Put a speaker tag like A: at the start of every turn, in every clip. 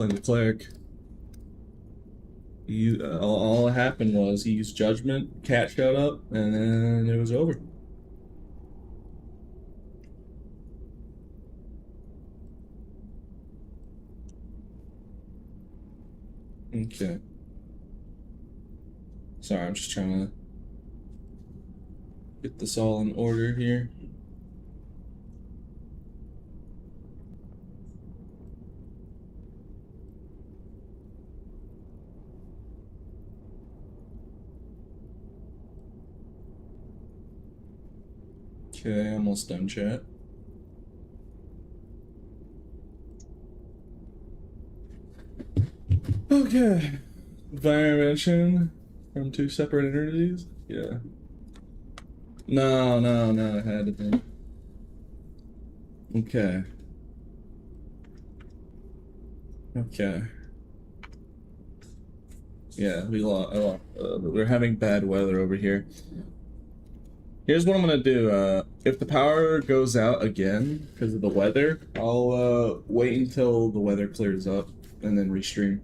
A: playing the Cleric. All that happened was he used Judgment, Cat showed up, and then it was over. Okay. Sorry, I'm just trying to get this all in order here. Okay, almost done, chat. Okay. Environment from two separate entities? Yeah. No, it had to be. Okay. Okay. Yeah, we're having bad weather over here. Here's what I'm gonna do. If the power goes out again because of the weather, I'll wait until the weather clears up and then restream.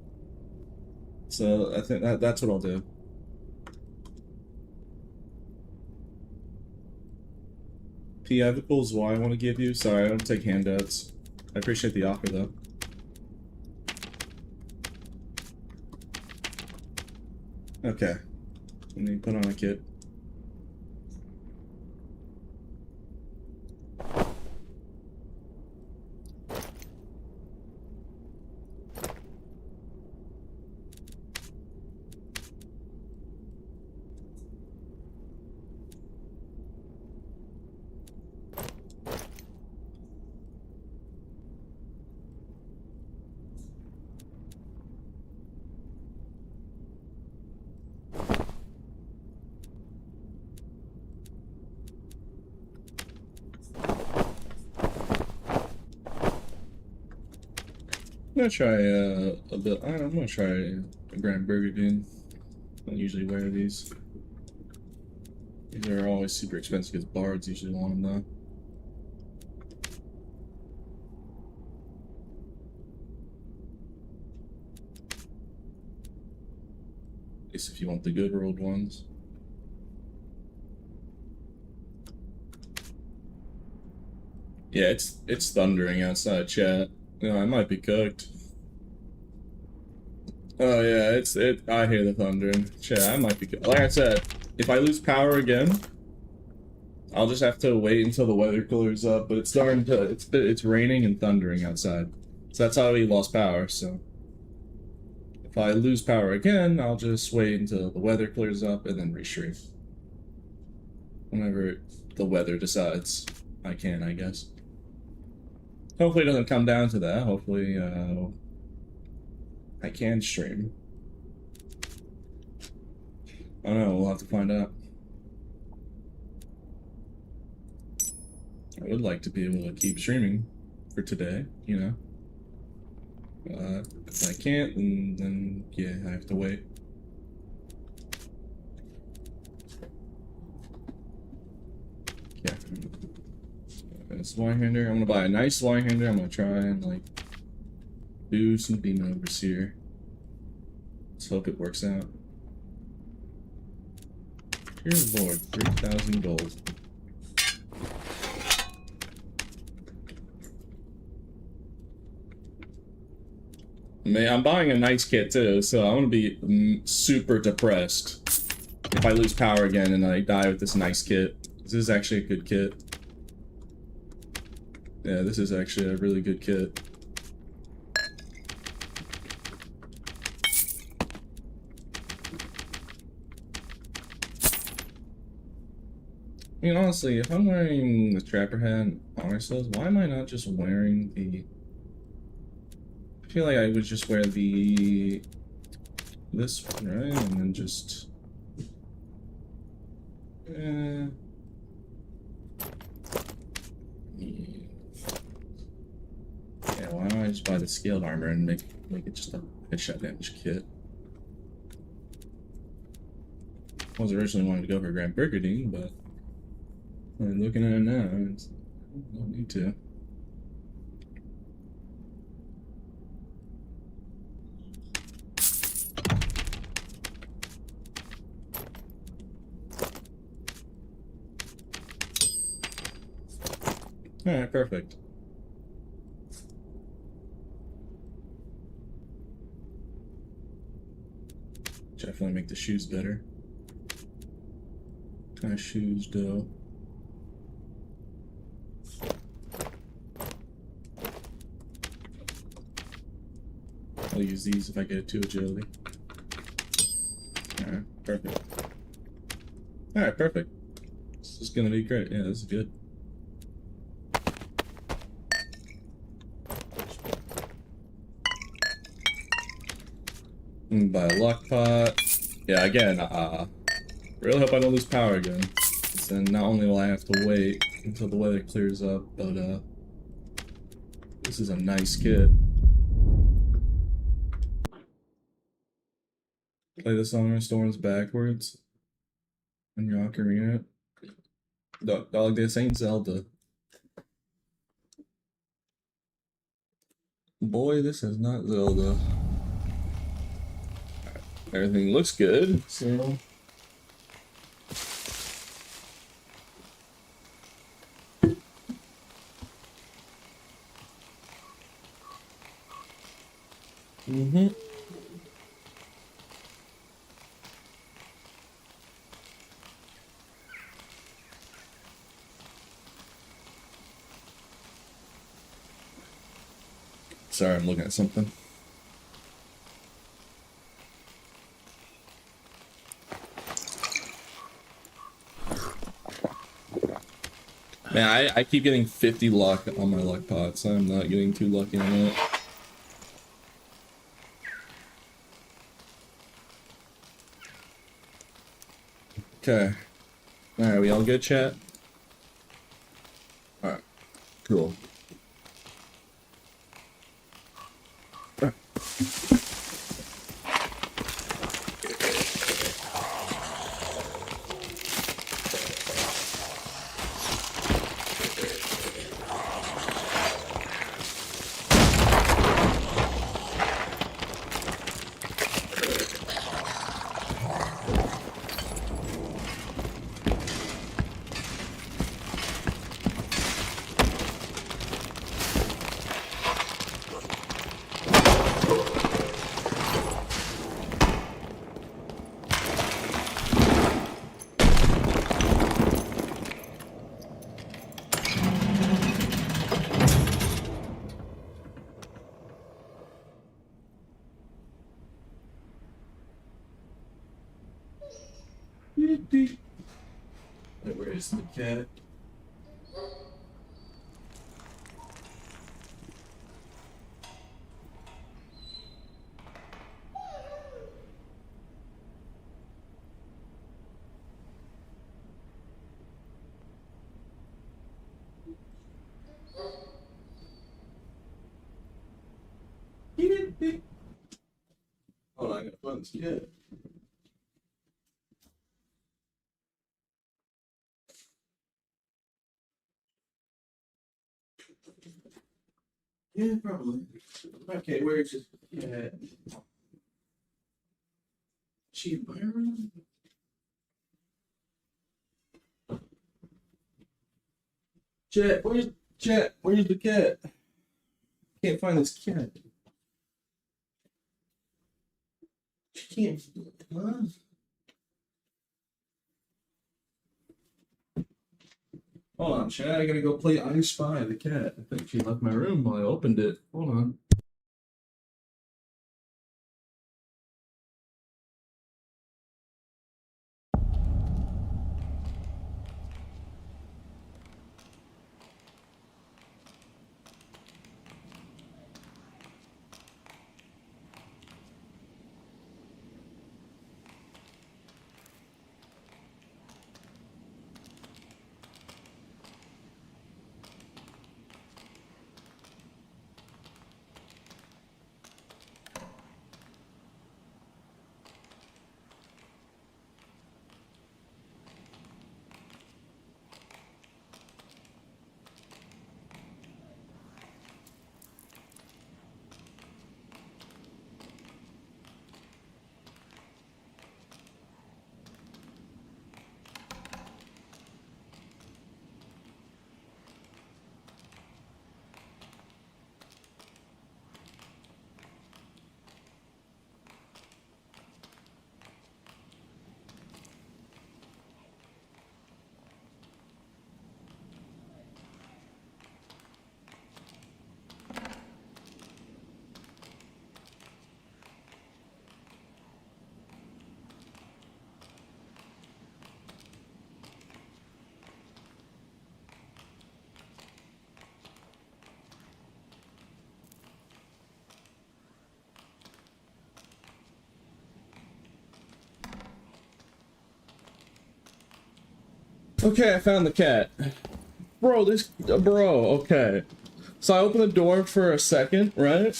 A: So I think that's what I'll do. PI equals Y I want to give you. Sorry, I don't take handouts. I appreciate the offer though. Okay. Let me put on a kit. I'm gonna try a bit. I'm gonna try a Grand Burgundy. I don't usually wear these. These are always super expensive because bards usually want them though. At least if you want the good rolled ones. Yeah, it's thundering outside, chat. No, I might be cooked. Oh yeah, I hear the thundering. Chat, I might be cooked. Like I said, if I lose power again, I'll just have to wait until the weather clears up, but it's starting to it's raining and thundering outside. So that's how we lost power, so if I lose power again, I'll just wait until the weather clears up and then restream. Whenever the weather decides I can, I guess. Hopefully it doesn't come down to that. Hopefully, I can stream. I don't know, we'll have to find out. I would like to be able to keep streaming for today, you know. If I can't, then yeah, I have to wait. Yeah. Swine-hander. I'm gonna buy a nice swine-hander. I'm gonna try and like do some beam overs here. Let's hope it works out. Dear Lord, 3,000 gold. Man, I'm buying a nice kit too, so I'm gonna be super depressed if I lose power again and I die with this nice kit. This is actually a good kit. Yeah, this is actually a really good kit. I mean, honestly, if I'm wearing the Trapper hat and Honor Cells, why am I not just wearing the... I feel like I would just wear the... this one, right? And then just... Yeah, why don't I just buy the scaled armor and make it just a headshot damage kit? I was originally wanting to go for Grand Burgundy, but looking at it now, I don't need to. Alright, perfect. Definitely make the shoes better. What kind of shoes, though? I'll use these if I get 2 agility. Alright, perfect. Alright, perfect. This is gonna be great. Yeah, this is good. Buy a luck pot. Yeah, again, really hope I don't lose power again. Because then not only will I have to wait until the weather clears up, but this is a nice kit. Play the Song of Storms backwards on your ocarina. Dog, this ain't Zelda. Boy, this is not Zelda. Everything looks good, so... Mm-hmm. Sorry, I'm looking at something. Man, I keep getting 50 luck on my luck pots. I'm not getting too lucky on it. Okay. Alright, we all good, chat? Alright. Cool. Where's the cat? Hold on, I gotta find this cat. Yeah, probably. Okay, where's his cat? She in my room? Chat, where's the cat? Can't find this cat. She can't. Huh? Hold on, chat. I gotta go play I Spy the cat. I think she left my room while I opened it. Hold on. Okay, I found the cat. Bro, okay. So I opened the door for a second, right?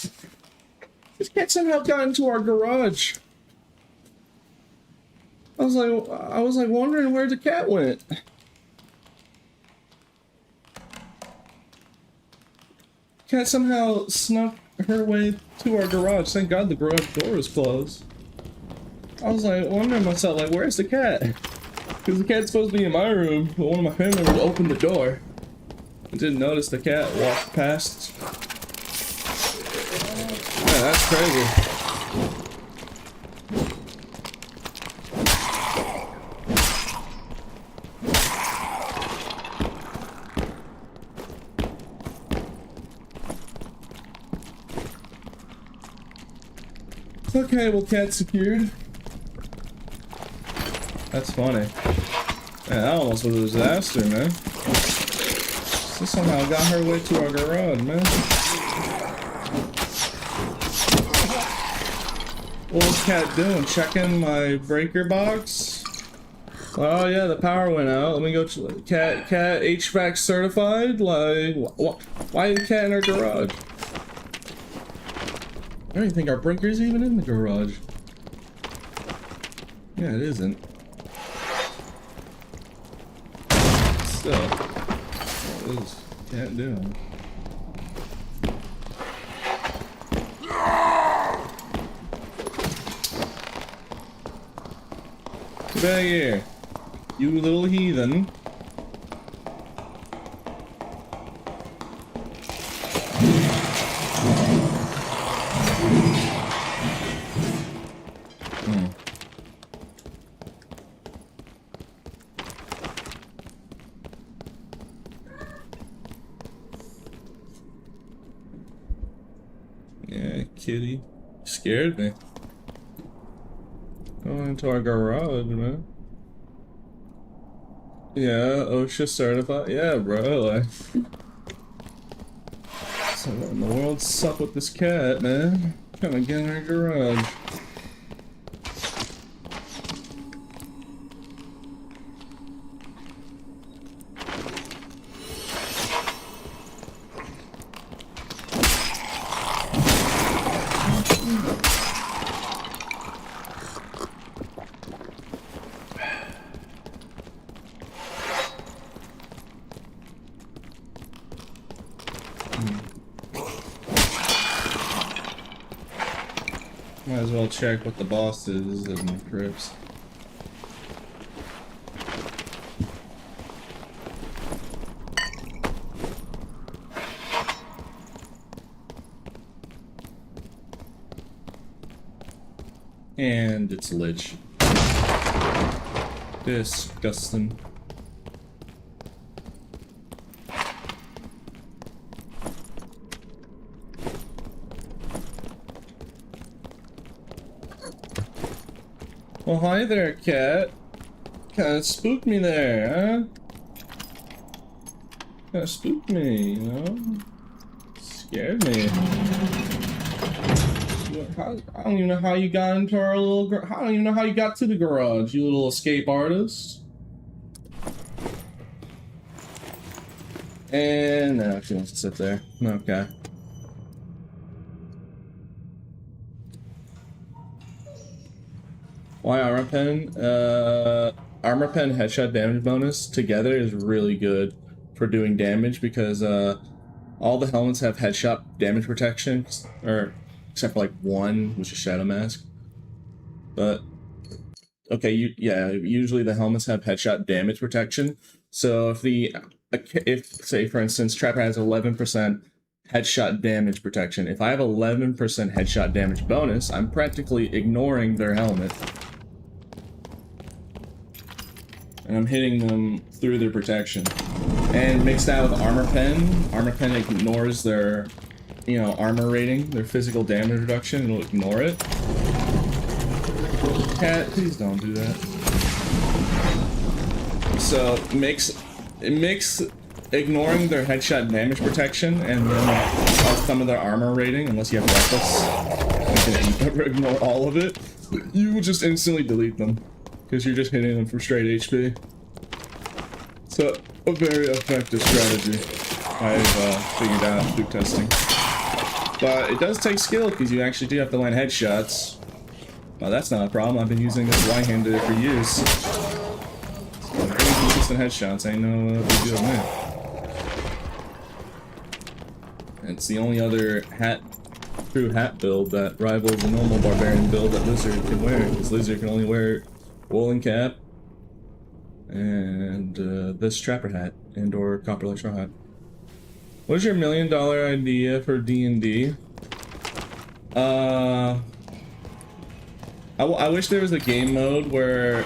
A: This cat somehow got into our garage. I was like wondering where the cat went. Cat somehow snuck her way to our garage. Thank God the garage door was closed. I was like wondering myself, like, where's the cat? Because the cat's supposed to be in my room, but one of my family members opened the door. I didn't notice the cat walked past. Yeah, that's crazy. Okay, well, cat secured. That's funny. Man, that almost was a disaster, man. She somehow got her way to our garage, man. What was cat doing? Checking my breaker box? Oh yeah, the power went out. Let me go. Cat HVAC certified? Like, why is the cat in our garage? I don't even think our breaker's even in the garage. Yeah, it isn't. Still, what is cat doing? Get back here, you little heathen. Yeah, kitty. Scared me. Going into our garage, man. Yeah, OSHA certified. Yeah, bro. Like, so what in the world's up with this cat, man? Trying to get in our garage. Might as well check what the boss is in Crips. And it's Lich. Disgusting. Well, hi there, cat. Kinda spooked me there, huh? Kinda spooked me, you know? Scared me. I don't even know how you got into our little I don't even know how you got to the garage, you little escape artist. And no, she wants to sit there. Okay. Why armor pen? Armor pen headshot damage bonus together is really good for doing damage because all the helmets have headshot damage protection, or except for like one, which is Shadow Mask. But okay, usually the helmets have headshot damage protection. So if say for instance Trapper has 11% headshot damage protection, if I have 11% headshot damage bonus, I'm practically ignoring their helmet. And I'm hitting them through their protection. And mixed that with Armor Pen ignores their, you know, armor rating, their physical damage reduction, and will ignore it. Cat, please don't do that. So it makes ignoring their headshot damage protection and then some of their armor rating, unless you have Reckless, you can ignore all of it, you will just instantly delete them. Because you're just hitting them for straight HP. So, a very effective strategy I've figured out through testing. But it does take skill, because you actually do have to land headshots. Well, that's not a problem. I've been using this Y-handed for years. So, very consistent headshots. Ain't no big deal, man. It's the only other true hat build that rivals the normal barbarian build that Lizard can wear. Because Lizard can only wear woolen cap and this trapper hat and or copper electro hat. What's your $1 million idea for D&D? I wish there was a game mode where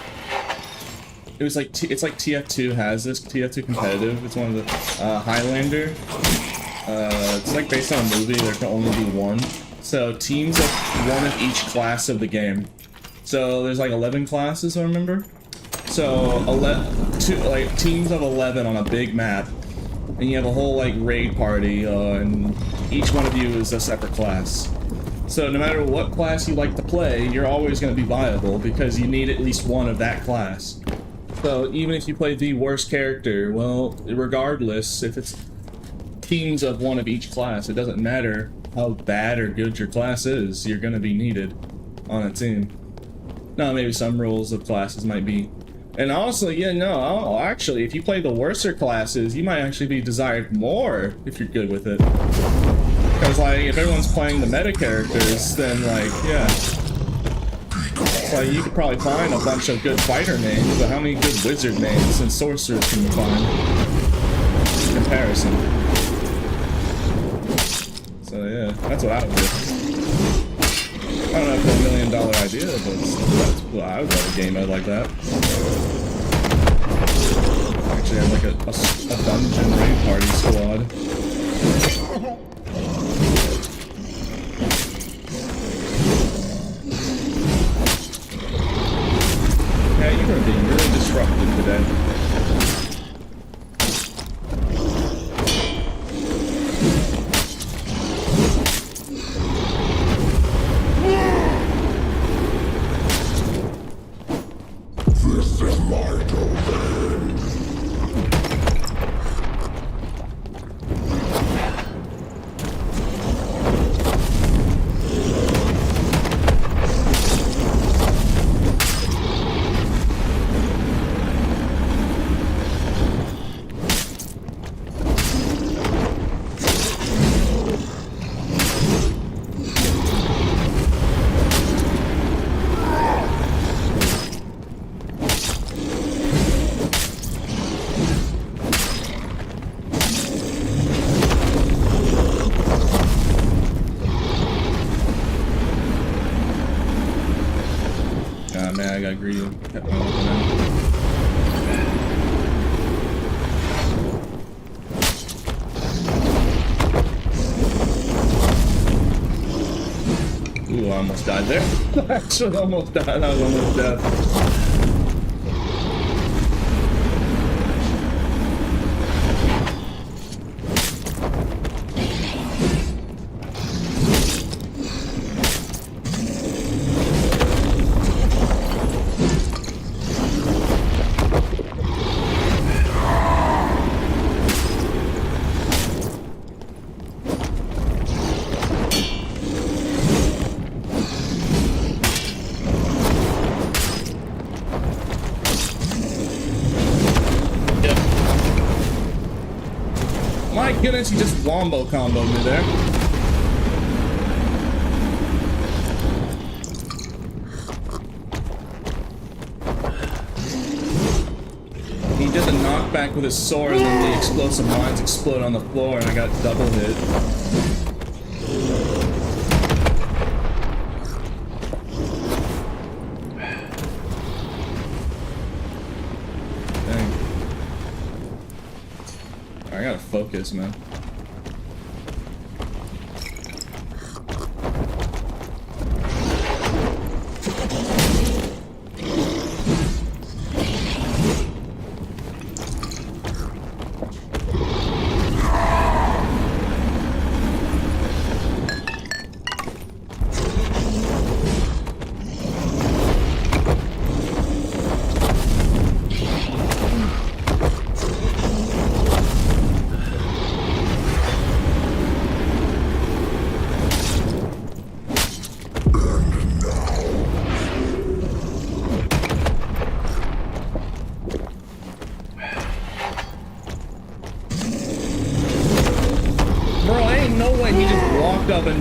A: it was like it's like TF2 has this, TF2 competitive. It's one of the Highlander. It's like based on a movie. There can only be one. So teams of one of each class of the game. So there's like 11 classes, I remember. So like teams of 11 on a big map, and you have a whole like raid party, and each one of you is a separate class. So no matter what class you like to play, you're always going to be viable because you need at least one of that class. So even if you play the worst character, well, regardless, if it's teams of one of each class, it doesn't matter how bad or good your class is, you're going to be needed on a team. Now, maybe some rules of classes might be. And honestly, yeah, no, actually, if you play the worser classes, you might actually be desired more if you're good with it. Because, like, if everyone's playing the meta characters, then, like, yeah. It's like, you could probably find a bunch of good fighter names, but how many good wizard names and sorcerers can you find? In comparison. So, yeah, that's what I would do. I don't know if it's $1 million idea, but that's well, I would love a game mode like that. Actually, I have like a dungeon raid party squad. Yeah, you are being really disruptive today. Man, I got greedy. Kept my weapon out. Ooh, I almost died there. Actually, almost died. I was almost dead. My goodness, he just wombo comboed me there. He did the knockback with his sword, and then the explosive mines explode on the floor, and I got double hit. I gotta focus, man.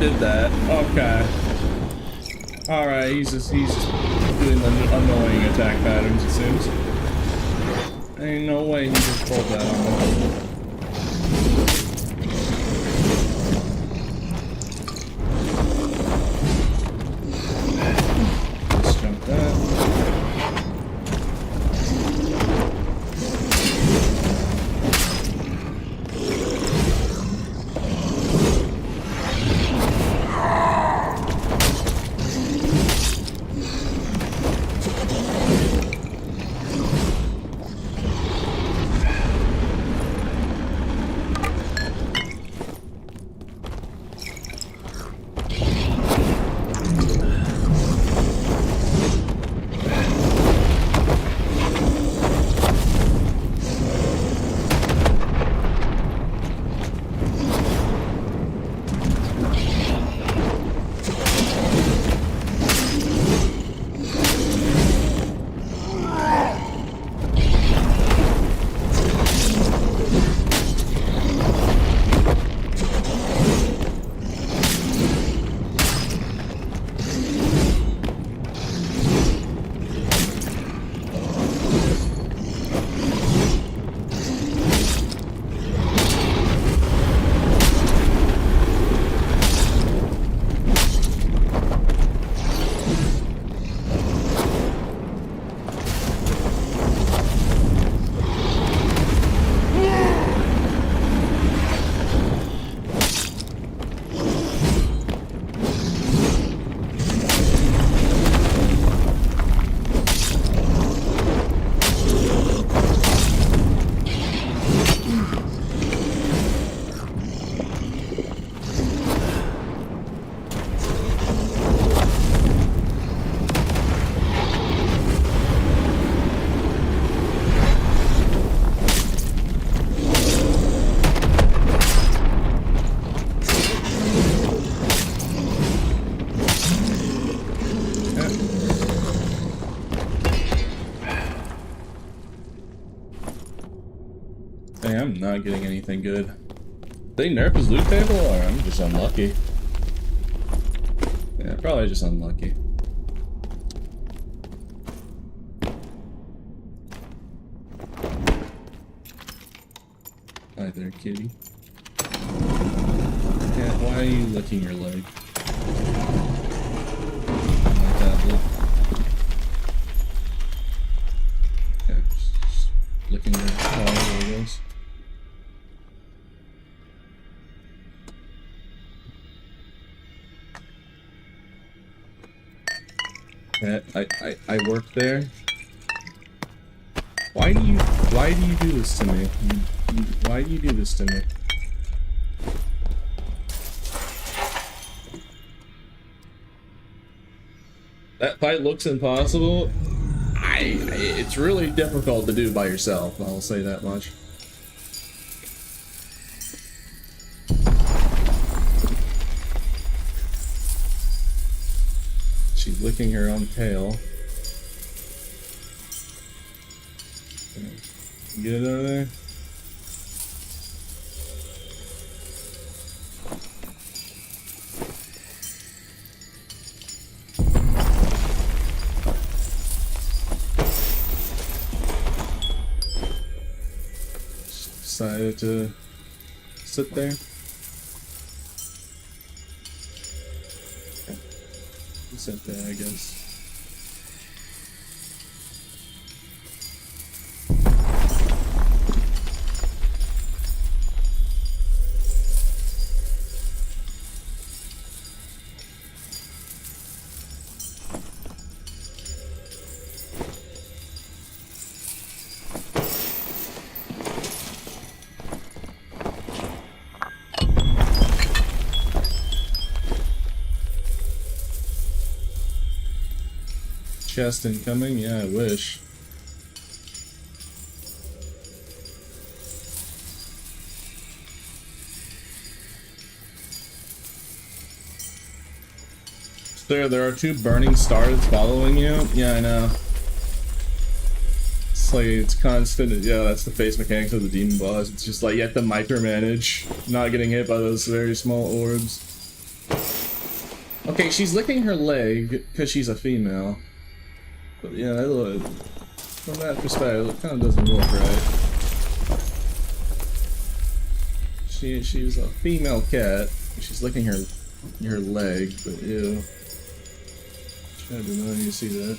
A: did that. Okay. Alright, he's just doing annoying attack patterns, it seems. Ain't no way he just pulled that on me. Let's jump that. Hey, I'm not getting anything good. Did they nerf his loot table, or I'm just unlucky? Yeah, probably just unlucky. Hi there, kitty. Yeah, why are you licking your leg? Like that look. Yeah, just licking your paw, there it goes. I work there. Why do you do this to me? Why do you do this to me? That fight looks impossible. It's really difficult to do by yourself, I'll say that much. She's licking her own tail. Get it out of there. Just decided to sit there. Sit there, I guess. Chest incoming? Yeah, I wish. There are two burning stars following you? Yeah, I know. It's like, it's constant. Yeah, that's the face mechanics of the demon boss. It's just like you have to micromanage not getting hit by those very small orbs. Okay, she's licking her leg because she's a female. But yeah, that look, from that perspective, it kind of doesn't look right. She's a female cat. She's licking her leg, but ew. I did not need to see that.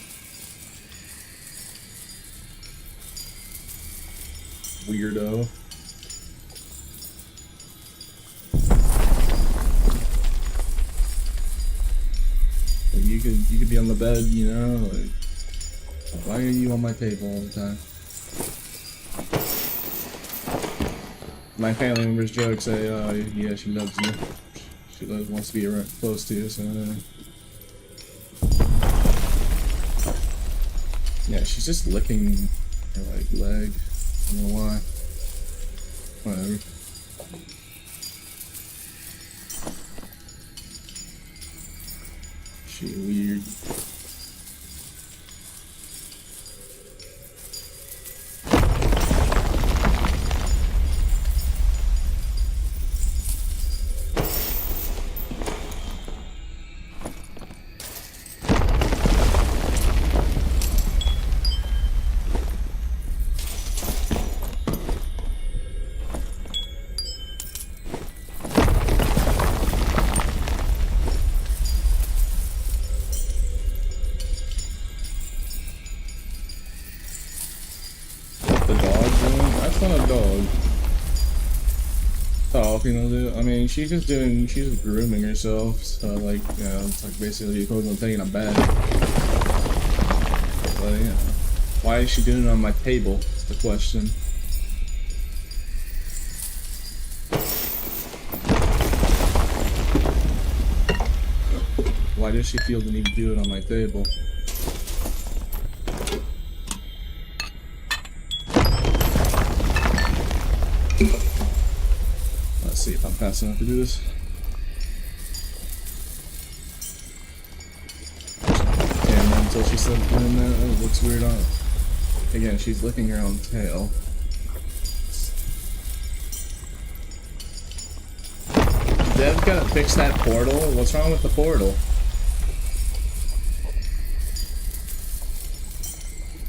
A: Weirdo. You could be on the bed, you know, like, why are you on my table all the time? My family members joke, say, oh yeah, she loves you. She wants to be around, close to you, so yeah, she's just licking her like leg. I don't know why. Whatever. She weird. I mean, she's just grooming herself, so like, you know, it's like basically the equivalent of taking a bath. But, you know, why is she doing it on my table? That's the question. Why does she feel the need to do it on my table? Let's see if I'm fast enough to do this. Damn, until she started doing that, it looks weird on it. Again, she's licking her own tail. Dev gotta fix that portal? What's wrong with the portal?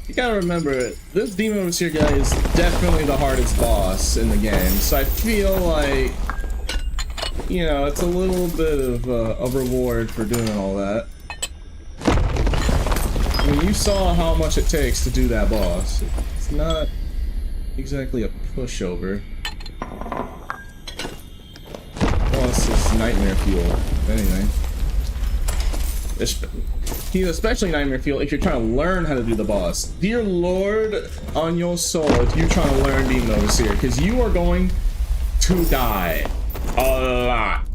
A: You gotta remember, this Demon Overseer guy is definitely the hardest boss in the game, so I feel like, you know, it's a little bit of a reward for doing all that. I mean, you saw how much it takes to do that boss. It's not exactly a pushover. Plus, it's nightmare fuel, if anything. Especially nightmare fuel if you're trying to learn how to do the boss. Dear Lord, on your soul, if you're trying to learn Demon Overseer, because you are going to die a lot.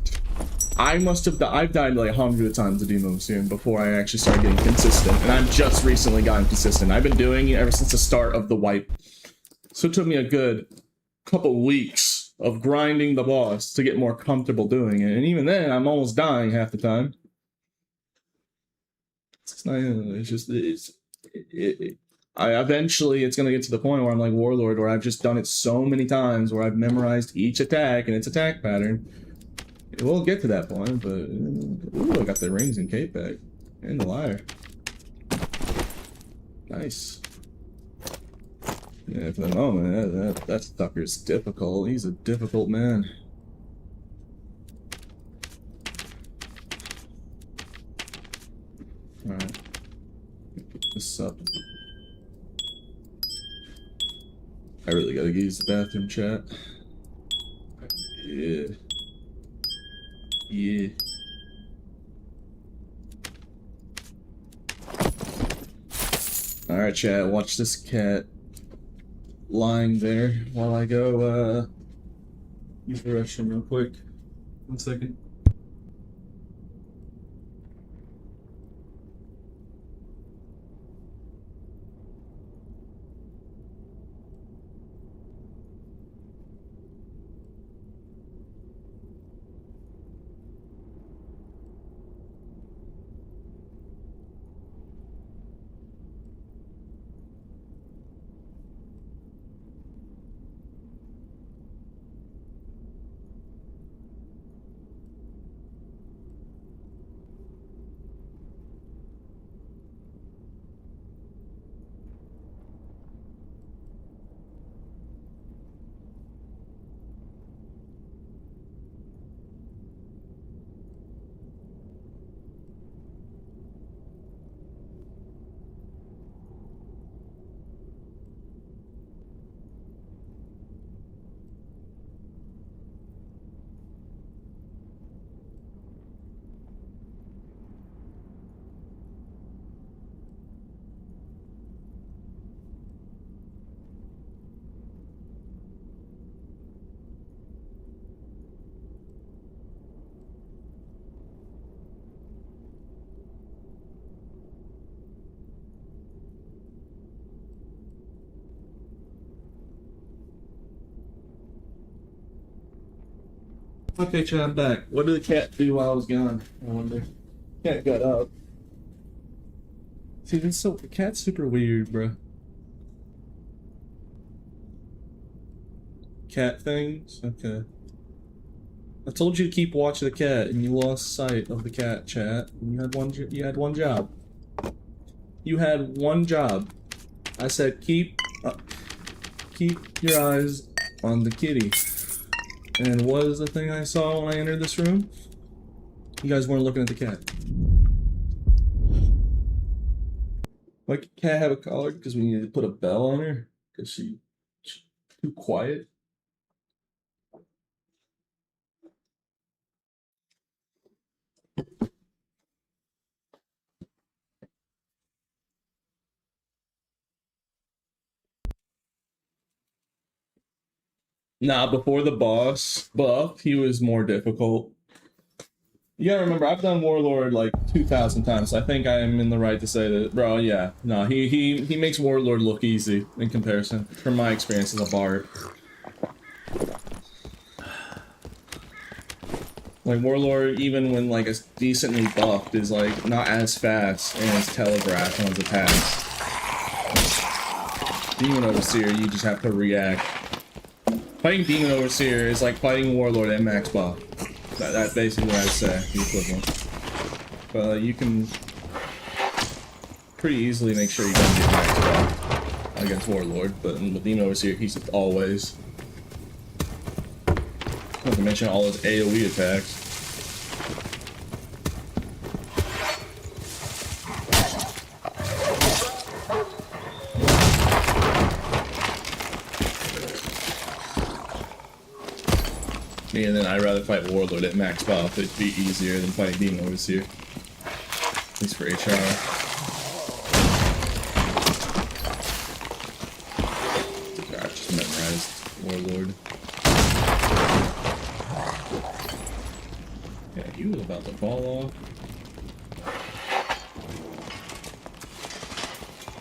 A: I've died like 100 times to Demon Overseer before I actually started getting consistent, and I've just recently gotten consistent. I've been doing it ever since the start of the wipe, so it took me a good couple weeks of grinding the boss to get more comfortable doing it, and even then, I'm almost dying half the time. It's not, it's just, eventually it's gonna get to the point where I'm like Warlord, where I've just done it so many times, where I've memorized each attack and its attack pattern. It will get to that point, but, ooh, I got the rings and cape back, and the lyre. Nice. Yeah, for the moment, that sucker's difficult. He's a difficult man. Alright. Pick this up. I really gotta use the bathroom, chat. Yeah. Yeah. Alright, chat, watch this cat lying there while I go, use the restroom real quick. 1 second. Okay, chat, I'm back. What did the cat do while I was gone? I wonder. Cat got up. See, this the cat's super weird, bro. Cat things? Okay. I told you to keep watching the cat, and you lost sight of the cat, chat. You had one. You had one job. You had one job. I said keep your eyes on the kitty. And what is the thing I saw when I entered this room? You guys weren't looking at the cat. Like, cat have a collar because we needed to put a bell on her because she's too quiet. Nah, before the boss buff, he was more difficult. You gotta remember, I've done Warlord like 2,000 times. So I think I am in the right to say that, bro. Yeah, no, he makes Warlord look easy in comparison, from my experience as a bard. Like Warlord, even when like it's decently buffed, is like not as fast and as telegraphed on his attacks. Demon Overseer, you just have to react. Fighting Demon Overseer is like fighting Warlord at max buff. That's basically what I'd say, the equivalent. But you can pretty easily make sure you don't get max buff against Warlord, but with Demon Overseer, he's always. Not to mention all his AoE attacks. And then I'd rather fight Warlord at max buff. It'd be easier than fighting Demon Overseer. At least for HR. I just memorized Warlord. Yeah, he was about to fall off.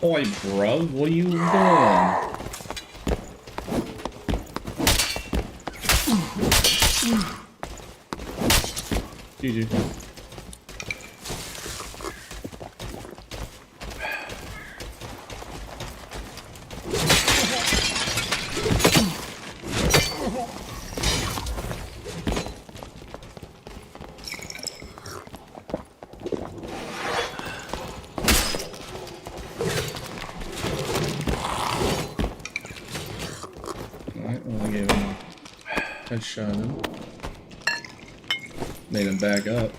A: Oi, bro, what are you doing? GG. Alright, well I gave him a headshot him. Made him back up.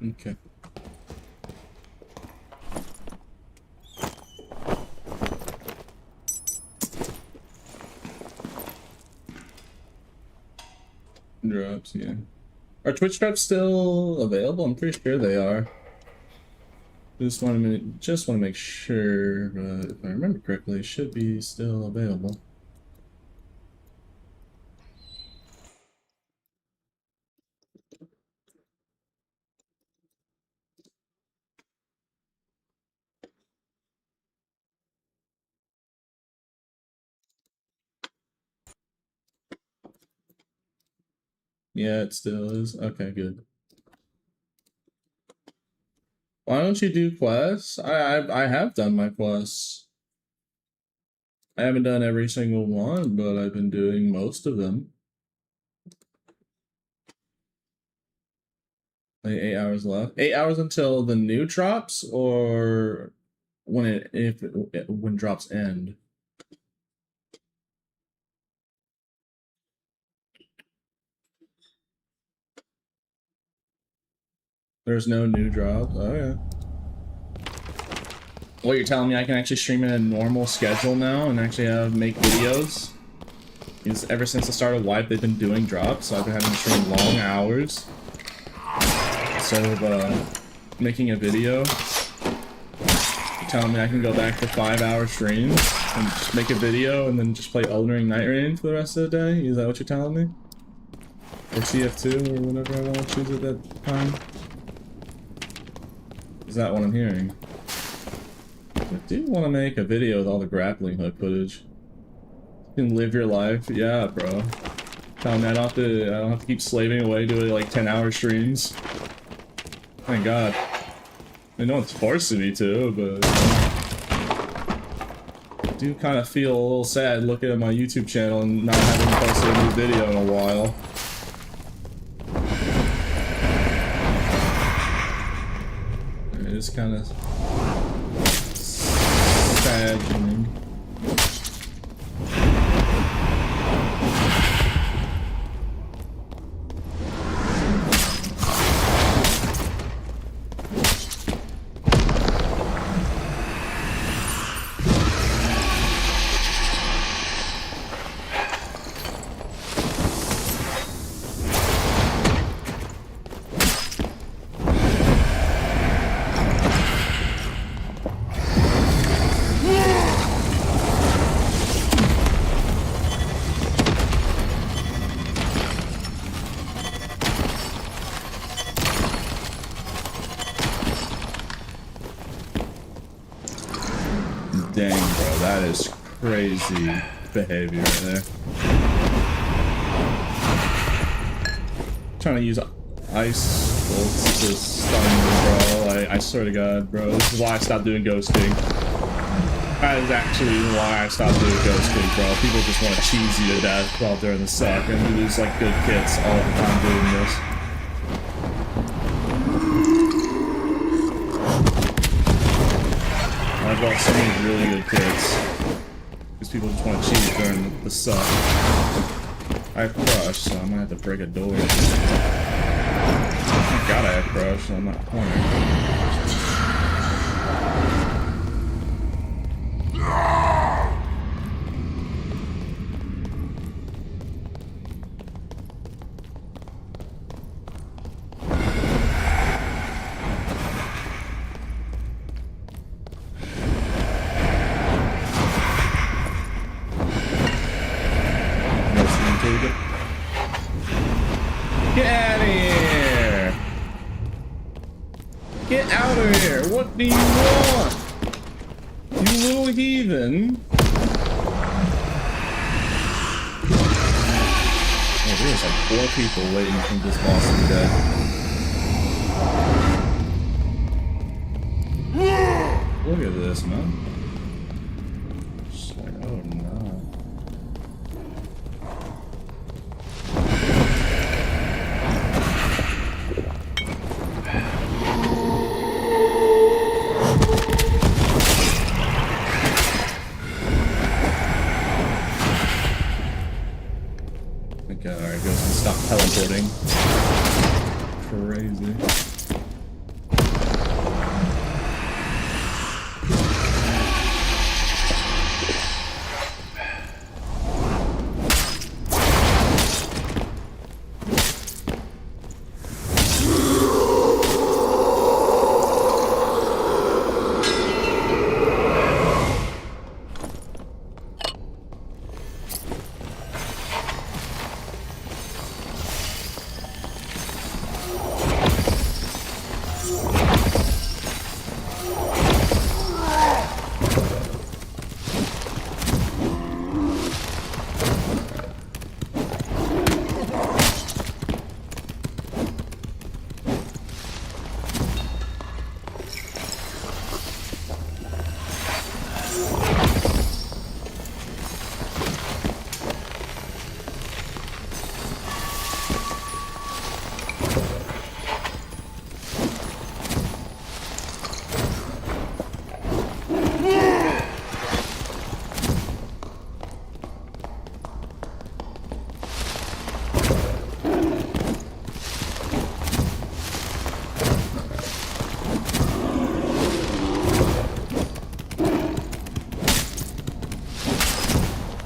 A: Okay. Drops, yeah. Are Twitch drops still available? I'm pretty sure they are. Just want to make sure, but if I remember correctly, it should be still available. Yeah, it still is. Okay, good. Why don't you do quests? I have done my quests. I haven't done every single one, but I've been doing most of them. Like 8 hours left. 8 hours until the new drops, or when when drops end. There's no new drops. Oh yeah. What, you're telling me I can actually stream in a normal schedule now and actually make videos? Because ever since the start of Wipe, they've been doing drops, so I've been having to stream long hours instead of making a video. You're telling me I can go back to 5-hour streams and just make a video and then just play Elden Ring Night Rain for the rest of the day? Is that what you're telling me? Or CF2 or whatever I want to choose at that time? Is that what I'm hearing? I do want to make a video with all the grappling hook footage. You can live your life, yeah, bro. Telling me I don't have to keep slaving away doing like 10-hour streams. Thank God. I know it's forcing me to, but I do kind of feel a little sad looking at my YouTube channel and not having posted a new video in a while. It is kind of sad. Dang, bro, that is crazy behavior right there. Trying to use ice bolts to stun me, bro. I swear to God, bro. This is why I stopped doing Ghost King. That is actually why I stopped doing Ghost King, bro. People just want to cheese you to death while they're in the suck, and you lose like good kits all the time doing this. I've got so many really good kits. Because people just want to cheat during the suck. I have Crush, so I'm gonna have to break a door. I gotta have Crush, so I'm not cornering. What do you want? You little heathen. Oh, there's like 4 people waiting for this boss to be dead. Look at this, man. Just like, oh no. Alright, go stop teleporting. Crazy.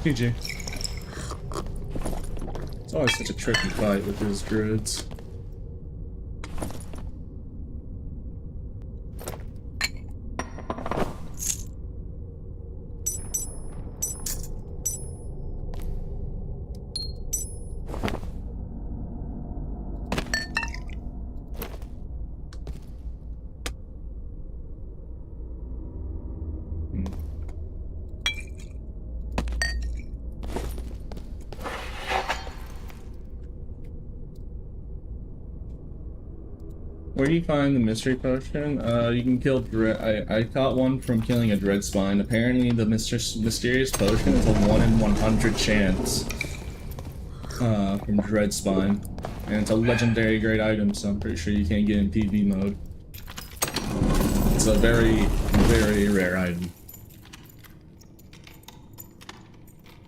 A: GG. It's always such a tricky fight with those druids. Where do you find the mystery potion? You can kill dread. I caught one from killing a dread spine. Apparently, the mysterious potion is a 1 in 100 chance from dread spine, and it's a legendary great item. So I'm pretty sure you can't get in PV mode. It's a very, very rare item.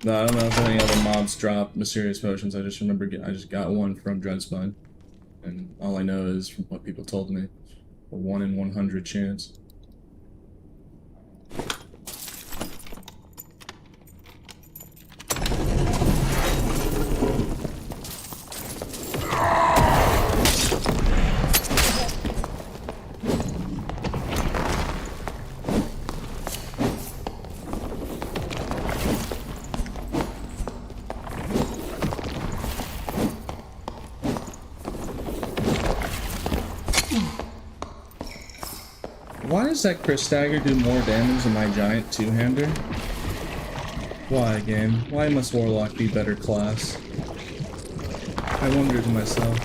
A: No, I don't know if any other mobs drop mysterious potions. I just remember I just got one from dread spine. And all I know is from what people told me, a 1 in 100 chance. Why does that Chris Dagger do more damage than my giant two-hander? Why, game? Why must Warlock be better class? I wonder to myself.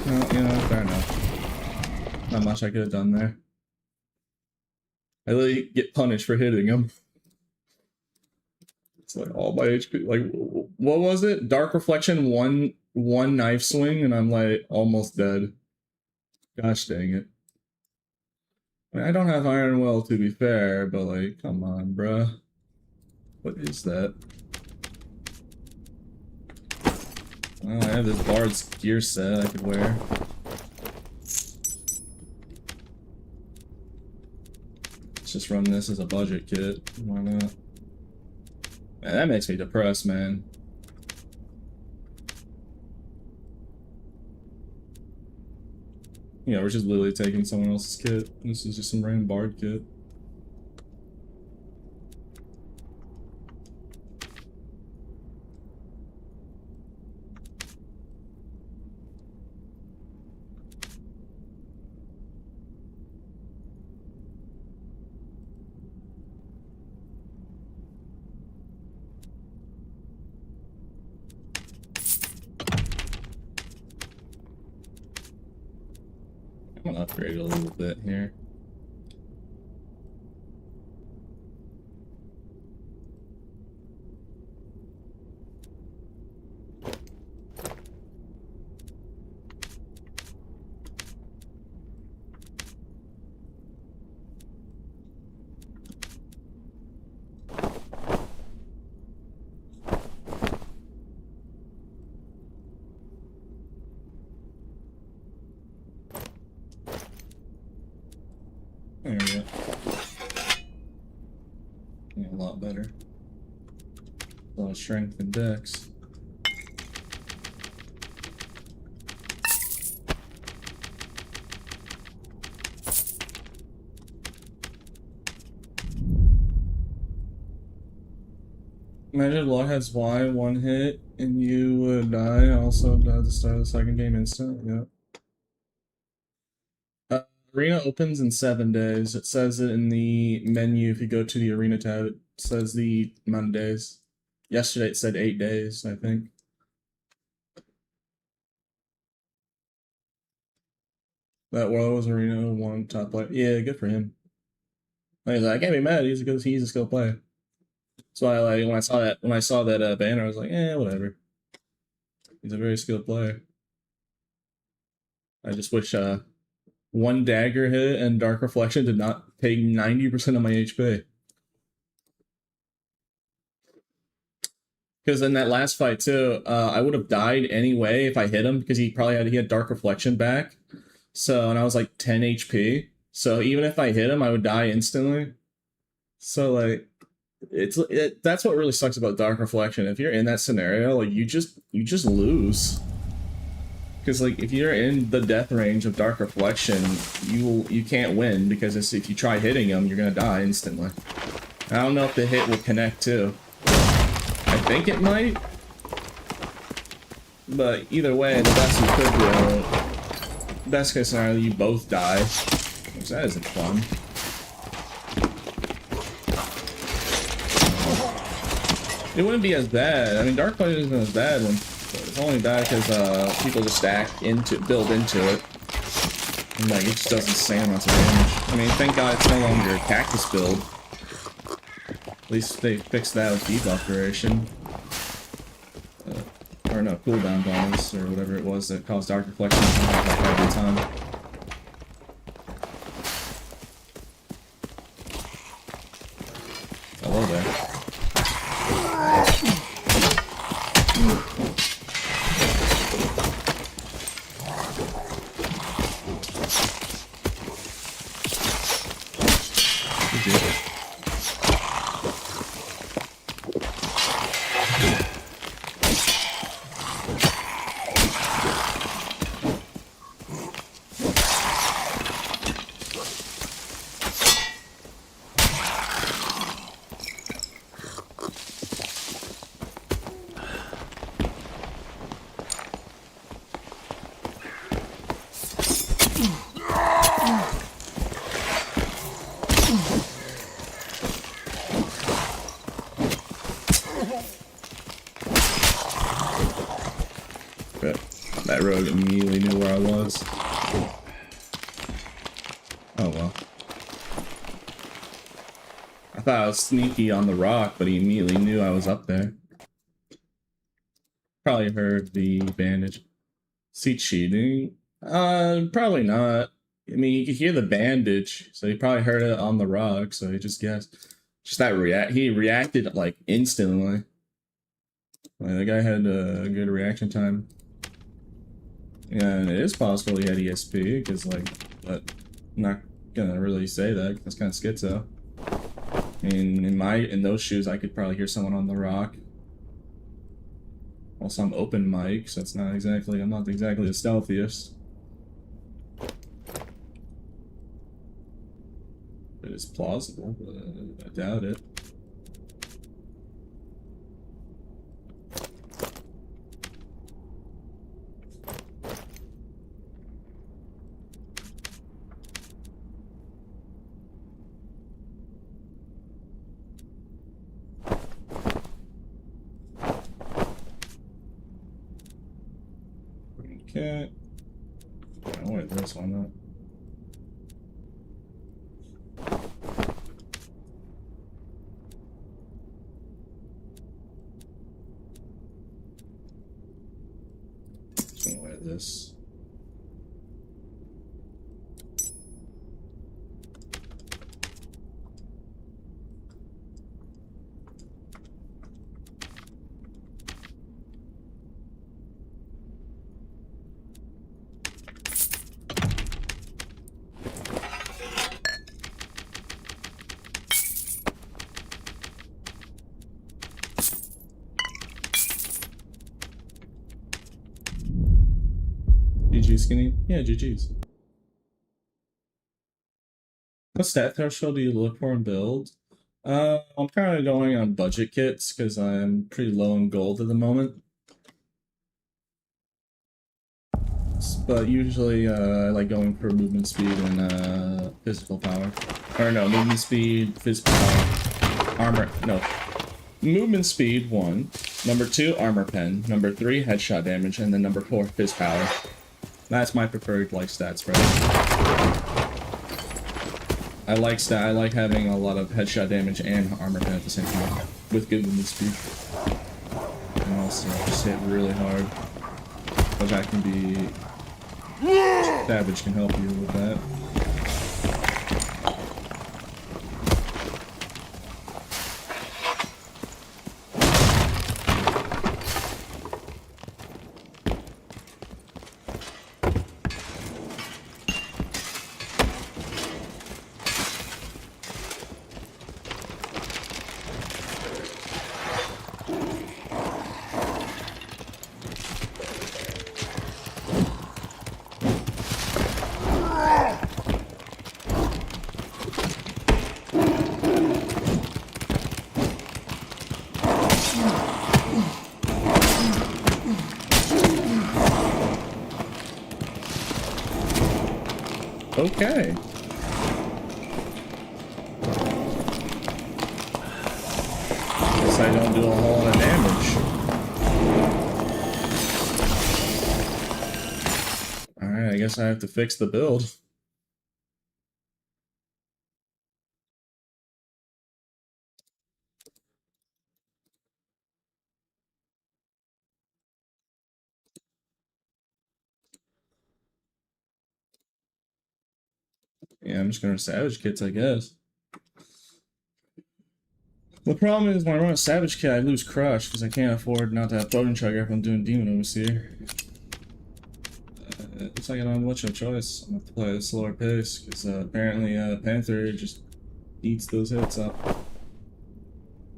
A: Well, you know, fair enough. Not much I could have done there. I literally get punished for hitting him. It's like all my HP. Like, what was it? Dark Reflection, one knife swing, and I'm like almost dead. Gosh dang it. I mean, I don't have Iron Will, to be fair, but like, come on, bruh. What is that? Oh, I have this Bard's gear set I could wear. Let's just run this as a budget kit. Why not? Man, that makes me depressed, man. Yeah, we're just literally taking someone else's kit. This is just some random Bard kit. I'm gonna upgrade a little bit here. There we go. Yeah, a lot better. A lot of strength and dex. Imagine Law has Y, one hit, and you would die. Also die at the start of the second game instant. Yep. Arena opens in 7 days. It says it in the menu if you go to the Arena tab. It says the amount of days. Yesterday it said 8 days, I think. That was Arena 1 top player. Yeah, good for him. Like, I can't be mad. He's a skilled player. That's why, like, when I saw that banner, I was like, whatever. He's a very skilled player. I just wish one dagger hit and Dark Reflection did not take 90% of my HP. Because in that last fight too, I would have died anyway if I hit him because he had Dark Reflection back. So, and I was like 10 HP. So even if I hit him, I would die instantly. So like, That's what really sucks about Dark Reflection. If you're in that scenario, like you just lose. Because like if you're in the death range of Dark Reflection, you can't win because if you try hitting him, you're gonna die instantly. I don't know if the hit will connect too. I think it might, but either way, the best you could do, best case scenario, you both die, which that isn't fun. It wouldn't be as bad. I mean, Dark Fight isn't as bad when it's only bad because people just build into it, and like it just does insane amounts of damage. I mean, thank God it's no longer a cactus build. At least they fixed that with debuff duration. Or no, cooldown bonus, or whatever it was that caused Dark Reflection to come back like every time. Hello there. That rogue immediately knew where I was. Oh well. I thought I was sneaky on the rock, but he immediately knew I was up there. Probably heard the bandage. Is he cheating? Probably not. I mean, you could hear the bandage, so he probably heard it on the rock, so he just guessed. Just that he reacted like instantly. Like, the guy had a good reaction time. Yeah, and it is possible he had ESP, because, like, but I'm not gonna really say that. That's kind of schizo. I mean, in those shoes, I could probably hear someone on the rock. Also, I'm open mic, so it's not exactly, I'm not exactly the stealthiest. It is plausible, but I doubt it. Okay. Oh, wait, this one up. Just gonna wear this. GG skinny? Yeah, GG's. What stat threshold do you look for in build? I'm kind of going on budget kits because I'm pretty low in gold at the moment. But usually I like going for movement speed and physical power. Or no, movement speed, physical power, armor, no. Movement speed, 1. Number 2, armor pen. Number 3, headshot damage. And then number 4, phys power. That's my preferred like stat spread. I like having a lot of headshot damage and armor pen at the same time with good movement speed. And also just hit really hard. But that can be Savage can help you with that. Okay. Guess I don't do a whole lot of damage. Alright, I guess I have to fix the build. Yeah, I'm just gonna Savage Kits, I guess. The problem is when I run a Savage Kit, I lose Crush because I can't afford not to have Potion Chugger if I'm doing Demon Overseer. Looks like I don't have much of a choice. I'm gonna have to play at a slower pace because apparently Panther just eats those hits up.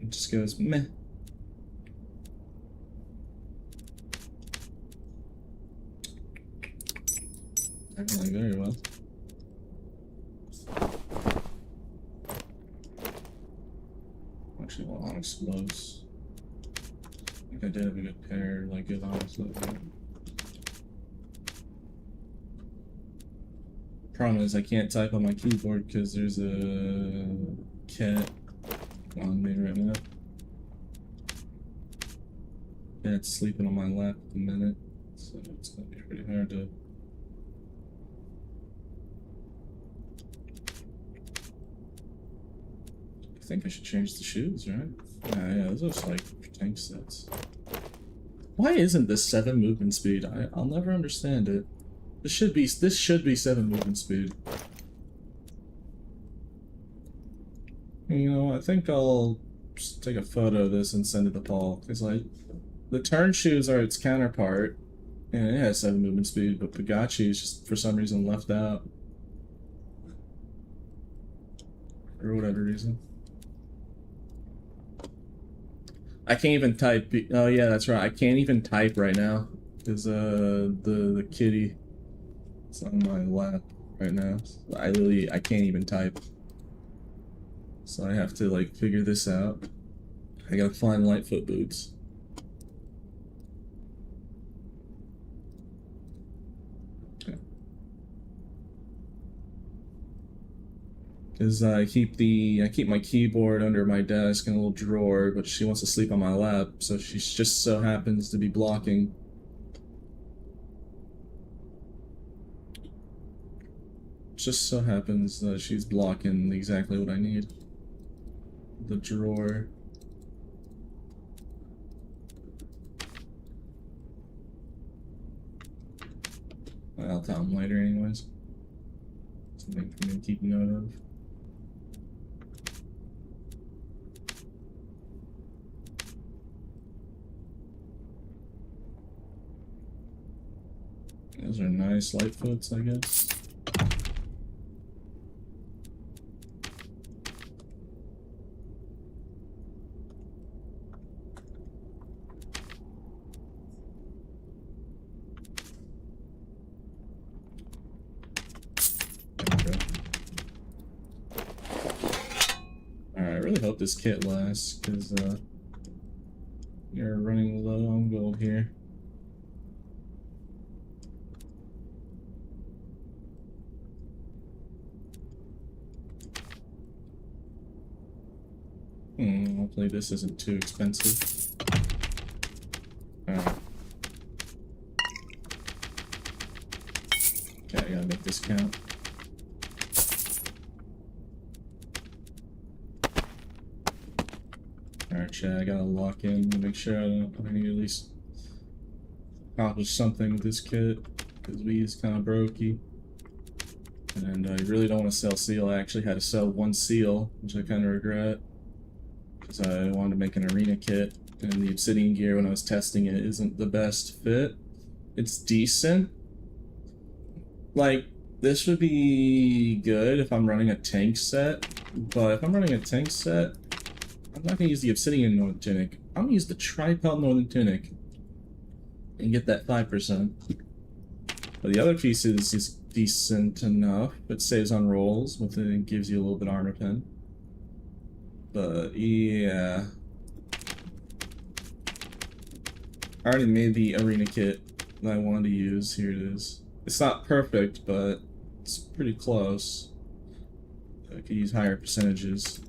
A: It just goes meh. Actually, very well. Actually, well, Onyx Gloves. I think I did have a good pair, like good Onyx Gloves. Problem is, I can't type on my keyboard because there's a cat on me right now. Cat's sleeping on my lap at the minute, so it's gonna be pretty hard to. I think I should change the shoes, right? Yeah, those are like tank sets. Why isn't this 7 movement speed? I'll never understand it. This should be 7 movement speed. You know, I think I'll just take a photo of this and send it to Paul, because like the turn shoes are its counterpart, and it has 7 movement speed, but Pagachi is just for some reason left out. For whatever reason. I can't even type. Oh yeah, that's right. I can't even type right now because the kitty is on my lap right now. So I can't even type. So I have to like figure this out. I gotta find Lightfoot boots. Because I keep my keyboard under my desk in a little drawer, but she wants to sleep on my lap, so she just so happens to be blocking. Just so happens that she's blocking exactly what I need. The drawer. I'll tell him later anyways. Something for me to keep note of. Those are nice Lightfoots, I guess. Alright, I really hope this kit lasts, because you're running low on gold here. Hopefully this isn't too expensive. Alright. Okay, I gotta make this count. Alright, chat, I gotta lock in to make sure I need to at least accomplish something with this kit, because we is kind of brokey. And I really don't want to sell seal. I actually had to sell 1 seal, which I kind of regret. Because I wanted to make an arena kit, and the obsidian gear when I was testing it isn't the best fit. It's decent. Like, this would be good if I'm running a tank set, but if I'm running a tank set, I'm not going to use the obsidian Northern Tunic. I'm going to use the Tripod Northern Tunic and get that 5%. But the other piece is decent enough. It saves on rolls, with it, and gives you a little bit of armor pen. But yeah, I already made the arena kit that I wanted to use. Here it is. It's not perfect, but It's pretty close. I could use higher percentages.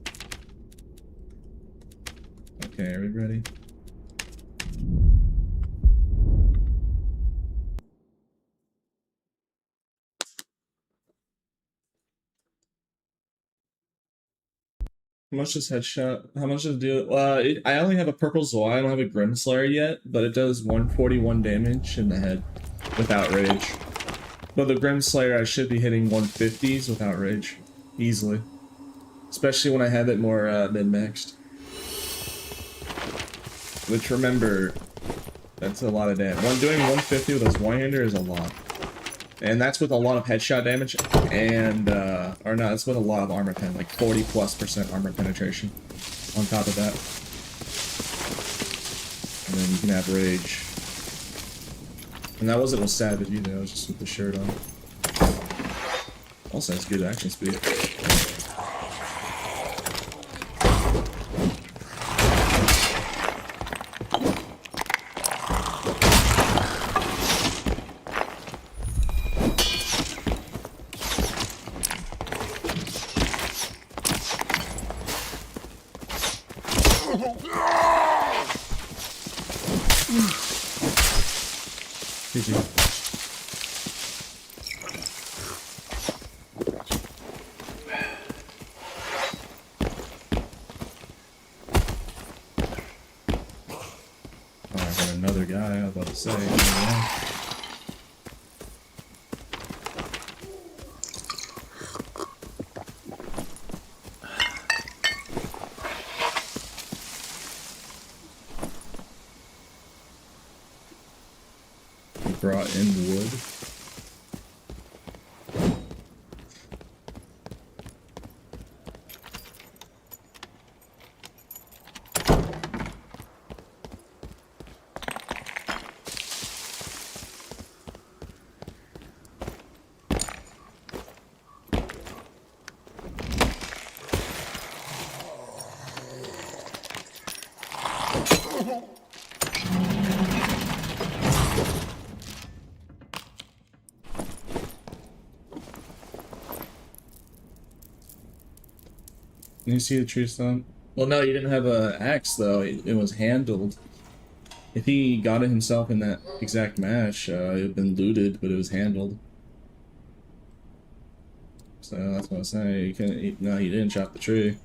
A: Okay, are we ready? How much does headshot? How much does it do? I only have a purple Zoy. I don't have a Grim Slayer yet, but it does 141 damage in the head without rage. But the Grim Slayer, I should be hitting 150s without rage easily, especially when I have it more mid-maxed. Which, remember, that's a lot of damage. Doing 150 with a one-hander is a lot. And that's with a lot of headshot damage, and, or no, that's with a lot of armor pen, like 40+% armor penetration on top of that. And then you can have rage. And that wasn't with Savage either, it was just with the shirt on. Also has good action speed. Another guy, I was about to say. Yeah. He brought in wood. Can you see the tree stump? Well, no, he didn't have an axe, though. It was handled. If he got it himself in that exact match, it would have been looted, but it was handled. So that's what I was saying. No, he didn't chop the tree.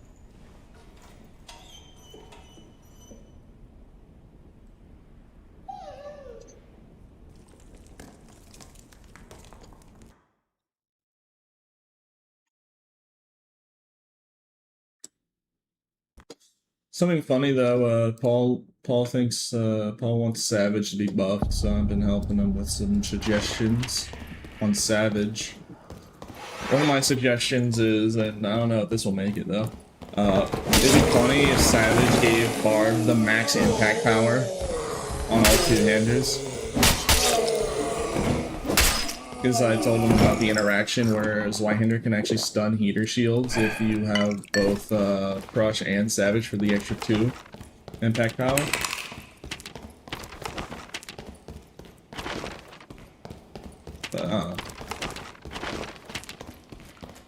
A: Something funny though, Paul thinks Paul wants Savage to be buffed, so I've been helping him with some suggestions on Savage. One of my suggestions is, and I don't know if this will make it though, it'd be funny if Savage gave Barb the max impact power on all two-handers. Because I told him about the interaction where Zweihander can actually stun heater shields if you have both Crush and Savage for the extra 2 impact power. But,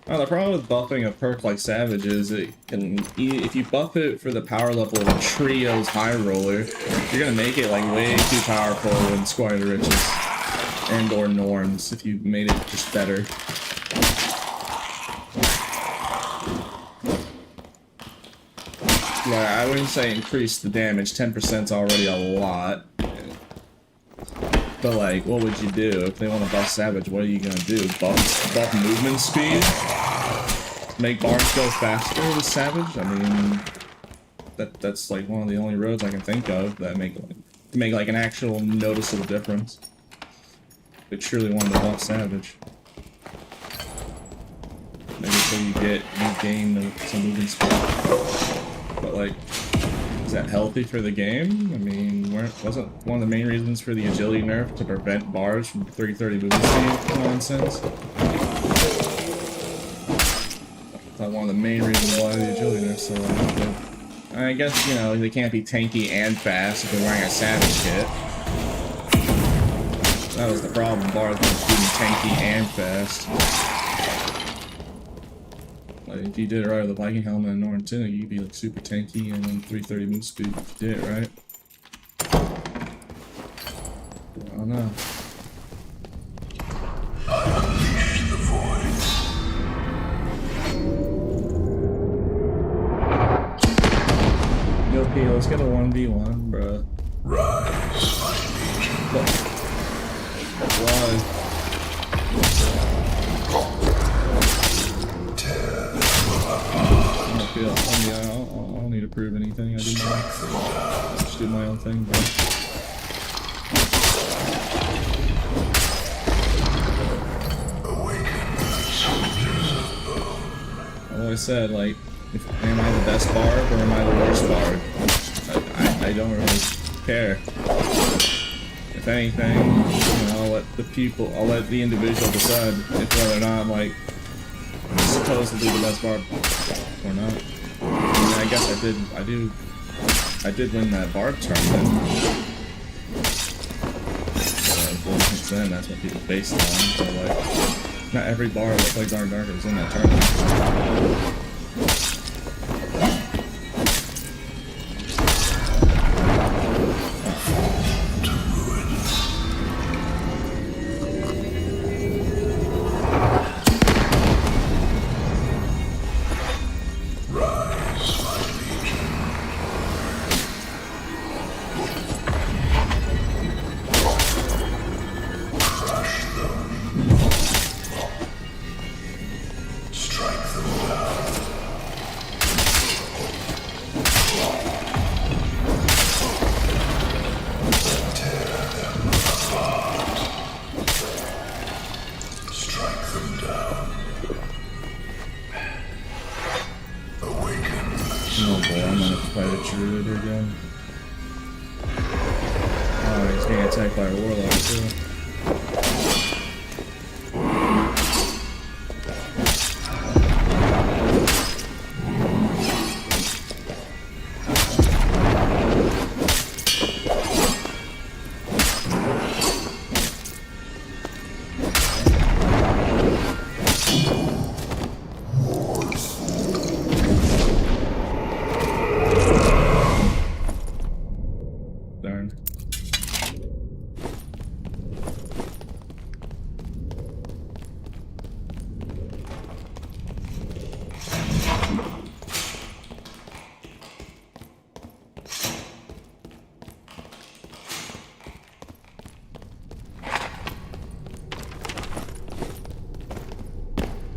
A: the problem with buffing a perk like Savage is it can, if you buff it for the power level of a Trio's High Roller, you're gonna make it like way too powerful in Squire of the Riches. And or Norms, if you made it just better. Yeah, I wouldn't say increase the damage, 10%'s already a lot. But like, what would you do? If they want to buff Savage, what are you gonna do? Buff movement speed? Make Barbs go faster with Savage? I mean, that's like one of the only roads I can think of that make like an actual noticeable difference. They truly wanted to buff Savage. Maybe so you gain some movement speed. But like, is that healthy for the game? I mean, wasn't one of the main reasons for the agility nerf to prevent bars from 30 movement speed nonsense? That's one of the main reasons why the agility nerf's so good. I guess, you know, they can't be tanky and fast if they're wearing a Savage kit. That was the problem. Bars was being tanky and fast. Like, if you did it right with a Viking helmet and Norn Tunic, you'd be like super tanky and then 330 move speed if you did it right. I don't know.
B: Unleash the voids.
A: Yo, P, let's get a 1v1, bruh.
B: Rise, my legion.
A: Why? I don't need to prove anything. I just do my own thing, bro. I always said, like, am I the best bard or am I the worst bard? I don't really care. If anything, you know, I'll let the individual decide if whether or not I'm like supposedly the best bard or not. I mean, I guess I did win that bard tournament. Since then, that's what people based it on. So like, not every bard that plays Dark Darker is in that tournament.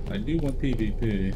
A: I do want PvP.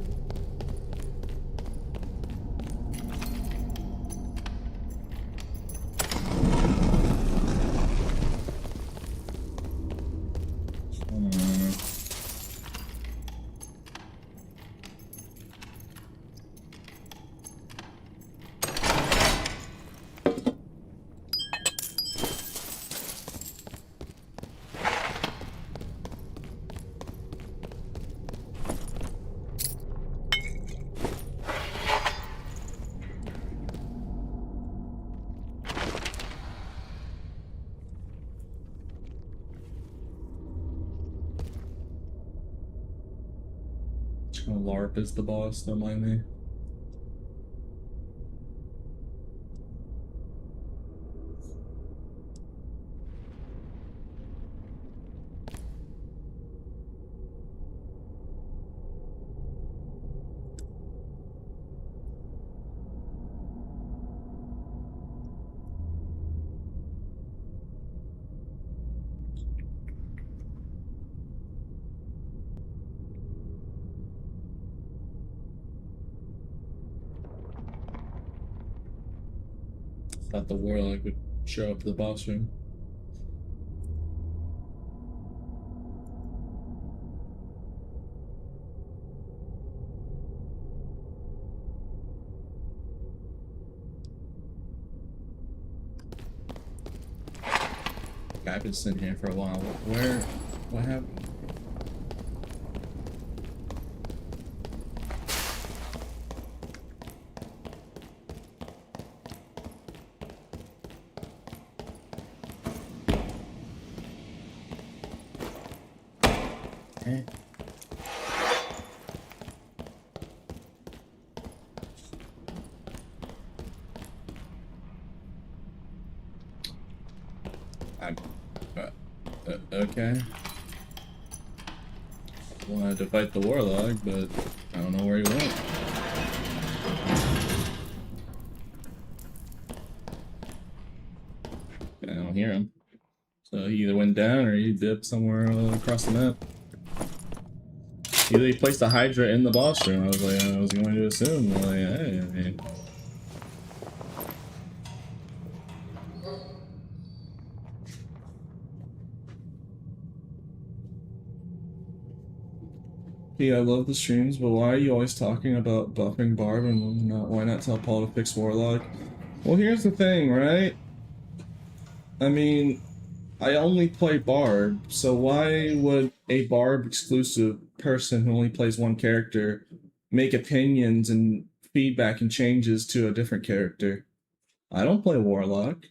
A: LARP is the boss, don't mind me. Thought the warlock would show up to the boss room. I've been sitting here for a while. What happened? Okay. I wanted to fight the warlock, but I don't know where he went. I don't hear him. So he either went down or he dipped somewhere across the map. Either he placed a Hydra in the boss room. I was going to assume. Like, hey, I mean. Yeah, I love the streams, but why are you always talking about buffing Barb and why not tell Paul to fix Warlock? Well, here's the thing, right? I mean, I only play Barb, so why would a Barb exclusive person who only plays one character make opinions and feedback and changes to a different character? I don't play Warlock.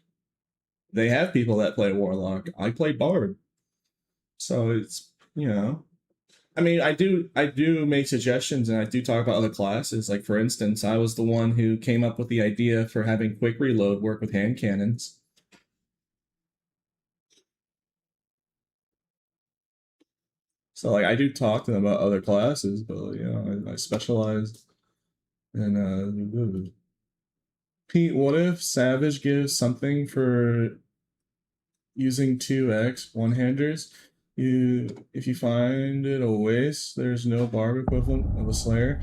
A: They have people that play Warlock. I play Barb. So it's, you know. I mean, I do make suggestions and I do talk about other classes. Like, for instance, I was the one who came up with the idea for having quick reload work with hand cannons. So, like, I do talk to them about other classes, but, you know, I specialize in, Pete, what if Savage gives something for using 2x one-handers? If you find it a waste, there's no Barb equivalent of a Slayer.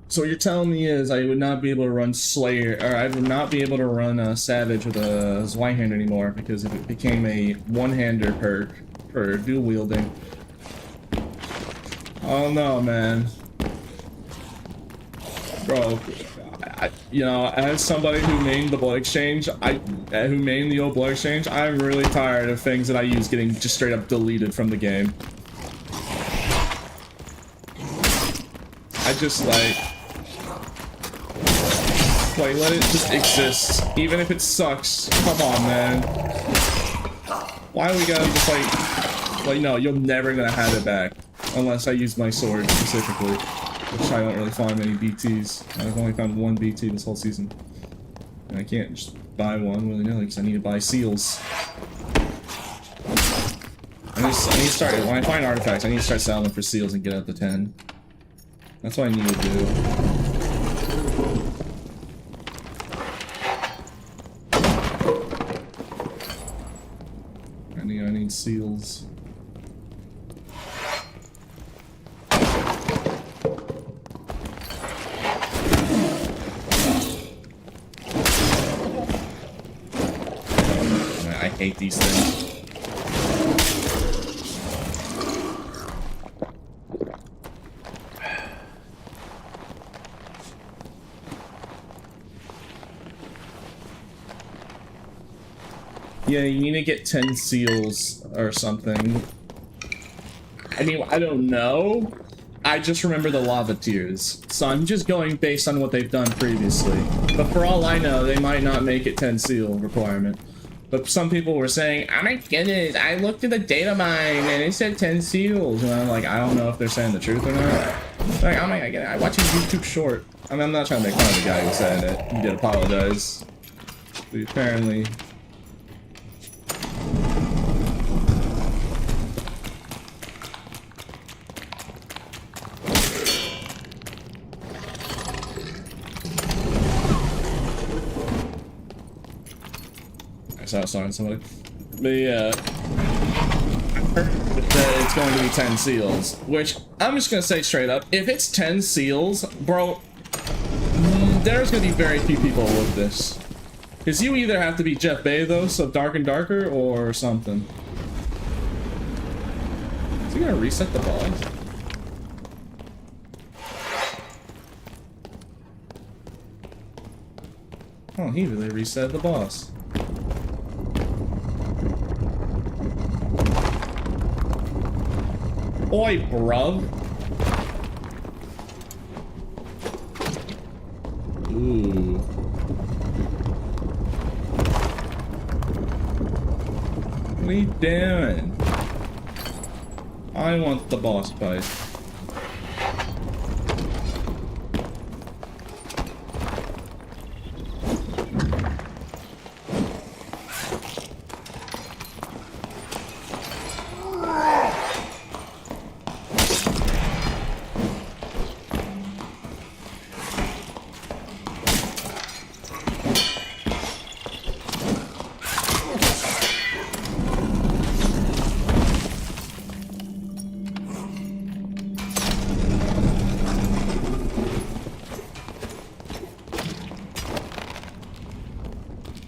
A: So what you're telling me is I would not be able to run Slayer, or I would not be able to run Savage with a Zweihander anymore because if it became a one-hander perk for dual wielding. Oh no, man. Bro, you know, as somebody who mained the Blood Exchange, who mained the old Blood Exchange, I'm really tired of things that I use getting just straight up deleted from the game. I just like let it just exist, even if it sucks. Come on, man. Why we gotta just like, no, you're never gonna have it back unless I use my sword specifically. Which I don't really find many BTs. I've only found one BT this whole season. And I can't just buy one willy-nilly because I need to buy seals. I need to start, when I find artifacts, I need to start selling them for seals and get up to 10. That's what I need to do. I need seals. I hate these things. Yeah, you need to get 10 seals or something. I mean, I don't know. I just remember the lava tears. So I'm just going based on what they've done previously. But for all I know, they might not make it 10 seal requirement. But some people were saying, oh my goodness, I looked at the data mine and it said 10 seals. And I'm like, I don't know if they're saying the truth or not. Like, oh my god, I watched a YouTube short. I mean, I'm not trying to make fun of the guy who said it. He did apologize. But apparently... I was talking to somebody. But yeah, I heard that it's going to be 10 seals, which I'm just going to say straight up, if it's 10 seals, bro, there's going to be very few people with this. Because you either have to be Jeff Bezos of Dark and Darker or something. Is he going to reset the boss? Oh, he really reset the boss. Oi, bruv. Ooh. What are you doing? I want the boss fight.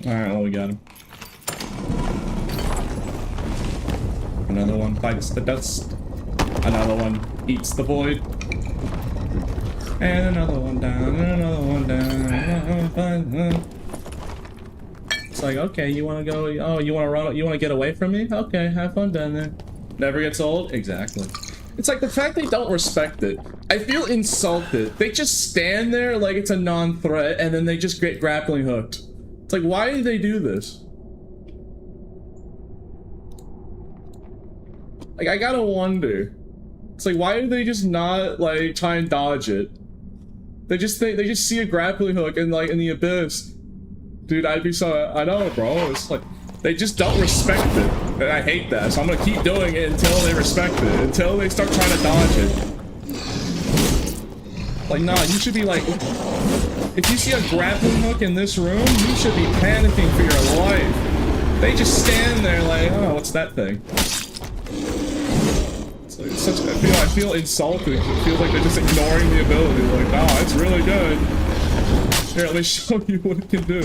A: Alright, well, we got him. Another one bites the dust. Another one eats the void. And another one down, and another one down. It's like, okay, you wanna go, oh, you wanna run, you wanna get away from me? Okay, have fun down there. Never gets old? Exactly. It's like the fact they don't respect it. I feel insulted. They just stand there like it's a non-threat, and then they just get grappling hooked. It's like, why do they do this? Like, I gotta wonder. It's like, why do they just not, like, try and dodge it? They just see a grappling hook and, like, in the abyss. Dude, I'd be so, I know, bro. It's like, they just don't respect it. And I hate that, so I'm gonna keep doing it until they respect it. Until they start trying to dodge it. Like, nah, you should be like, if you see a grappling hook in this room, you should be panicking for your life. They just stand there like, oh, what's that thing? It's like such, I feel insulted. It feels like they're just ignoring the ability. Like, oh, it's really good. Here, let me show you what it can do.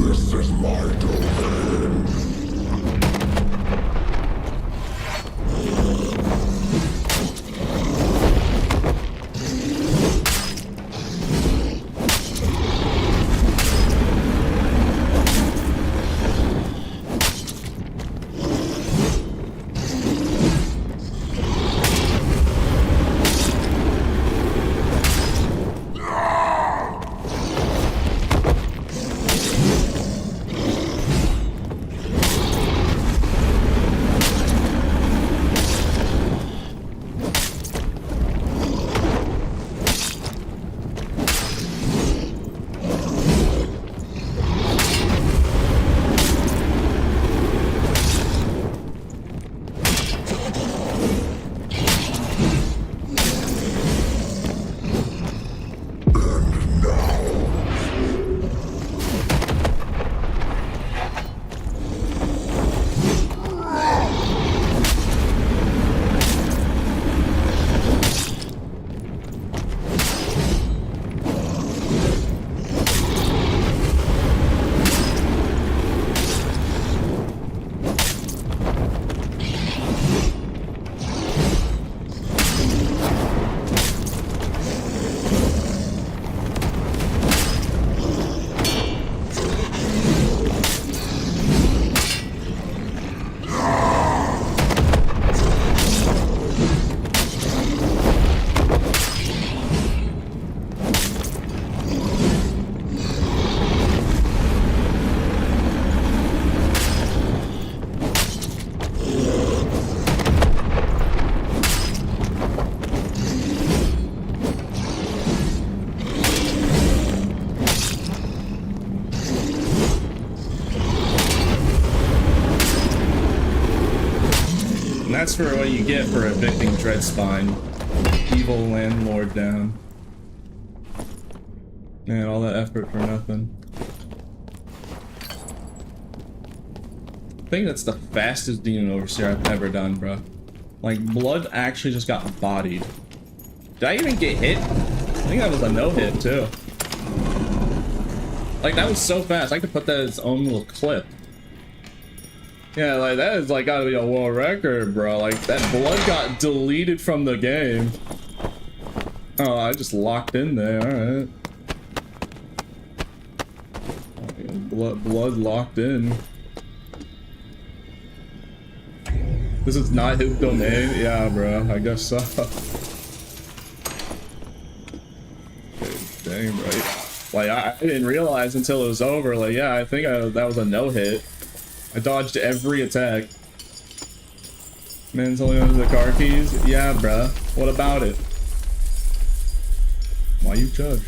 B: This is my domain.
A: That's for what you get for evicting Dreadspine. Evil landlord down. Man, all that effort for nothing. I think that's the fastest Demon Overseer I've ever done, bro. Like, Blood actually just got bodied. Did I even get hit? I think that was a no-hit, too. Like, that was so fast. I could put that as its own little clip. Yeah, like, that is, like, gotta be a world record, bro. Like, that Blood got deleted from the game. Oh, I just locked in there, alright. Blood locked in. This is not his domain? Yeah, bro, I guess so. Dang, right. Like, I didn't realize until it was over. Like, yeah, I think that was a no-hit. I dodged every attack. Man's only under the car keys? Yeah, bruh. What about it? Why you judge?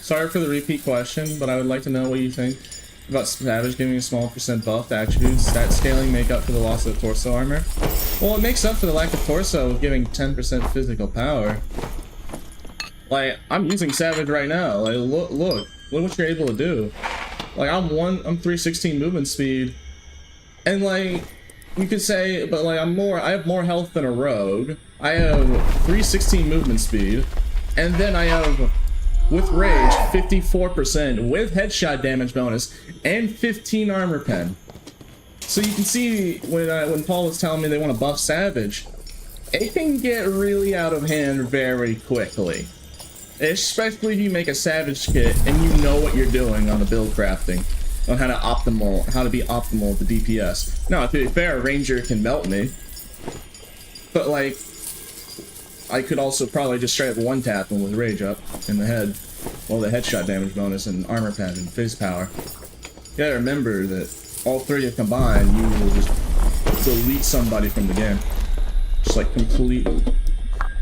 A: Sorry for the repeat question, but I would like to know what you think About Savage giving a small percent buff to attributes. Stat scaling make up for the loss of torso armor. Well, it makes up for the lack of torso, giving 10% physical power. Like, I'm using Savage right now. Like, look what you're able to do. Like, I'm 316 movement speed, and like, you could say, but like, I have more health than a rogue. I have 316 movement speed, and then I have, with rage, 54% with headshot damage bonus and 15 armor pen. So you can see when Paul was telling me they want to buff Savage, it can get really out of hand very quickly. Especially if you make a Savage kit and you know what you're doing on the build crafting, on how to be optimal with the DPS. Now, to be fair, a Ranger can melt me, but like, I could also probably just straight up one tap him with rage up in the head, well, the headshot damage bonus and armor pen and fizz power. You gotta remember that all three of combined, you will just delete somebody from the game, just like completely.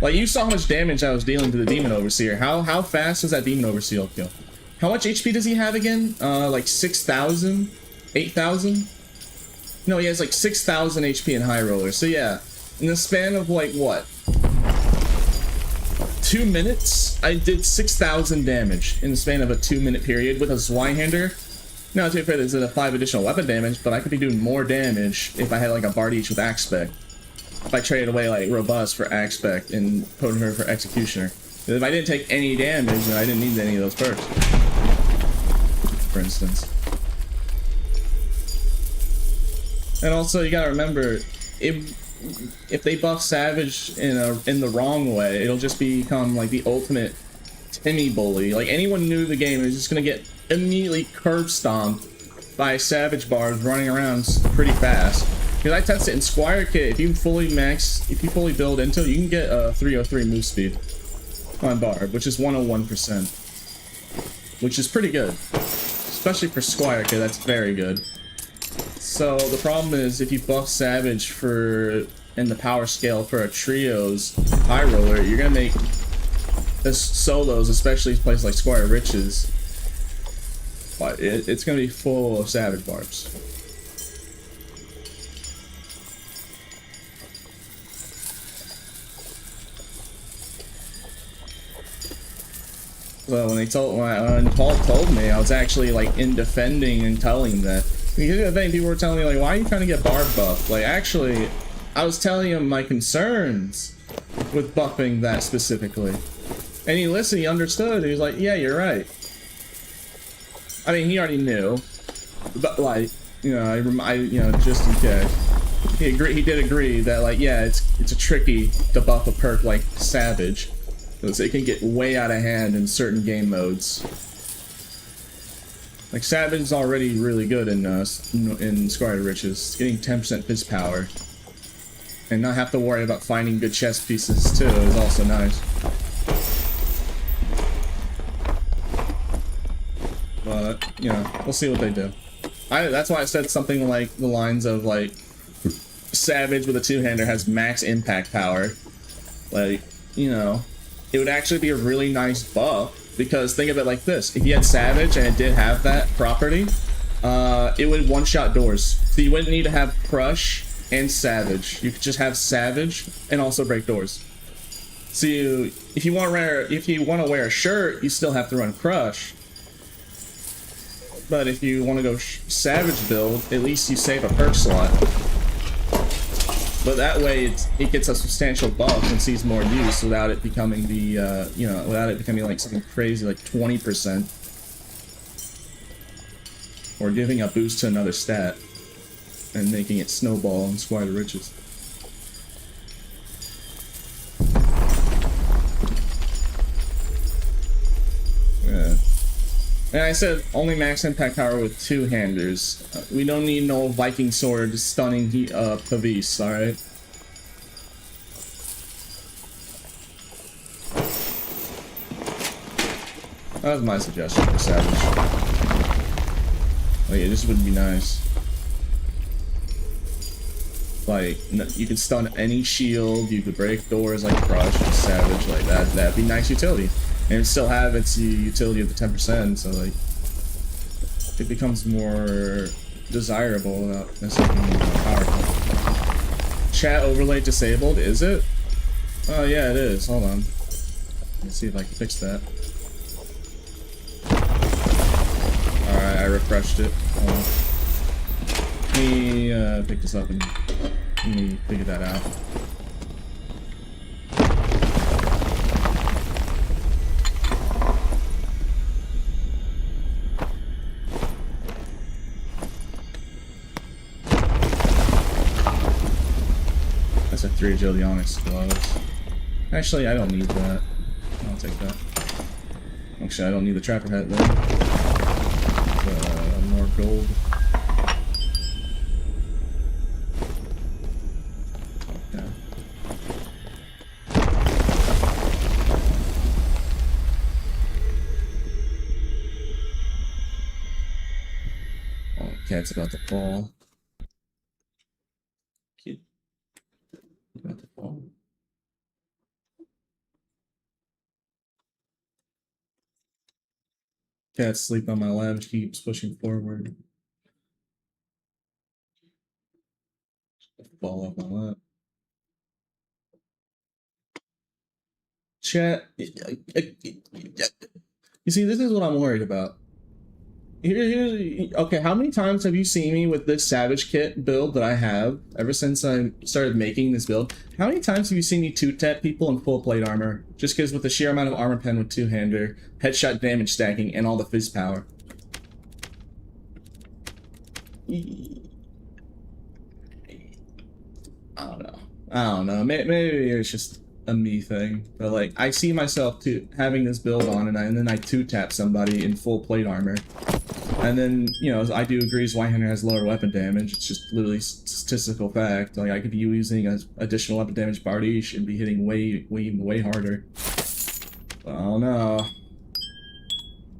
A: Like, you saw how much damage I was dealing to the Demon Overseer. How fast does that Demon Overseer kill? How much HP does he have again? Like 6,000? 8,000? No, he has like 6,000 HP in High Roller. So yeah, in the span of like, what? 2 minutes? I did 6,000 damage in the span of a 2-minute period with a Zweihander. Now, to be fair, there's a 5 additional weapon damage, but I could be doing more damage if I had like a Bard each with Axe Spec. If I traded away like Robust for Axe Spec and Potent Herd for Executioner. If I didn't take any damage, then I didn't need any of those perks. For instance. And also, you gotta remember, if they buff Savage in the wrong way, it'll just become like the ultimate Timmy bully. Like, anyone new to the game is just gonna get immediately curb stomped by Savage bars running around pretty fast. Because I tested in Squire Kit, if you fully build into it, you can get a 303 move speed on Barb, which is 101%. Which is pretty good. Especially for Squire Kit, that's very good. So the problem is, if you buff Savage in the power scale for a Trio's High Roller, you're gonna make this solos, especially places like Squire Riches, but it's gonna be full of Savage barbs. So when Paul told me, I was actually like in defending and telling that. Because the thing, people were telling me like, why are you trying to get Barb buff? Like, actually, I was telling him my concerns with buffing that specifically. And he listened, he understood, he was like, yeah, you're right. I mean, he already knew, but like, you know, just in case. He did agree that like, yeah, it's a tricky to buff a perk like Savage. Because it can get way out of hand in certain game modes. Like, Savage is already really good in Squire Riches. Getting 10% Fizz power. And not have to worry about finding good chest pieces too is also nice. But, you know, we'll see what they do. That's why I said something like the lines of like, Savage with a two-hander has max impact power. Like, you know, it would actually be a really nice buff, because think of it like this: if you had Savage and it did have that property, it would one-shot doors. So you wouldn't need to have Crush and Savage. You could just have Savage and also break doors. So if you want to wear a shirt, you still have to run Crush. But if you want to go Savage build, at least you save a perk slot. But that way, it gets a substantial buff and sees more use without it becoming without it becoming like something crazy like 20%, or giving a boost to another stat and making it snowball and Squire Riches. Yeah. And I said only max impact power with two-handers. We don't need no Viking sword stunning Pavis, alright? That was my suggestion for Savage. Like, it just would be nice. Like, you could stun any shield, you could break doors like Crush and Savage, like that'd be nice utility. And still have its utility of the 10%, so like, it becomes more desirable without necessarily being more powerful. Chat overlay disabled, is it? Oh yeah, it is. Hold on. Let's see if I can fix that. Alright, I refreshed it. Hold on. Let me pick this up and let me figure that out. That's a 3 agility onyx gloves. Actually, I don't need that. I'll take that. Actually, I don't need the trapper hat then. More gold. Okay. Oh, cat's about to fall. Kid. About to fall. Cat's sleep on my lap, keeps pushing forward. Fall off my lap. Chat. You see, this is what I'm worried about. Okay, how many times have you seen me with this Savage Kit build that I have ever since I started making this build? How many times have you seen me two-tap people in full plate armor? Just because with the sheer amount of armor pen with two-hander, headshot damage stacking, and all the fizz power. I don't know. Maybe it's just a me thing. But like, I see myself having this build on, and then I two-tap somebody in full plate armor. And then, you know, I do agree Zweihander has lower weapon damage. It's just literally statistical fact. Like, I could be using an additional weapon damage Bardiche and be hitting way harder. But I don't know.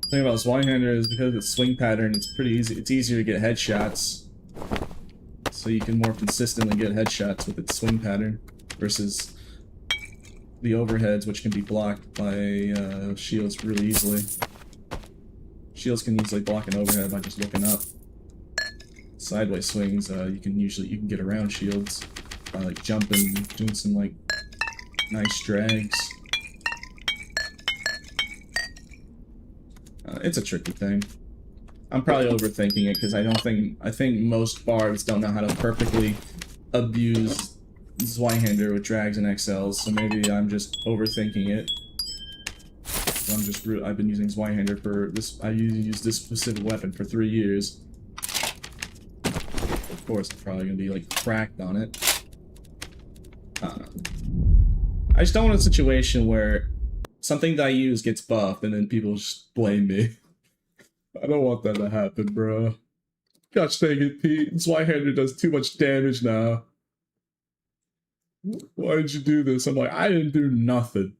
A: The thing about Zweihander is because of its swing pattern, it's pretty easy. It's easier to get headshots. So you can more consistently get headshots with its swing pattern versus the overheads, which can be blocked by shields really easily. Shields can easily block an overhead by just looking up. Sideways swings, you can get around shields by like jumping, doing some like nice drags. It's a tricky thing. I'm probably overthinking it because I think most bards don't know how to perfectly abuse Zweihander with drags and XLs, so maybe I'm just overthinking it. I've been using Zweihander for this. I used this specific weapon for 3 years. Of course, I'm probably gonna be like cracked on it. I don't know. I just don't want a situation where something that I use gets buffed and then people just blame me. I don't want that to happen, bro. Gosh dang it, Pete. Zweihander does too much damage now. Why did you do this? I'm like, I didn't do nothing.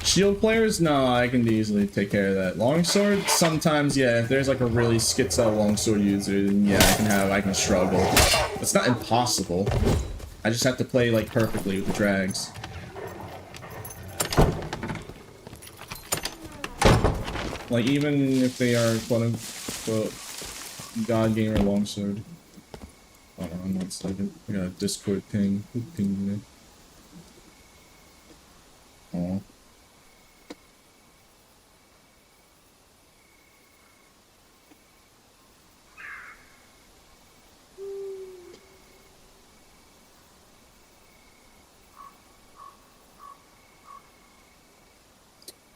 A: Shield players? No, I can easily take care of that. Longsword? Sometimes, yeah, if there's like a really schizo longsword user, then yeah, I can struggle. It's not impossible. I just have to play like perfectly with the drags. Like even if they are quote unquote god gamer longsword. Hold on 1 second. I got a Discord ping. Who pinged me? Oh.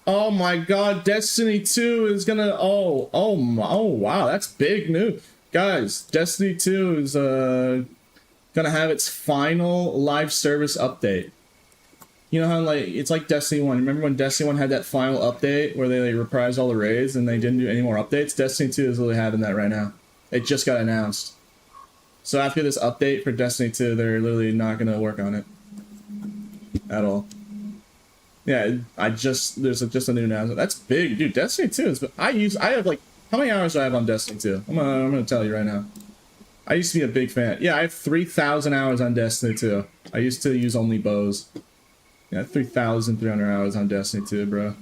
A: Oh my god, Destiny 2 is gonna oh wow, that's big news. Guys, Destiny 2 is gonna have its final live service update. You know how like it's like Destiny 1. Remember when Destiny 1 had that final update where they like reprised all the raids and they didn't do any more updates? Destiny 2 is really having that right now. It just got announced. So after this update for Destiny 2, they're literally not gonna work on it at all. Yeah, there's just a new announcement. That's big, dude. Destiny 2 is. I have like, how many hours do I have on Destiny 2? I'm gonna tell you right now. I used to be a big fan. Yeah, I have 3,000 hours on Destiny 2. I used to use only bows. Yeah, 3,300 hours on Destiny 2, bro.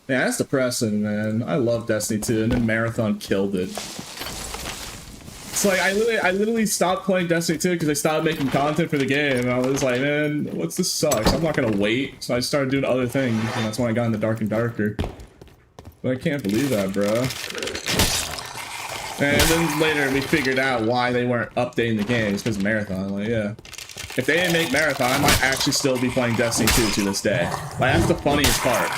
A: Yeah, that's depressing, man. I love Destiny 2, and then Marathon killed it. It's like, I literally stopped playing Destiny 2 because they stopped making content for the game, and I was like, man, what's this sucks? I'm not gonna wait. So I started doing other things, and that's when I got into Dark and Darker. But I can't believe that, bro. And then later we figured out why they weren't updating the game. It's because of Marathon. Like, yeah. If they didn't make Marathon, I might actually still be playing Destiny 2 to this day. Like, that's the funniest part.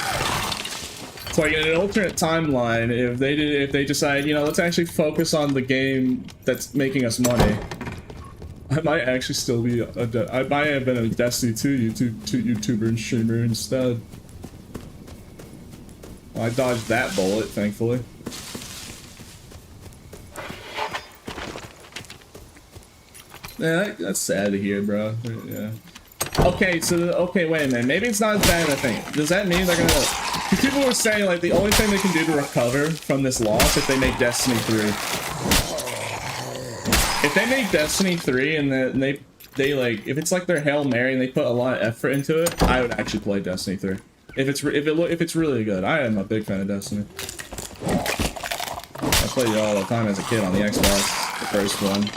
A: It's like in an alternate timeline, if they decide, you know, let's actually focus on the game that's making us money, I might actually still be I might have been a Destiny 2 YouTuber and streamer instead. Well, I dodged that bullet, thankfully. Yeah, that's sad to hear, bro. Yeah. Okay, so okay, wait a minute. Maybe it's not as bad as I think. Does that mean they're gonna? Because people were saying like the only thing they can do to recover from this loss if they make Destiny 3. If they make Destiny 3 and then they like if it's like their Hail Mary and they put a lot of effort into it, I would actually play Destiny 3. If it's really good. I am a big fan of Destiny. I played it all the time as a kid on the Xbox, the first one.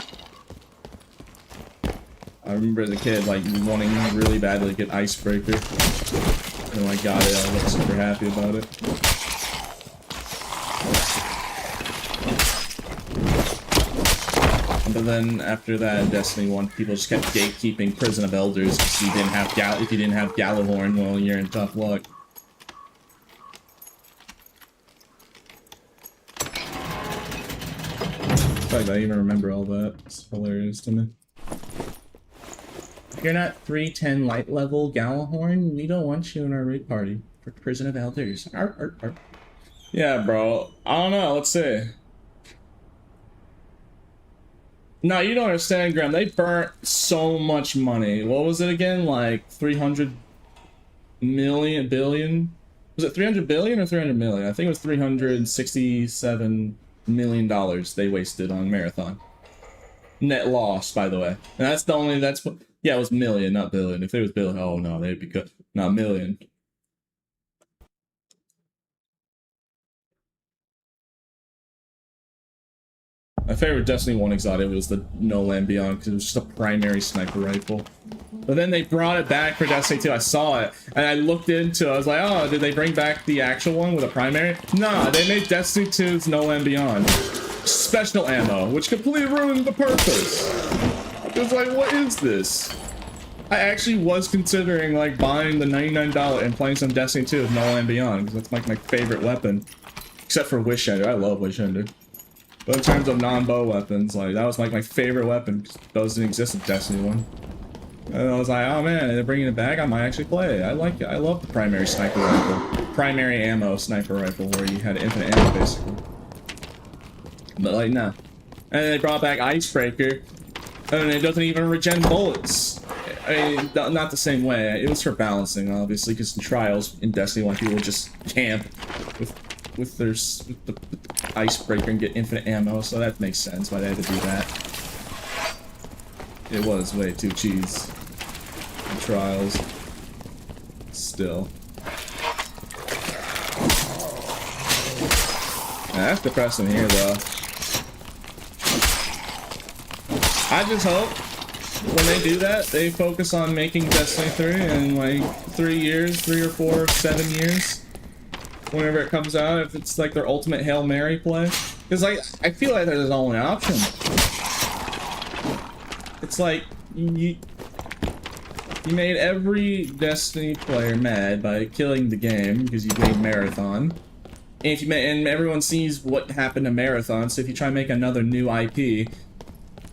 A: I remember as a kid, like, wanting really badly to get Icebreaker. And when I got it, I was super happy about it. But then, after that, in Destiny 1, people just kept gatekeeping Prison of Elders because if you didn't have Gallahorn, well, you're in tough luck. In fact, I even remember all that. It's hilarious to me. You're not 310 light level Gallahorn. We don't want you in our raid party for Prison of Elders. Arr, arr, arr. Yeah, bro. I don't know. Let's see. No, you don't understand, Graham. They burnt so much money. What was it again? Like 300 billion? Was it 300 billion or 300 million? I think it was $367 million they wasted on Marathon. Net loss, by the way. And that's the only, that's what, yeah, it was million, not billion. If it was billion, oh no, they'd be good. Not million. My favorite Destiny 1 exotic was the No Land Beyond because it was just a primary sniper rifle. But then they brought it back for Destiny 2. I saw it and I looked into it. I was like, oh, did they bring back the actual one with a primary? Nah, they made Destiny 2's No Land Beyond special ammo, which completely ruined the purpose. It was like, what is this? I actually was considering like buying the $99 and playing some Destiny 2 with No Land Beyond because that's like my favorite weapon. Except for Wish Ender. I love Wish Ender. But in terms of non-bow weapons, like that was like my favorite weapon. Those didn't exist in Destiny 1. And I was like, oh man, they're bringing it back. I might actually play it. I like it. I love the primary sniper rifle, primary ammo sniper rifle, where you had infinite ammo basically. But like no. And then they brought back Icebreaker, and it doesn't even regen bullets. I mean, not the same way. It was for balancing, obviously, because in Trials in Destiny 1, people would just camp with the Icebreaker and get infinite ammo, so that makes sense why they had to do that. It was way too cheese in Trials. Still. Yeah, that's depressing here, though. I just hope when they do that, they focus on making Destiny 3 in like 3 years, 3 or 4 or 7 years. Whenever it comes out, if it's like their ultimate Hail Mary play. Because like, I feel like there's only an option. It's like, you made every Destiny player mad by killing the game because you made Marathon. And if you and everyone sees what happened to Marathon, so if you try to make another new IP,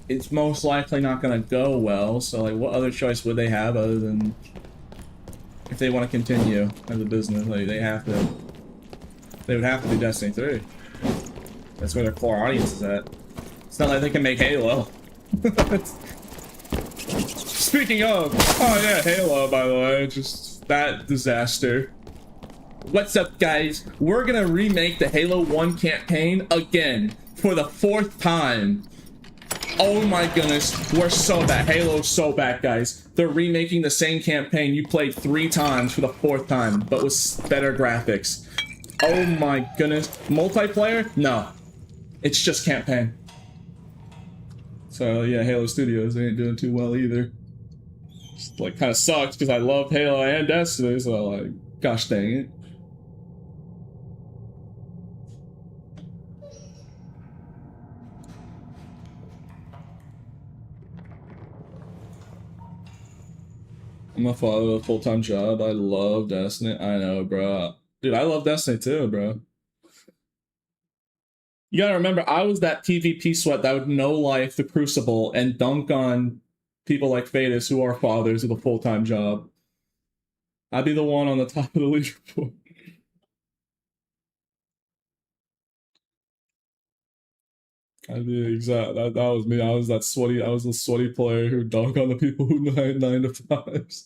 A: it's most likely not going to go well. So like, what other choice would they have other than if they want to continue as a business? Like they would have to do Destiny 3. That's where their core audience is at. It's not like they can make Halo. Speaking of, oh yeah, Halo, by the way, just that disaster. What's up, guys? We're gonna remake the Halo 1 campaign again for the 4th time. Oh my goodness, we're so bad. Halo's so bad, guys. They're remaking the same campaign you played 3 times for the 4th time, but with better graphics. Oh my goodness. Multiplayer? No. It's just campaign. So yeah, Halo Studios ain't doing too well either. Just, like, kind of sucks because I love Halo and Destiny, so like, gosh dang it. I'm a father with a full-time job. I love Destiny. I know, bro. Dude, I love Destiny too, bro. You gotta remember, I was that PvP sweat that would no life the Crucible and dunk on people like Fadus who are fathers with a full-time job. I'd be the one on the top of the leaderboard. I'd be exact. That was me. I was that sweaty. I was the sweaty player who dunked on the people who 9 to 5s.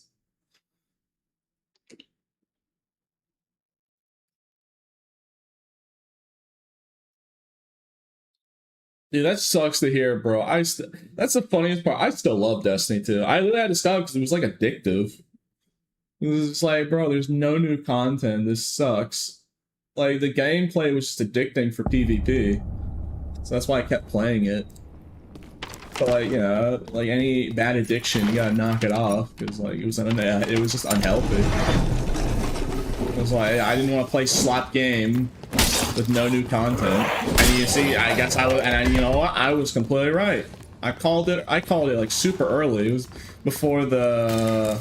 A: Dude, that sucks to hear, bro. That's the funniest part. I still love Destiny 2. I literally had to stop because it was like addictive. It was just like, bro, there's no new content. This sucks. Like, the gameplay was just addicting for PvP. So that's why I kept playing it. But like, you know, like any bad addiction, you gotta knock it off because like it was just unhealthy. It was like I didn't want to play slot game with no new content. And you see, I guess you know what? I was completely right. I called it like super early. It was before Lightfall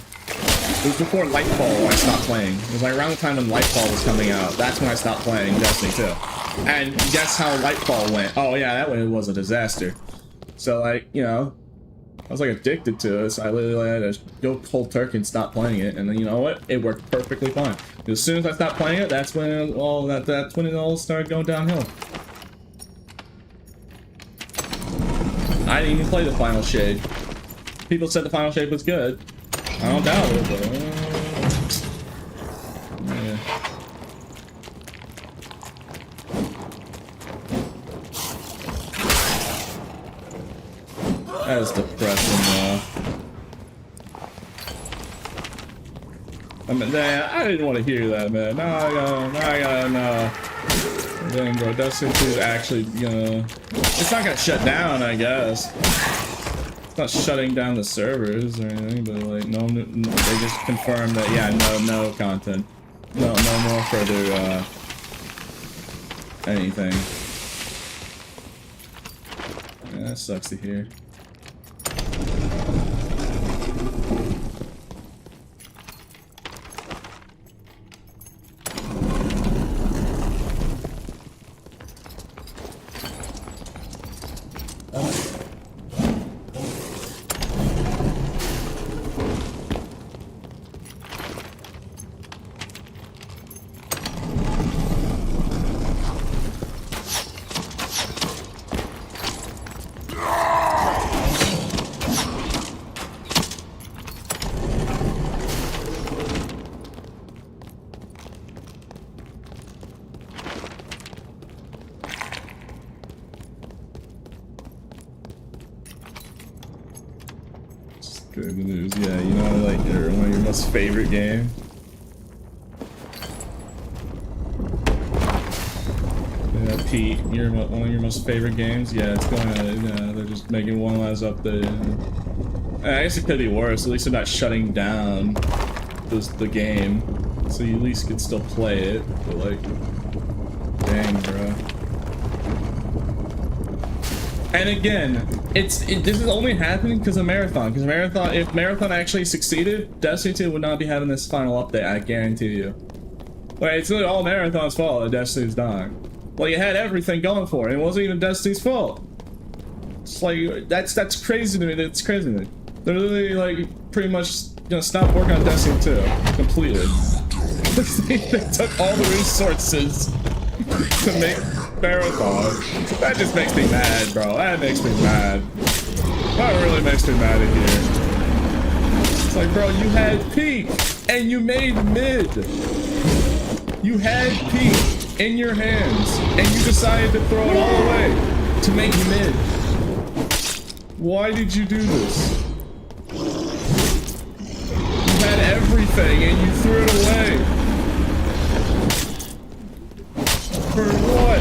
A: I stopped playing. It was like around the time when Lightfall was coming out. That's when I stopped playing Destiny 2. And guess how Lightfall went? Oh yeah, that one was a disaster. So like, you know, I was like addicted to it, so I literally had to go cold turkey and stop playing it, and then you know what? It worked perfectly fine. As soon as I stopped playing it, that's when it all started going downhill. I didn't even play the Final Shade. People said the Final Shade was good. I don't doubt it, but yeah. That is depressing, I mean, I didn't want to hear that, man. No. Dang, bro, Destiny 2 is actually gonna... It's not gonna shut down, I guess. It's not shutting down the servers or anything, but like, no, they just confirmed that, yeah, no content. No more further, anything. Yeah, that sucks to hear. Good news, yeah, you know, like one of your most favorite games. Yeah, Pete, one of your most favorite games. Yeah, it's going to. They're just making one last update. I guess it could be worse. At least they're not shutting down the game, so you at least could still play it. But like, dang, bro. And again, this is only happening because of Marathon. If Marathon actually succeeded, Destiny 2 would not be having this final update. I guarantee you. Like, it's really all Marathon's fault that Destiny's dying. Well, you had everything going for it. It wasn't even Destiny's fault. It's like that's crazy to me. That's crazy to me. They're literally like pretty much gonna stop working on Destiny 2 completely. They took all the resources to make Marathon. That just makes me mad, bro. That makes me mad. That really makes me mad in here. It's like, bro, you had peak and you made mid. You had peak in your hands and you decided to throw it all away to make mid. Why did you do this? You had everything and you threw it away. For what?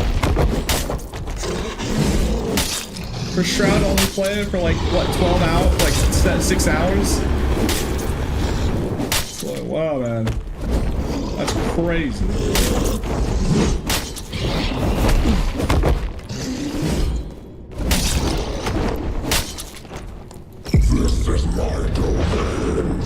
A: For Shroud only play it for like, what, 12 hours? Like 6 hours? It's like, wow, man. That's crazy.
B: This is my domain.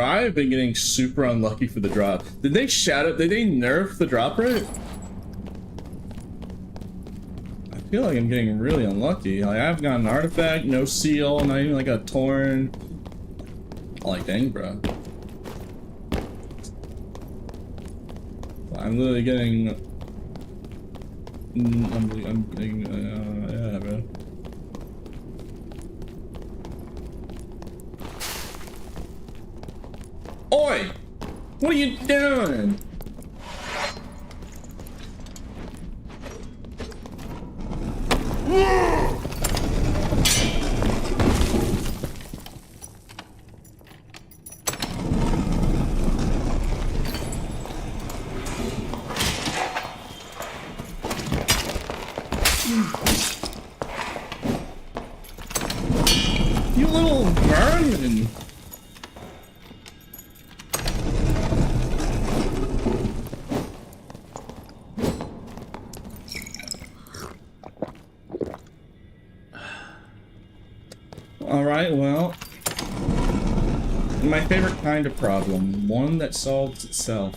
A: I've been getting super unlucky for the drop. Did they shadow? Did they nerf the drop rate? I feel like I'm getting really unlucky. Like I've got an artifact, no seal, not even like a torn. Like dang, bro. I'm literally getting. I'm getting. Yeah, bro. Oi! What are you doing? You little vermin! Alright, well, my favorite kind of problem, one that solves itself.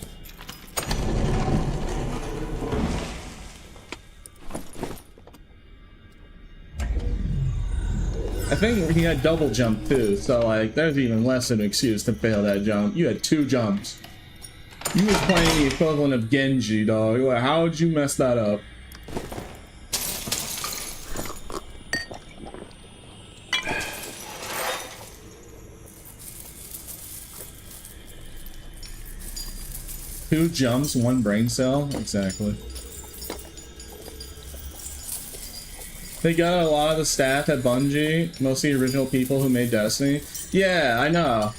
A: I think he had double jump too, so like, there's even less of an excuse to fail that jump. You had 2 jumps. You were playing the equivalent of Genji, dog. Like, how would you mess that up? Two jumps, 1 brain cell? Exactly. They got a lot of the staff at Bungie, mostly original people who made Destiny. Yeah, I know.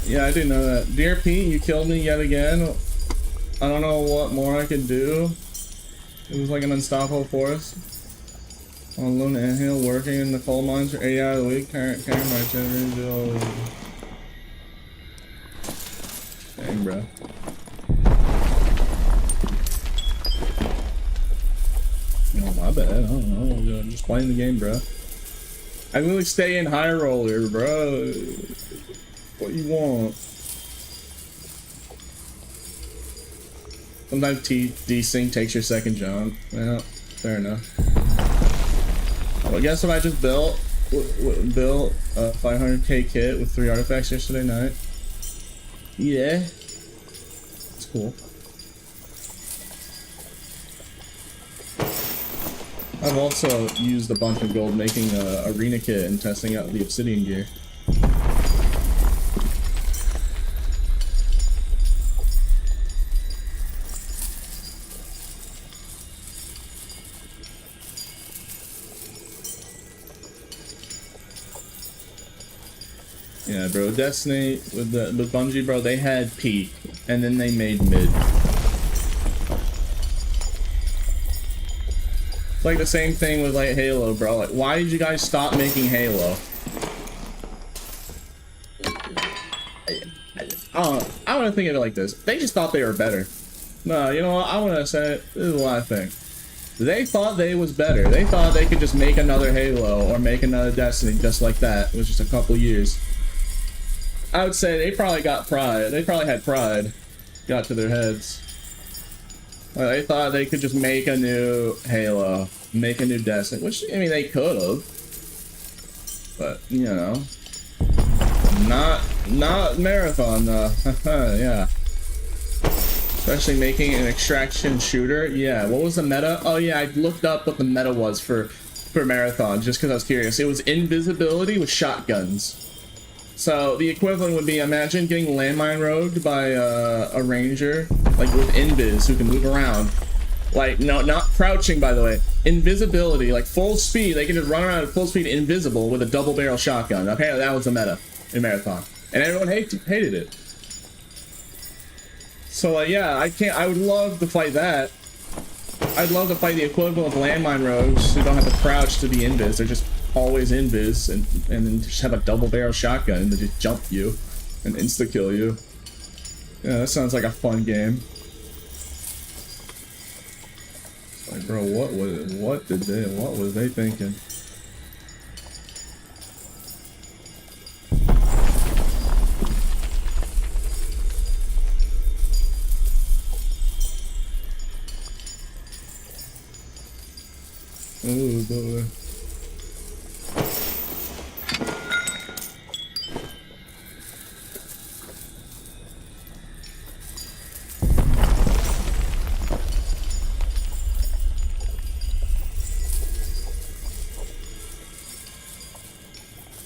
A: Yeah, I do know that. Dear Pete, you killed me yet again. I don't know what more I could do. It was like an unstoppable force. On Luna and Hill, working in the coal mines for 8 hours a week. Carrying my generation. Dang, bro. Oh, my bad. I don't know. I'm just playing the game, bro. I really stay in high roller, bro. What you want? Sometimes desync takes your second jump. Yeah, fair enough. Well, guess what I just built? Built a 500k kit with 3 artifacts yesterday night. Yeah. It's cool. I've also used a bunch of gold making a arena kit and testing out the obsidian gear. Yeah, bro. Destiny with Bungie, bro. They had peak, and then they made mid. It's like the same thing with like Halo, bro. Like, why did you guys stop making Halo? I want to think of it like this. They just thought they were better. No, you know what? I want to say it. This is what I think. They thought they was better. They thought they could just make another Halo or make another Destiny just like that. It was just a couple years. I would say they probably got pride. They probably had pride. Got to their heads. They thought they could just make a new Halo, make a new Destiny, which, I mean, they could have. But, you know. Not Marathon, though. Yeah. Especially making an extraction shooter. Yeah, what was the meta? Oh, yeah, I looked up what the meta was for Marathon, just because I was curious. It was invisibility with shotguns. So the equivalent would be, imagine getting landmine rogued by a ranger, like with invis, who can move around. Like, no, not crouching, by the way. Invisibility, like full speed. They can just run around at full speed invisible with a double barrel shotgun. Okay, that was the meta in Marathon. And everyone hated it. So, like, yeah, I would love to fight that. I'd love to fight the equivalent of landmine rogues who don't have to crouch to be invis. They're just always invis and then just have a double barrel shotgun to just jump you and insta kill you. Yeah, that sounds like a fun game. It's like, bro, what was they thinking? Oh boy.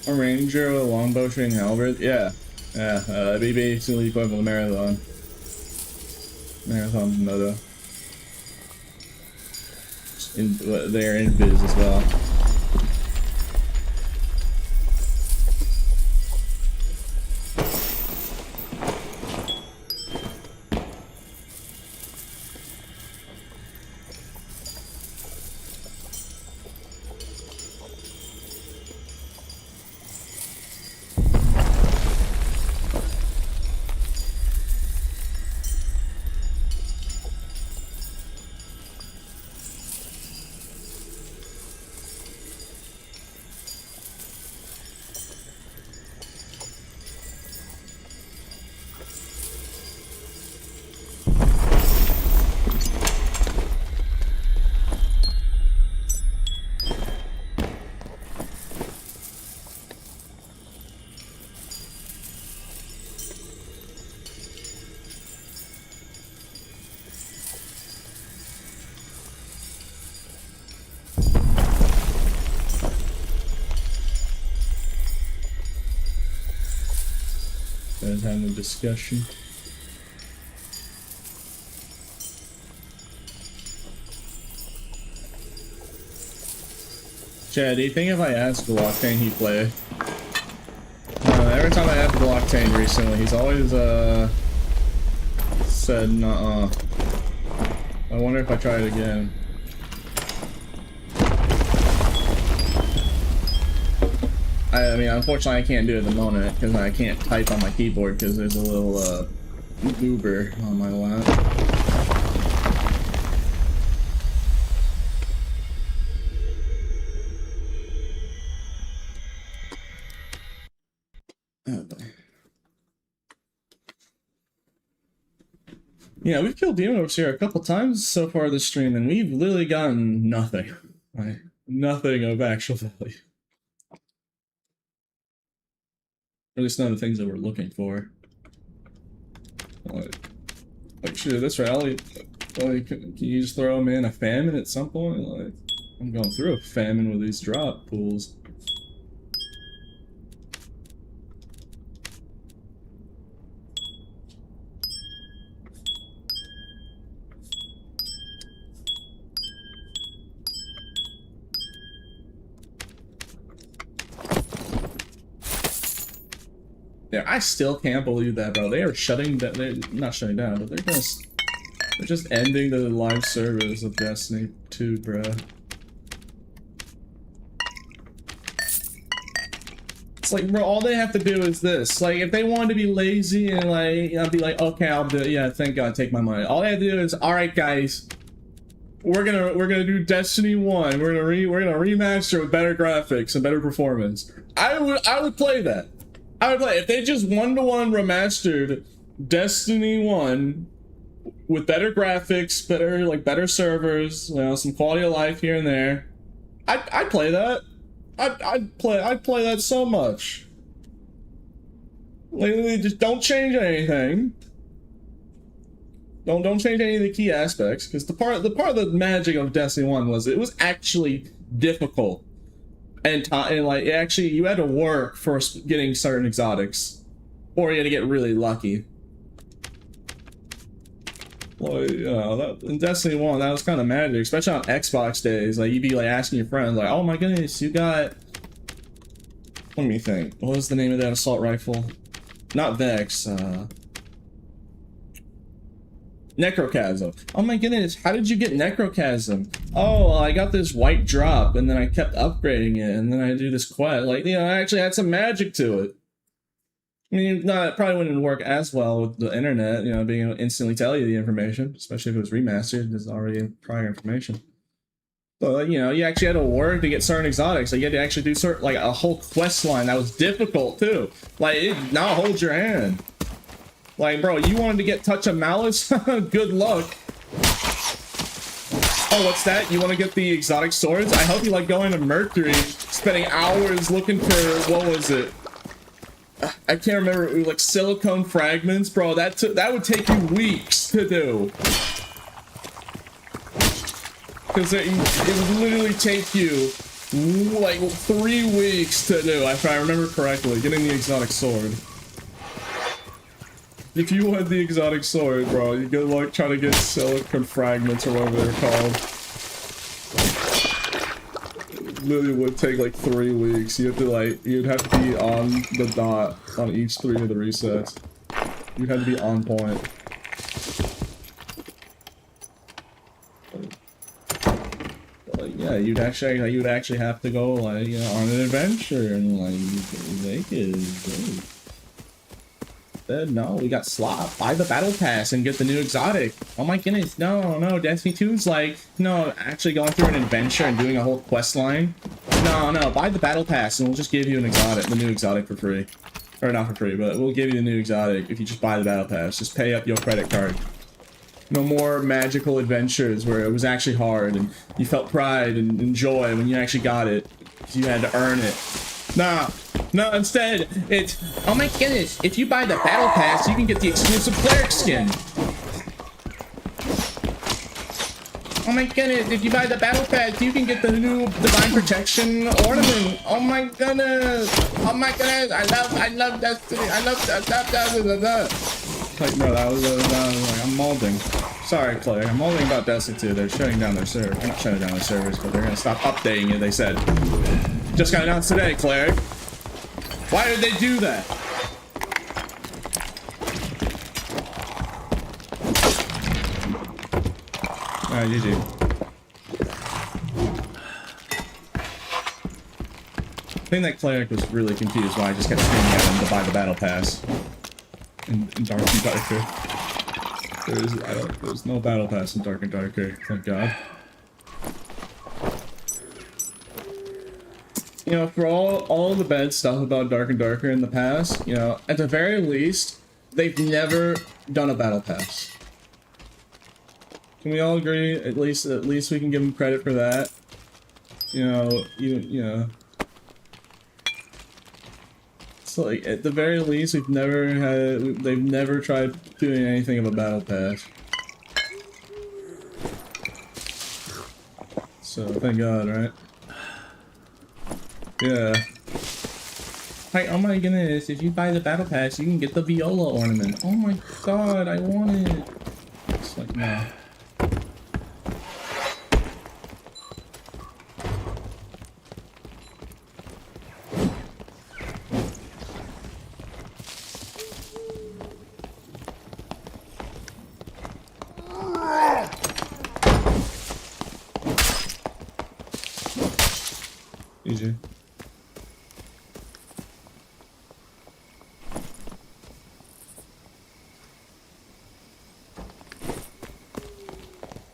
A: A ranger with a longbow shooting halberd? Yeah. Yeah, that'd be basically equivalent to Marathon. Marathon's meta. They're in biz as well. Having a discussion. Chad, do you think if I ask what can he play? Every time I have Blockchain recently. He's always said nuh-uh. I wonder if I try it again. I mean, unfortunately, I can't do it at the moment because I can't type on my keyboard because there's a little goober on my lap. Yeah, we've killed demon orcs here a couple times so far this stream, and we've literally gotten nothing. Right? Nothing of actual value. At least none of the things that we're looking for. Like shit, this rally, like, can you just throw them in a famine at some point? Like, I'm going through a famine with these drop pools. Yeah, I still can't believe that, bro. They are shutting down. They're not shutting down, but they're just ending the live service of Destiny 2, bro. It's like, bro, all they have to do is this. Like, if they wanted to be lazy and like, I'd be like, okay, I'll do it. Yeah, thank God, take my money. All they have to do is, all right, guys, we're gonna do Destiny 1. We're gonna remaster with better graphics and better performance. I would play that. I would play if they just one-to-one remastered Destiny 1 with better graphics, better servers, you know, some quality of life here and there. I'd play that. I'd play that so much. Literally, just don't change anything. Don't change any of the key aspects, because the part of the magic of Destiny 1 was it was actually difficult. And like, actually, you had to work for getting certain exotics, or you had to get really lucky. Well, you know, that, in Destiny 1, that was kind of magic, especially on Xbox days. Like, you'd be like asking your friends, like, "Oh my goodness, you got..." Let me think. What was the name of that assault rifle? Not Vex. Necrochasm. Oh my goodness, how did you get Necrochasm? Oh, I got this white drop, and then I kept upgrading it, and then I do this quest. Like, you know, I actually had some magic to it. I mean, it probably wouldn't work as well with the internet, you know, being able to instantly tell you the information, especially if it was remastered. There's already prior information. So, you know, you actually had to work to get certain exotics. Like, you had to actually do certain, like, a whole quest line that was difficult, too. Like, it did not hold your hand. Like, bro, you wanted to get Touch of Malice? Good luck. Oh, what's that? You want to get the exotic swords? I hope you like going to Mercury, spending hours looking for, what was it? I can't remember. It was like silicone fragments, bro. That would take you weeks to do. Because it would literally take you like 3 weeks to do, if I remember correctly, getting the exotic sword. If you had the exotic sword, bro, you good luck trying to get silicon fragments or whatever they're called. It literally would take like 3 weeks. You'd have to be on the dot on each 3 of the resets. You'd have to be on point. Like, yeah, you'd actually have to go, like, you know, on an adventure and like make it. No, we got slop. Buy the battle pass and get the new exotic. Oh my goodness, no, Destiny 2's like, no, actually going through an adventure and doing a whole quest line. No, buy the battle pass and we'll just give you an exotic, the new exotic for free. Or not for free, but we'll give you the new exotic if you just buy the battle pass. Just pay up your credit card. No more magical adventures where it was actually hard and you felt pride and joy when you actually got it. You had to earn it. No, instead, it's, oh my goodness, if you buy the battle pass, you can get the exclusive Cleric skin. Oh my goodness, if you buy the battle pass, you can get the new Divine Protection ornament. Oh my goodness, I love Destiny, I love that. Like, bro, that was like, I'm molding. Sorry, Cleric, I'm molding about Destiny 2. They're shutting down their server. They're not shutting down their servers, but they're gonna stop updating it, they said. Just got announced today, Cleric. Why did they do that? Alright, GG. I think that Cleric was really confused why I just kept screaming at him to buy the battle pass. In Dark and Darker. There's no battle pass in Dark and Darker, thank God. You know, for all the bad stuff about Dark and Darker in the past, you know, at the very least, they've never done a battle pass. Can we all agree? At least we can give them credit for that. You know, you know. It's like, at the very least, they've never tried doing anything of a battle pass. So, thank God, right? Yeah. Like, oh my goodness, if you buy the battle pass, you can get the viola ornament. Oh my God, I want it. It's like, no. Easy.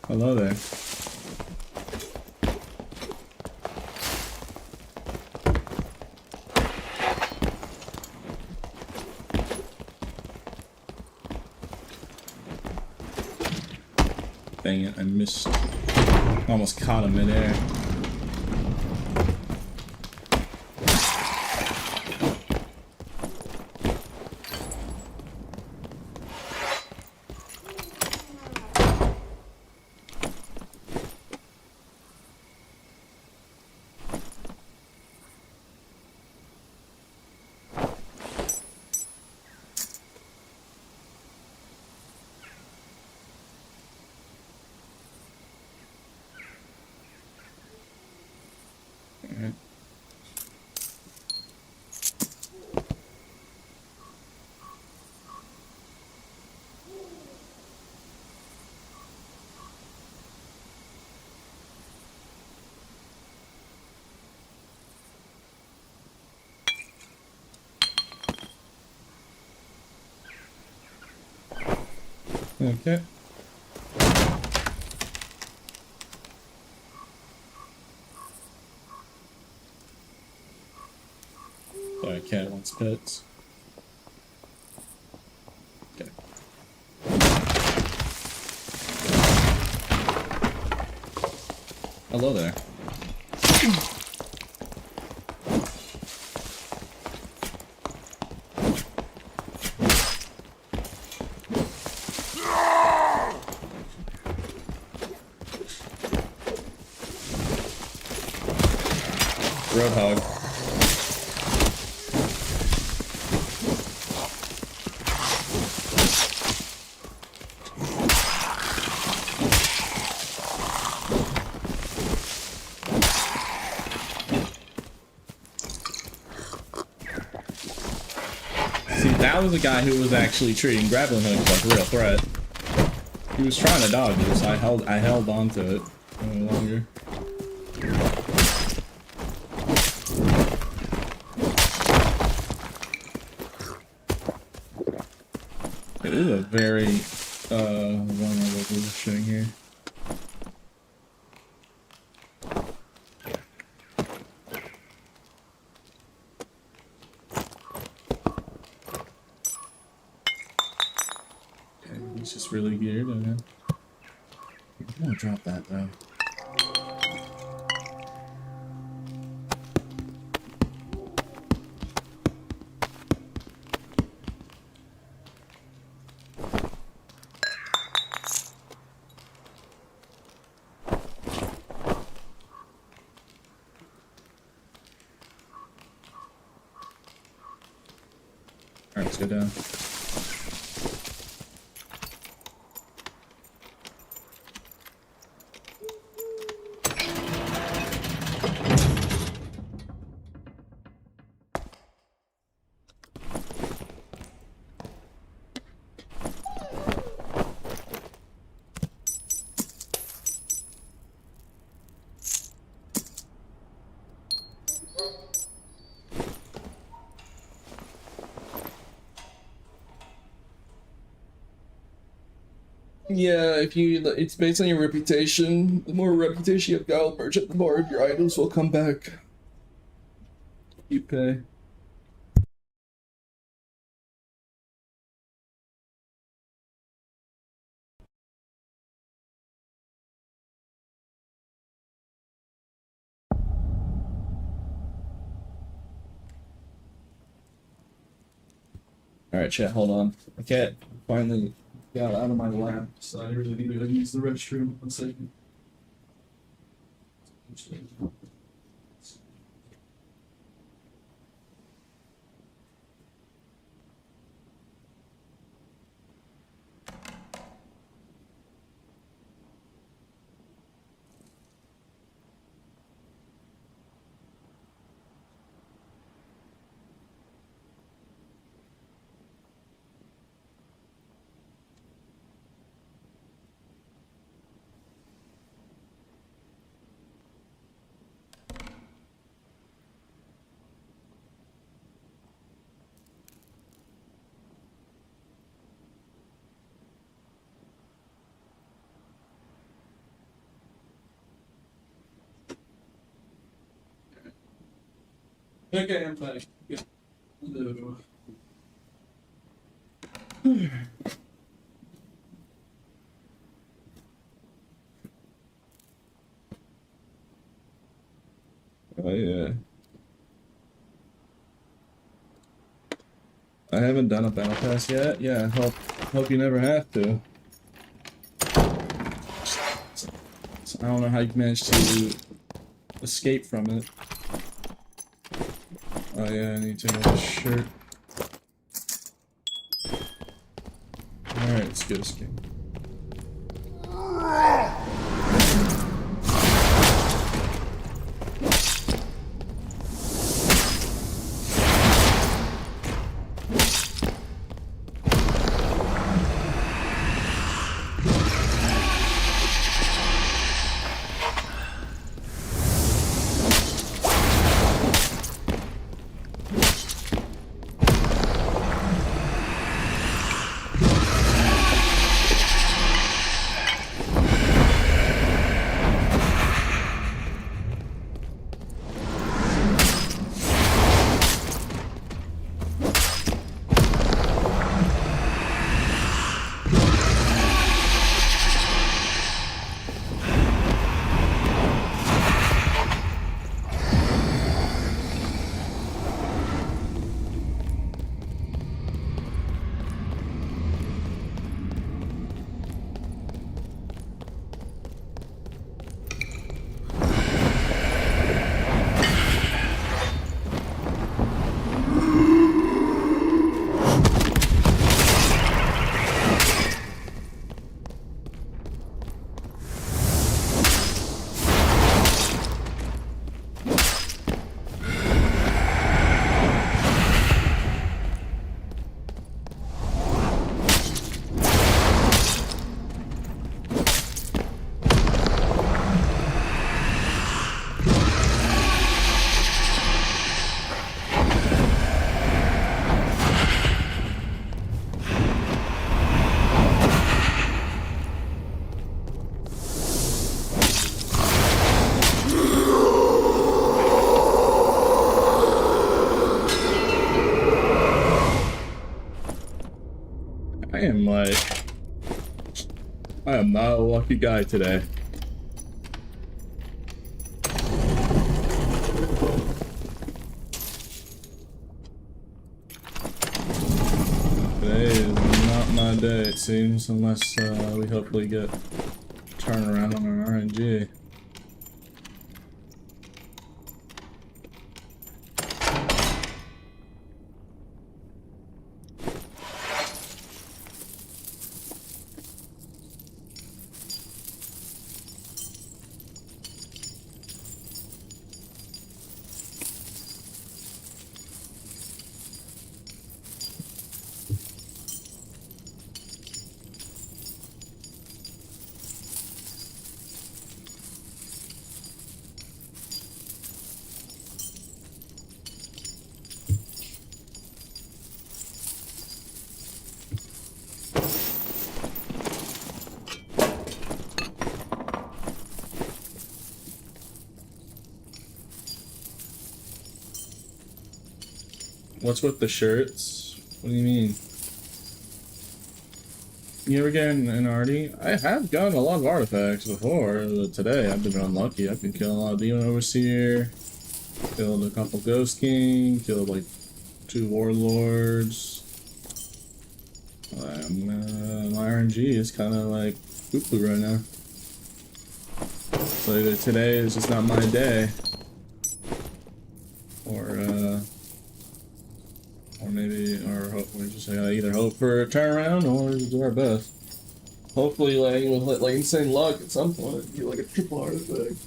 A: Hello there. Dang it, I missed. Almost caught him midair. Okay. Sorry, cat wants pets. Okay. Hello there. Roadhog. See, that was a guy who was actually treating grappling hooks like a real threat. He was trying to dodge it, so I held on to it a little longer. It is a very vulnerable position here. Okay, he's just really geared. I'm gonna drop that though. Alright, let's go down. Yeah, if you, it's based on your reputation. The more reputation you have Guild Merchant, the more of your items will come back. You pay. Alright, chat, hold on. My cat finally got out of my lap, so I really need to use the restroom. 1 second. Okay, I'm fine. Yeah. Hello. Oh yeah. I haven't done a battle pass yet. Yeah, hope you never have to. So I don't know how you managed to escape from it. Oh yeah, I need to know the shirt. Alright, let's get escape. I am not a lucky guy today. Today is not my day, it seems, unless we hopefully get turnaround on our RNG. What's with the shirts? What do you mean? You ever get an arty? I have gotten a lot of artifacts before, but today I've been unlucky. I've been killing a lot of Demon Overseer, killed a couple Ghost King, killed like 2 Warlords. My RNG is kind of like poo-poo right now. So either today is just not my day, or maybe, we just gotta either hope for a turnaround or do our best. Hopefully, like with like insane luck at some point, get like a triple artifact.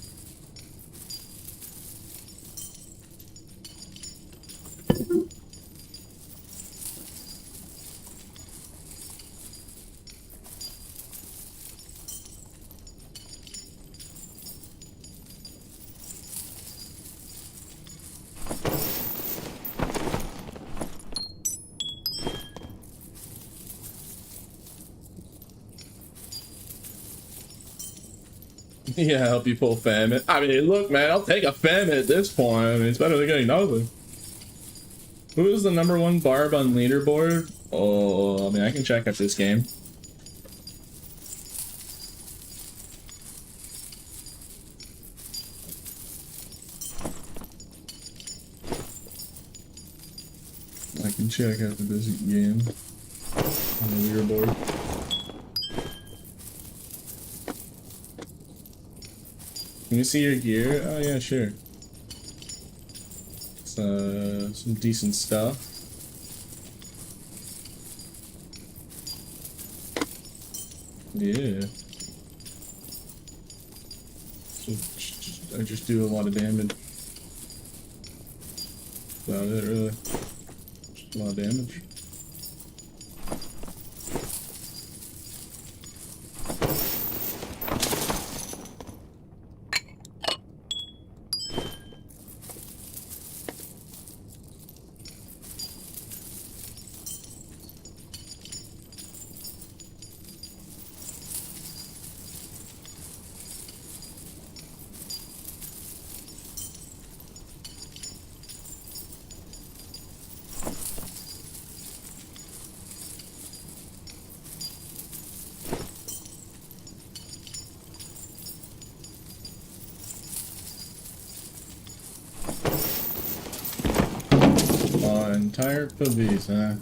A: Yeah, help you pull famine. I mean, look, man, I'll take a famine at this point. I mean, it's better than getting nothing. Who is the #1 barb on leaderboard? Oh, I mean, I can check out this game. I can check out this game on the leaderboard. Can you see your gear? Oh yeah, sure. It's some decent stuff. Yeah. I just do a lot of damage. That's about it, really. Just a lot of damage. Entire police, huh?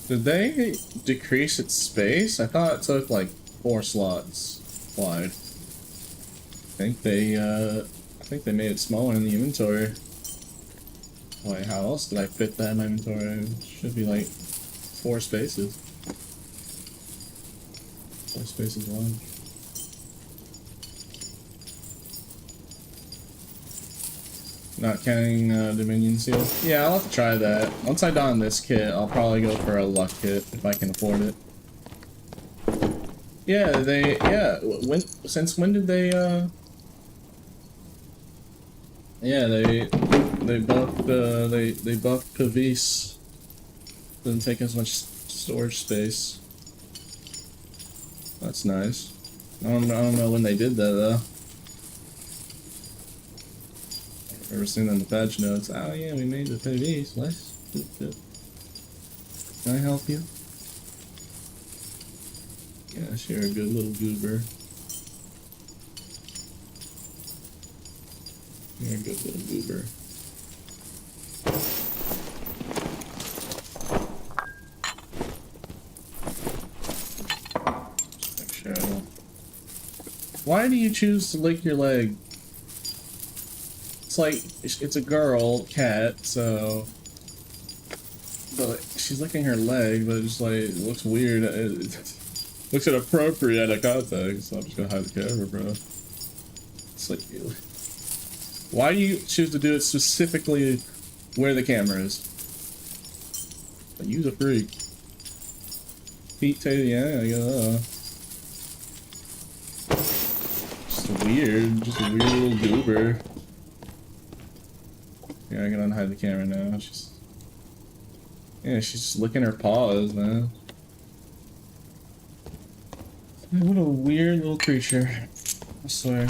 A: Did they decrease its space? I thought it took like 4 slots wide. I think they made it smaller in the inventory. Wait, how else did I fit that in my inventory? It should be like 4 spaces. 4 spaces wide. Not counting Dominion Seals. Yeah, I'll have to try that. Once I don this kit, I'll probably go for a luck kit if I can afford it. Yeah, since when did they, yeah, they buffed, they buffed Pavis. Doesn't take as much storage space. That's nice. I don't know when they did that, though. Ever seen on the patch notes? Oh yeah, we made the PVs. Nice. Good. Can I help you? Yes, you're a good little goober. You're a good little goober. Just make sure I don't. Why do you choose to lick your leg? It's like, it's a girl cat, so, but she's licking her leg, but it's like, it looks weird, it looks inappropriate out of context, so I'm just gonna hide the camera, bro. It's like, why do you choose to do it specifically where the camera is? Like, use a freak. Pete Taylor, yeah, I guess, just a weird little goober. Yeah, I can unhide the camera now. She's just licking her paws, man. What a weird little creature. I swear.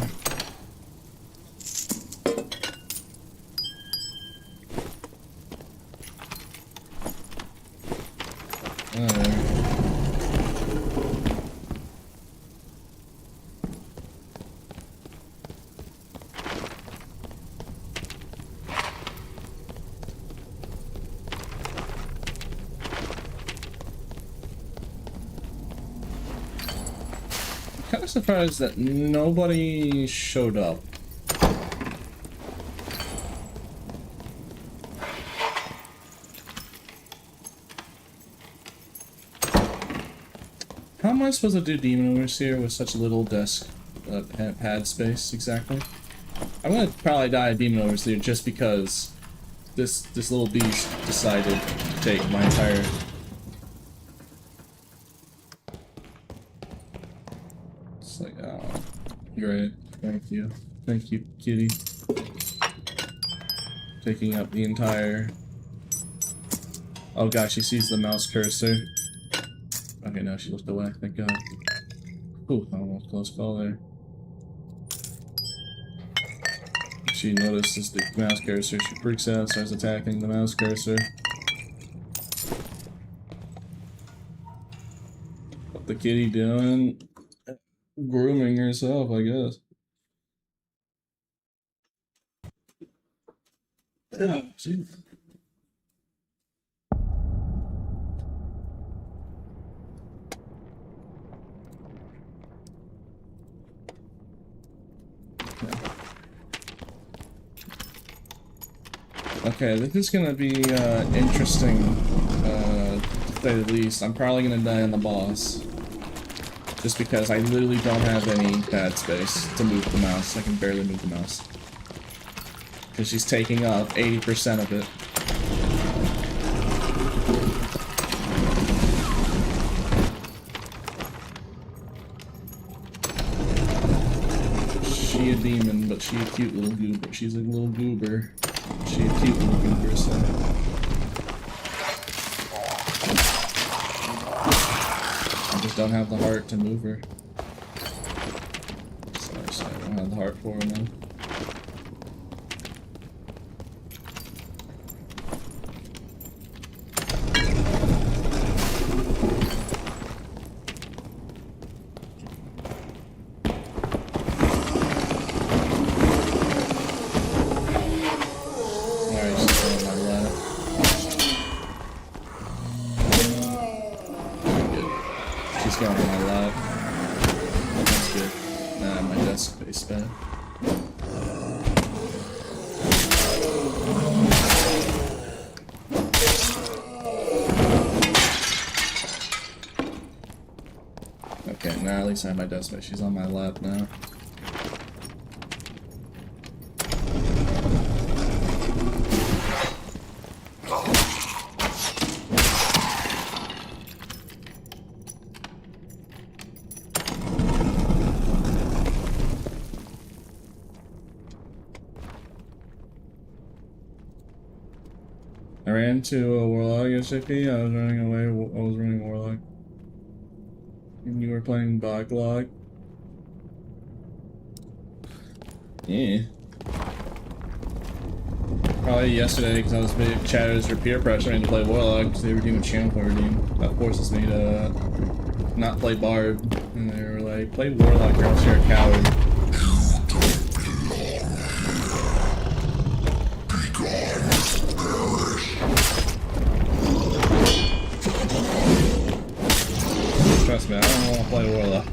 A: kind of surprised that nobody showed up. How am I supposed to do Demon Overseer with such little desk pad space exactly? I'm gonna probably die of Demon Overseer just because this little beast decided to take my entire. It's like, oh, great, thank you, kitty. Taking up the entire. Oh gosh, she sees the mouse cursor. Okay, now she looked away. Thank God. Ooh, almost close call there. She notices the mouse cursor. She freaks out, starts attacking the mouse cursor. What the kitty doing? Grooming herself, I guess. Oh, jeez. Okay, this is gonna be interesting, to say the least. I'm probably gonna die on the boss. Just because I literally don't have any pad space to move the mouse. I can barely move the mouse. Because she's taking up 80% of it. She a demon, but she a cute little goober. She's a little goober. She a cute little goober, so. I just don't have the heart to move her. Sorry, I don't have the heart for her now. I have my desk space. She's on my lap now. I ran to a warlock yesterday. I was running away. I was running warlock. And you were playing Backlog? Yeah. Probably yesterday because I was big chatters for peer pressuring to play Warlock because they were doing a channel for redeem. That forces me to not play Bard. And they were like, play Warlock or else you're a coward. Trust me, I don't want to play Warlock.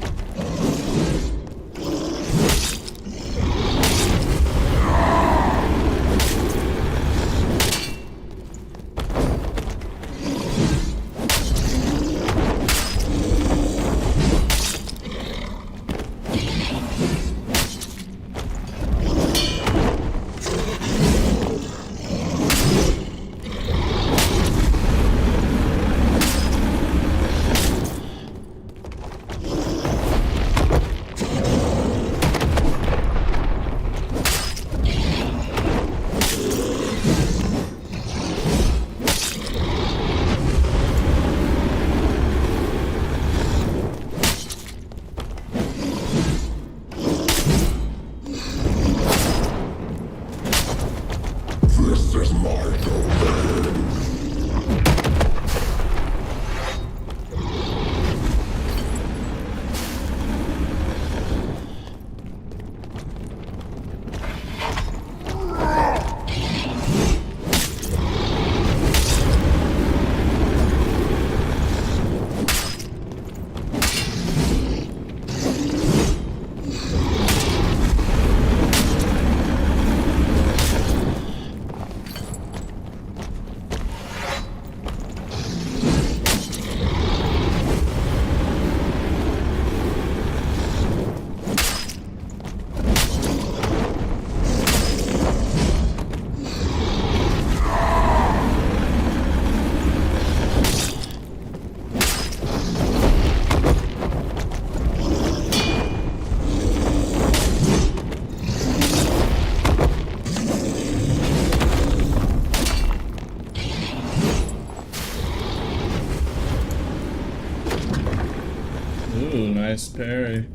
A: parry.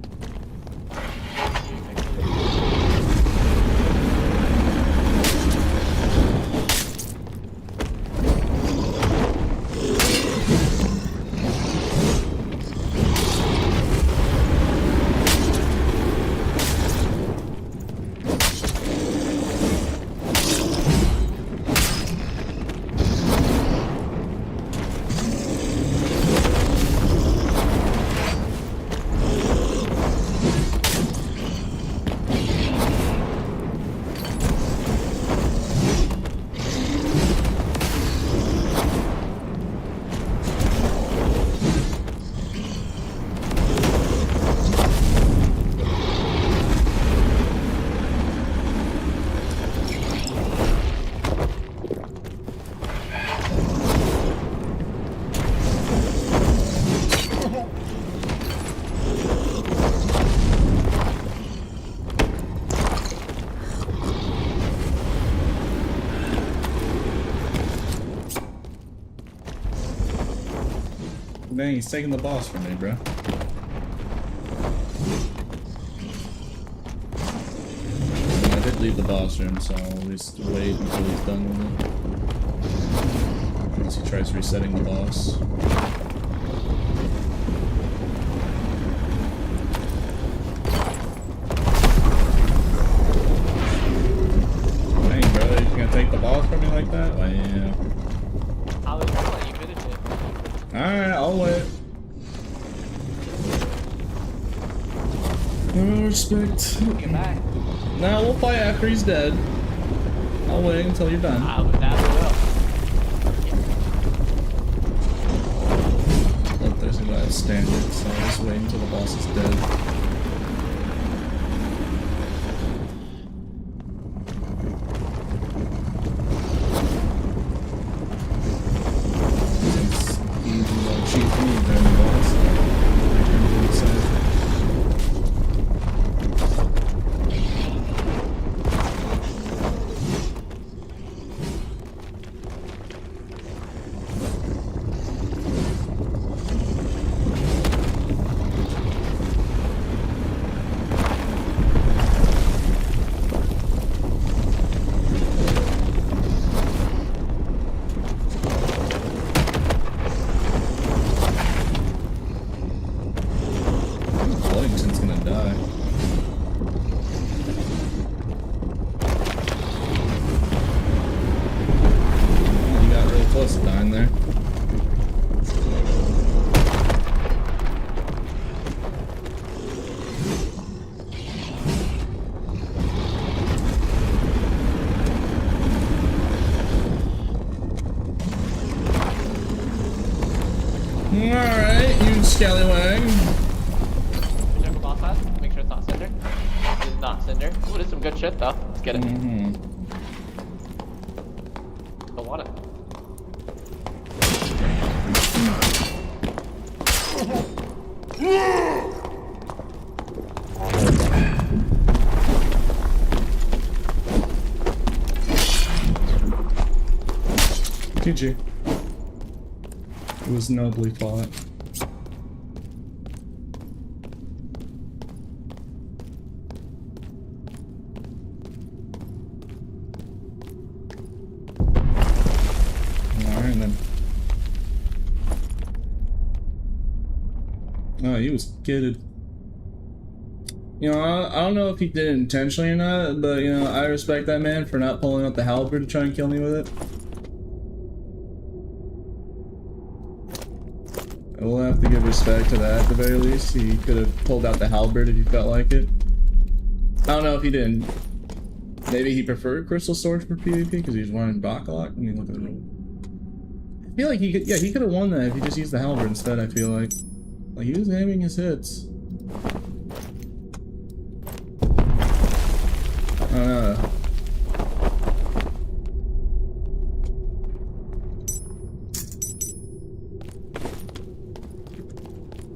A: Dang, he's taking the boss from me, bro. I did leave the boss room, so I'll at least wait until he's done with it. Once he tries resetting the boss. Dang, bro, you're gonna take the boss from me like that? Wow.
C: I was gonna let you finish it.
A: Alright, I'll wait. No respect.
C: Get back.
A: Nah, we'll fight after he's dead. I'll wait until you're done.
C: That we will.
A: Look, there's a guy standard, so I'll just wait until the boss is dead. Alright, you scallywag.
C: Check the boss side. Make sure it's not cinder. It is not cinder. Ooh, it is some good shit though. Let's get it. Don't want it.
A: GG. It was nobly fought. Alright then. Oh, he was kidded. You know, I don't know if he did it intentionally or not, but you know, I respect that man for not pulling out the halberd to try and kill me with it. I will have to give respect to that at the very least. He could have pulled out the halberd if he felt like it. I don't know if he didn't. Maybe he preferred crystal swords for PvP because he was running Bakalak. I mean, look at him. I feel like he could, yeah, he could have won that if he just used the halberd instead. I feel like he was aiming his hits. I don't know.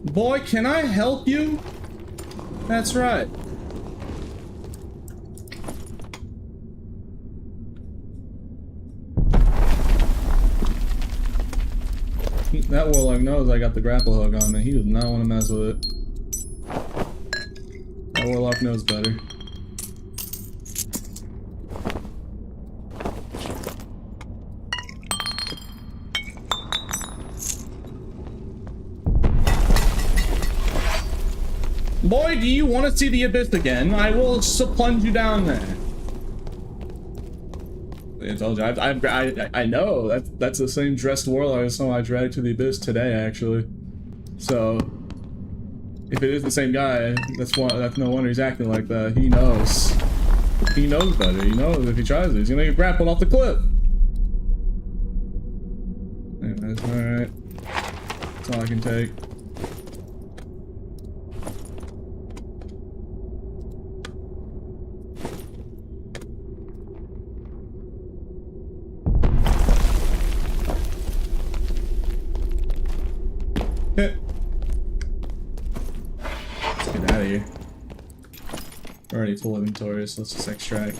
A: Boy, can I help you? That's right. That warlock knows I got the grapple hook on me. He does not want to mess with it. My warlock knows better. Boy, do you want to see the abyss again? I will plunge you down there. I told you, I know that's the same dressed warlock as someone I dragged to the abyss today, actually. So, if it is the same guy, that's no wonder he's acting like that. He knows. He knows better. He knows if he tries it, he's gonna get grappled off the cliff. Anyways, alright. That's all I can take. Let's get out of here. We're already full inventory, so let's just extract.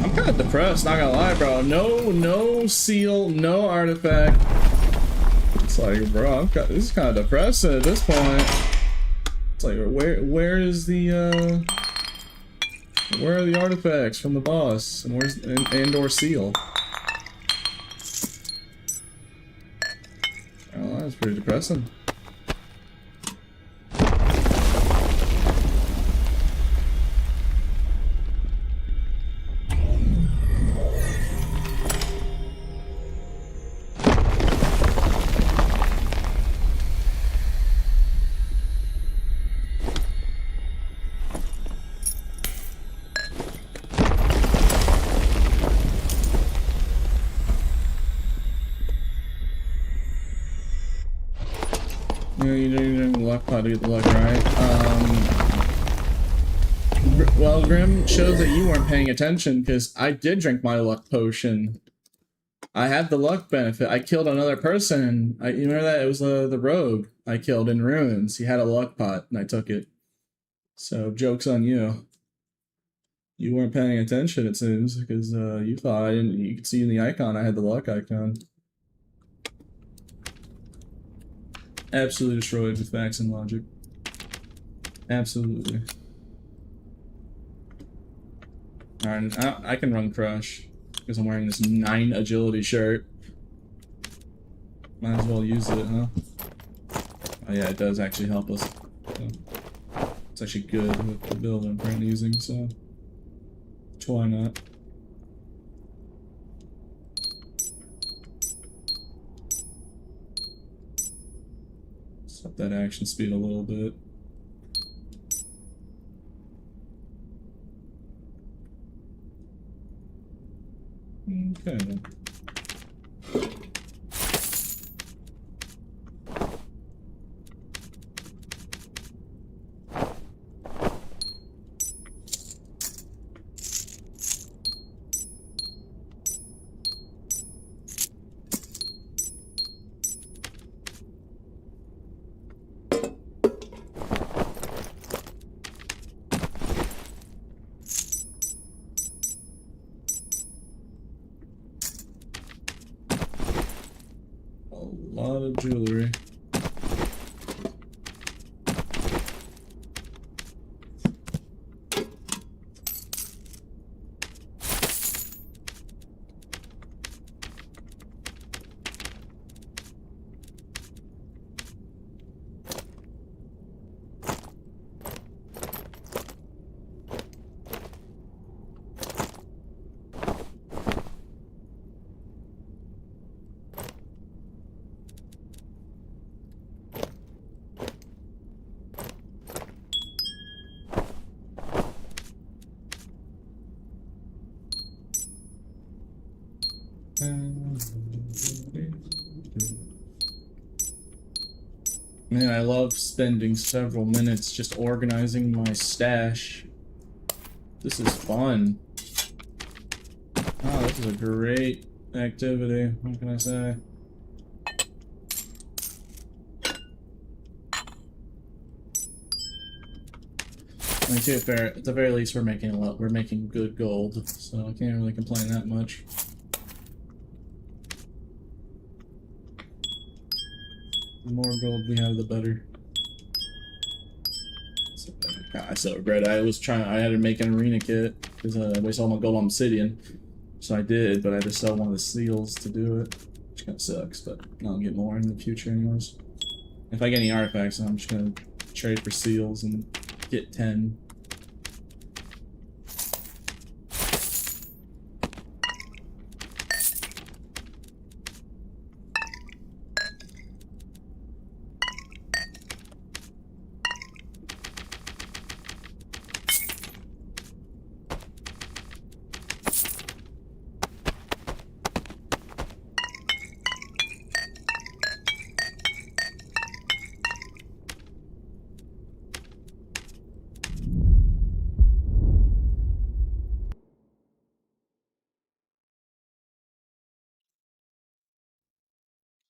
A: I'm kind of depressed, not gonna lie, bro. No seal, no artifact. It's like, bro, this is kind of depressing at this point. It's like, where is the where are the artifacts from the boss, and where's and/or seal? Oh, that's pretty depressing. You're doing the luck pot to get the luck right. Well, Grim shows that you weren't paying attention because I did drink my luck potion. I had the luck benefit. I killed another person. You remember that? It was the rogue I killed in ruins. He had a luck pot and I took it. So joke's on you. You weren't paying attention, it seems, because you thought I didn't. You could see in the icon I had the luck icon. Absolutely destroyed with facts and logic. Absolutely. Alright, I can run Crush because I'm wearing this 9 agility shirt. Might as well use it, huh? Oh yeah, it does actually help us. So, it's actually good with the build I'm currently using, so why not? Up that action speed a little bit. Okay then. Lot of jewelry. Man, I love spending several minutes just organizing my stash. This is fun. Oh, this is a great activity. What can I say? I mean, at the very least, we're making a lot. We're making good gold, so I can't really complain that much. The more gold we have, the better. I still regret it. I had to make an arena kit because I wasted all my gold on obsidian. So I did, but I had to sell one of the seals to do it. Which kind of sucks, but I'll get more in the future anyways. If I get any artifacts, I'm just gonna trade for seals and get 10.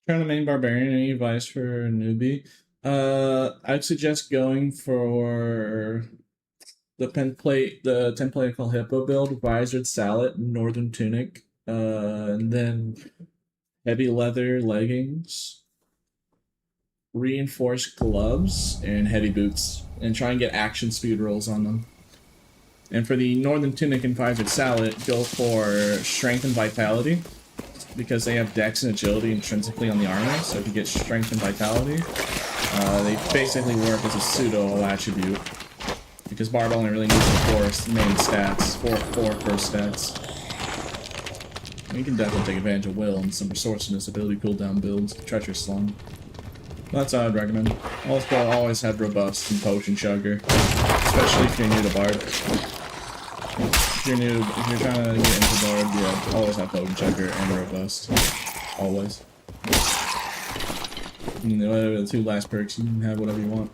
A: Trying to main barbarian, any advice for a newbie? I'd suggest going for the template called Hippo build, visored sallet, northern tunic, and then heavy leather leggings, reinforced gloves, and heavy boots, and try and get action speed rolls on them. And for the northern tunic and visored sallet, go for strength and vitality, because they have dex and agility intrinsically on the armor. So if you get strength and vitality, they basically work as a pseudo attribute, because Barb only really needs the 4 main stats, four first stats. You can definitely take advantage of Will and some resourcefulness, ability cooldown builds, treacherous slung. That's how I'd recommend. Also, always have robust and potion chugger, especially if you're new to Barb. If you're trying to get into Barb, yeah, always have potion chugger and robust, always. And the 2 last perks, you can have whatever you want.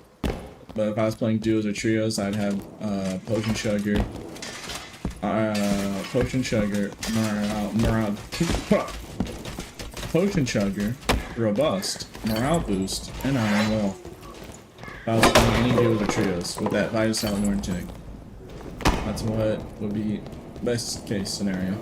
A: But if I was playing duos or trios, I'd have potion chugger, potion chugger, robust, morale boost, and iron will. If I was playing any duos or trios with that Vital Salad Northern Tunic. That's what would be best case scenario.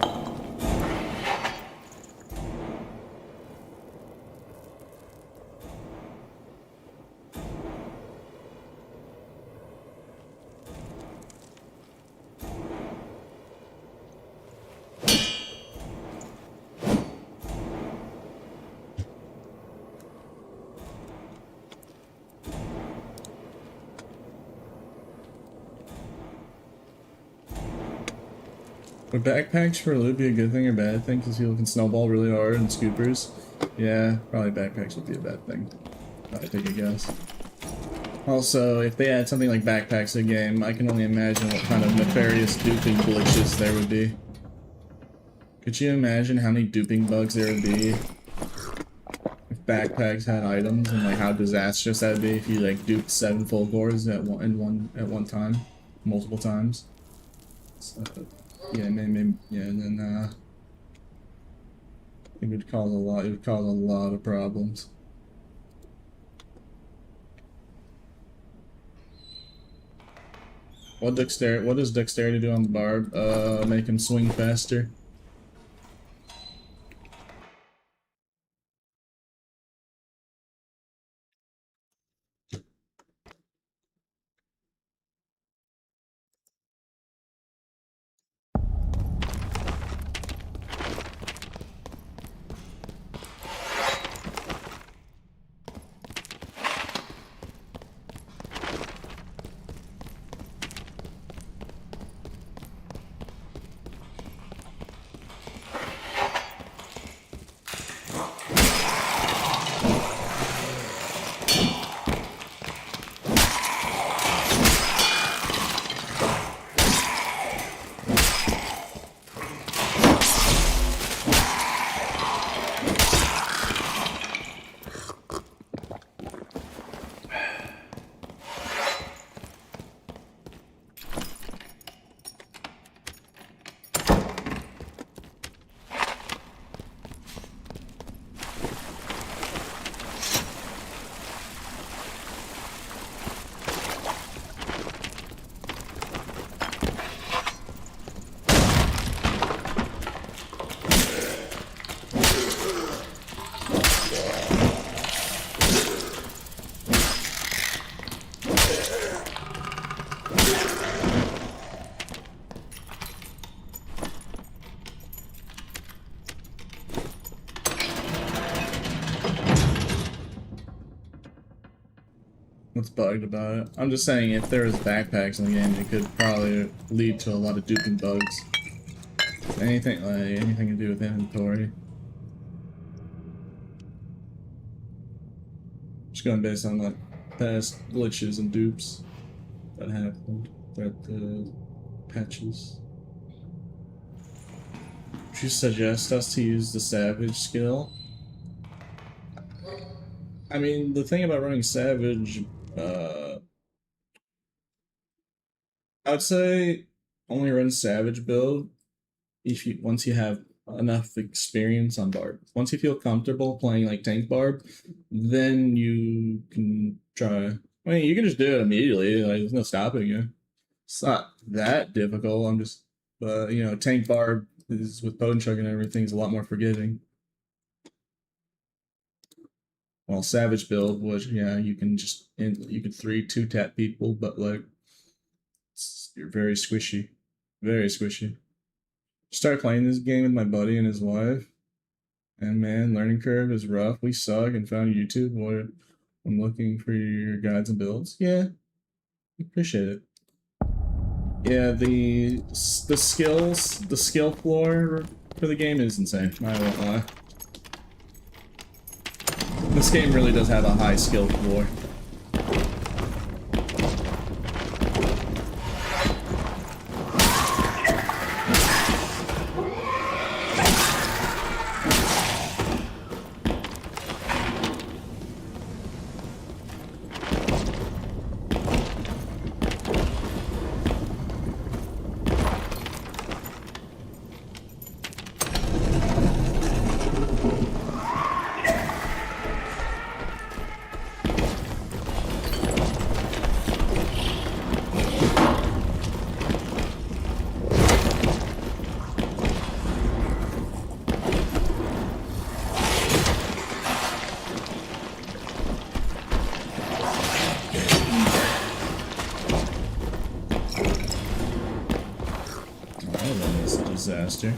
A: Would backpacks for loot be a good thing or bad thing? Because people can snowball really hard and scoopers. Yeah, probably backpacks would be a bad thing. I take a guess. Also, if they add something like backpacks to the game, I can only imagine what kind of nefarious duping glitches there would be. Could you imagine how many duping bugs there would be if backpacks had items, and like how disastrous that would be if you like duped 7 full cores at one time, multiple times. So, yeah, maybe, yeah, and then it would cause a lot. It would cause a lot of problems. What does dexterity do on the Barb? Make him swing faster. What's bugged about it? I'm just saying if there was backpacks in the game, it could probably lead to a lot of duping bugs. Anything to do with inventory. Just going based on like past glitches and dupes that happened throughout the patches. Would you suggest us to use the Savage skill? I mean, the thing about running Savage, I'd say only run Savage build if you once you have enough experience on Barb. Once you feel comfortable playing like Tank Barb, then you can try. I mean, you can just do it immediately. Like, there's no stopping you. It's not that difficult. I'm just, you know, Tank Barb is with Potion Chug and everything is a lot more forgiving. Well, Savage build was, yeah, you can just you could 2-tap people, but like you're very squishy, very squishy. Started playing this game with my buddy and his wife, and man, learning curve is rough. We suck and found YouTube. What I'm looking for your guides and builds. Yeah, appreciate it. Yeah, the skill floor for the game is insane. I won't lie. This game really does have a high skill floor. Disaster.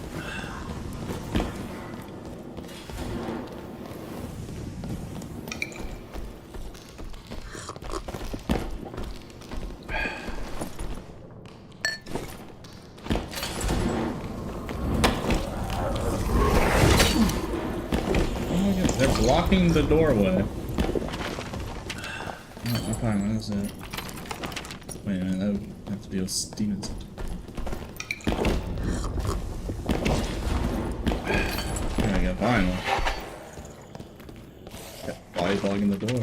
A: Oh my god, they're blocking the doorway. Oh, fine, what is it? Wait a minute, that would have to deal with demons. There we go, finally. Body blocking the door.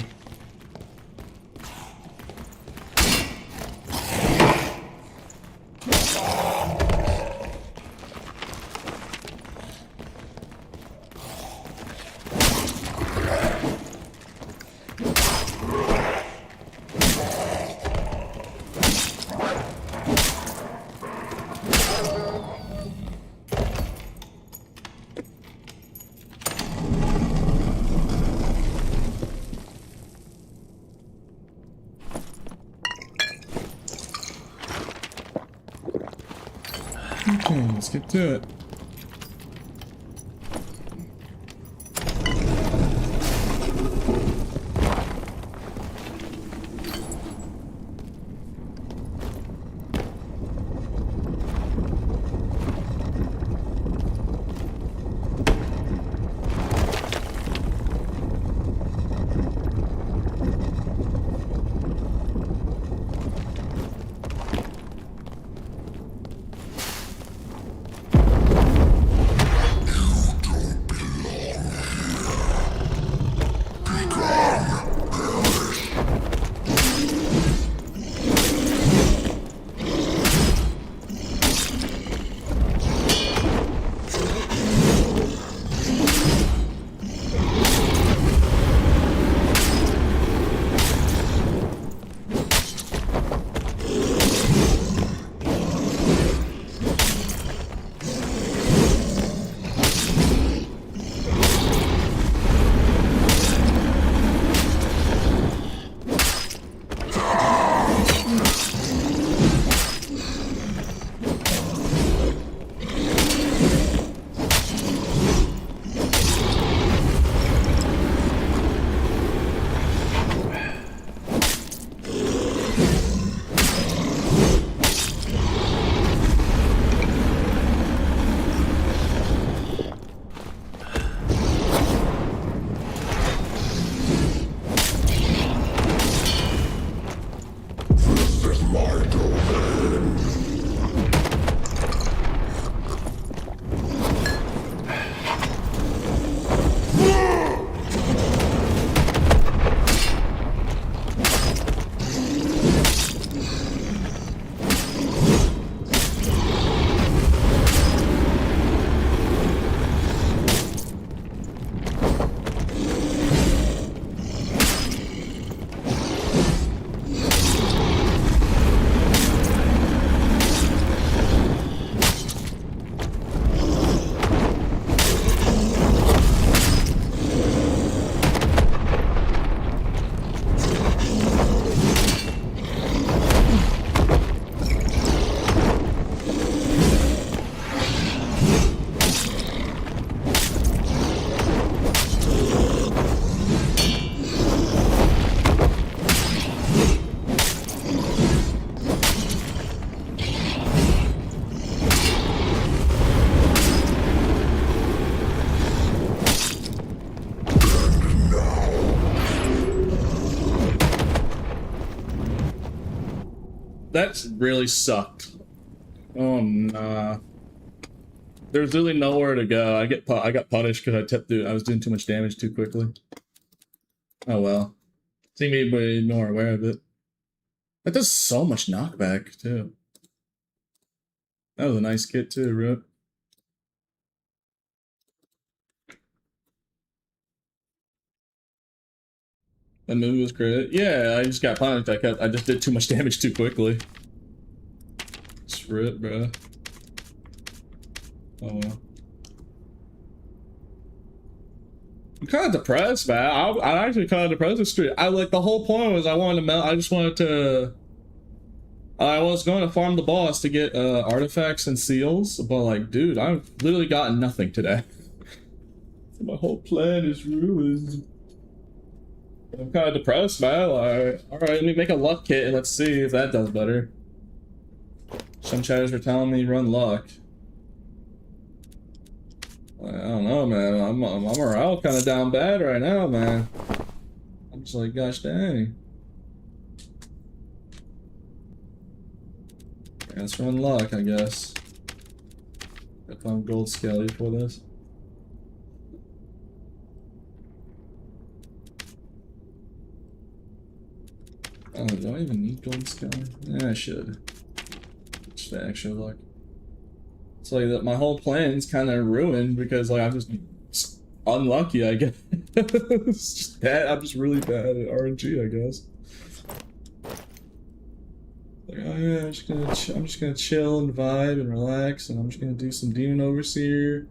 A: Okay, let's get to it. That's really sucked. Oh nah. There's really nowhere to go. I got punished because I was doing too much damage too quickly. Oh well. Seem to be more aware of it. That does so much knockback too. That was a nice kit too, Rip. That move was great. Yeah, I just got punished. I just did too much damage too quickly. Just rip, bro. Oh well. I'm kind of depressed, man. I'm actually kind of depressed this street. I like the whole point was I wanted to melt. I just wanted to. I was going to farm the boss to get artifacts and seals, but like, dude, I've literally gotten nothing today. My whole plan is ruined. I'm kind of depressed, man. Like, all right, let me make a luck kit and let's see if that does better. Some chatters were telling me run luck. I don't know, man. My morale kind of down bad right now, man. I'm just like, gosh dang. Let's run luck, I guess. I found gold skelly for this. Oh, do I even need gold skelly? Yeah, I should. Just extra luck. It's like that my whole plan's kind of ruined because like I'm just unlucky, I guess. It's just bad. I'm just really bad at RNG, I guess. Like, oh yeah, I'm just gonna chill and vibe and relax, and I'm just gonna do some Demon Overseer.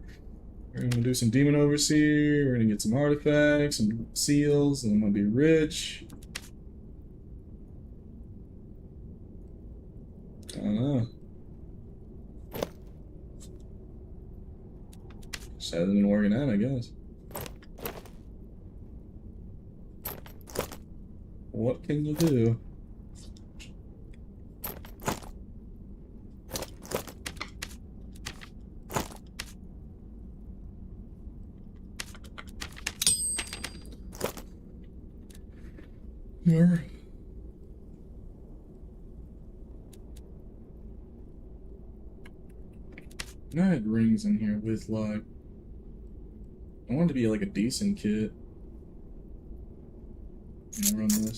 A: We're gonna do some Demon Overseer. We're gonna get some artifacts, some seals, and I'm gonna be rich. I don't know. Just hasn't been working out, I guess. What can you do? Here. I had rings in here with like I wanted to be like a decent kit. I'm gonna run this.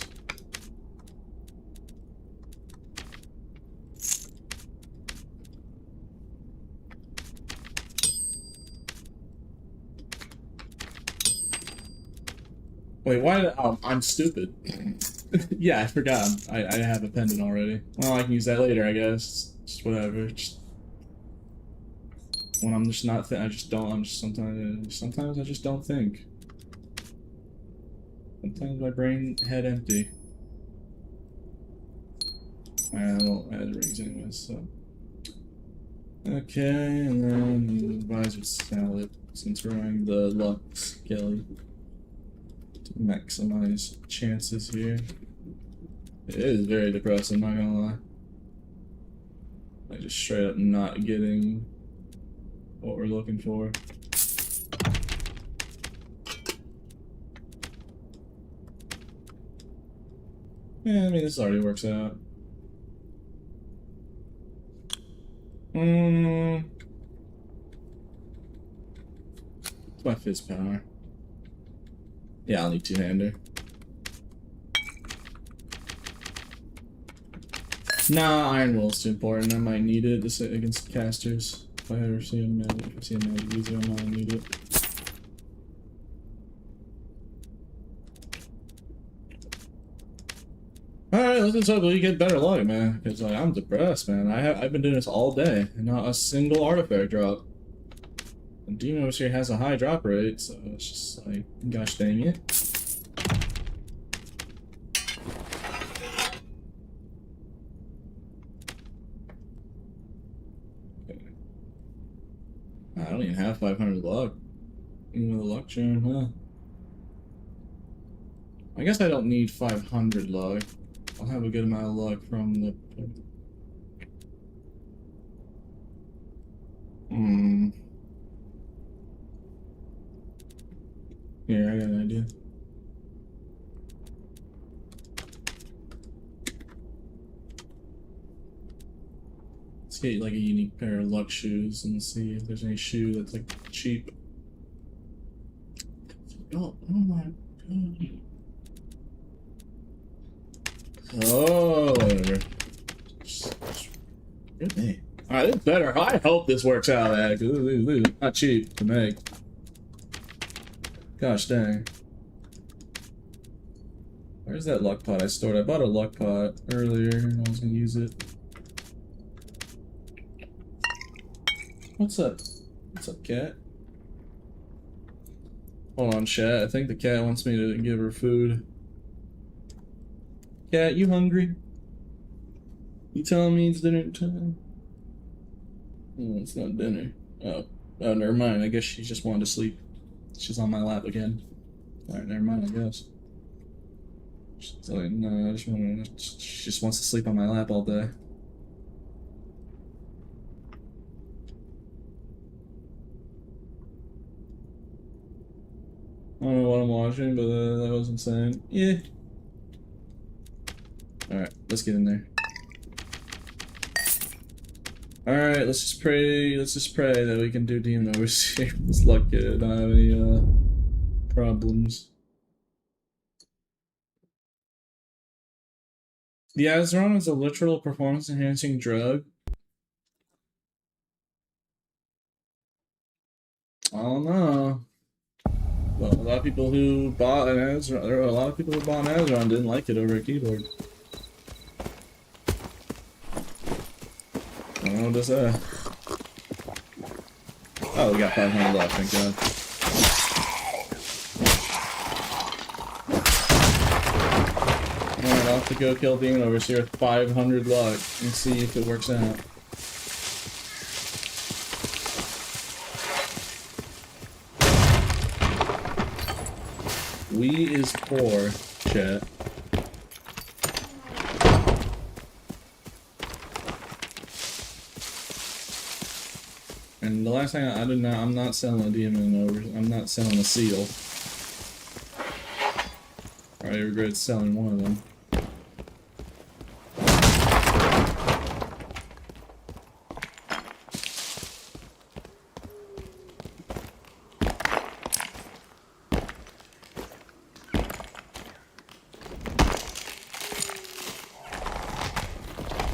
A: Wait, why did I'm stupid. Yeah, I forgot. I have a pendant already. Well, I can use that later, I guess. Just whatever. Just when I'm just not I just don't. I'm just sometimes I just don't think. Sometimes my brain head empty. I won't add rings anyways. So okay, and then advisor salad since we're running the luck skelly to maximize chances here. It is very depressing, not gonna lie. Like just straight up not getting what we're looking for. Yeah, I mean this already works out. It's my fizz power. Yeah, I'll need two-hander. Nah, Iron Will's too important. I might need it against casters. If I ever see a magic user, I might need it. Alright, let's just hope we get better luck, man. Because like, I'm depressed, man. I've been doing this all day, and not a single artifact drop. And Demon Overseer has a high drop rate, so it's just like, gosh dang it. I don't even have 500 luck. Even with a luck charm, huh? I guess I don't need 500 luck. I'll have a good amount of luck from the... Here, I got an idea. Let's get like a unique pair of luck shoes and see if there's any shoe that's like cheap. Oh my god. Oh, whatever. Good name. Alright, it's better. I hope this works out, because it's not cheap to make. Gosh dang. Where's that luck pot I stored? I bought a luck pot earlier and I was gonna use it. What's up? What's up, cat? Hold on, chat. I think the cat wants me to give her food. Cat, you hungry? You telling me it's dinner time? Oh, it's not dinner. Oh, never mind. I guess she just wanted to sleep. She's on my lap again. Alright, never mind, I guess. She's like, no, she just wants to sleep on my lap all day. I don't know what I'm watching, but that was insane. Yeah. Alright, let's get in there. Alright, let's just pray that we can do Demon Overseer. Let's luck it, not have any problems. The Azeron is a literal performance enhancing drug. I don't know. Well, a lot of people who bought an Azeron, there were a lot of people who bought an Azeron didn't like it over a keyboard. I don't know what to say. Oh, we got 500 left, thank God. Alright, I'll have to go kill Demon Overseer with 500 luck and see if it works out. We is poor, chat. And the last thing I'm not selling a demon over. I'm not selling a seal. I regret selling one of them.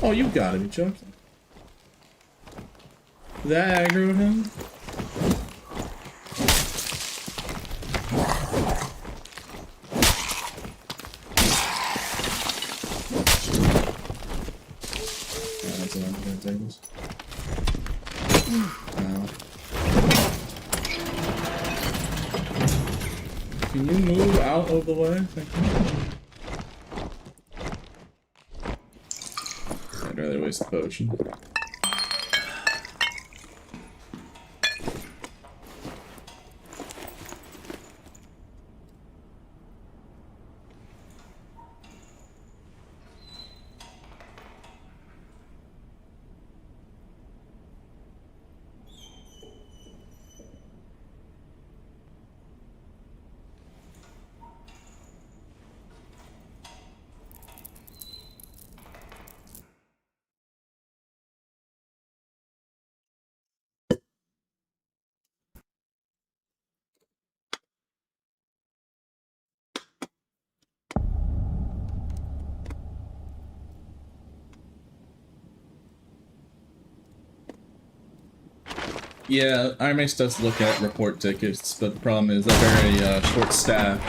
A: Oh, you gotta be joking. That aggro him? That's enough. I'm gonna take this. No. Can you move out of the way? Thank you. I'd rather waste the potion. Yeah, IMAX does look at report tickets, but the problem is they're very short staff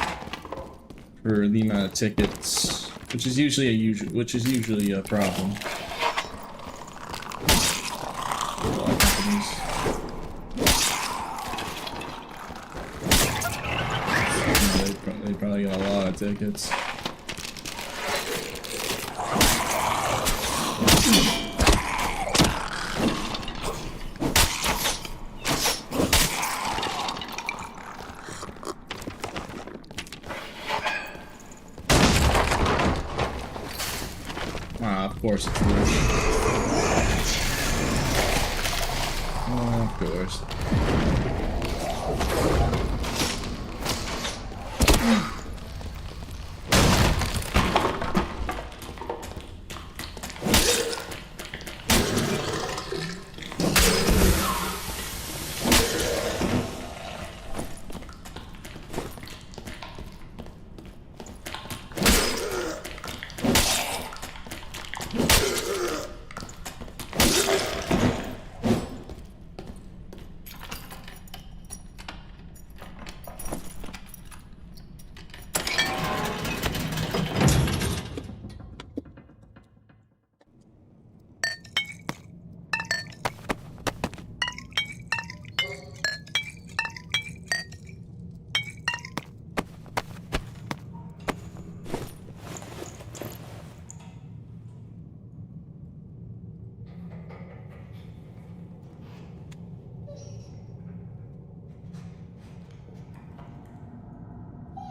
A: for the amount of tickets, which is usually a problem. A lot of companies. They probably got a lot of tickets. Of course it's worse. Oh, of course.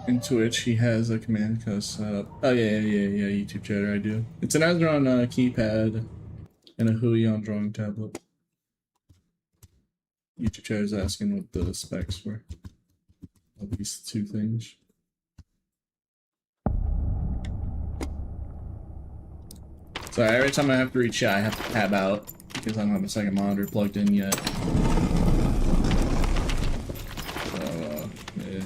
A: in Twitch, he has a command cuss up. Oh yeah, YouTube chatter, I do. It's an Azron keypad and a Huion drawing tablet. YouTube chatter is asking what the specs were of these two things. So every time I have to read chat, I have to tab out because I don't have a second monitor plugged in yet. So, yeah.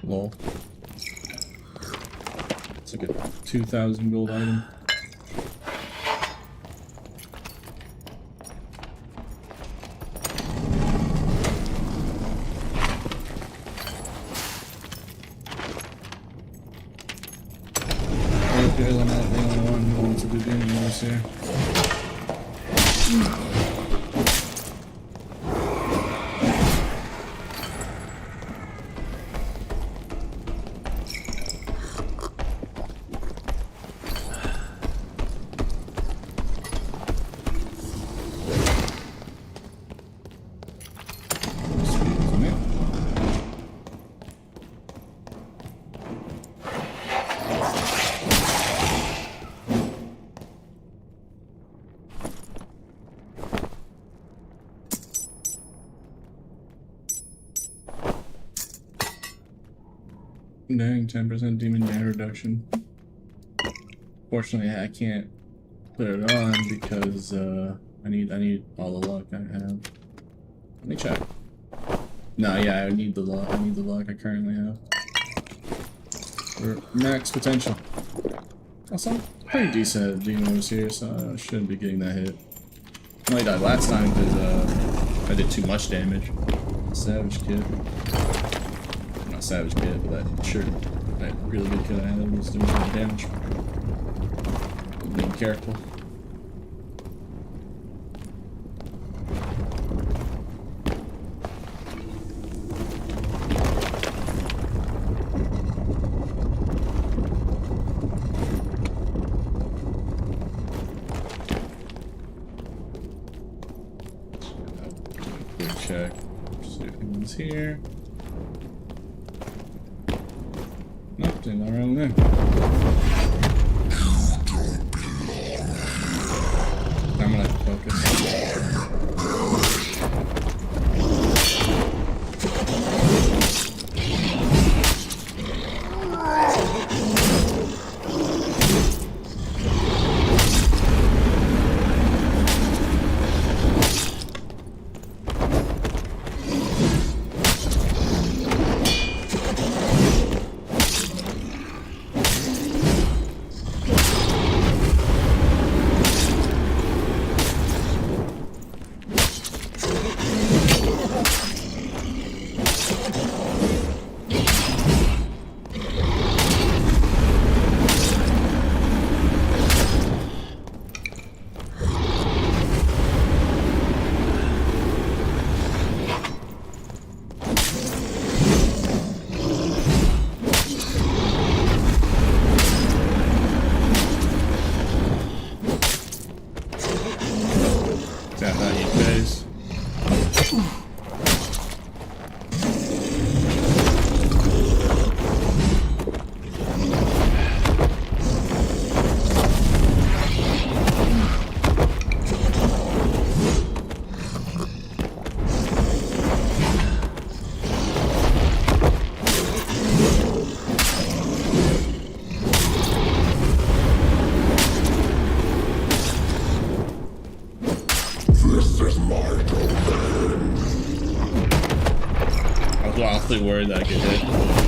A: Lol. It's like a 2,000 gold item. Okay, I'm not the only one who wants to do gaming moves here. Dang, 10% demon damage reduction. Fortunately, I can't put it on because I need all the luck I have. Let me check. No, yeah, I need the luck. I need the luck I currently have. For max potential. Also, pretty decent demon was here, so I shouldn't be getting that hit. I only died last time because I did too much damage. Savage kid. Savage kid, but that shirt, that really good kid I had was doing some damage. Being careful. Quick check. See if anyone's here. Nothing around there. I'm gonna focus. Worried that I could hit.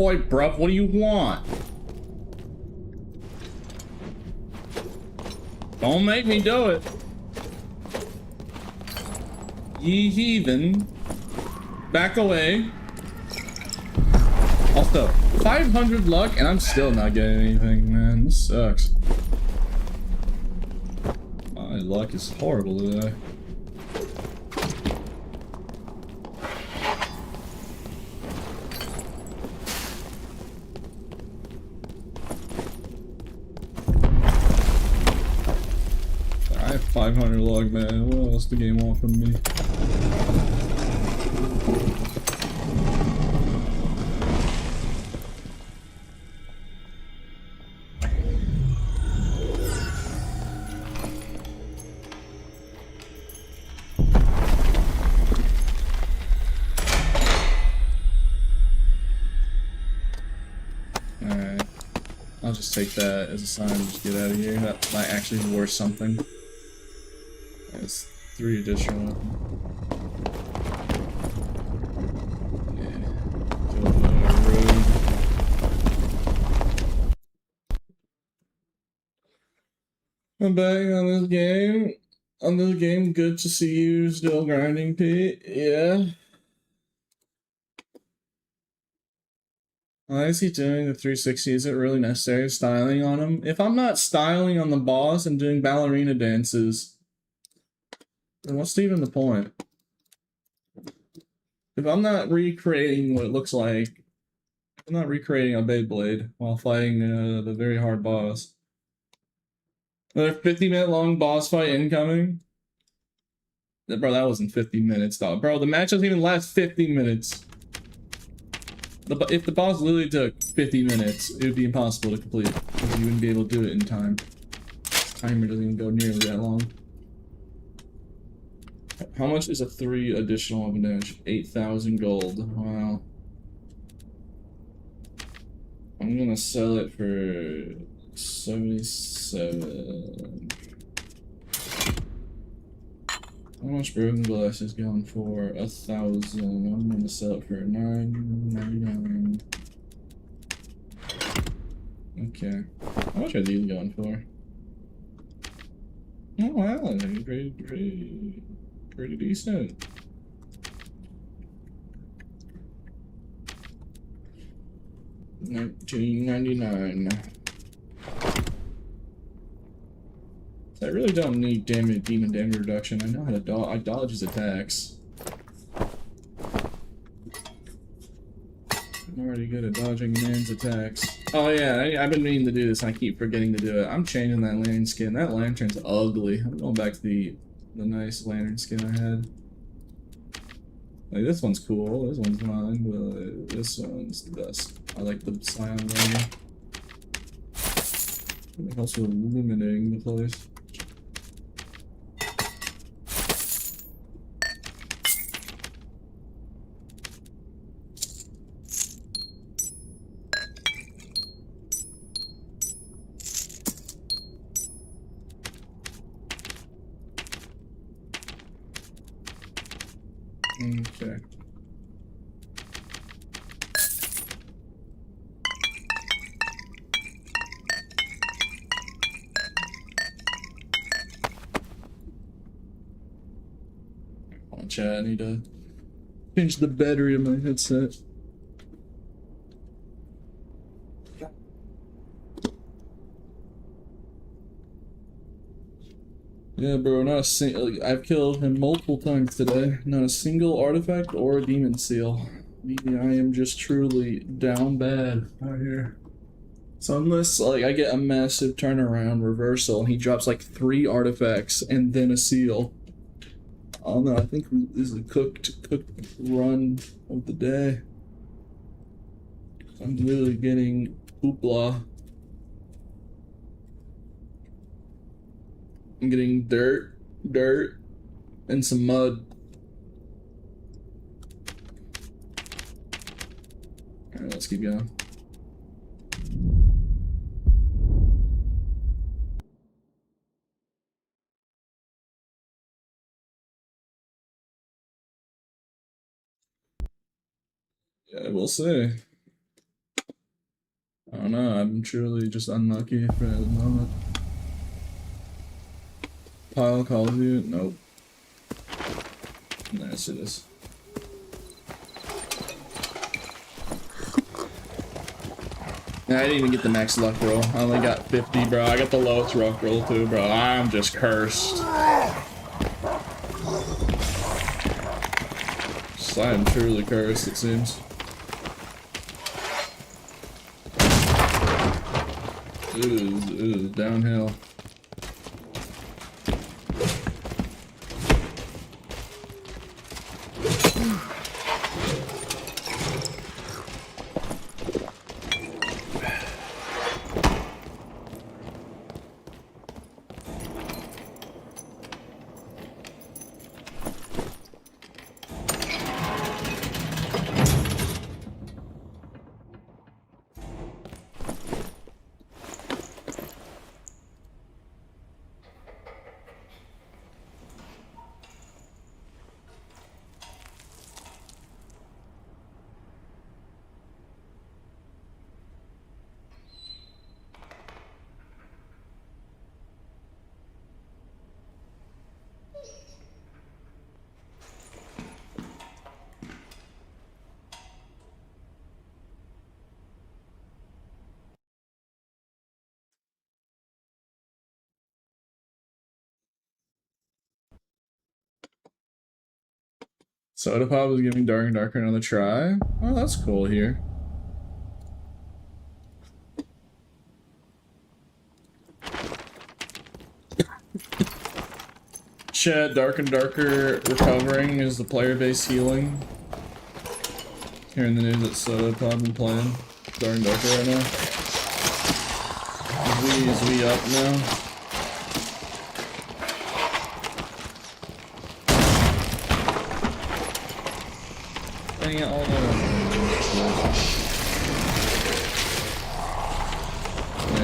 A: Oi, bruv, what do you want? Don't make me do it. Ye heathen. Back away. Also, 500 luck, and I'm still not getting anything, man. This sucks. My luck is horrible today. I have 500 luck, man. What else the game want from me? Alright. I'll just take that as a sign to just get out of here. That might actually be worth something. That's 3 additional. Yeah. Go to the road. I'm back on this game. On this game, good to see you still grinding, Pete. Yeah. Why is he doing the 360? Is it really necessary styling on him? If I'm not styling on the boss and doing ballerina dances, then what's even the point? If I'm not recreating what it looks like, I'm not recreating a Beyblade while fighting the very hard boss. Another 50-minute long boss fight incoming? Bro, that wasn't 50 minutes, dog. Bro, the match doesn't even last 50 minutes. If the boss literally took 50 minutes, it would be impossible to complete because you wouldn't be able to do it in time. Timer doesn't even go nearly that long. How much is a 3 additional of an edge? 8,000 gold. Wow. I'm gonna sell it for 77. How much broken glass is going for? 1,000. I'm gonna sell it for 9.99. Okay. How much are these going for? Oh wow, pretty decent. $19.99. I really don't need demon damage reduction. I know how to dodge his attacks. I'm already good at dodging man's attacks. Oh yeah, I've been meaning to do this and I keep forgetting to do it. I'm changing that lantern skin. That lantern's ugly. I'm going back to the nice lantern skin I had. Like, this one's cool, this one's fine, but this one's the best. I like the scion lantern. It helps with illuminating the place. Okay. On chat, I need to change the battery of my headset. Yeah, bro, not a single. I've killed him multiple times today. Not a single artifact or a demon seal. Maybe I am just truly down bad out here. So unless like I get a massive turnaround reversal and he drops like 3 artifacts and then a seal. I don't know. I think this is a cooked run of the day. I'm literally getting hoopla. I'm getting dirt, and some mud. Alright, let's keep going. Yeah, we'll see. I don't know, I'm truly just unlucky for the moment. Pile calls you? Nope. Yes, it is. I didn't even get the max luck roll. I only got 50, bro. I got the lowest luck roll too, bro. I'm just cursed. I am truly cursed, it seems. Ooh, downhill. Soda Pop is giving Dark and Darker another try. Oh, that's cool here. Chat, Dark and Darker recovering is the player base healing. Hearing the news that Soda Pop been playing Dark and Darker right now. Is we up now? Dang it, all yeah,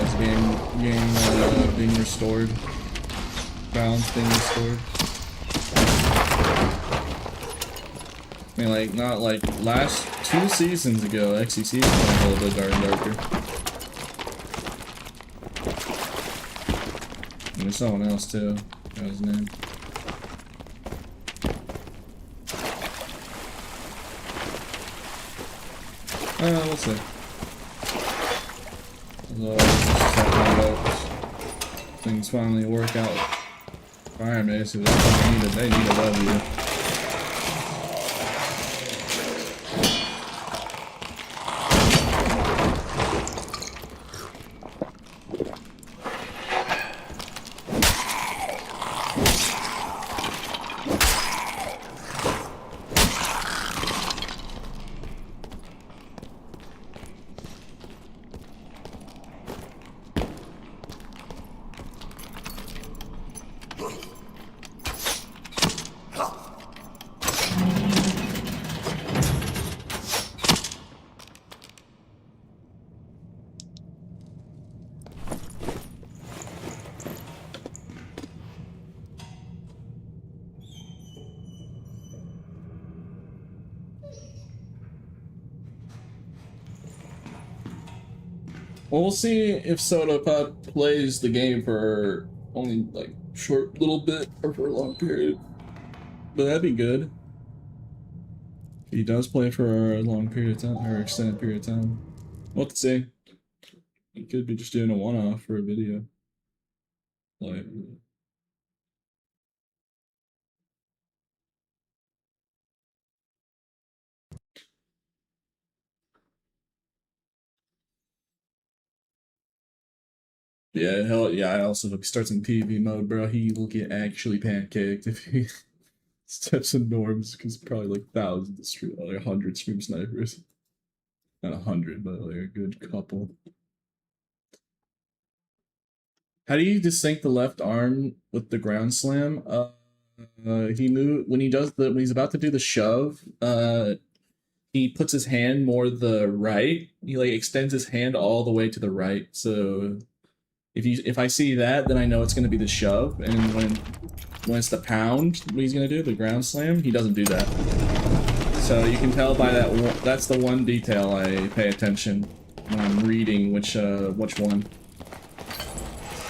A: it's game being restored. Balance being restored. I mean, like, not like last 2 seasons ago, XCC was playing a little bit Dark and Darker. And there's someone else too. That was his name. We'll see. Things finally work out. Fire base, they need to love you. Well, we'll see if Soda Pop plays the game for only like short little bit or for a long period. But that'd be good. If he does play for a long period of time or extended period of time. We'll have to see. He could be just doing a one-off for a video. Like yeah, hell yeah, also if he starts in PvP mode, bro, he will get actually pancaked if he steps in norms, because probably like thousands of stream, like 100 stream snipers. Not 100, but like a good couple. How do you distinct the left arm with the ground slam? He moved when he's about to do the shove. He puts his hand more the right. He like extends his hand all the way to the right. So if I see that, then I know it's gonna be the shove. And when it's the pound, what he's gonna do, the ground slam, he doesn't do that. So you can tell by that. That's the one detail I pay attention. when I'm reading which one.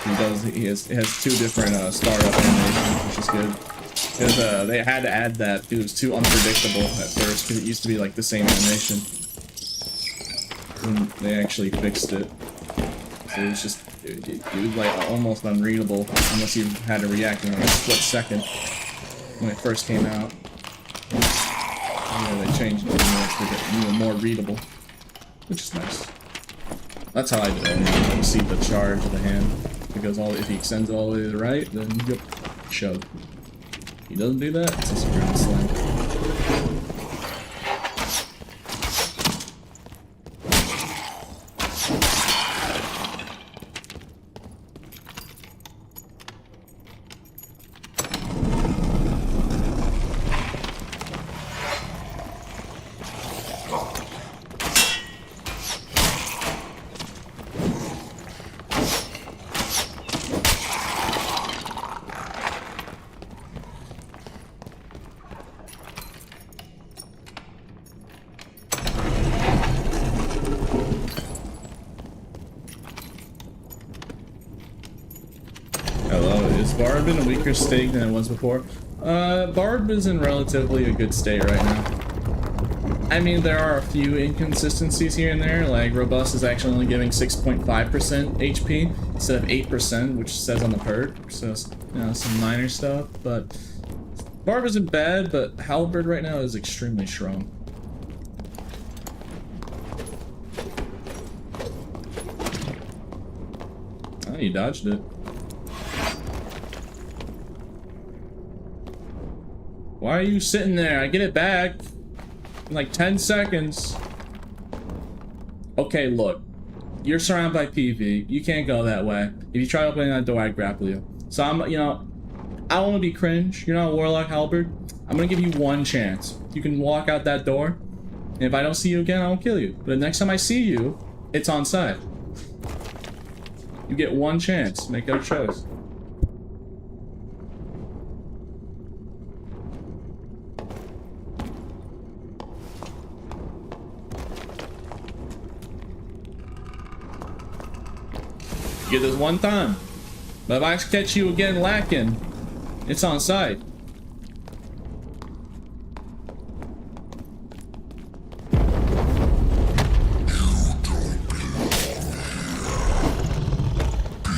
A: He has two different startup animations, which is good. Because they had to add that. It was too unpredictable at first, because it used to be like the same animation. And they actually fixed it. So it was just, it was like almost unreadable, unless you had to react in a split second when it first came out. Yeah, they changed it to make it even more readable, which is nice. That's how I do it. You see the charge of the hand. If it goes if he extends it all the way to the right, then yep, shove. If he doesn't do that, it's just a ground slam. Barb in a weaker state than it was before? Barb is in relatively a good state right now. I mean, there are a few inconsistencies here and there, like Robust is actually only giving 6.5% HP instead of 8%, which says on the perk, so, you know, some minor stuff, but Barb isn't bad, but Halberd right now is extremely strong. Oh, you dodged it. Why are you sitting there? I get it back in like 10 seconds. Okay, look. You're surrounded by PV. You can't go that way. If you try opening that door, I grapple you. So I'm, you know, I don't want to be cringe. You're not a Warlock Halberd. I'm going to give you one chance. You can walk out that door. And if I don't see you again, I won't kill you. But the next time I see you, it's on site. You get one chance. Make that choice. You get this one time, but if I catch you again lacking, it's on site.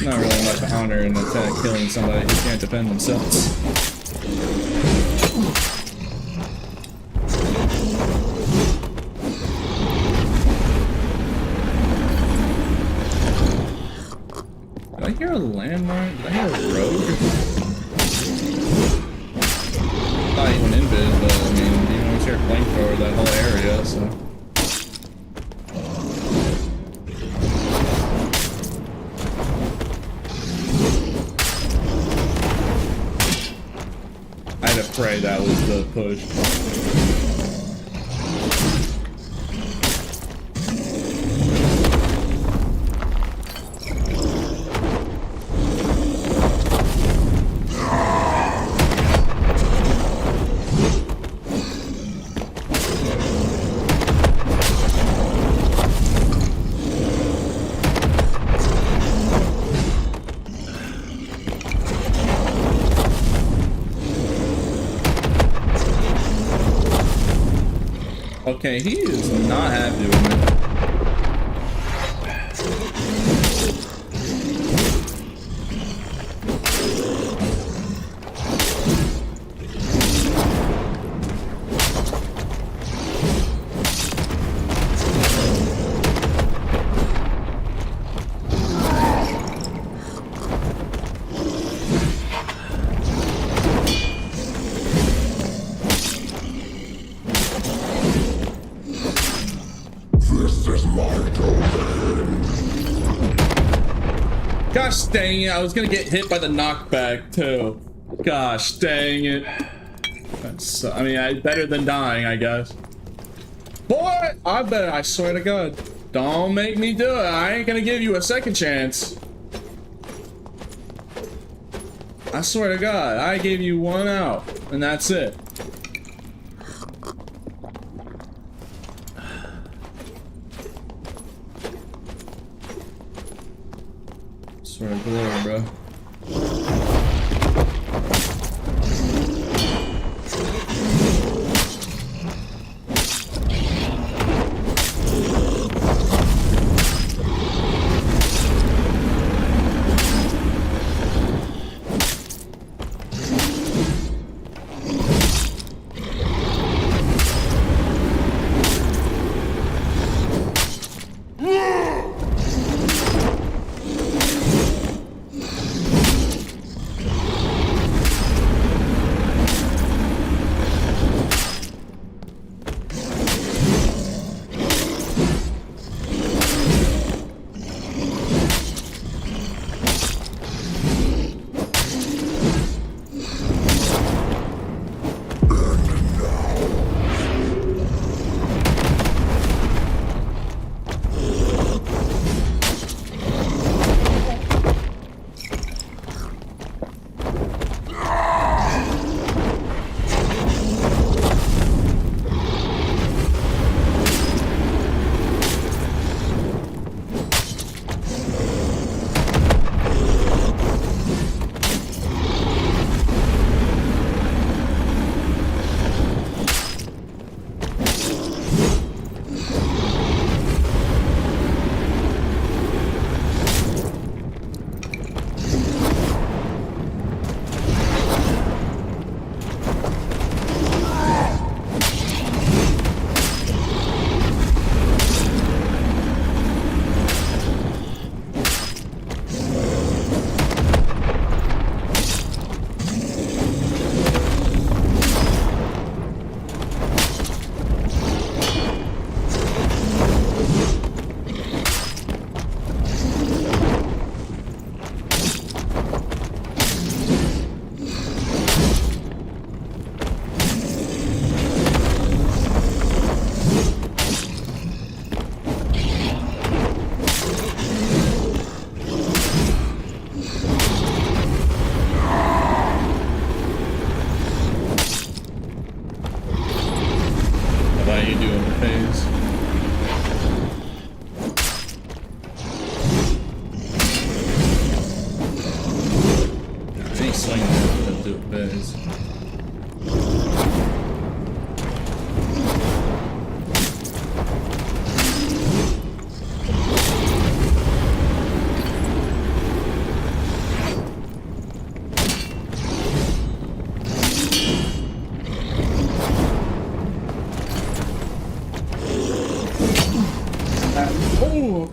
A: Not really much honor in killing somebody who can't defend themselves. Did I hear a landmark? Did I hear a rogue? Not even invid, but I mean, you know, it's your flamethrower that whole area, so. I had to pray that was the push. Okay, he is not happy with me. Gosh dang it, I was gonna get hit by the knockback too. Gosh dang it. That's, I mean, better than dying, I guess. Boy, I swear to God. Don't make me do it. I ain't gonna give you a second chance. I swear to God, I gave you one out, and that's it. Swear to God, bro.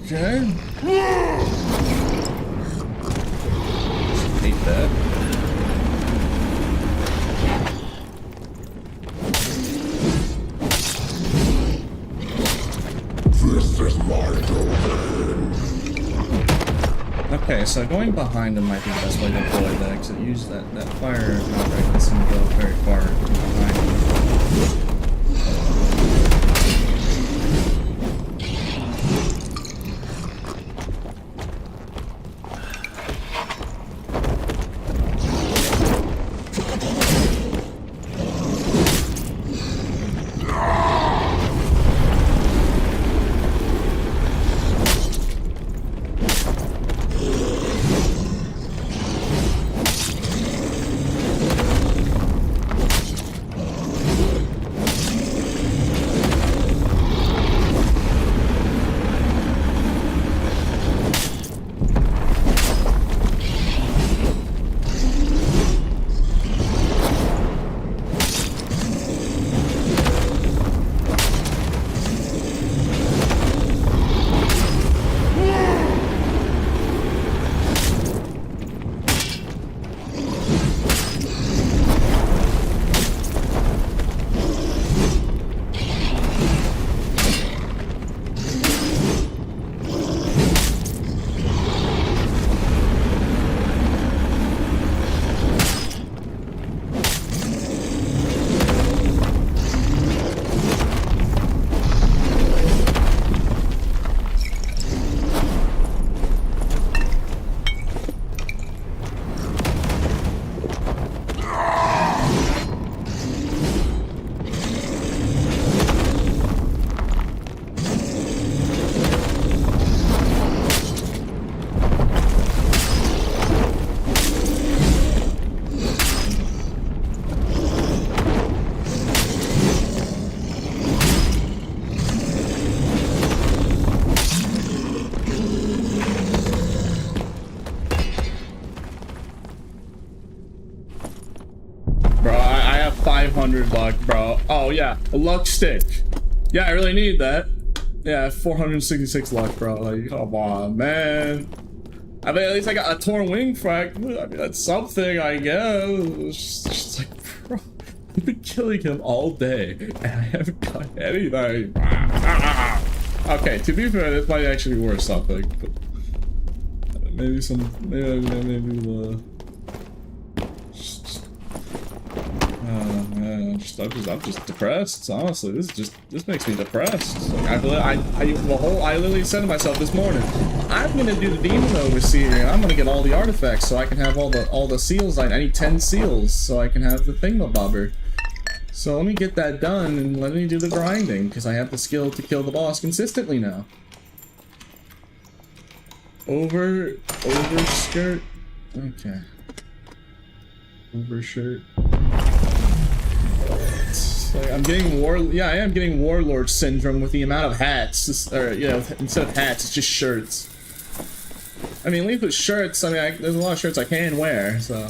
A: Okay. Hate that.
B: This is my domain.
A: Okay, so going behind him might be the best way to avoid that, because it uses that fire object doesn't go very far behind him. 400 luck, bro. Oh, yeah. A luck stick. Yeah, I really need that. Yeah, 466 luck, bro. Like, come on, man. I mean, at least I got a torn wing fragment. I mean, that's something, I guess. It's just like, bro, I've been killing him all day, and I haven't got anything. Okay, to be fair, this might actually worth something. But maybe the. Man, I'm just depressed. Honestly, this makes me depressed. Like, I literally said to myself this morning, I'm gonna do the demon overseer, and I'm gonna get all the artifacts so I can have all the seals. I need 10 seals so I can have the thingamabobber. So let me get that done and let me do the grinding because I have the skill to kill the boss consistently now. Overskirt. Okay. Overshirt. Like I'm getting I am getting warlord syndrome with the amount of hats, or you know, instead of hats, it's just shirts. I mean, at least with shirts, I mean, there's a lot of shirts I can wear, so.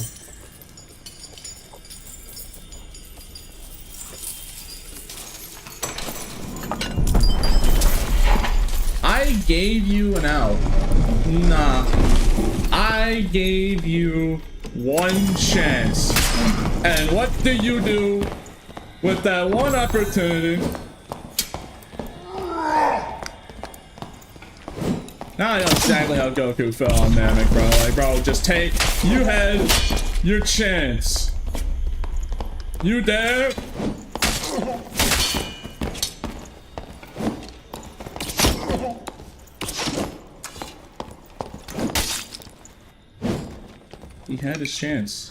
A: I gave you an out. Nah. I gave you one chance. And what did you do with that one opportunity? Now I know exactly how Goku fell on Namek, bro. Like, bro, just take. You had your chance. You dare? He had his chance.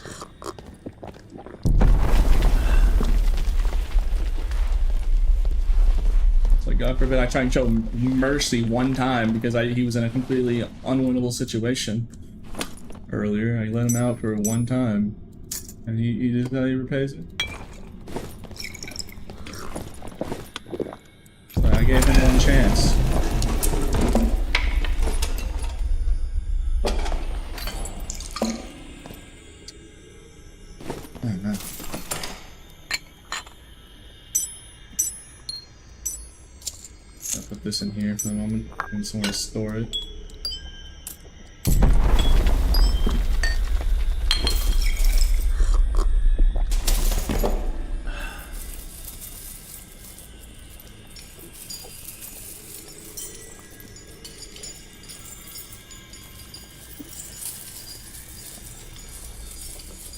A: Like, God forbid I try and show mercy one time because he was in a completely unwinnable situation earlier. I let him out for one time, and he just he repays it. So I gave him one chance. Oh, no. I'll put this in here for the moment. I need somewhere to store it.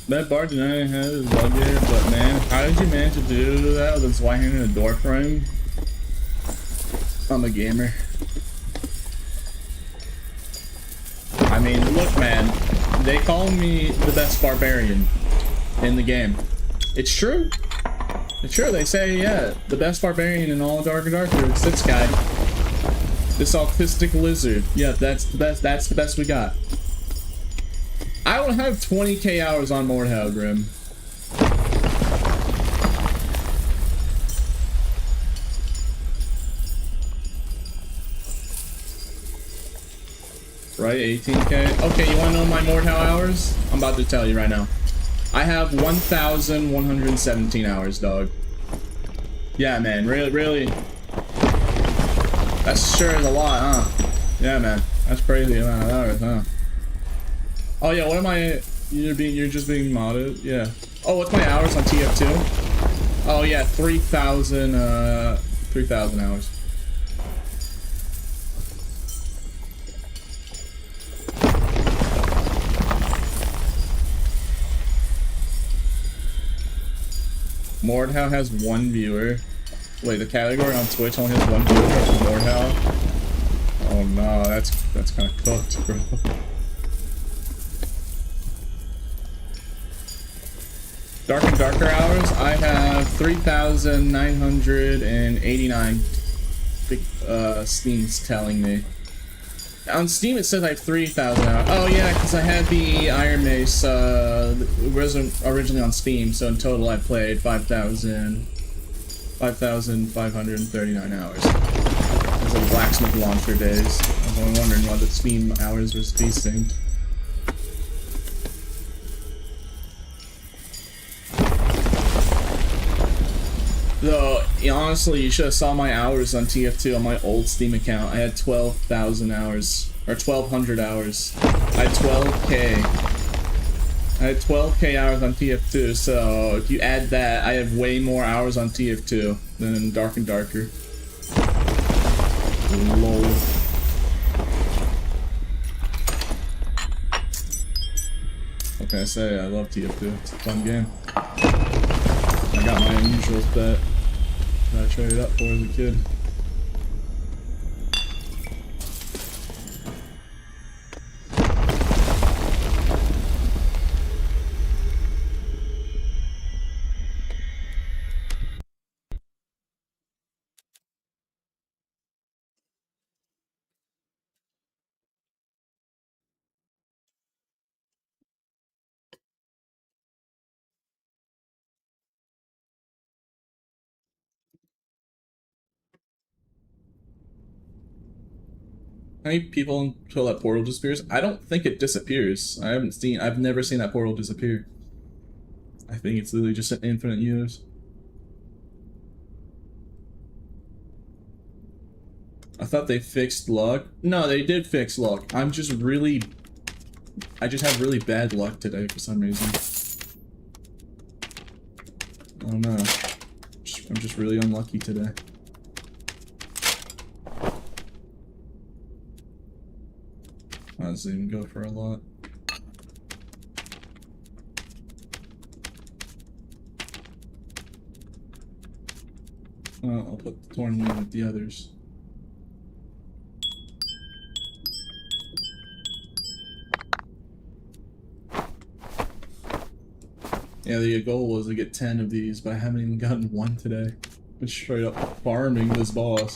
A: That bar did not have his luggage, but man, how did you manage to do that with this white hand in a door frame? I'm a gamer. I mean, look, man, they call me the best barbarian in the game. It's true. It's true. They say, yeah, the best barbarian in all Dark and Darker. It's this guy, this autistic lizard. Yeah, that's the best. That's the best we got. I don't have 20k hours on Mordhau Grim. Right, 18k. Okay, you want to know my Mordhau hours? I'm about to tell you right now. I have 1,117 hours, dog. Yeah, man, really. That's sure is a lot, huh? Yeah, man, that's crazy amount of hours, huh? Oh yeah, what am I? You're just being modded? Yeah. Oh, what's my hours on TF2? Oh yeah, 3,000 hours. Mordhau has one viewer. Wait, the category on Twitch only has one viewer for Mordhau? Oh no, that's kind of cooked, bro. Dark and Darker hours, I have 3,989. Steam's telling me. On Steam it says I have 3,000 hours. Oh yeah, because I had the Iron Mace, originally on Steam, so in total I played 5,539 hours. Those are the Blacksmith Launcher days. I was only wondering why the Steam hours were desynced. honestly, you should have saw my hours on TF2 on my old Steam account. I had 12,000 hours. Or 1,200 hours. I had 12K. I had 12K hours on TF2, so if you add that, I have way more hours on TF2 than Dark and Darker. Lol. What can I say? I love TF2. It's a fun game. I got my unusual bet that I traded up for as a kid. How many people until that portal disappears? I don't think it disappears. I've never seen that portal disappear. I think it's literally just an infinite use. I thought they fixed luck. No, they did fix luck. I just have really bad luck today for some reason. I don't know. I'm just really unlucky today. I doesn't even go for a lot. Well, I'll put the Torn Wing with the others. Yeah, the goal was to get 10 of these, but I haven't even gotten one today. Been straight up farming this boss.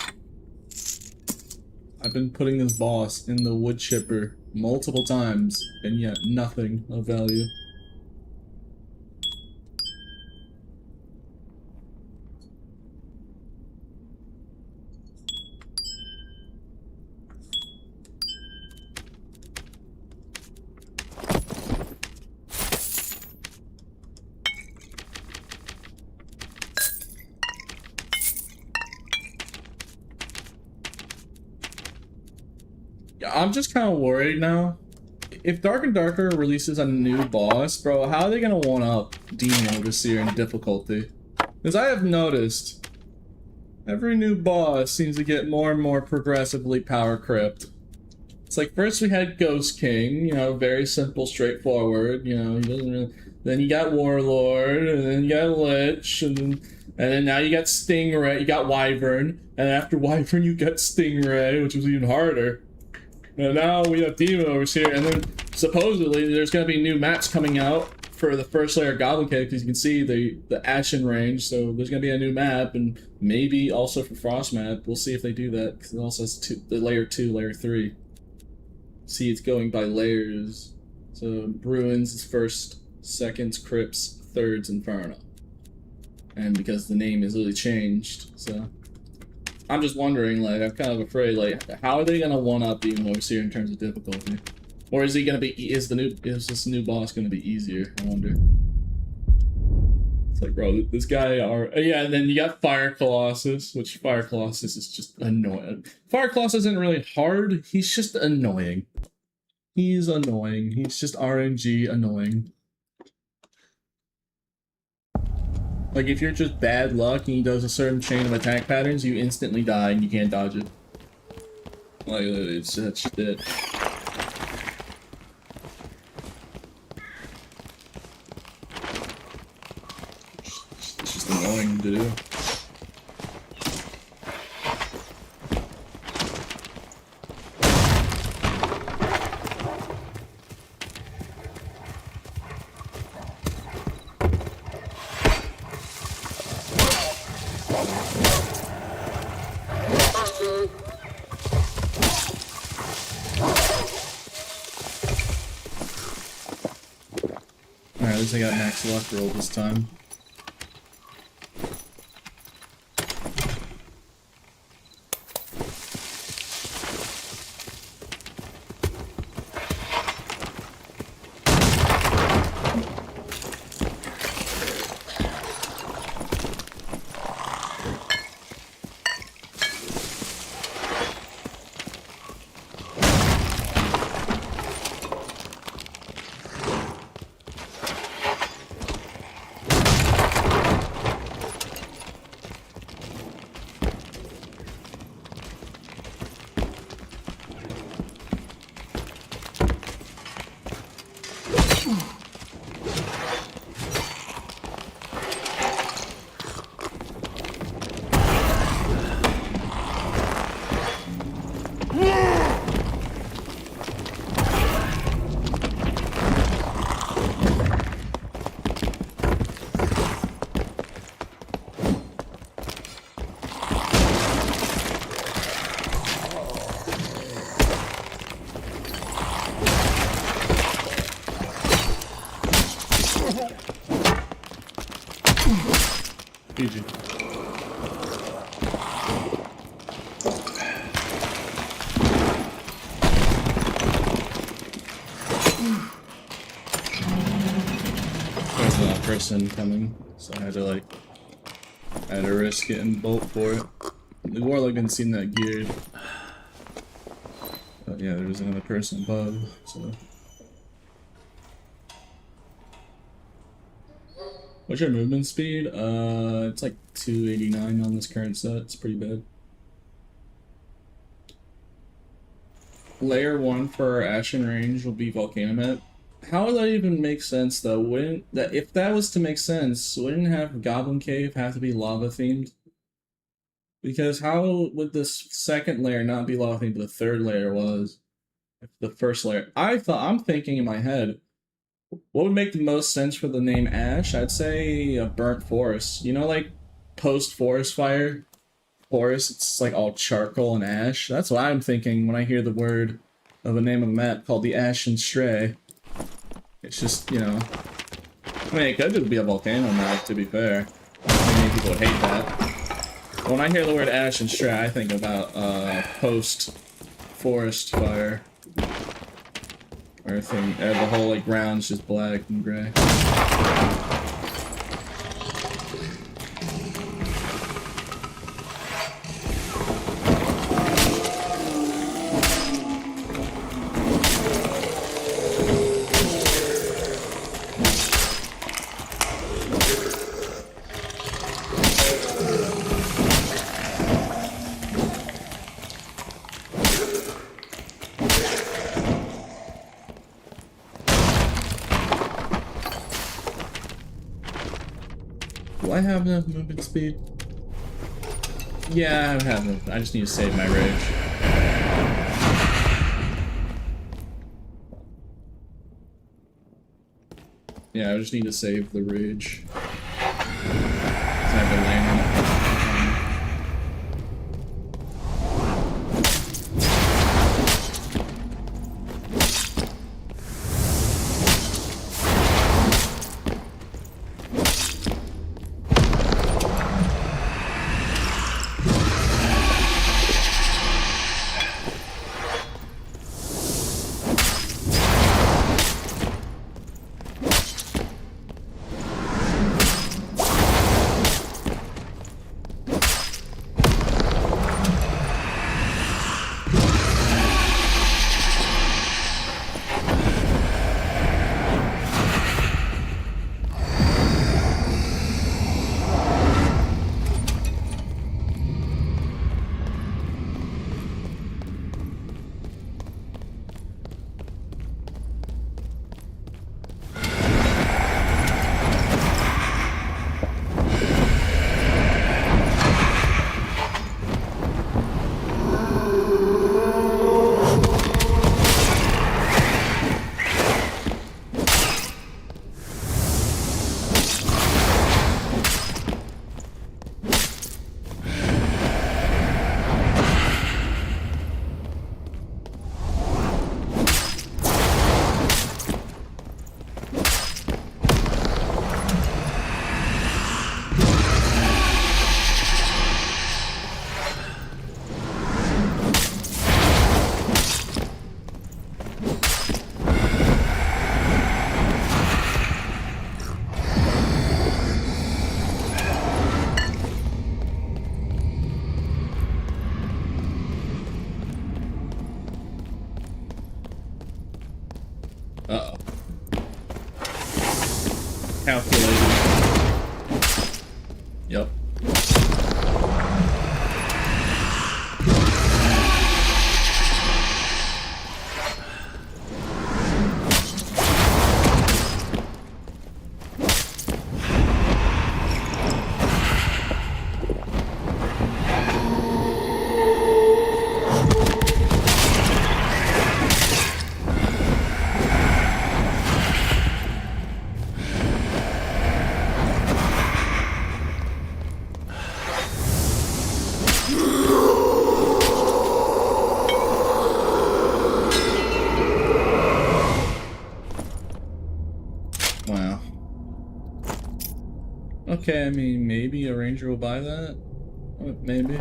A: I've been putting this boss in the wood chipper multiple times, and yet nothing of value. I'm just kind of worried now. If Dark and Darker releases a new boss, bro, how are they gonna one-up Demon Overseer in difficulty? Because I have noticed every new boss seems to get more and more progressively power crept. It's like first we had Ghost King, you know, very simple, straightforward, you know, he doesn't really... Then you got Warlord, and then you got Lich, and then now you got Stingray, you got Wyvern, and after Wyvern you got Stingray, which was even harder. And now we have Demon Overseer, and then supposedly there's going to be new maps coming out for the first layer of Goblin Cave, because you can see the Ashen range, so there's going to be a new map, and maybe also for Frost map. We'll see if they do that, because it also has the layer 2, layer 3. See, it's going by layers. So Ruins is first, seconds, Crypts, thirds, Inferno. And because the name is really changed, so... I'm just wondering, like, I'm kind of afraid, like, how are they gonna one-up Demon Overseer in terms of difficulty? Or is he gonna be, is this new boss gonna be easier? I wonder. It's like, bro, this guy yeah, and then you got Fire Colossus, which Fire Colossus is just annoying. Fire Colossus isn't really hard, he's just annoying. He's annoying, he's just RNG annoying. Like, if you're just bad luck and he does a certain chain of attack patterns, you instantly die and you can't dodge it. Like, it's such shit. It's just annoying to do. At least I got max luck roll this time. person coming, so I had to risk getting bolt for it. The warlock didn't seem that geared. But yeah, there was another person above, so. What's your movement speed? It's like 289 on this current set. It's pretty bad. Layer 1 for our Ashen Range will be Volcano Map. How would that even make sense, though? Wouldn't that, if that was to make sense, wouldn't have Goblin Cave have to be lava themed? Because how would this second layer not be lava themed, but the third layer was? If the first layer, I'm thinking in my head, what would make the most sense for the name Ash? I'd say a burnt forest. You know, like post forest fire forest. It's like all charcoal and ash. That's what I'm thinking when I hear the word of a name of a map called the Ashen Stray. It's just, you know, I mean, it could be a volcano map, to be fair. Many people would hate that. But when I hear the word Ashen Stray, I think about post forest fire. Everything, the whole like ground's just black and gray. Do I have enough movement speed? Yeah, I have enough. I just need to save my rage. Yeah, I just need to save the rage. I've been laying on it. Uh-oh. Calculated. Yep. Wow. Okay, I mean, maybe a ranger will buy that? Maybe.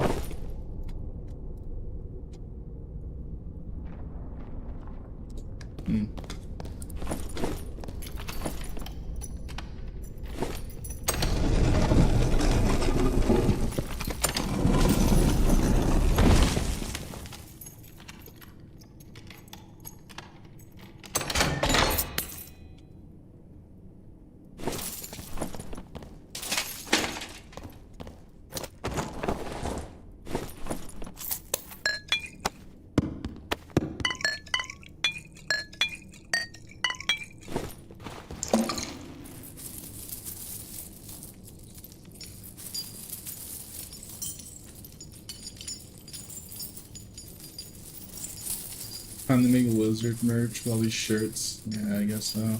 A: Time to make a lizard merch with all these shirts. Yeah, I guess so.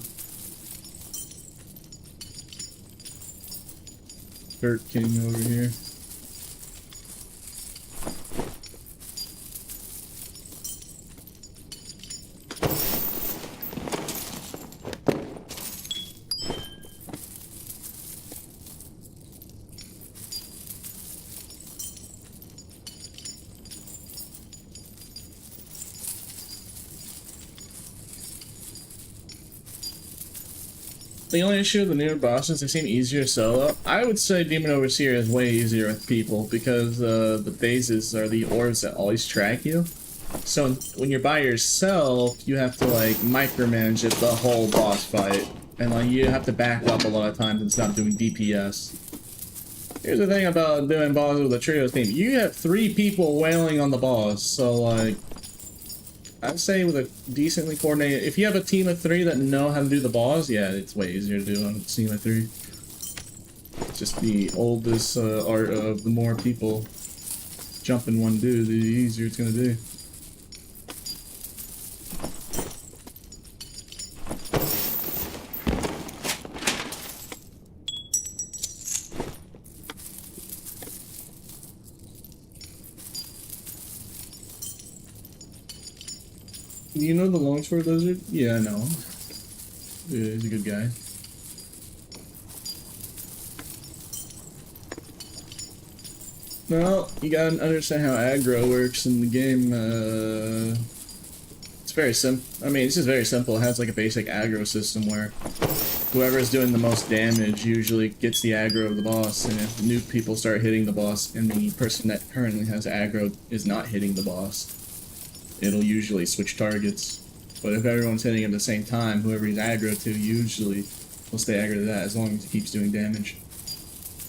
A: Perk King over here. The only issue with the newer bosses, they seem easier solo. I would say Demon Overseer is way easier with people because the phases are the orbs that always track you. So when you're by yourself, you have to like micromanage it the whole boss fight. And like you have to back up a lot of times and stop doing DPS. Here's the thing about doing bosses with a trios team. You have 3 people wailing on the boss, so like I'd say with a decently coordinated, if you have a team of 3 that know how to do the boss, yeah, it's way easier to do on a team of 3. It's just the oldest art of the more people jumping one dude, the easier it's gonna be. You know the longsword lizard? Yeah, I know. Yeah, he's a good guy. Well, you gotta understand how aggro works in the game. It's very simple. I mean, it's just very simple. It has like a basic aggro system where whoever is doing the most damage usually gets the aggro of the boss, and if new people start hitting the boss and the person that currently has aggro is not hitting the boss, it'll usually switch targets. But if everyone's hitting at the same time, whoever he's aggro to usually will stay aggro to that as long as he keeps doing damage.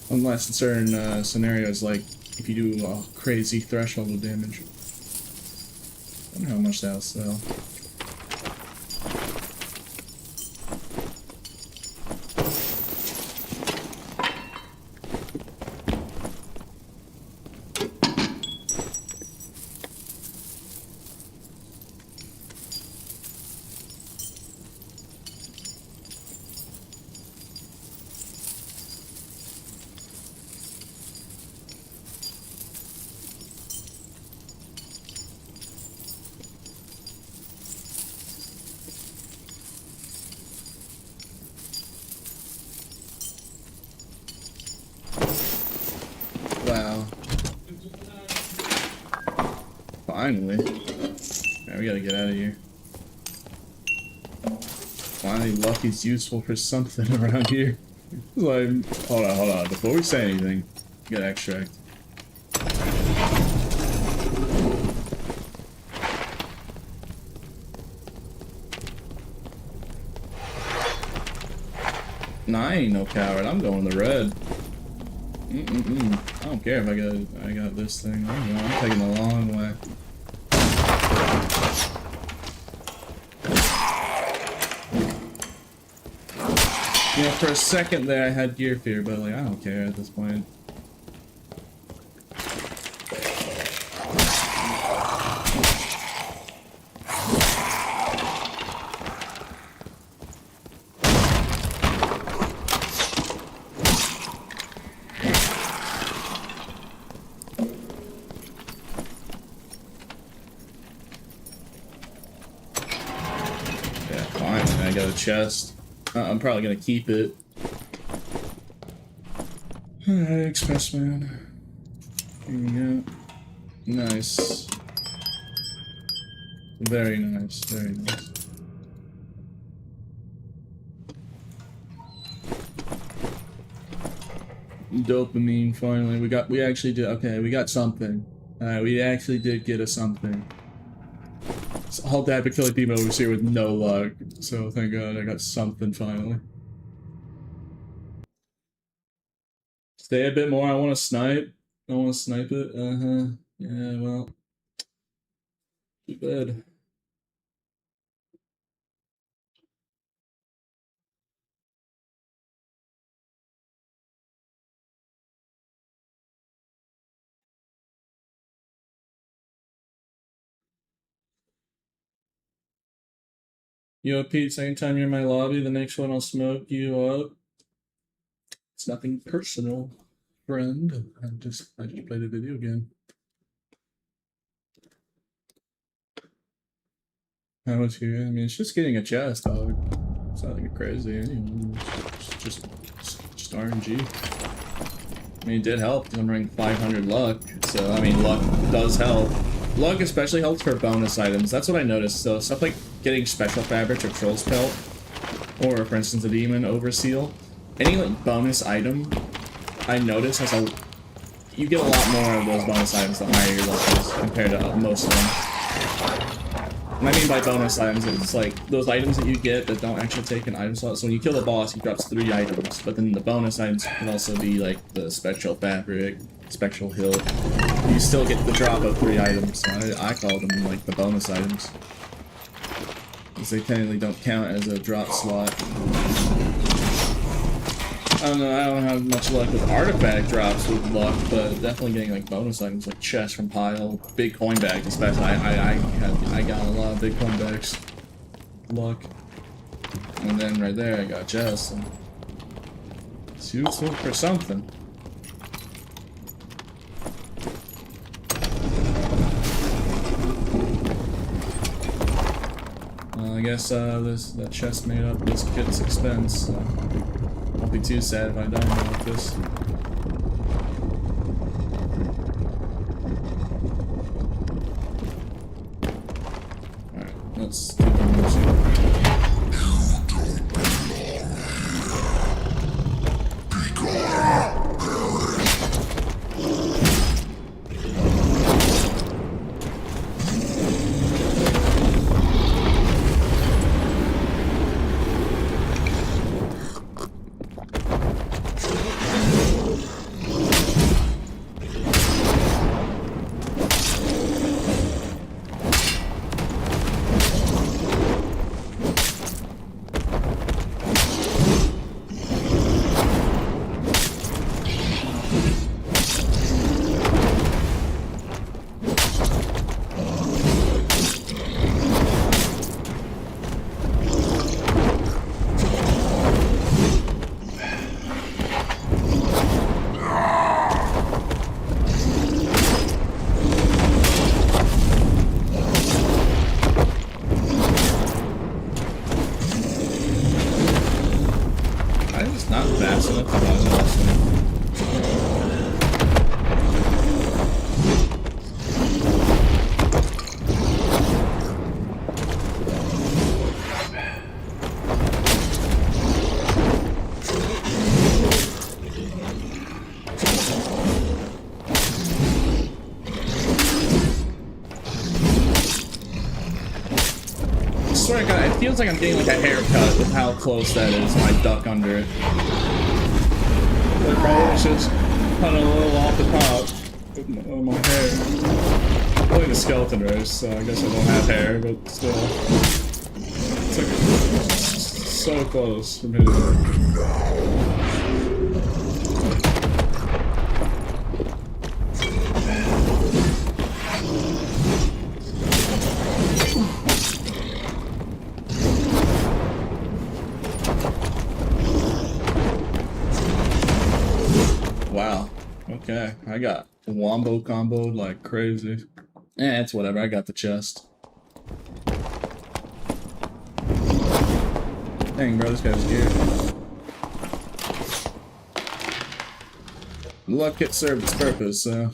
A: Unless in certain scenarios, like if you do a crazy threshold of damage. I don't know how much that'll sell. Wow. Finally. Alright, we gotta get out of here. Finally, luck is useful for something around here. Like, hold on. Before we say anything, get extract. Nah, I ain't no coward. I'm going the red. I don't care if I got this thing. I don't know. I'm taking the long way. You know, for a second there I had gear fear, but like I don't care at this point. Chest. I'm probably gonna keep it. Alright, Expressman. Here we go. Nice. Very nice, very nice. Dopamine, finally. We actually did, okay, we got something. Alright, we actually did get a something. All that to kill a demon over here with no luck. So thank God I got something finally. Stay a bit more. I want to snipe. I want to snipe it. Yeah, well. Too bad. Yo, Pete, same time you're in my lobby, the next one I'll smoke you up. It's nothing personal, friend. I just played a video game. How much you? I mean, it's just getting a chest, dog. It's nothing crazy. It's just RNG. I mean, it did help because I'm running 500 luck. So, I mean, luck does help. Luck especially helps for bonus items. That's what I noticed. So, stuff like getting special fabric or troll's pelt, or for instance, a demon overseal. Any like bonus item, I notice has a. You get a lot more of those bonus items the higher your luck is compared to most of them. What I mean by bonus items is like those items that you get that don't actually take an item slot. So when you kill the boss, he drops 3 items, but then the bonus items can also be like the spectral fabric, spectral hilt. You still get the drop of 3 items. So I call them like the bonus items, because they technically don't count as a drop slot. I don't know, I don't have much luck with artifact drops with luck, but definitely getting like bonus items like chests from pile, big coin bags especially. I got a lot of big coin bags luck. And then right there I got chests. And it's useful for something. Well, I guess that chest made up this kit's expense, so won't be too sad if I don't know with this. Alright, let's do the music. It feels like I'm getting like a haircut with how close that is when I duck under it. But probably it's just kind of a little off the top with my hair. I'm playing a skeleton race, so I guess I don't have hair, but still. It's like so close for me to. Wow. Okay, I got wombo comboed like crazy. It's whatever, I got the chest. Dang, bro, this guy's geared. Luck it served its purpose, so.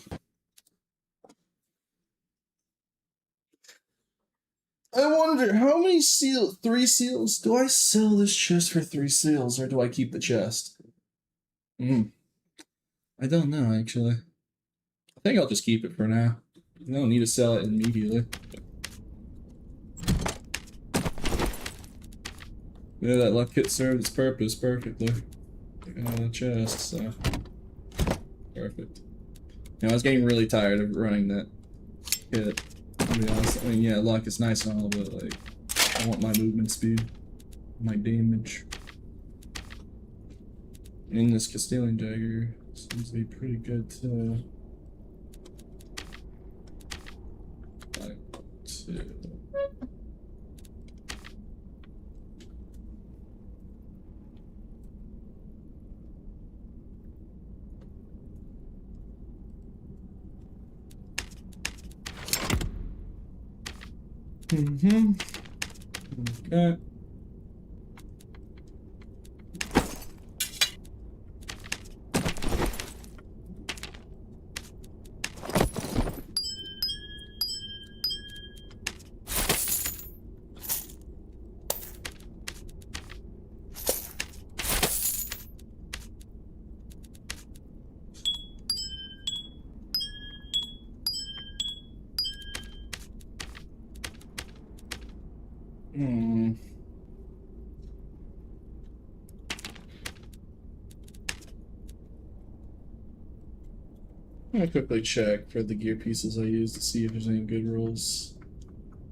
A: I wonder, how many seals? 3 seals? Do I sell this chest for 3 seals, or do I keep the chest? I don't know, actually. I think I'll just keep it for now. I don't need to sell it immediately. Yeah, that luck kit served its purpose perfectly. The chest, so. Perfect. You know, I was getting really tired of running that kit, to be honest. I mean, yeah, luck is nice and all, but, like, I want my movement speed, my damage. And this Castilian Dagger seems to be pretty good too. 5, 2. Mm-hmm. Okay. Hmm. I'm gonna quickly check for the gear pieces I use to see if there's any good rules.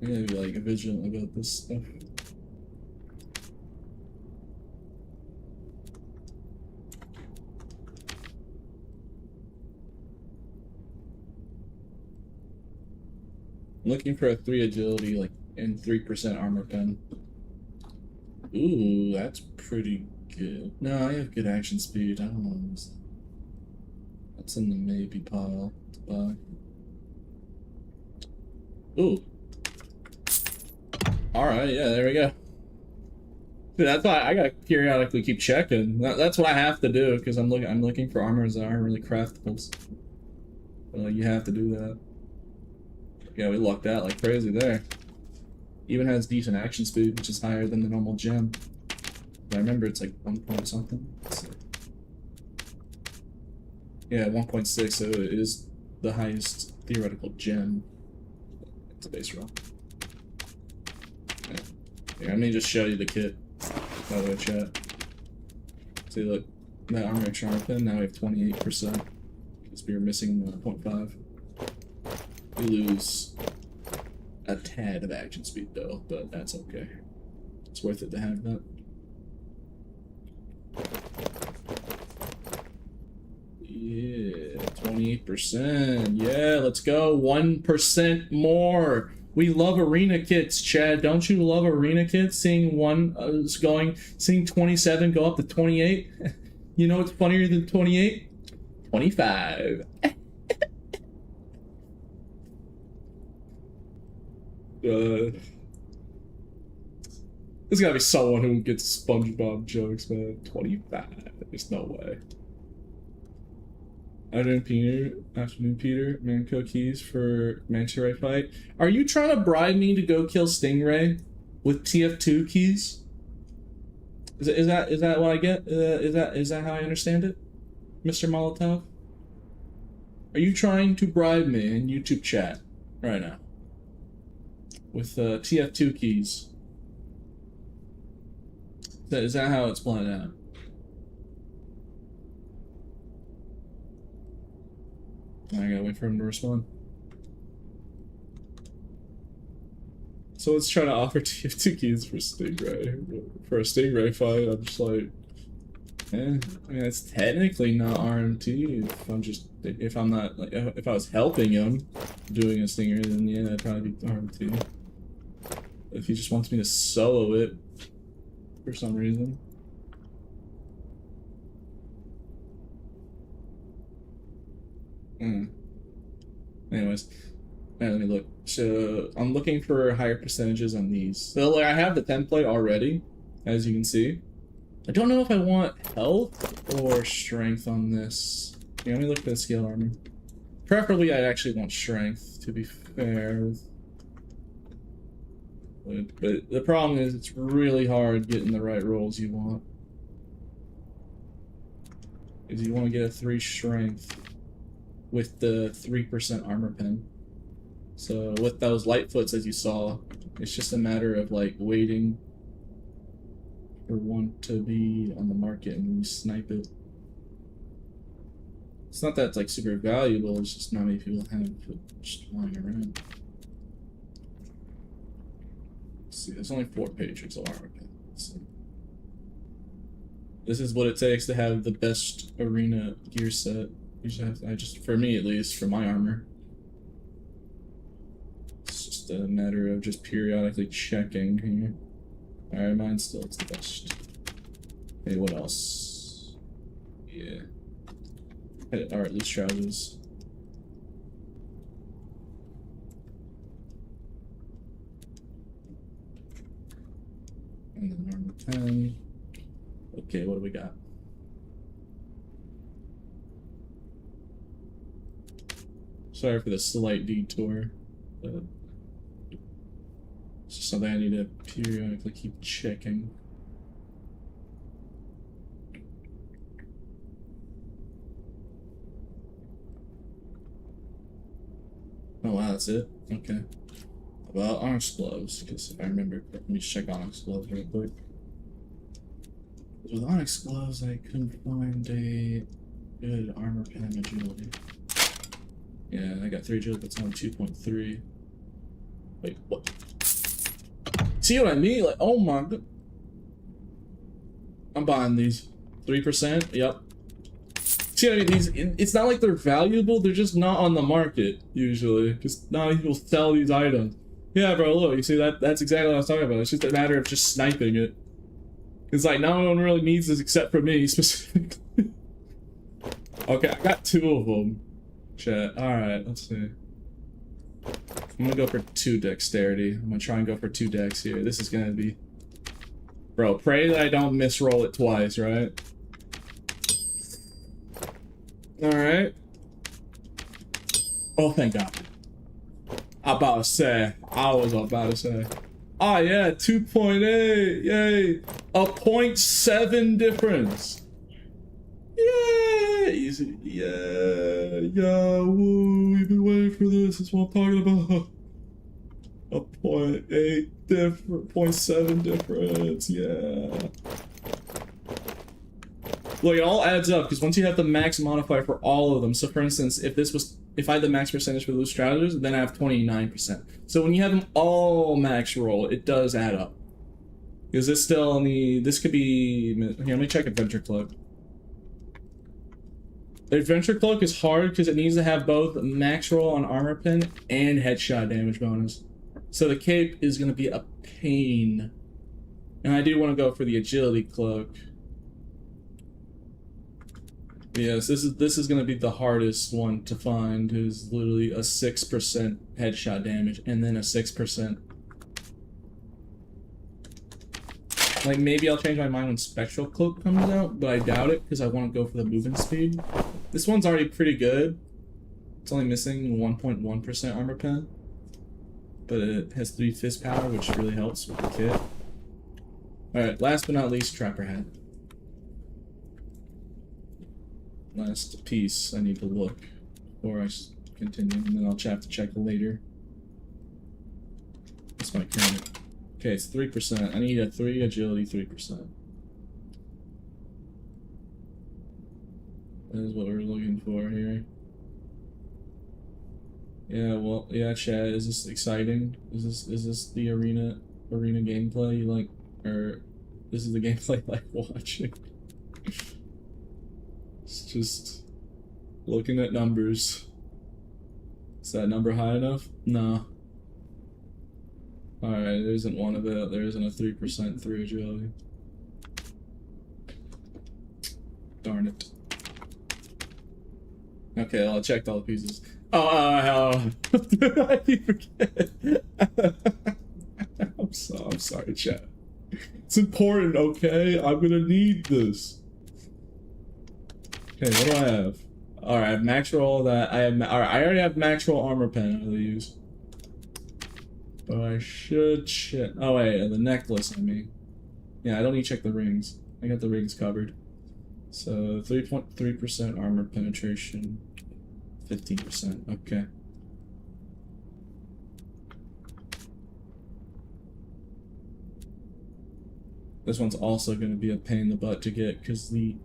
A: I'm gonna be like vigilant about this stuff. I'm looking for a 3 agility, like, and 3% armor pen. Ooh, that's pretty good. No, I have good action speed. I don't know. That's in the maybe pile to buy. Ooh. Alright, yeah, there we go. Dude, that's why I gotta periodically keep checking. That's what I have to do, because I'm looking for armors that aren't really craftables. You have to do that. Yeah, we lucked out like crazy there. Even has decent action speed, which is higher than the normal gem. But I remember it's like 1 point something. So. Yeah, 1.6, so it is the highest theoretical gem. It's a base roll. Yeah. Here, let me just show you the kit. By the way, chat. See, look, that armor charm pin, now we have 28%. Because we were missing 0.5. We lose a tad of action speed though, but that's okay. It's worth it to have that. Yeah, 28%. Yeah, let's go. 1% more. We love arena kits, Chad. Don't you love arena kits? Seeing seeing 27 go up to 28. You know what's funnier than 28? 25. There's gotta be someone who gets SpongeBob jokes, man. 25. There's no way. Afternoon, Peter. Manco keys for Manta Ray fight. Are you trying to bribe me to go kill Stingray with TF2 keys? Is that what I get? Is that how I understand it, Mr. Molotov? Are you trying to bribe me in YouTube chat right now with TF2 keys? Is that how it's planned out? I gotta wait for him to respond. So let's try to offer TF2 keys for Stingray. For a Stingray fight, I'm just like, I mean, it's technically not RMT. If I'm not, like, if I was helping him doing a Stingray, then yeah, that'd probably be RMT. If he just wants me to solo it for some reason. Anyways, let me look. So I'm looking for higher percentages on these. So like, I have the template already, as you can see. I don't know if I want health or strength on this. Yeah, let me look at the scale armor. Preferably, I actually want strength, to be fair. But the problem is, it's really hard getting the right rolls you want. Because you want to get a 3 strength with the 3% armor pen. So with those Lightfoots, as you saw, it's just a matter of like waiting for one to be on the market and you snipe it. It's not that it's like super valuable, it's just not many people have it just lying around. Let's see, there's only 4 pages of armor pen. So this is what it takes to have the best arena gear set. For me at least, for my armor. It's just a matter of just periodically checking here. Alright, mine still it's the best. Hey, what else? Yeah. Alright, loose trousers. . And then armor 10. Okay, what do we got? Sorry for the slight detour. But it's just something I need to periodically keep checking. Oh wow, that's it? Okay. Well, onyx gloves, because if I remember, let me just check onyx gloves real quick. With onyx gloves, I couldn't find a good armor pen agility. Yeah, I got 3 agility, that's only 2.3. Wait, what? See what I mean? Like, oh my god. I'm buying these. 3%? Yep. See what I mean? These, it's not like they're valuable, they're just not on the market, usually. Because not many people sell these items. Yeah, bro, look, you see, that's exactly what I was talking about. It's just a matter of just sniping it. It's like, no one really needs this except for me, specifically. Okay, I got 2 of them. Chat. Alright, let's see. I'm gonna go for 2 dexterity. I'm gonna try and go for 2 dex here. This is gonna be... Bro, pray that I don't misroll it twice, right? Alright. Oh, thank God. I was about to say. Ah, yeah, 2.8. Yay. A 0.7 difference. Yeah, easy. Yeah, woo. We've been waiting for this. That's what I'm talking about. A 0.8 different, 0.7 difference. Yeah. Look, it all adds up because once you have the max modifier for all of them. So, for instance, if I had the max percentage for loose trousers, then I have 29%. So when you have them all max roll, it does add up. Because this still only, this could be, here, let me check Adventure Cloak. Adventure Cloak is hard because it needs to have both max roll on armor pen and headshot damage bonus. So the cape is going to be a pain. And I do want to go for the agility cloak. Yes, this is going to be the hardest one to find, is literally a 6% headshot damage and then a 6%. Like, maybe I'll change my mind when Spectral Cloak comes out, but I doubt it because I want to go for the movement speed. This one's already pretty good. It's only missing 1.1% armor pen, but it has 3 fist power, which really helps with the kit. Alright, last but not least, Trapper Hat. Last piece I need to look before I continue, and then I'll have to check later. That's my count. Okay, it's 3%. I need a 3 agility, 3%. That is what we're looking for here. Yeah, well, yeah, Chad, is this exciting? Is this the arena gameplay you like, or this is the gameplay you like watching? It's just looking at numbers. Is that number high enough? No. Alright, there isn't one of it. There isn't a 3% 3 agility. Darn it. Okay, well, I checked all the pieces. Oh, I forget. I'm sorry, chat. It's important, okay? I'm gonna need this. Okay, what do I have? Alright, I have max roll that. Alright, I already have max roll armor pen to use. But I should check. Oh, wait, the necklace, I mean. Yeah, I don't need to check the rings. I got the rings covered. So, 3.3% armor penetration. 15%. Okay. This one's also going to be a pain in the butt to get because the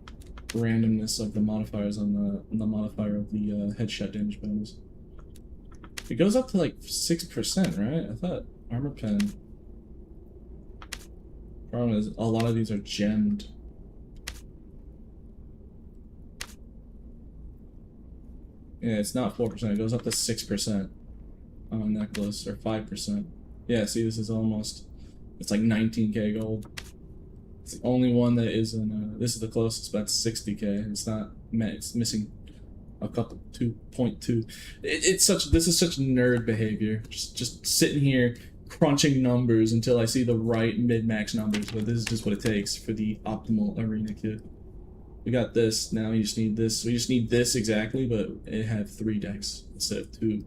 A: randomness of the modifiers on the modifier of the headshot damage bonus. It goes up to like 6%, right? I thought armor pen. Problem is, a lot of these are gemmed. Yeah, it's not 4%. It goes up to 6% on a necklace, or 5%. Yeah, see, this is almost. It's like 19k gold. It's the only one that isn't. This is the closest, but it's 60k. It's not. It's missing a couple 2.2. This is such nerd behavior. Just sitting here crunching numbers until I see the right mid-max numbers, but this is just what it takes for the optimal arena kit. We got this, now we just need this. We just need this exactly, but it had 3 decks instead of 2.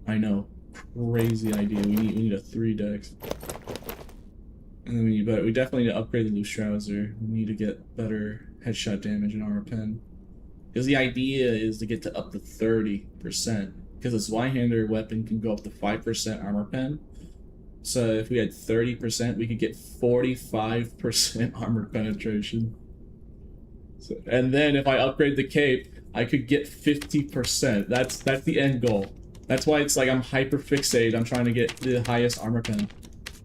A: I know, crazy idea. We need a 3 decks. And then but we definitely need to upgrade the loose trouser. We need to get better headshot damage and armor pen. Because the idea is to get to up to 30%. Because a Zweihander weapon can go up to 5% armor pen. So if we had 30%, we could get 45% armor penetration. So, and then if I upgrade the cape, I could get 50%. That's the end goal. That's why it's like I'm hyper fixated. I'm trying to get the highest armor pen.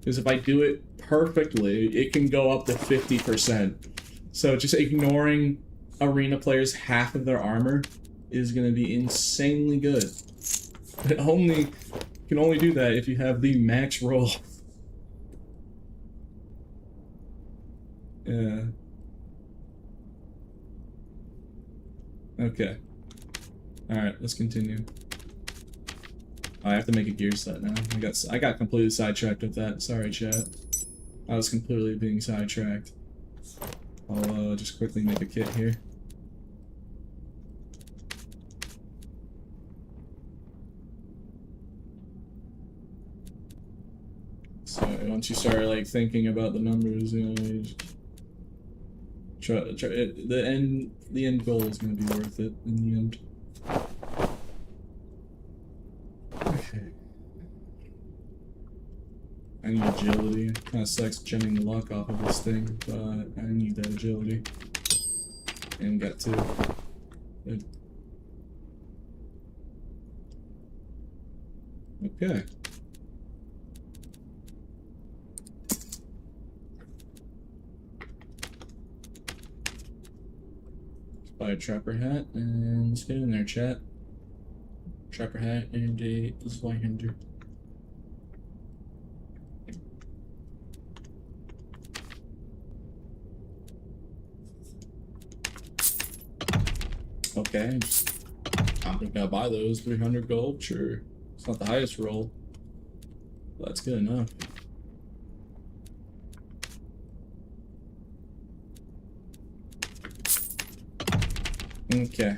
A: Because if I do it perfectly, it can go up to 50%. So just ignoring arena players' half of their armor is going to be insanely good. It can only do that if you have the max roll. Yeah. Okay. Alright, let's continue. I have to make a gear set now. I got completely sidetracked with that. Sorry, chat. I was completely being sidetracked. I'll just quickly make a kit here. So once you start like thinking about the numbers, you know, you just the end goal is going to be worth it in the end. Okay. I need agility. Kind of sucks genning the luck off of this thing, but I need that agility. And got 2. Good. Okay. Let's buy a trapper hat and let's get in there, chat. Trapper hat and a Zweihander. Okay, I'm gonna buy those. 300 gold, sure. It's not the highest roll, but that's good enough. Okay.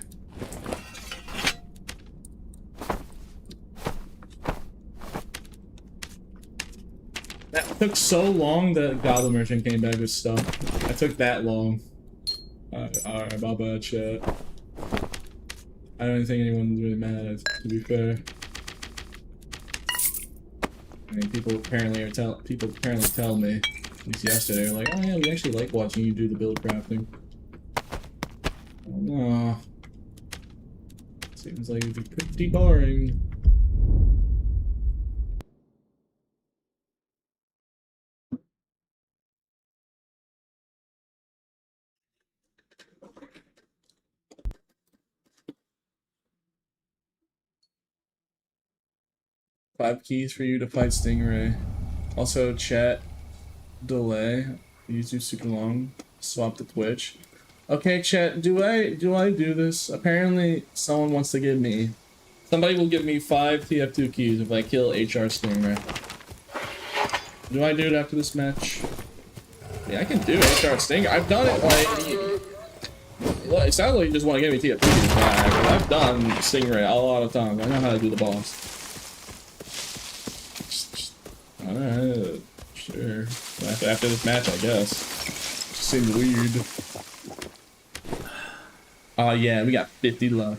A: That took so long that Goblin Merchant came back with stuff. That took that long. Alright, my bad, chat. I don't think anyone's really mad, to be fair. I mean, people apparently tell me, at least yesterday, like, oh yeah, we actually like watching you do the build crafting. Oh no. Seems like it'd be pretty boring. Five keys for you to fight Stingray. Also, chat delay. YouTube super long. Swap to Twitch. Okay, chat. Do I do this? Apparently, someone wants to give me. Somebody will give me 5 TF2 keys if I kill HR Stingray. Do I do it after this match? Yeah, I can do HR Stingray. I've done it like. Well, it sounds like you just want to give me TF2 keys back. I've done Stingray a lot of times. I know how to do the boss. Alright, sure. After this match, I guess. Seems weird. Oh yeah, we got 50 luck.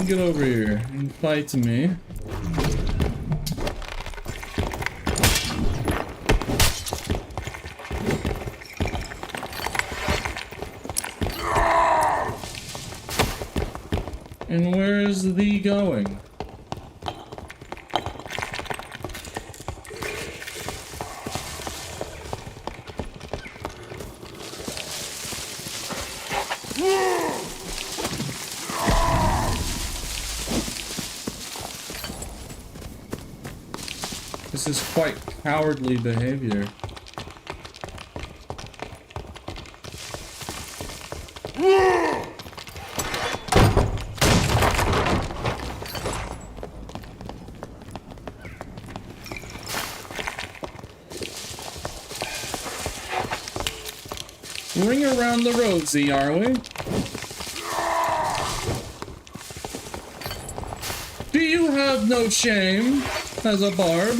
A: Get over here and fight me. And where is thee going? This is quite cowardly behavior. Ring around the rosy, are we? Do you have no shame as a barb?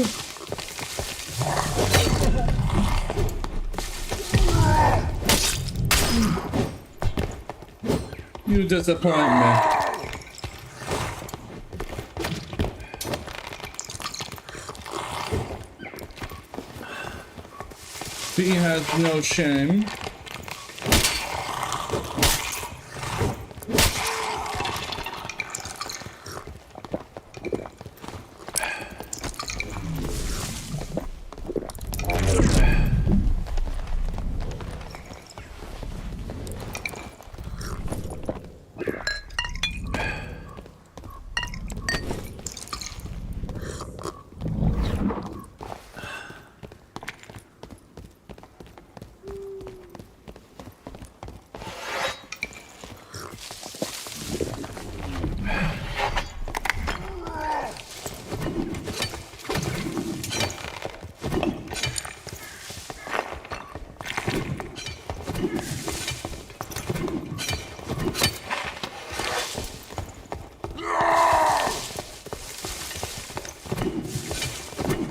A: You disappoint me. He has no shame.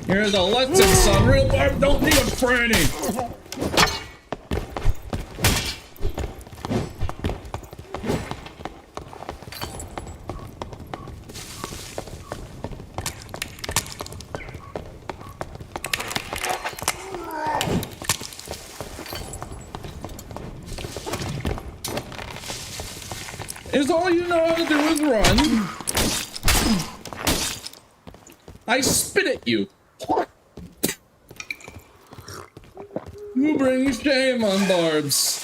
A: Here's a lesson, son. Real barb don't need a franny. Is all you know how to do is run? I spit at you. You bring shame on barbs.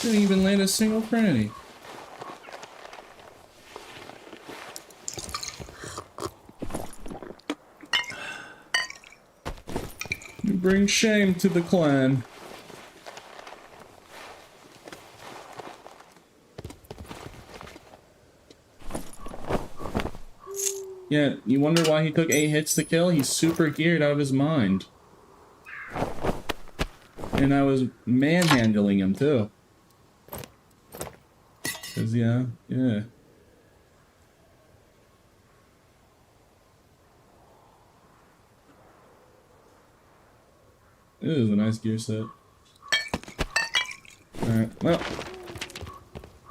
A: Didn't even land a single franny. You bring shame to the clan. Yeah, you wonder why he took 8 hits to kill? He's super geared out of his mind. And I was manhandling him too. Cause yeah. It is a nice gear set. Alright, well.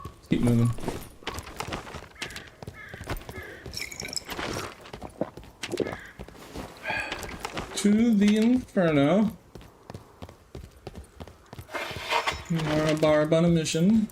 A: Let's keep moving. To the Inferno. You are a barb on a mission.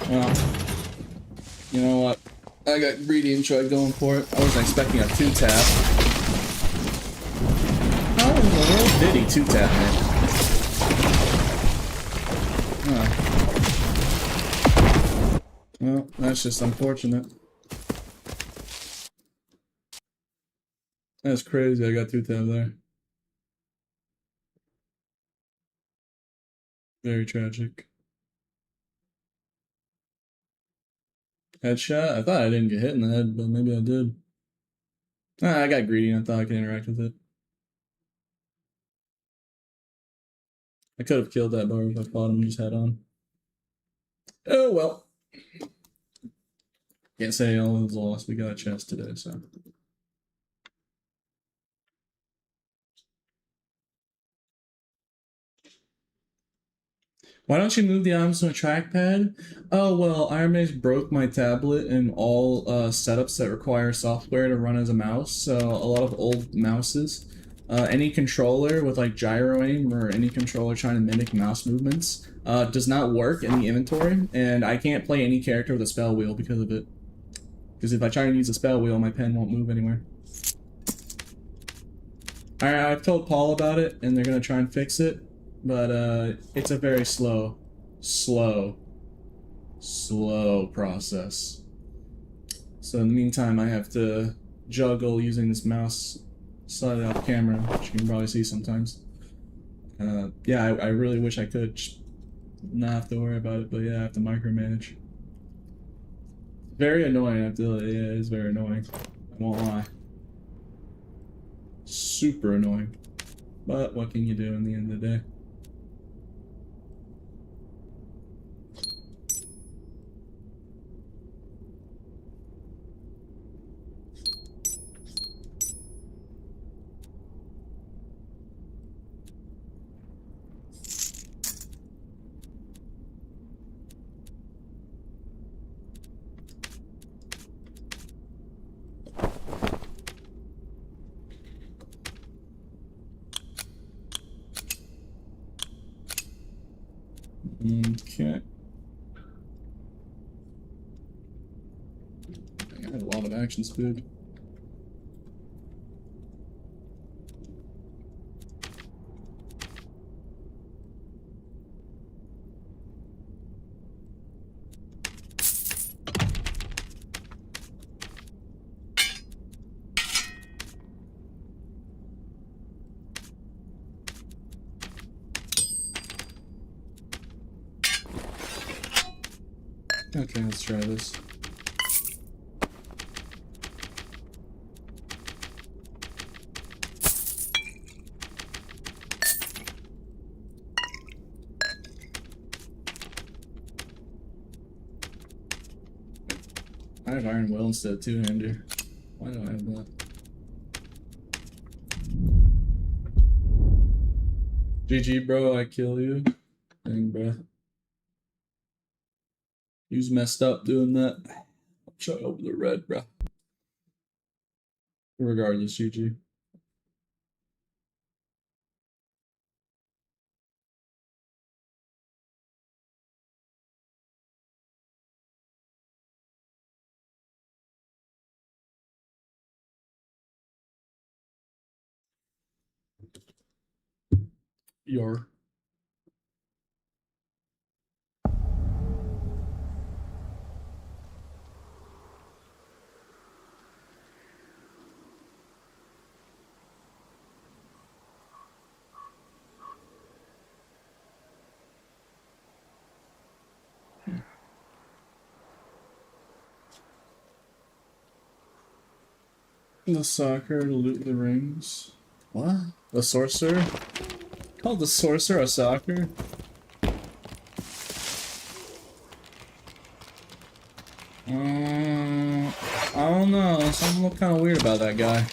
A: Well, you know what? I got greedy and tried going for it. I wasn't expecting a 2-tap. How in the world did he 2-tap me? Huh. Well, that's just unfortunate. That's crazy, I got 2-tap there. Very tragic. Headshot? I thought I didn't get hit in the head, but maybe I did. Ah, I got greedy and I thought I could interact with it. I could have killed that barb if I fought him just head on. Oh well. Can't say all is lost. We got a chest today, so. Why don't you move the items to a trackpad? Oh, well, Iron Mage broke my tablet and all setups that require software to run as a mouse, so a lot of old mouses. Any controller with like gyro aim or any controller trying to mimic mouse movements does not work in the inventory, and I can't play any character with a spell wheel because of it. Because if I try and use a spell wheel, my pen won't move anywhere. Alright, I've told Paul about it, and they're gonna try and fix it. But, it's a very slow process. So in the meantime, I have to juggle using this mouse slightly off camera, which you can probably see sometimes. Yeah, I really wish I could just not have to worry about it, but yeah, I have to micromanage. Very annoying, I feel it. Yeah, it is very annoying. I won't lie. Super annoying. But what can you do in the end of the day? Okay. I had a lot of action speed. Okay, let's try this. I have Iron Will instead of two-hander. Why do I have that? GG, bro, I kill you. Dang, bro. You's messed up doing that. I'll try over the red, bro. Regardless, GG. Your. The soccer to loot the rings. What? The sorcerer? Called the sorcerer a soccer? I don't know. Something looked kind of weird about that guy.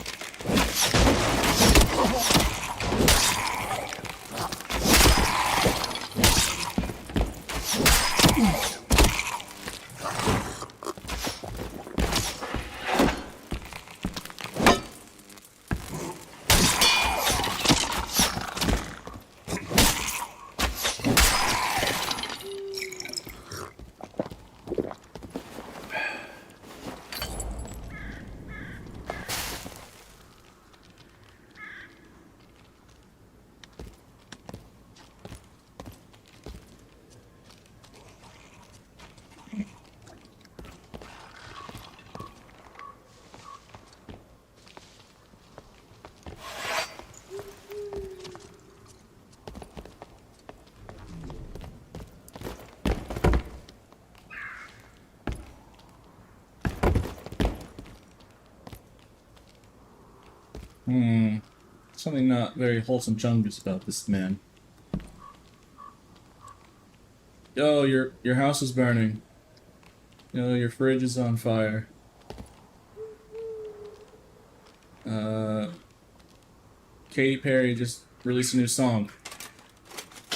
A: Something not very wholesome chungus about this man. Yo, your house is burning. Yo, your fridge is on fire. Katy Perry just released a new song.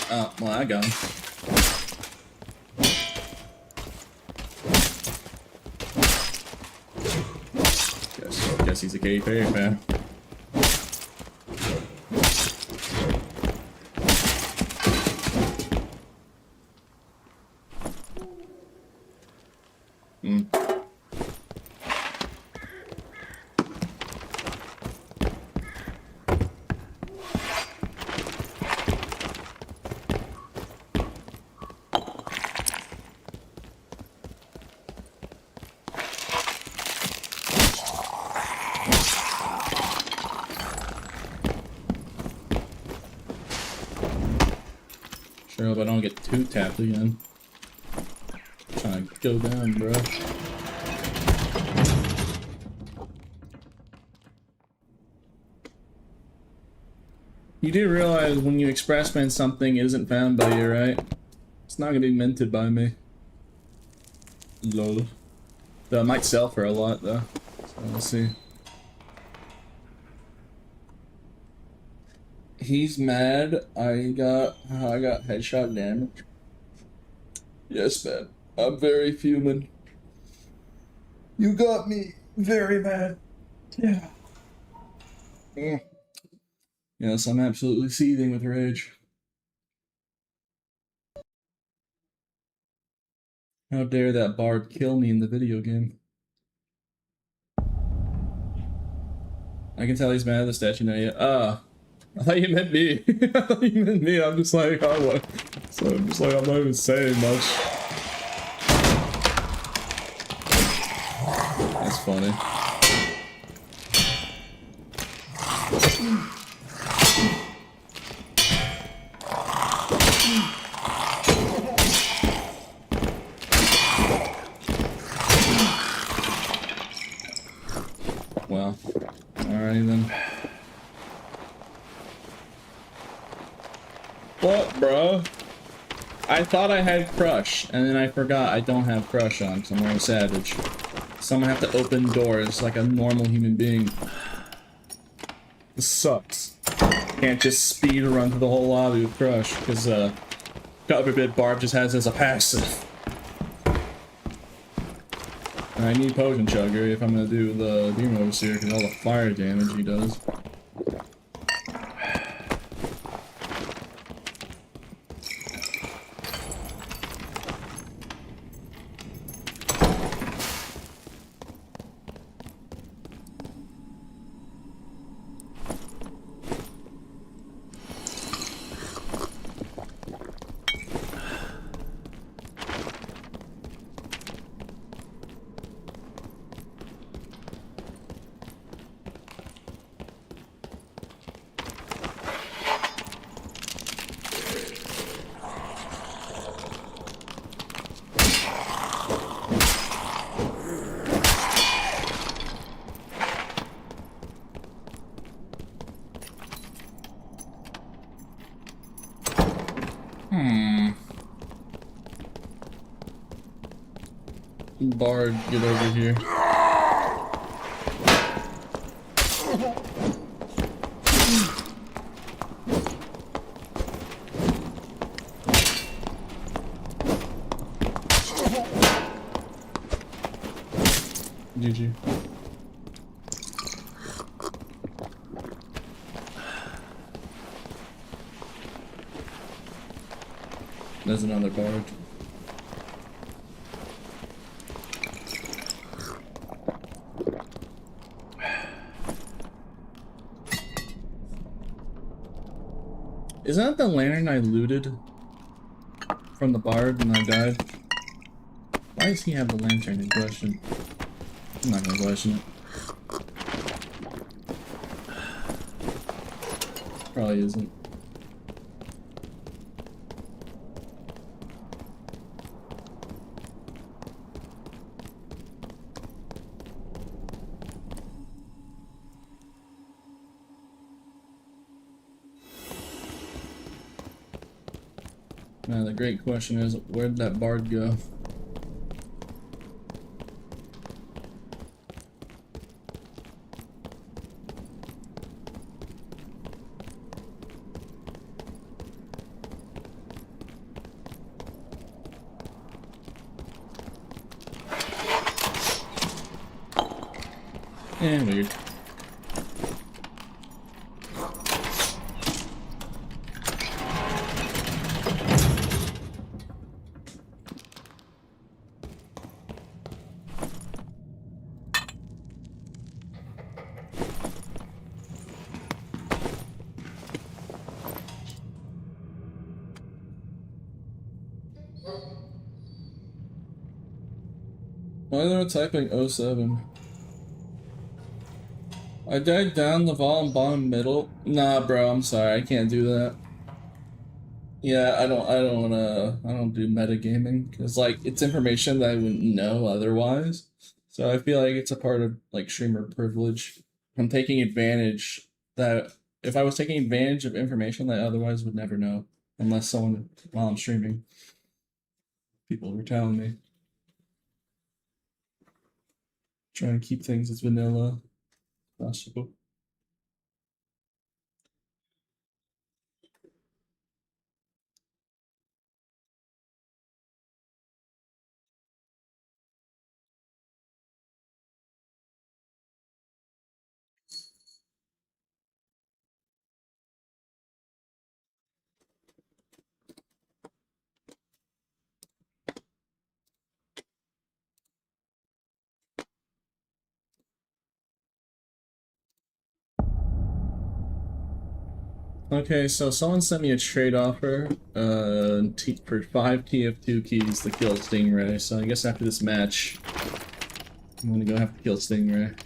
A: Oh, well, I got him. guess he's a Katy Perry fan. Sure hope I don't get too tapped again. I'm trying to go down, bro. You do realize when you express when something isn't found by you, right? It's not gonna be minted by me. Lol. Though it might sell for a lot, though. So we'll see. He's mad. I got headshot damage. Yes, man. I'm very human. You got me very mad. Yeah. Yes, I'm absolutely seething with rage. How dare that bard kill me in the video game? I can tell he's mad at the statue now. Yeah. I thought you meant me. I thought you meant me. I'm just like, oh, what? So I'm just like, I'm not even saying much. That's funny. Well, alrighty then. What, bro? I thought I had Crush, and then I forgot I don't have Crush on because I'm wearing Savage. So I'm gonna have to open doors like a normal human being. This sucks. Can't just speed run through the whole lobby with Crush, because, God forbid, Barb just has as a passive. And I need Potion Chugger if I'm gonna do the Demon Overseer, because all the fire damage he does. Bard, get over here. GG. There's another bard. Isn't that the lantern I looted from the bard when I died? Why does he have the lantern in question? I'm not gonna question it. Probably isn't. Now the great question is, where'd that bard go? And weird. Why are they typing 07? I died down the bottom middle. Nah, bro, I'm sorry, I can't do that. Yeah, I don't do metagaming because like it's information that I wouldn't know otherwise. So I feel like it's a part of like streamer privilege. I'm taking advantage that if I was taking advantage of information that I otherwise would never know unless someone while I'm streaming, people were telling me. Trying to keep things as vanilla as possible. Okay, so someone sent me a trade offer for 5 TF2 keys to kill Stingray, so I guess after this match, I'm gonna go have to kill Stingray.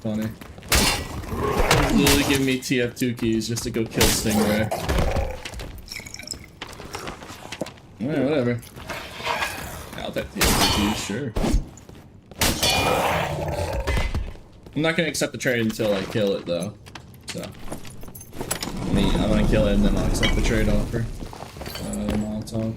A: Funny. Literally give me TF2 keys just to go kill Stingray. Alright, whatever. I'll take TF2 keys, sure. I'm not gonna accept the trade until I kill it, though. So, I'm gonna kill it and then I'll accept the trade offer. Molotov.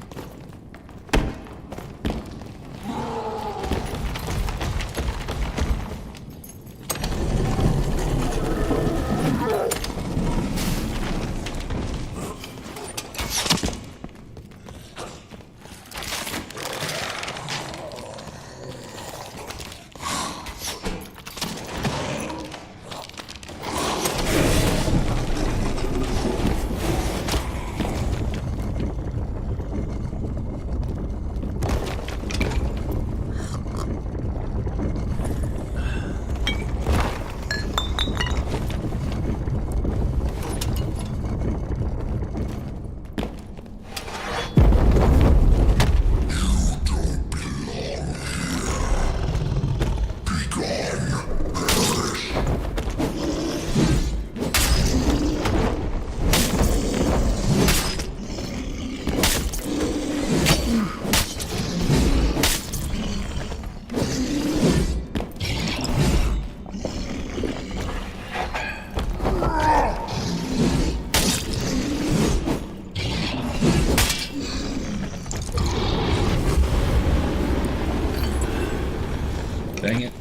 A: Dang it.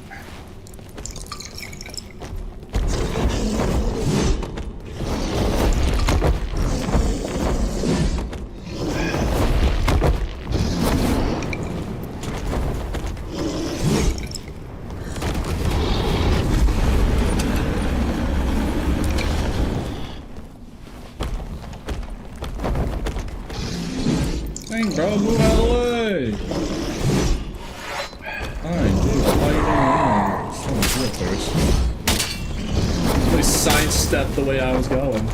A: Dang, bro, move out of the way! Alright, dude, why are you doing that? Just trying to do it first. Somebody sidestepped the way I was going.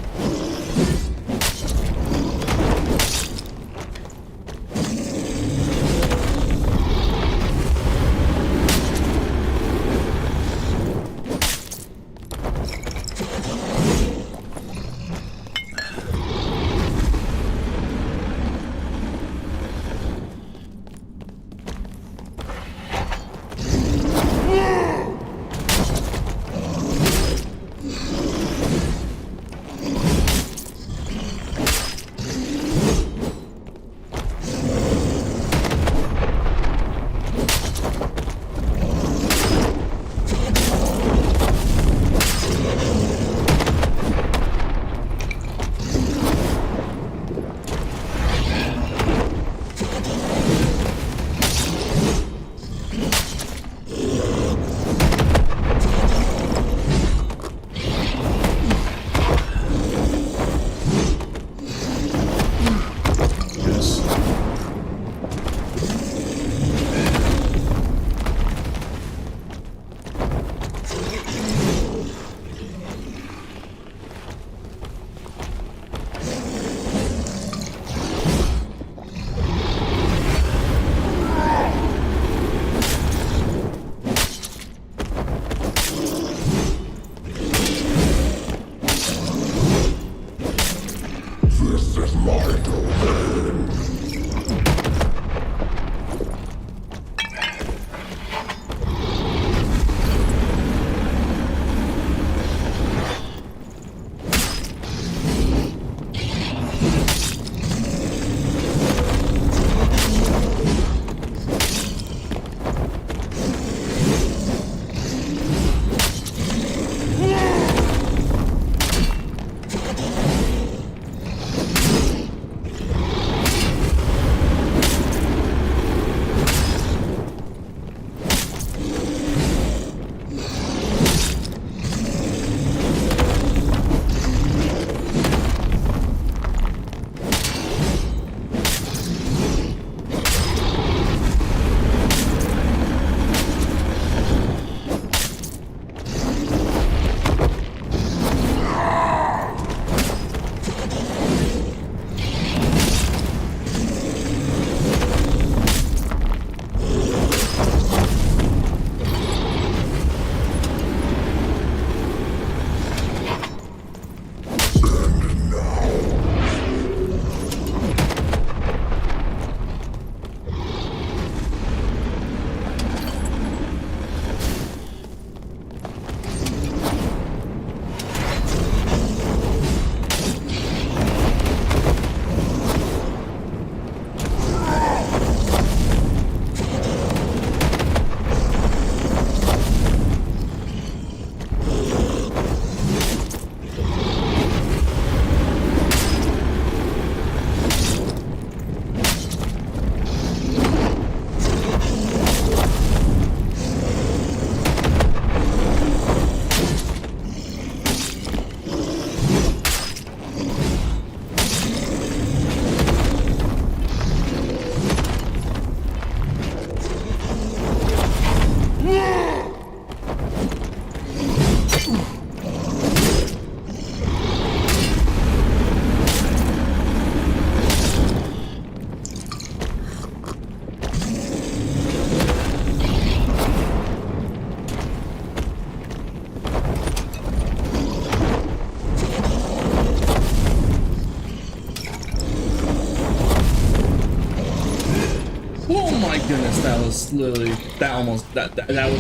A: my goodness, that was literally, that was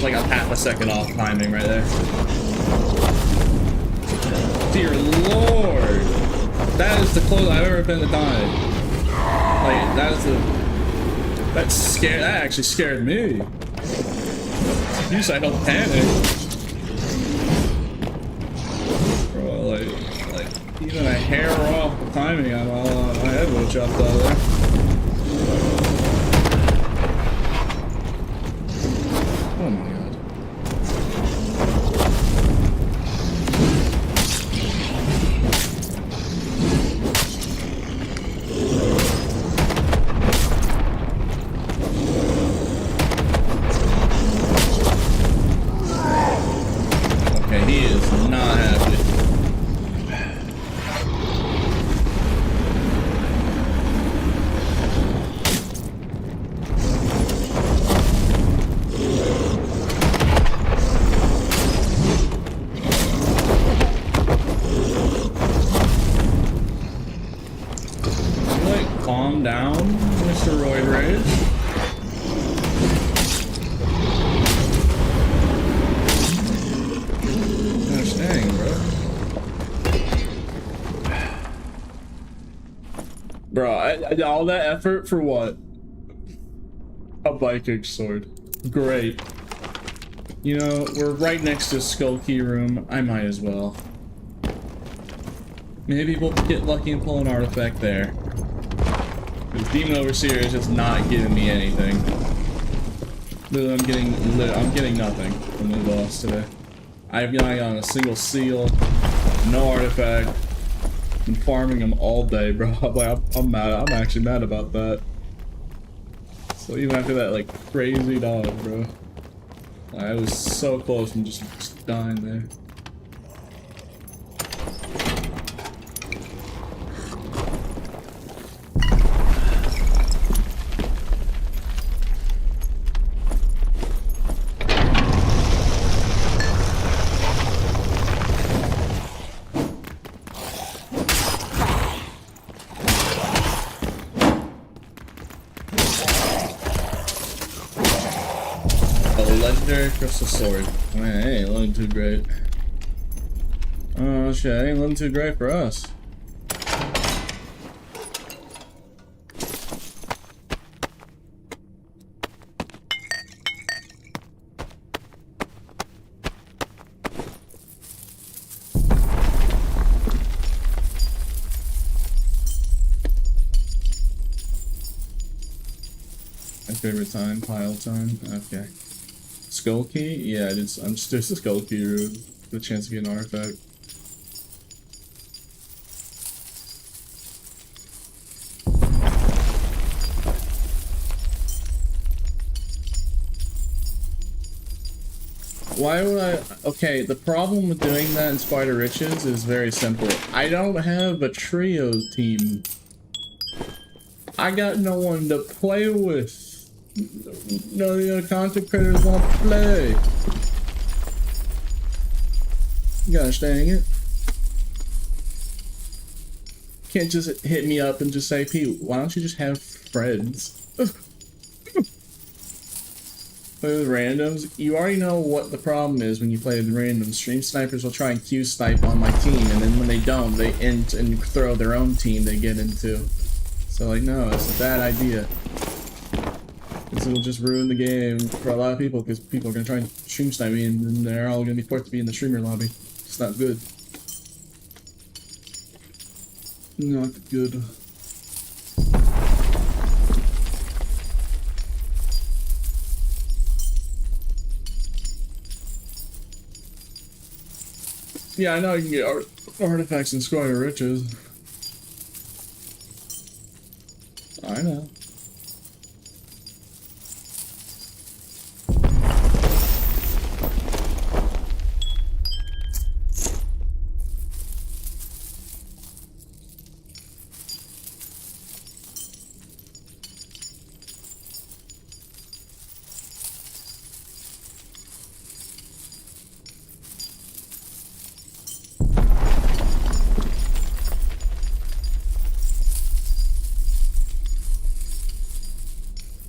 A: like a half a second off timing right there. Dear Lord, that is the closest I've ever been to dying. Like, that actually scared me. Usually I don't panic. Bro, like, even a hair off the timing, my head would have chopped out of there. Oh my god. Okay, he is not happy. Calm down, Mr. Roid Rage. Gosh dang, bro. Bro, all that effort for what? A Viking sword. Great. You know, we're right next to Skull Key Room. I might as well. Maybe we'll get lucky and pull an artifact there. Because Demon Overseer is just not giving me anything. Literally, I'm getting nothing from the boss today. I've not gotten a single seal, no artifact. Been farming them all day, bro. I'm mad. I'm actually mad about that. So even after that, like, crazy dodge, bro. I was so close from just dying there. Crystal sword. Man, it ain't looking too great. Oh shit, it ain't looking too great for us. My favorite time, pile time. Okay. Skull Key? Yeah, I'm just a Skull Key room. The chance to get an artifact. Why would I? Okay, the problem with doing that in Spider Riches is very simple. I don't have a trio team. I got no one to play with. None of the other content creators want to play. Gosh dang it. Can't just hit me up and just say, Pete, why don't you just have friends? Play with randoms. You already know what the problem is when you play with randoms. Stream snipers will try and Q snipe on my team, and then when they don't, they end and throw their own team they get into. So like, no, it's a bad idea. This will just ruin the game for a lot of people because people are going to try and stream snipe me and then they're all going to be forced to be in the streamer lobby. It's not good. Not good. Yeah, I know you can get artifacts in Squire Riches. I know.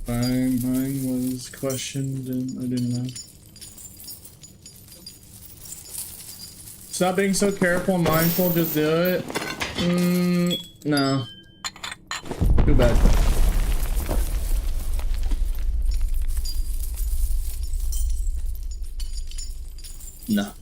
A: Mine was questioned and I didn't know. Stop being so careful and mindful, just do it. No. Too bad. No.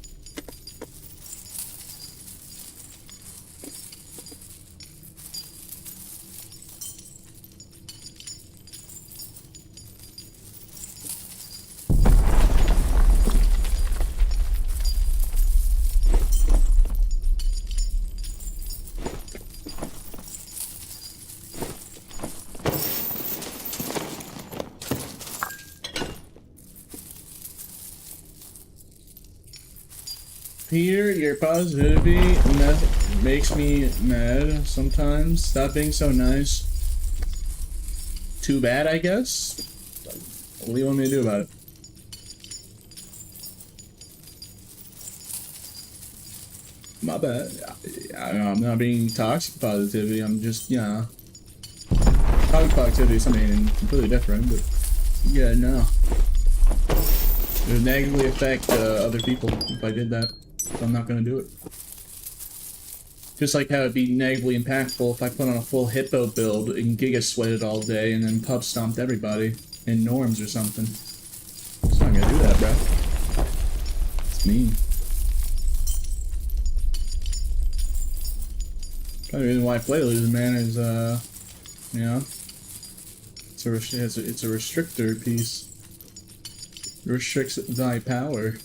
A: Peter, your positivity makes me mad sometimes. Stop being so nice. Too bad, I guess. What do you want me to do about it? My bad. I'm not being toxic positivity. I'm just, yeah. Toxic positivity is something completely different, but yeah, no. It would negatively affect other people if I did that. So I'm not gonna do it. Just like how it'd be negatively impactful if I put on a full hippo build and giga sweated all day and then pub stomped everybody in norms or something. Just not gonna do that, bro. It's mean. Probably the reason why I play Losing Man is, you know, it's a restrictor piece. It restricts thy power.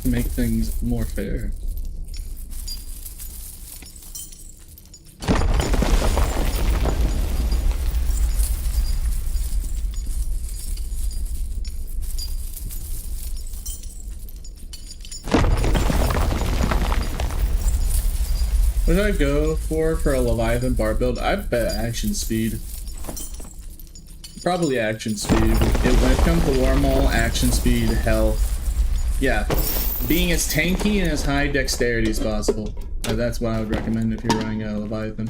A: To make things more fair. What did I go for a Leviathan bar build? I bet action speed. Probably action speed. When it comes to War Maul, action speed, health. Yeah. Being as tanky and as high dexterity as possible. That's what I would recommend if you're running a Leviathan.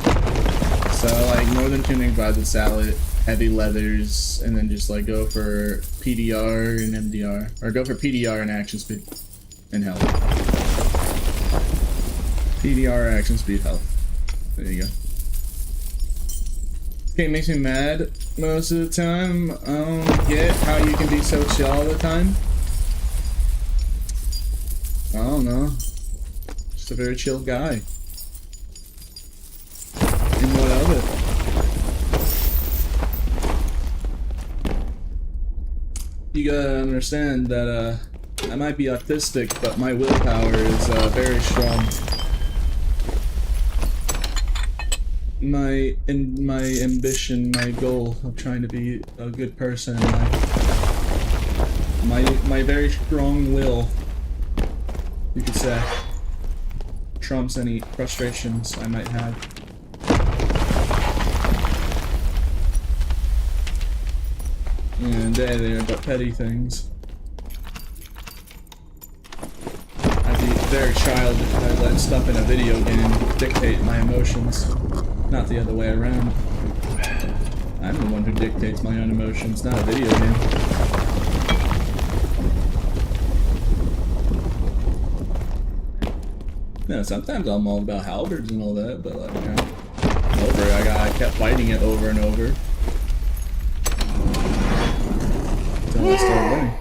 A: So like Northern Tuning, Violet Salad, heavy leathers, and then just like go for PDR and MDR. Or go for PDR and action speed. And health. PDR, action speed, health. There you go. Okay, it makes me mad most of the time. I don't get how you can be so chill all the time. I don't know. Just a very chill guy. And what of it? You gotta understand that I might be autistic, but my willpower is very strong. My ambition, my goal of trying to be a good person, my very strong will, you could say, trumps any frustrations I might have. And they're but petty things. I'd be very childish if I let stuff in a video game dictate my emotions, not the other way around. I'm the one who dictates my own emotions, not a video game. No, sometimes I'm all about halberds and all that, but like, you know, I kept fighting it over and over. Until I started winning.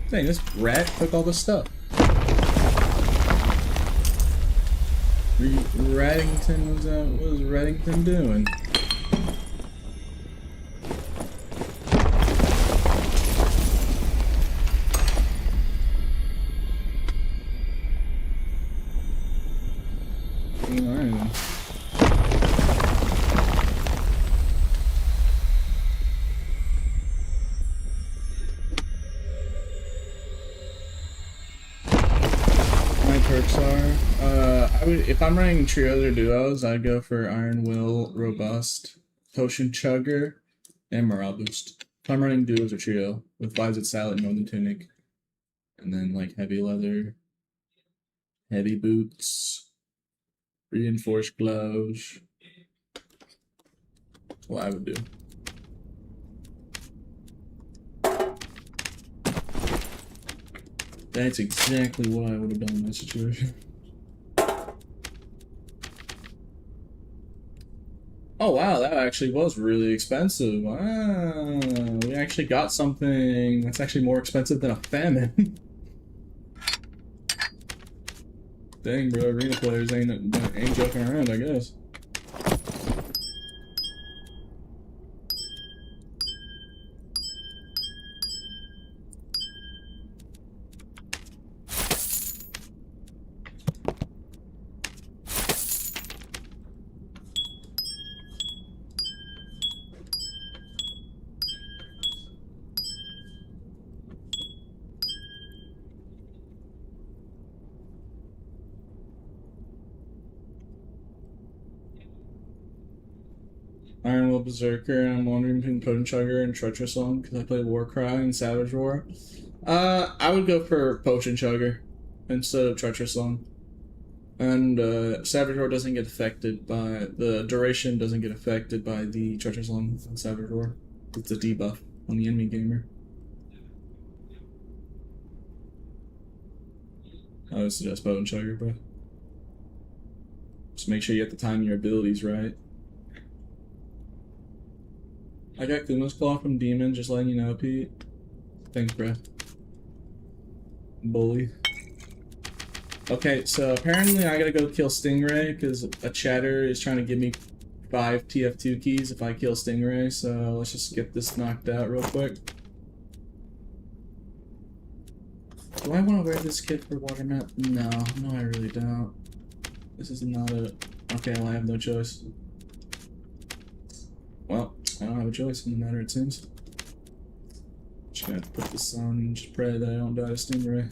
A: Dang, this rat took all the stuff. Reddington was what was Reddington doing? If I'm running trios or duos, I'd go for Iron Will, Robust, Potion Chugger, and Morale Boost. If I'm running duos or trio, with Violet Salad, Northern Tunic, and then like Heavy Leather, Heavy boots. Reinforced gloves. What I would do. That's exactly what I would have done in that situation. Oh wow, that actually was really expensive. Wow, we actually got something that's actually more expensive than a famine. Dang, bro, arena players ain't joking around, I guess. Iron Will Berserker, I'm wondering between Potent Chugger and Treacherous Lung because I play Warcry and Savage Roar. I would go for Potion Chugger instead of Treacherous Lung. And Savage Roar doesn't get affected by the duration, doesn't get affected by the Treacherous Lung on Savage Roar. It's a debuff on the enemy gamer. I would suggest Potent Chugger, bro. Just make sure you get the time your abilities right. I got Kuma's Claw from Demon, just letting you know, Pete. Thanks, bro. Bully. Okay, so apparently I gotta go kill Stingray, because a chatter is trying to give me 5 TF2 keys if I kill Stingray, so let's just get this knocked out real quick. Do I want to wear this kit for water map? No, I really don't. This is not a... Okay, well, I have no choice. Well, I don't have a choice in the matter, it seems. Just gonna have to put this on and just pray that I don't die to Stingray.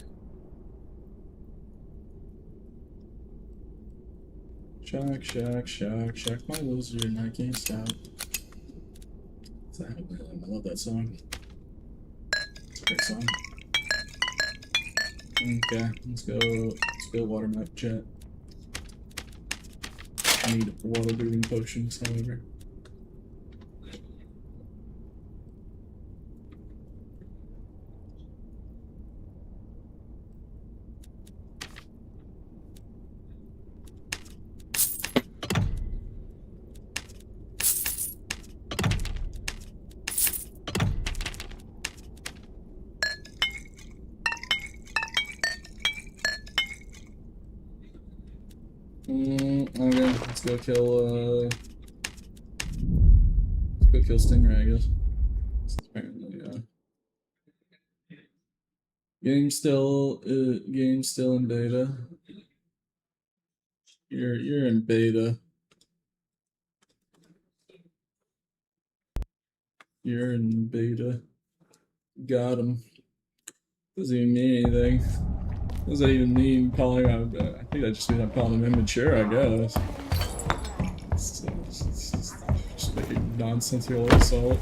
A: Shock my loser and I can't stop. I love that song. It's a great song. Okay, let's go water map chat. I need water breathing potions, however. Okay, let's go kill Stingray, I guess. Apparently, game's still in beta. You're in beta. You're in beta. Got him. Doesn't even mean anything. What does that even mean? Calling out? I think that just means I'm calling him immature, I guess. It's just like a nonsensical assault.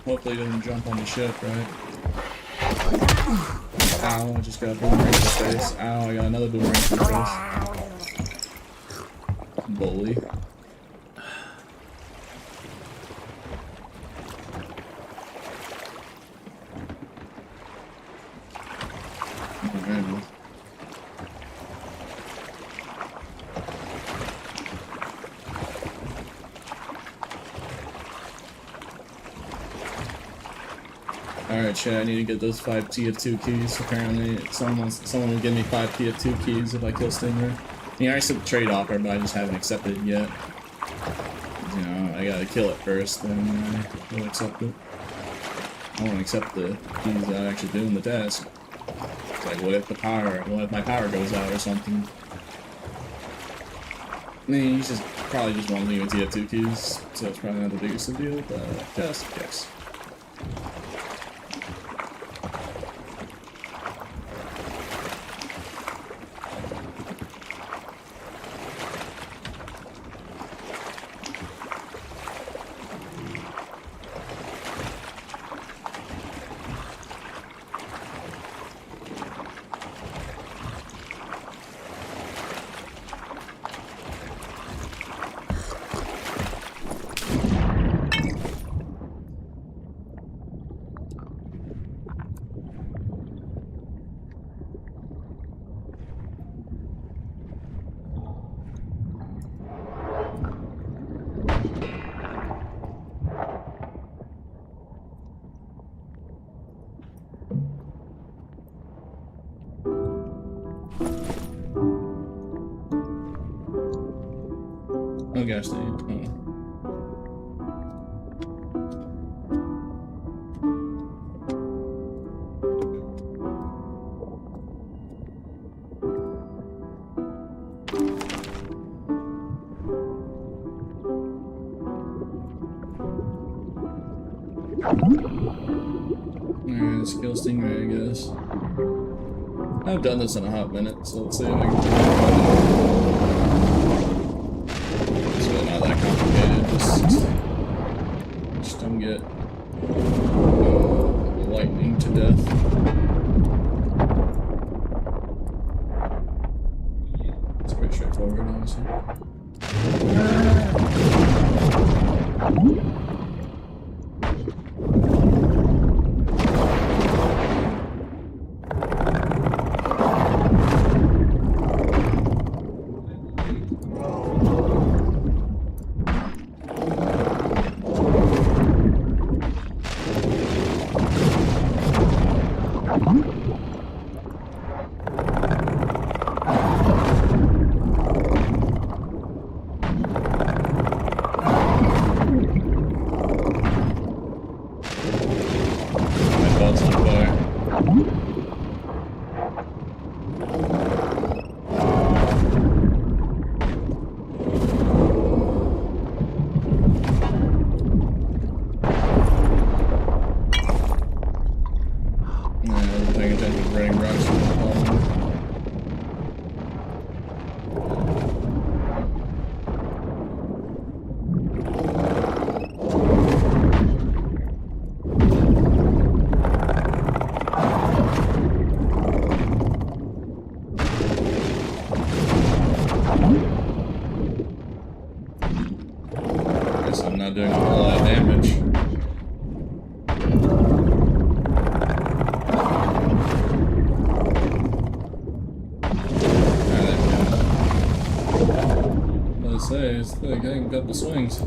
A: Hopefully he doesn't jump on the ship, right? Ow, I just got a boomerang in the face. Ow, I got another boomerang in the face. Bully. Alright, chat, I need to get those 5 TF2 keys. Apparently, someone will give me 5 TF2 keys if I kill Stingray. I already said the trade offer, but I just haven't accepted it yet. You know, I gotta kill it first, then I will accept it. I won't accept the keys without actually doing the task. It's like, what if my power goes out or something? I mean, he's just probably just wants me with TF2 keys, so it's probably not the biggest of a deal, but just in case. capacity. Oh. Alright, skill Stingray, I guess. I've done this in a hot minute, so let's see if I can do it. It's really not that complicated, just don't get lightning to death. It's pretty straightforward, honestly. Doing a whole lot of damage. Let's say, it's the guy got the swings.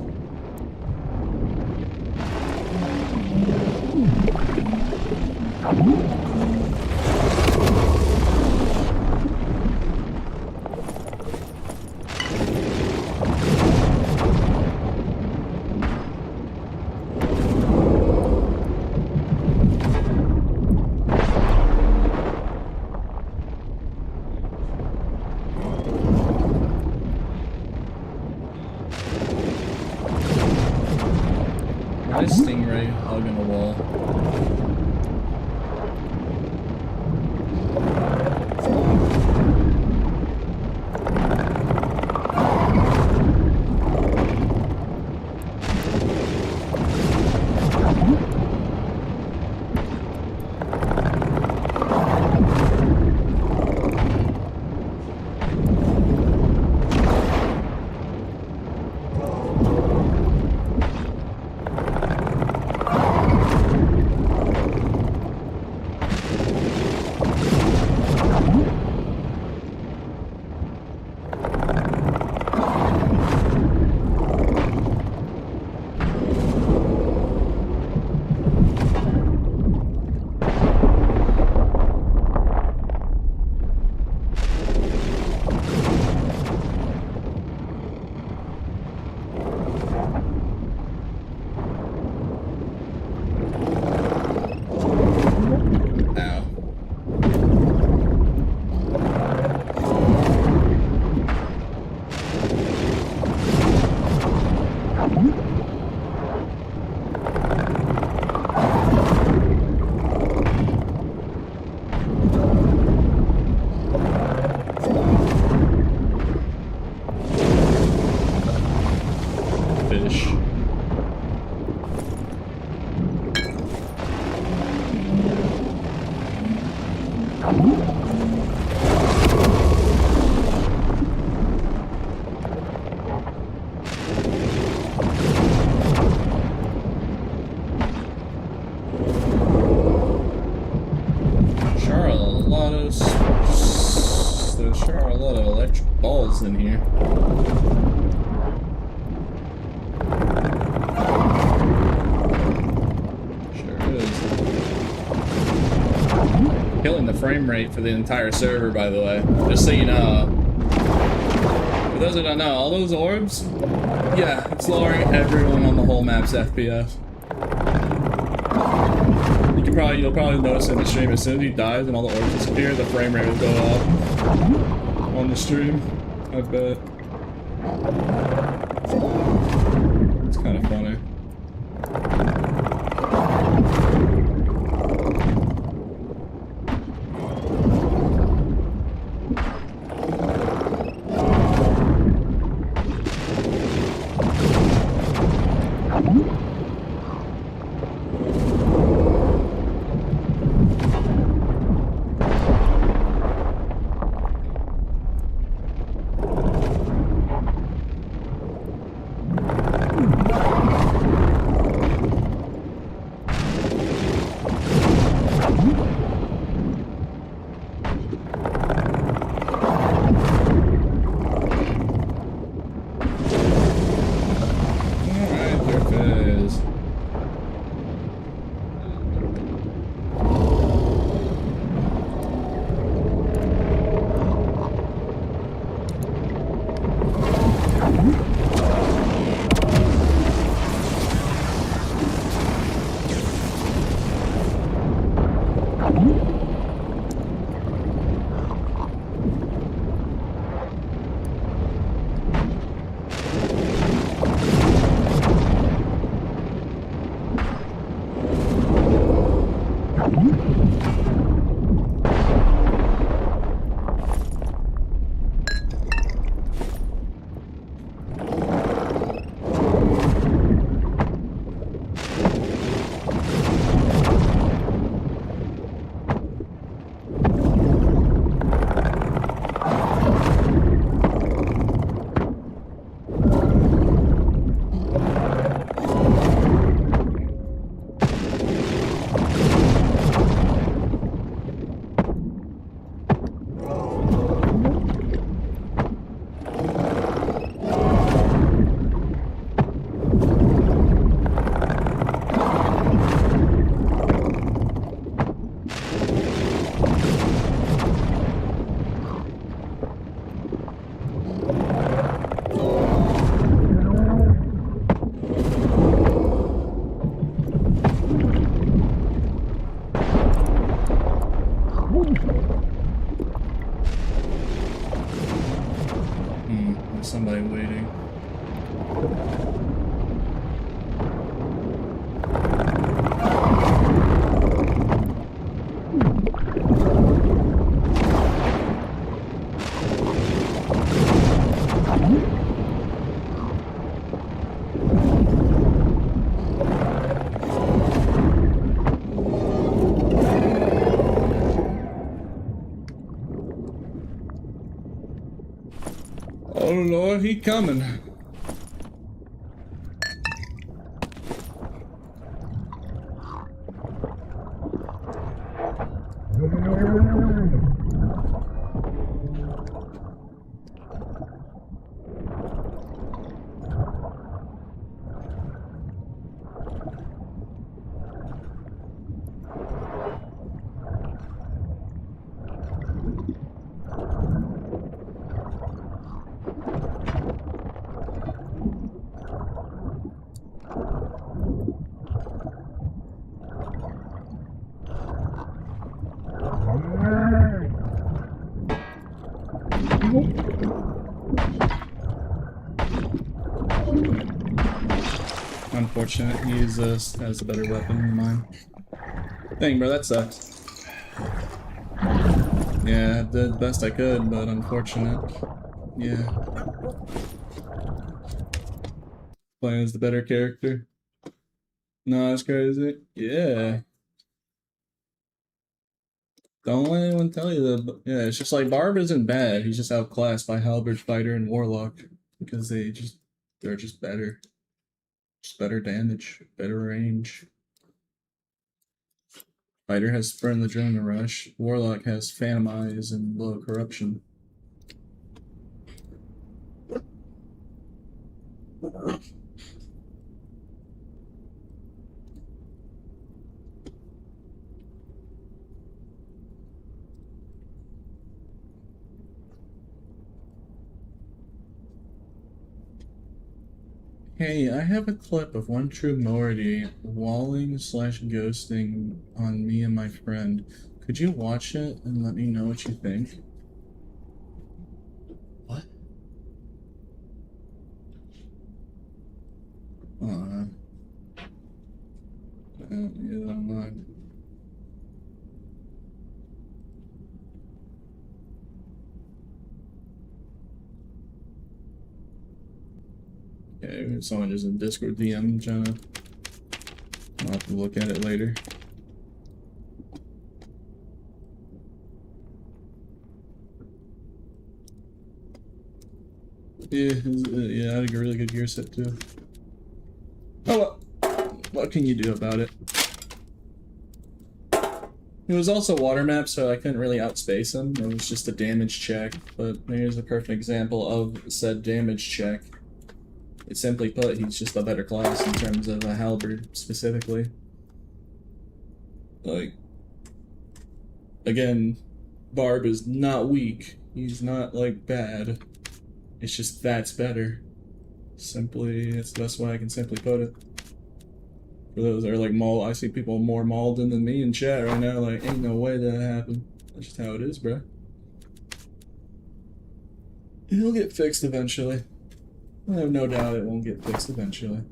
A: Nice Stingray hugging a wall. In here. Sure is. Killing the frame rate for the entire server, by the way. Just so you know. For those that don't know, all those orbs, Yeah, it's lowering everyone on the whole map's FPS. You'll probably notice in the stream as soon as he dies and all the orbs disappear, the frame rate will go up on the stream. I bet. It's kind of funny. There's somebody waiting. Oh Lord, he coming. Unfortunate, he has a better weapon than mine. Dang, bro, that sucks. Yeah, I did the best I could, but unfortunate. Yeah. Playing as the better character. No, that's crazy. Yeah. Don't let anyone tell you that. Yeah, it's just like Barb isn't bad. He's just outclassed by Halberd, Fighter, and Warlock because they're just better. Just better damage, better range. Fighter has Burn the Adrenaline Rush. Warlock has Phantom Eyes and Blow Corruption. Hey, I have a clip of one true Morty walling slash ghosting on me and my friend. Could you watch it and let me know what you think? What? Yeah, I'm not. Okay, someone just in Discord DM trying to. I'll have to look at it later. Yeah, I had a really good gear set too. Oh well, what can you do about it? It was also water map, so I couldn't really outspace him. It was just a damage check, but here's a perfect example of said damage check. It's simply put, he's just a better class in terms of a halberd specifically. Like, again, Barb is not weak. He's not like bad. It's just that's better. Simply, it's the best way I can simply put it. For those that are like I see people more mauled than me in chat right now. Like, ain't no way that happened. That's just how it is, bro. It'll get fixed eventually. I have no doubt it won't get fixed eventually.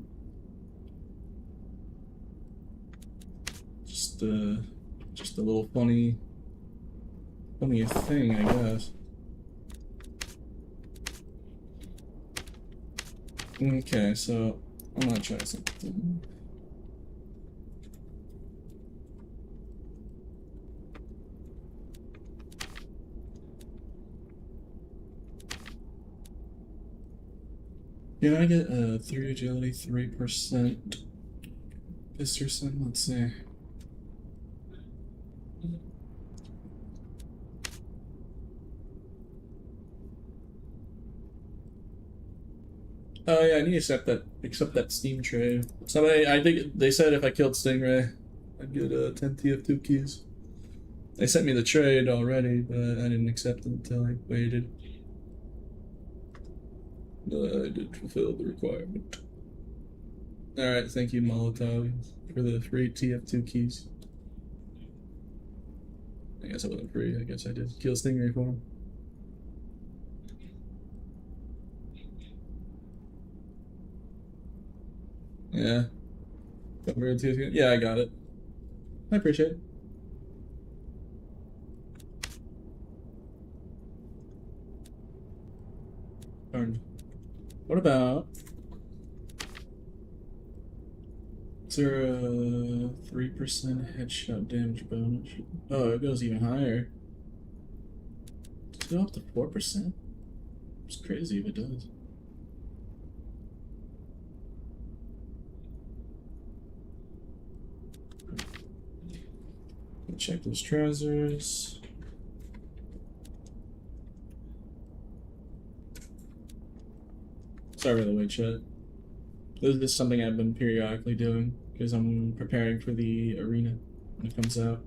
A: Just a little funny thing, I guess. Okay, so I'm gonna try something. Can I get 3 agility, 3% Pisterson? Let's see. Oh yeah, I need to accept that Steam trade. Somebody, I think they said if I killed Stingray, I'd get 10 TF2 keys. They sent me the trade already, but I didn't accept it until I waited. I did fulfill the requirement. Alright, thank you, Molotov, for the free TF2 keys. I guess it wasn't free, I guess I did kill Stingray for him. Yeah. Yeah, I got it. I appreciate it. Darn. What about... Is there a 3% headshot damage bonus? Oh, it goes even higher. Does it go up to 4%? It's crazy if it does. Check those trousers. Sorry for the wait, chat. This is something I've been periodically doing because I'm preparing for the arena when it comes out.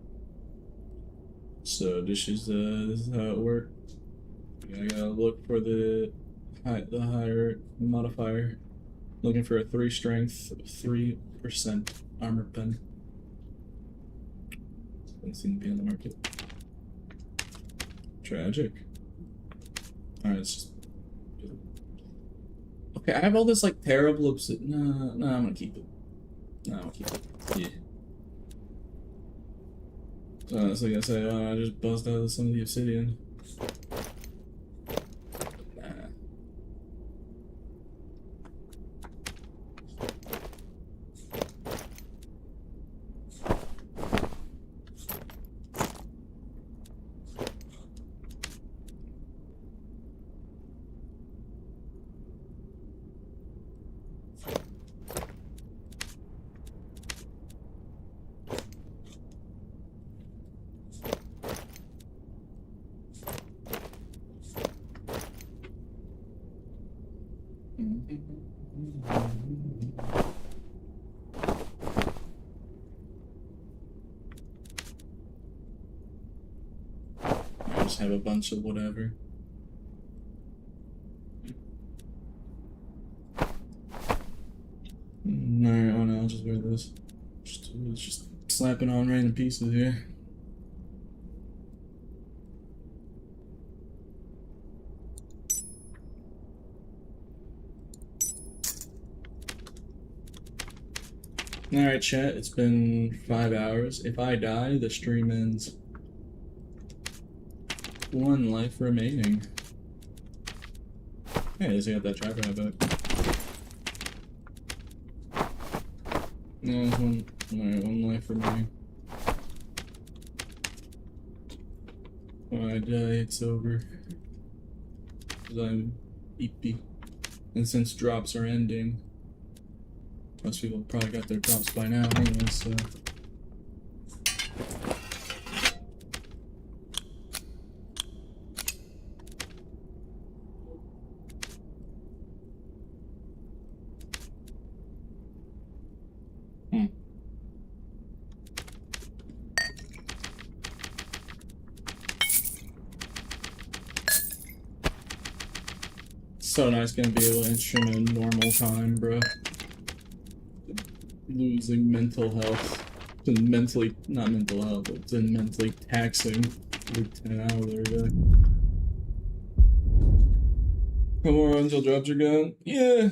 A: So this is how it works. I gotta look for the higher modifier. Looking for a 3 strength, 3% armor pen. Doesn't seem to be on the market. Tragic. Alright, it's just... Okay, I have all this like terrible No, I'm gonna keep it. No, I'm gonna keep it. Yeah. So I was gonna say, I just buzzed out of some of the obsidian. I just have a bunch of whatever. Alright, oh no, I'll just wear this. Just slapping on random pieces here. Alright, chat, it's been 5 hours. If I die, the stream ends. 1 life remaining. Hey, does he have that trapper I bet? No, alright, 1 life remaining. When I die, it's over. Because I'm EP. And since drops are ending, most people probably got their drops by now anyway, so. So nice gonna be able to instrument normal time, bro. Losing mental health. It's been mentally, not mental health, but it's been mentally taxing for 10 hours every day. Couple more runs till drops are gone? Yeah.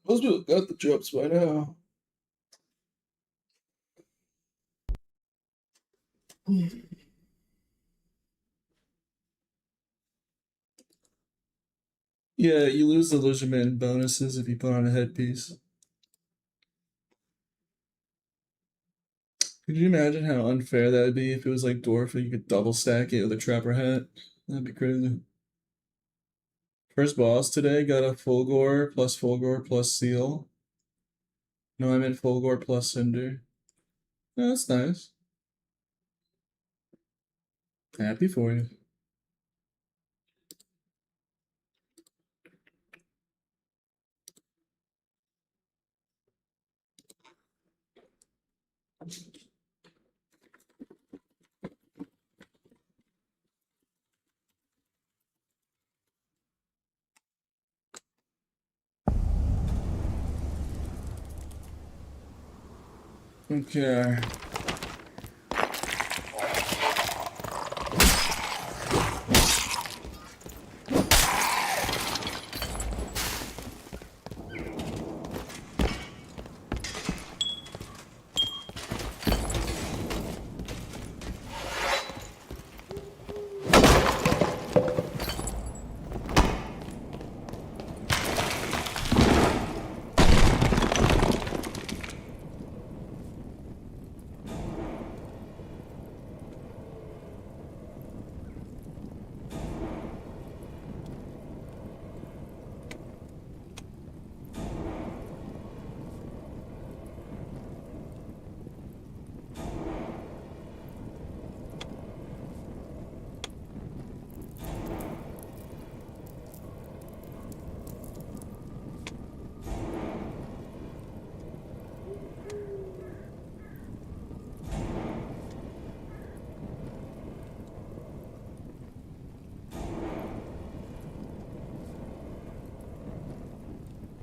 A: Most people got the drops by now. Yeah, you lose the Illusion bonuses if you put on a headpiece. Could you imagine how unfair that would be if it was like Dwarf and you could double stack it with a Trapper hat? That'd be crazy. First boss today got a Fulgore plus Seal. No, I meant Fulgore plus Cinder. Oh, that's nice. Happy for you. Okay.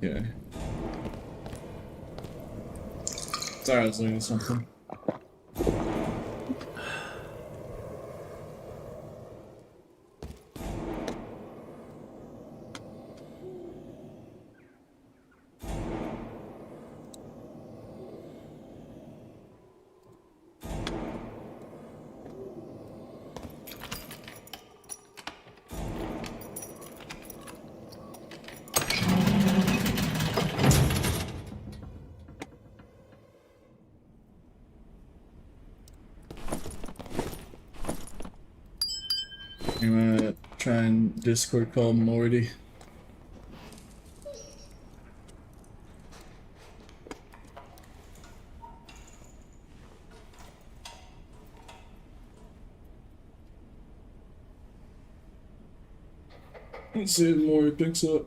A: Okay. Sorry, I was doing something. I'm gonna try and Discord call Morty. Let's see if Morty picks up.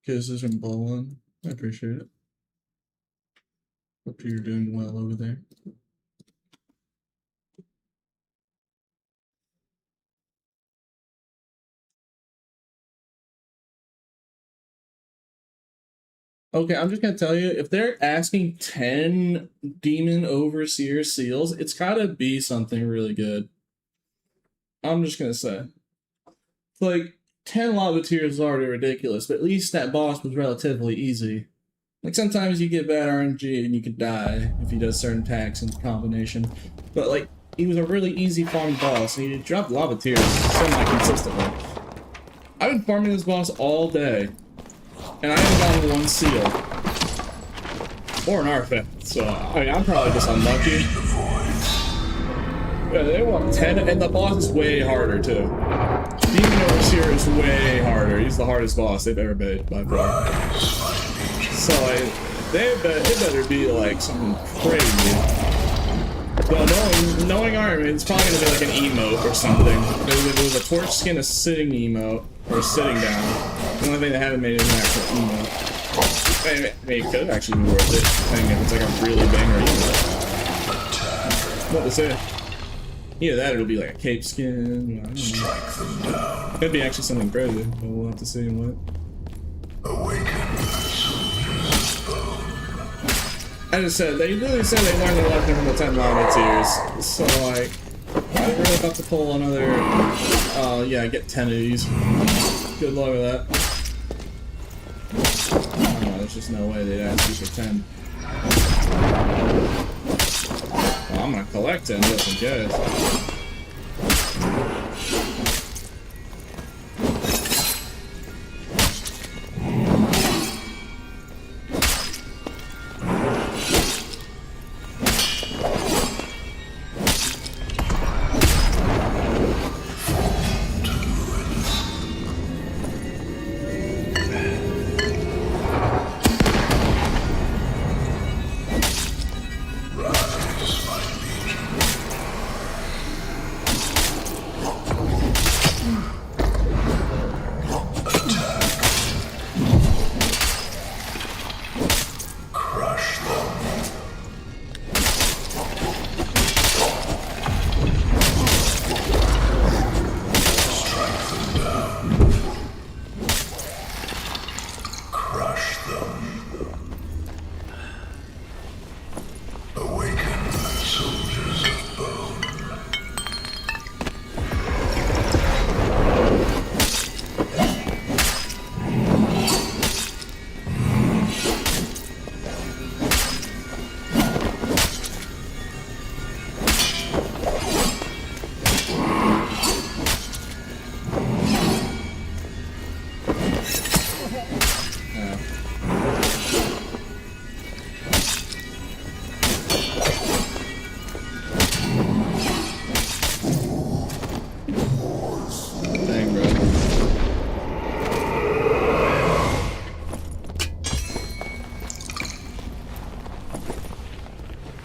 A: Kisses from Bolin. I appreciate it. Hope you're doing well over there. Okay, I'm just gonna tell you, if they're asking 10 Demon Overseer seals, it's gotta be something really good. I'm just gonna say. Like, 10 Lava Tears is already ridiculous, but at least that boss was relatively easy. Like, sometimes you get bad RNG and you could die if he does certain attacks in combination. But, like, he was a really easy farm boss, and he dropped Lava Tears semi-consistently. I've been farming this boss all day, and I haven't gotten one seal. Or an artifact, so, I mean, I'm probably just unlucky. Yeah, they want 10, and the boss is way harder, too. Demon Overseer is way harder. He's the hardest boss they've ever made, by far. So, like, it better be, like, something crazy. Well, knowing Iron Man, it's probably gonna be like an emote or something. If it was a torch skin, a sitting emote, or sitting down. The only thing they haven't made is an actual emote. I mean, it could actually be worth it, depending if it's like a really banger emote. What to say? Either that or it'll be like a cape skin. I don't know. Could be actually something crazy, but we'll have to see what. I just said, they literally said they learned a lesson from the 10 Lava Tears. So, like, I'm really about to pull another, yeah, get 10 of these. Good luck with that. I don't know, there's just no way they'd ask you for 10. Well, I'm gonna collect 10 just in case.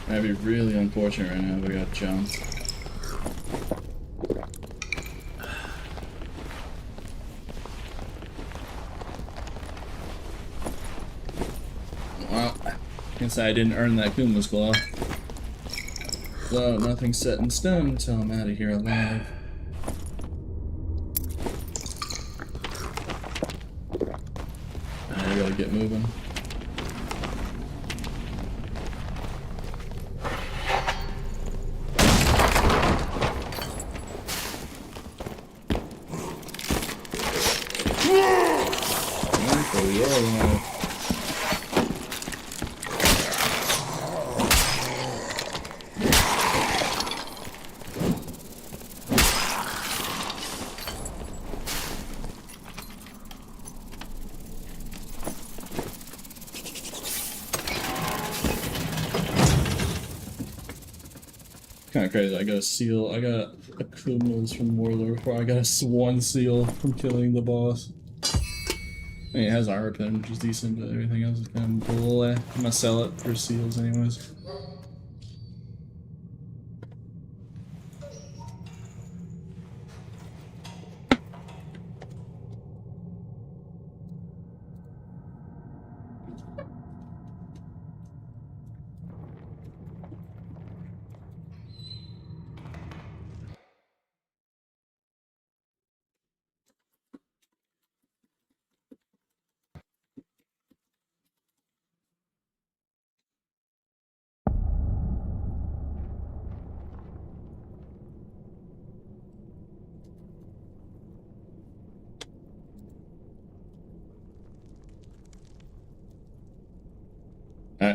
A: That'd be really unfortunate right now if we got jumped. Well, guess I didn't earn that Kuma's Claw. So, nothing's set in stone until I'm out of here alive. I gotta get moving. Kind of crazy. I got a seal. I got accumulants from Warlord before I got a one seal from killing the boss. I mean, it has armor pen, which is decent, but everything else is kind of bull. I'm gonna sell it for seals, anyways.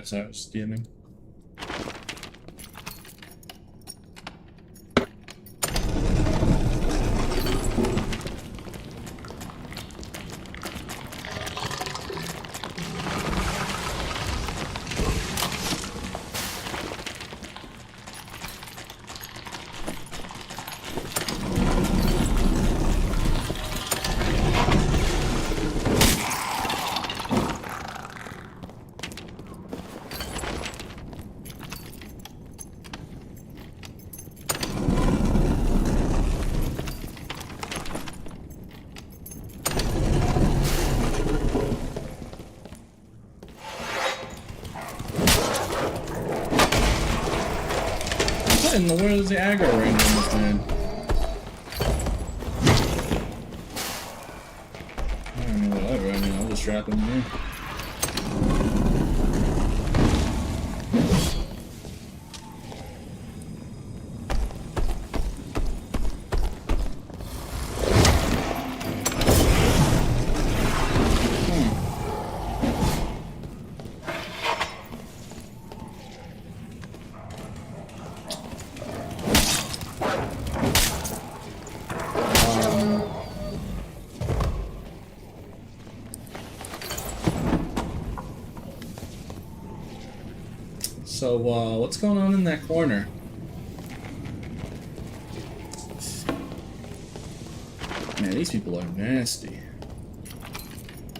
A: Sorry, I was DMing. What in the world is the aggro range on this man? I don't know, whatever. I mean, I'll just trap him here. So, what's going on in that corner? Man, these people are nasty.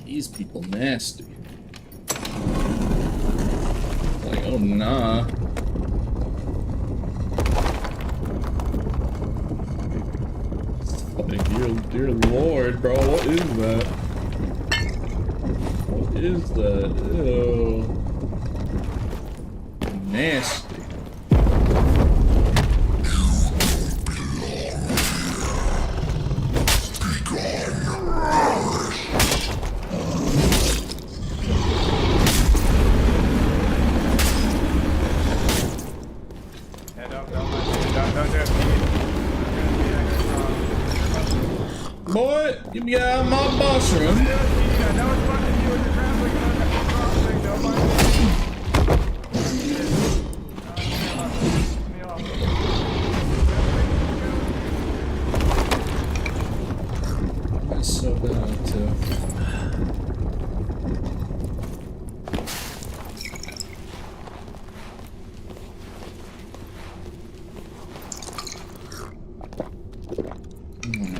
A: These people nasty. Like, oh nah. Like, dear lord, bro, what is that? What is that? Ew. Nasty. Boy, you get out of my boss room. That's so bad too.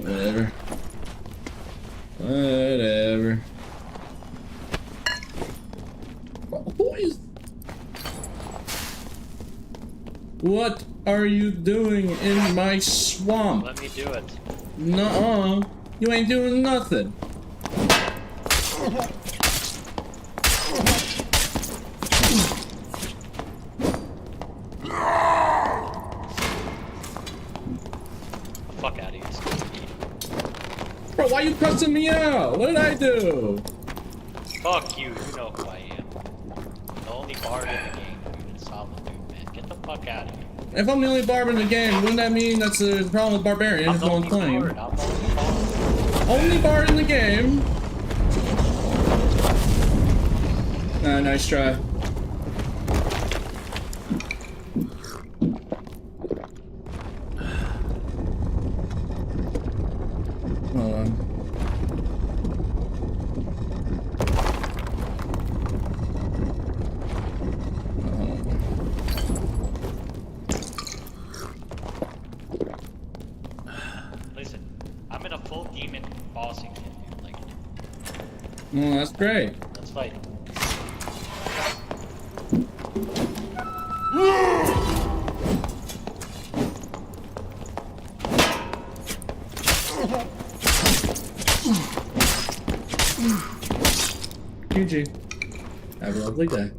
A: Whatever. Whatever. Who is... What are you doing in my swamp?
D: Let me do it.
A: Nuh-uh. You ain't doing nothing.
D: Fuck out of here.
A: Bro, why you cussing me out? What did I do?
D: Fuck you, you know who I am. The only bard in the game who can solve the dude, man. Get the fuck out of here.
A: If I'm the only barb in the game, wouldn't that mean that's a problem with Barbarian
D: I'm
A: if
D: the
A: no
D: only
A: one's playing?
D: bard. I'm the only bard.
A: Only bard in the game? Nice try. Hold on.
D: Listen, I'm in a full demon bossing kit, dude. Like,
A: Well, that's great.
D: let's fight.
A: GG. Have a lovely day.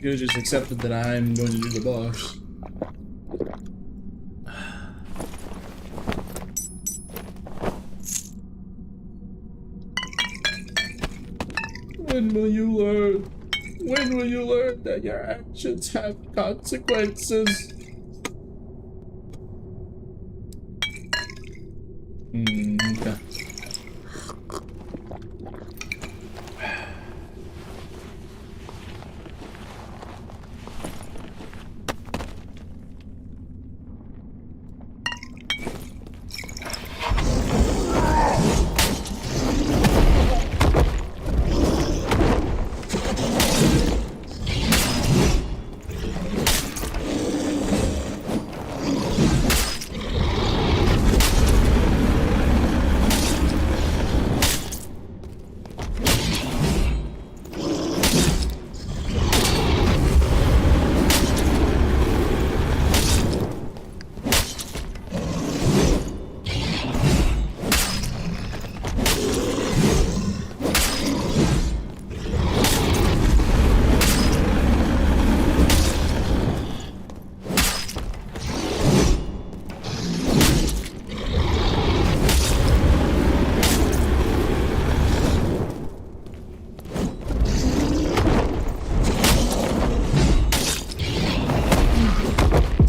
A: You just accepted that I'm going to do the boss. When will you learn? When will you learn that your actions have consequences? Okay.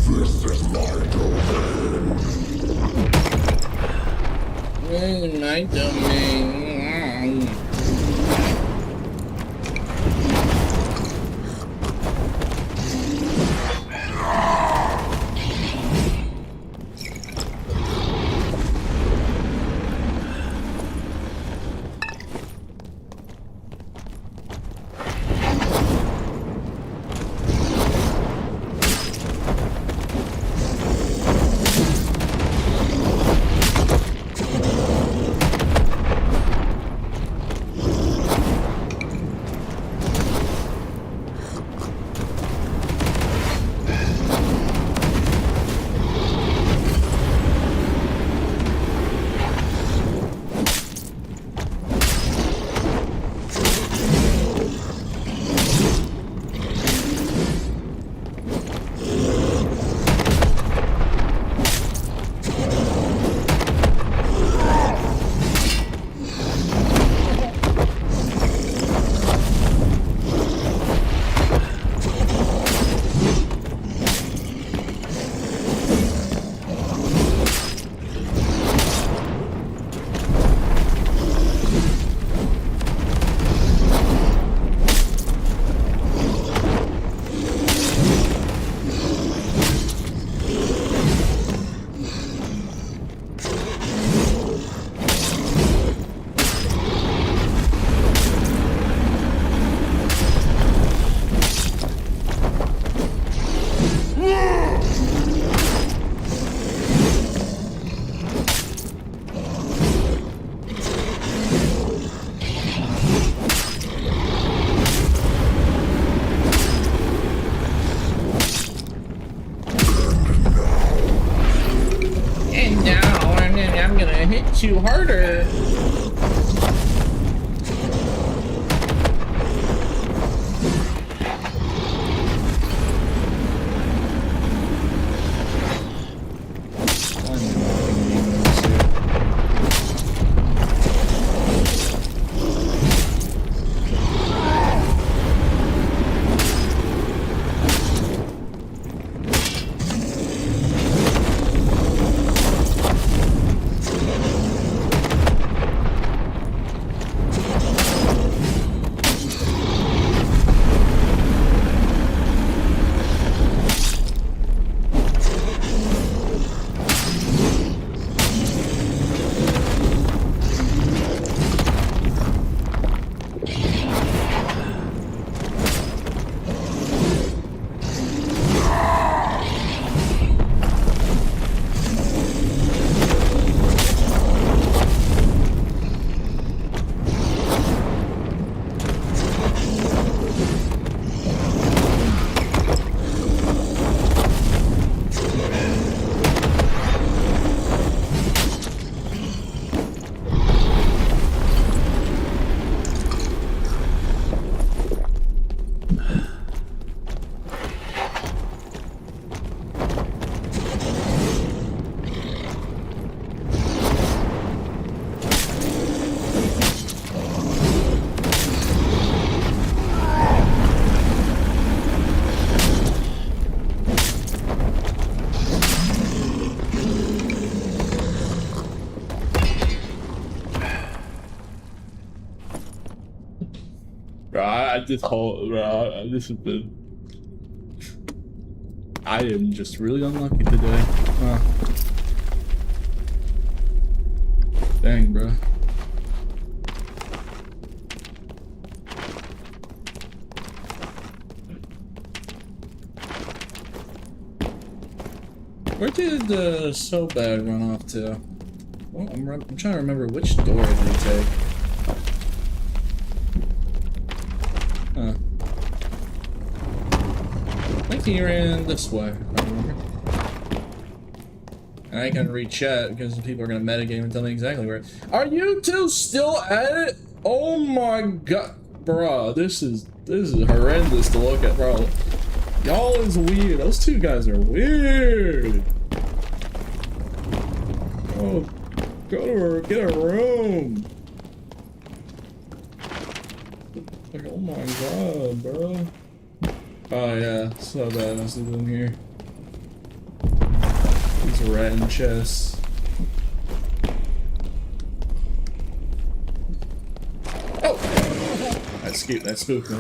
B: This is my domain.
A: My domain. And now I'm gonna hit you harder. Bro, this whole this has been. I am just really unlucky today. Dang, bro. Where did So Bad run off to? Well, I'm trying to remember which door did he take. Huh. I think he ran this way, if I remember. And I can read chat because people are gonna metagame and tell me exactly where. Are you two still at it? Oh my god, bro, this is horrendous to look at, bro. Y'all is weird. Those two guys are weird. Oh, go to her, get a room. Like, oh my god, bro. Oh yeah, So Bad is in here. These rat in chests. Oh! That spooked me.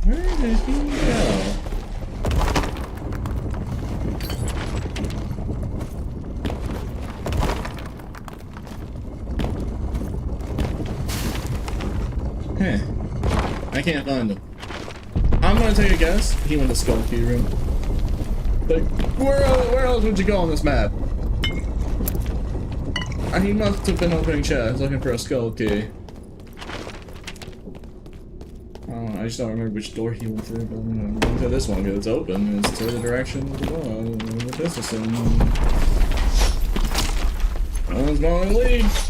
A: Where did he go? Huh. I can't find him. I'm gonna take a guess. He went to Skull Key Room. Like, where else would you go on this map? He must have been opening chests looking for a Skull Key. I just don't remember which door he went through, but I'm going to this one because it's open. It's to the direction of the door. This is in. No one's going to leave.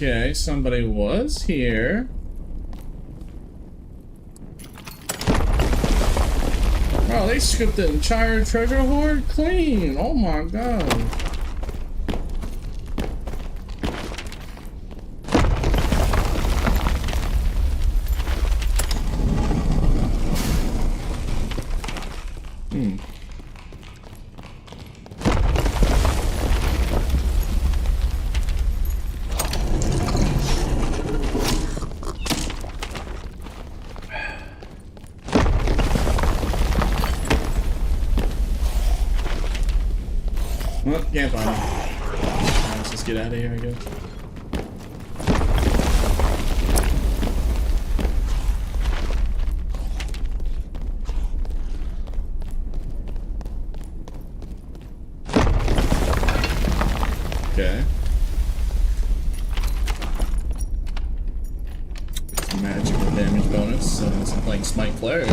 A: Okay, somebody was here. Wow, they stripped the entire treasure hoard clean. Oh my god. Well, can't find him. Let's just get out of here, I guess. Okay. It's a magical damage bonus, so it's playing Smite Cleric.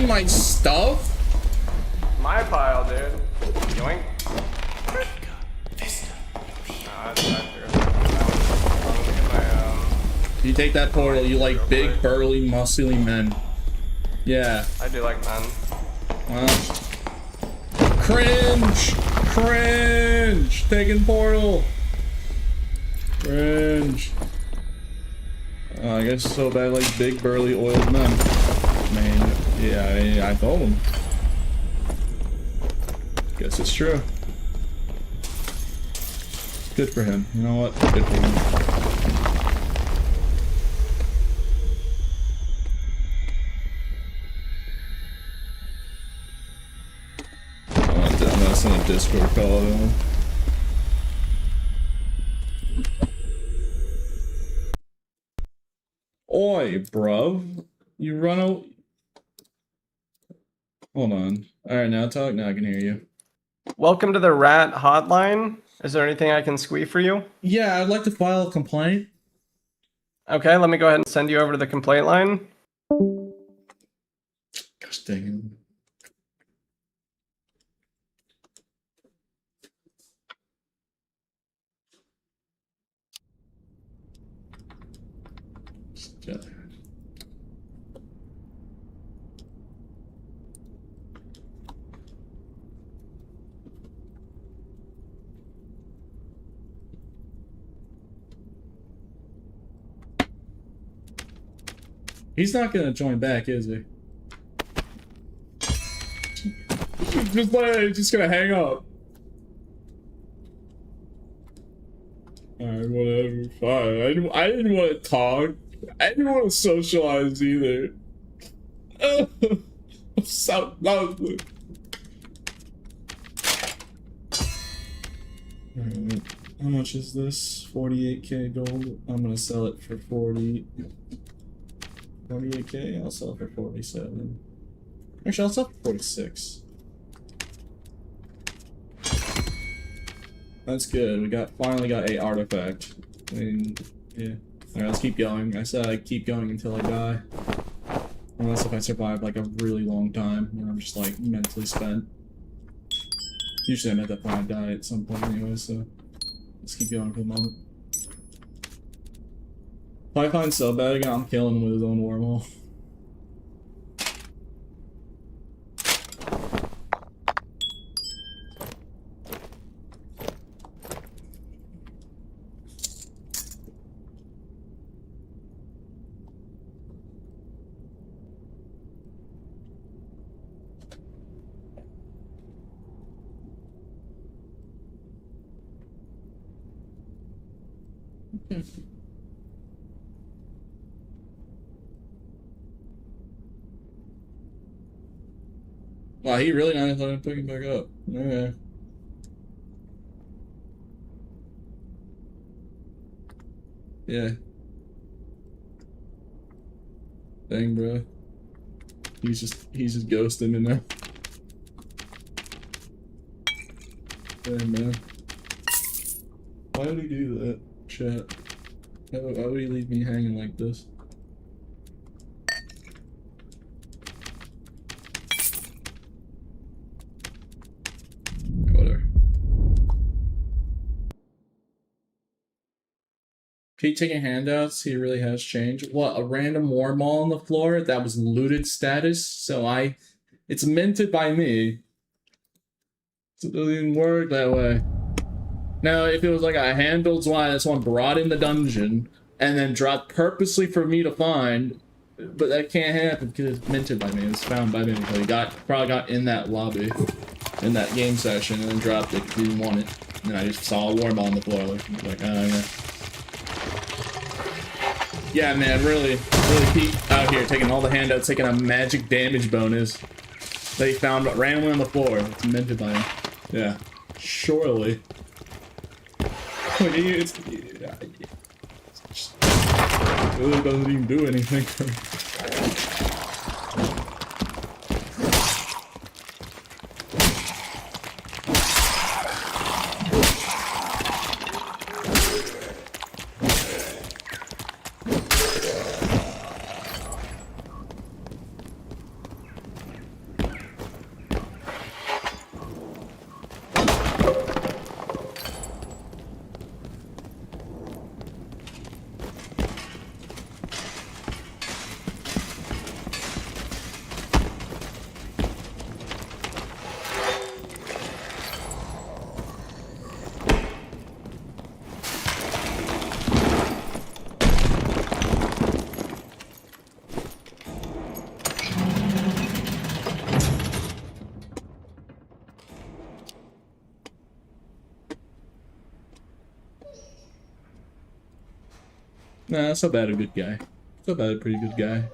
A: My stuff?
E: My pile, dude. Yoink.
A: You take that portal, you like big, burly, muscly men. Yeah.
E: I do like men.
A: Well. Cringe! Cringe! Taking portal! Cringe. Oh, I guess So Bad like big, burly, oiled men. Man, yeah, I told him. Guess it's true. Good for him. You know what? Good for him. I'm gonna send a Discord call to him. Oi, bruv. You run out. Hold on. Alright, now talk. Now I can hear you.
E: Welcome to the Rat Hotline. Is there anything I can squee for you?
A: Yeah, I'd like to file a complaint.
E: Okay, let me go ahead and send you over to the complaint line.
A: Gosh dang it. He's not gonna join back, is he? Just gonna hang up. Alright, whatever, fine. I didn't want to talk. I didn't want to socialize either. I'm so lonely. Alright, how much is this? 48k gold. I'm gonna sell it for 48k. I'll sell it for 47. Actually, I'll sell it for 46. That's good. We finally got a artifact. I mean, yeah. Alright, let's keep going. I said I'd keep going until I die. Unless if I survive like a really long time where I'm just like mentally spent. Usually I'm at that point I die at some point anyway, so let's keep going for the moment. If I find so bad again, I'm killing him with his own wormhole. Wow, he really not letting him pick him back up. Okay. Yeah. Dang, bro. He's just ghosting in there. Damn, man. Why would he do that? Chat. Why would he leave me hanging like this? Whatever. Keep taking handouts. He really has changed. What? A random war mall on the floor that was looted status? So it's minted by me. So it doesn't even work that way. Now, if it was like a handled one that someone brought in the dungeon and then dropped purposely for me to find, but that can't happen because it's minted by me. It's found by me. So he probably got in that lobby, in that game session, and then dropped it because he didn't want it. And I just saw a war ball on the floor. Like, oh yeah. Yeah, man, really Pete out here taking all the handouts, taking a magic damage bonus that he found randomly on the floor. It's minted by him. Yeah, surely. Like, it really doesn't even do anything for me. Nah, so bad a good guy. So bad a pretty good guy.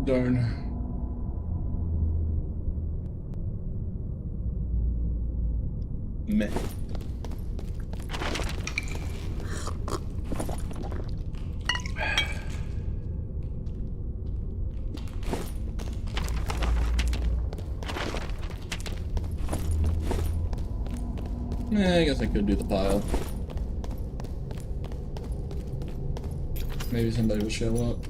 A: Darn. Meh. I guess I could do the pile. Maybe somebody will show up.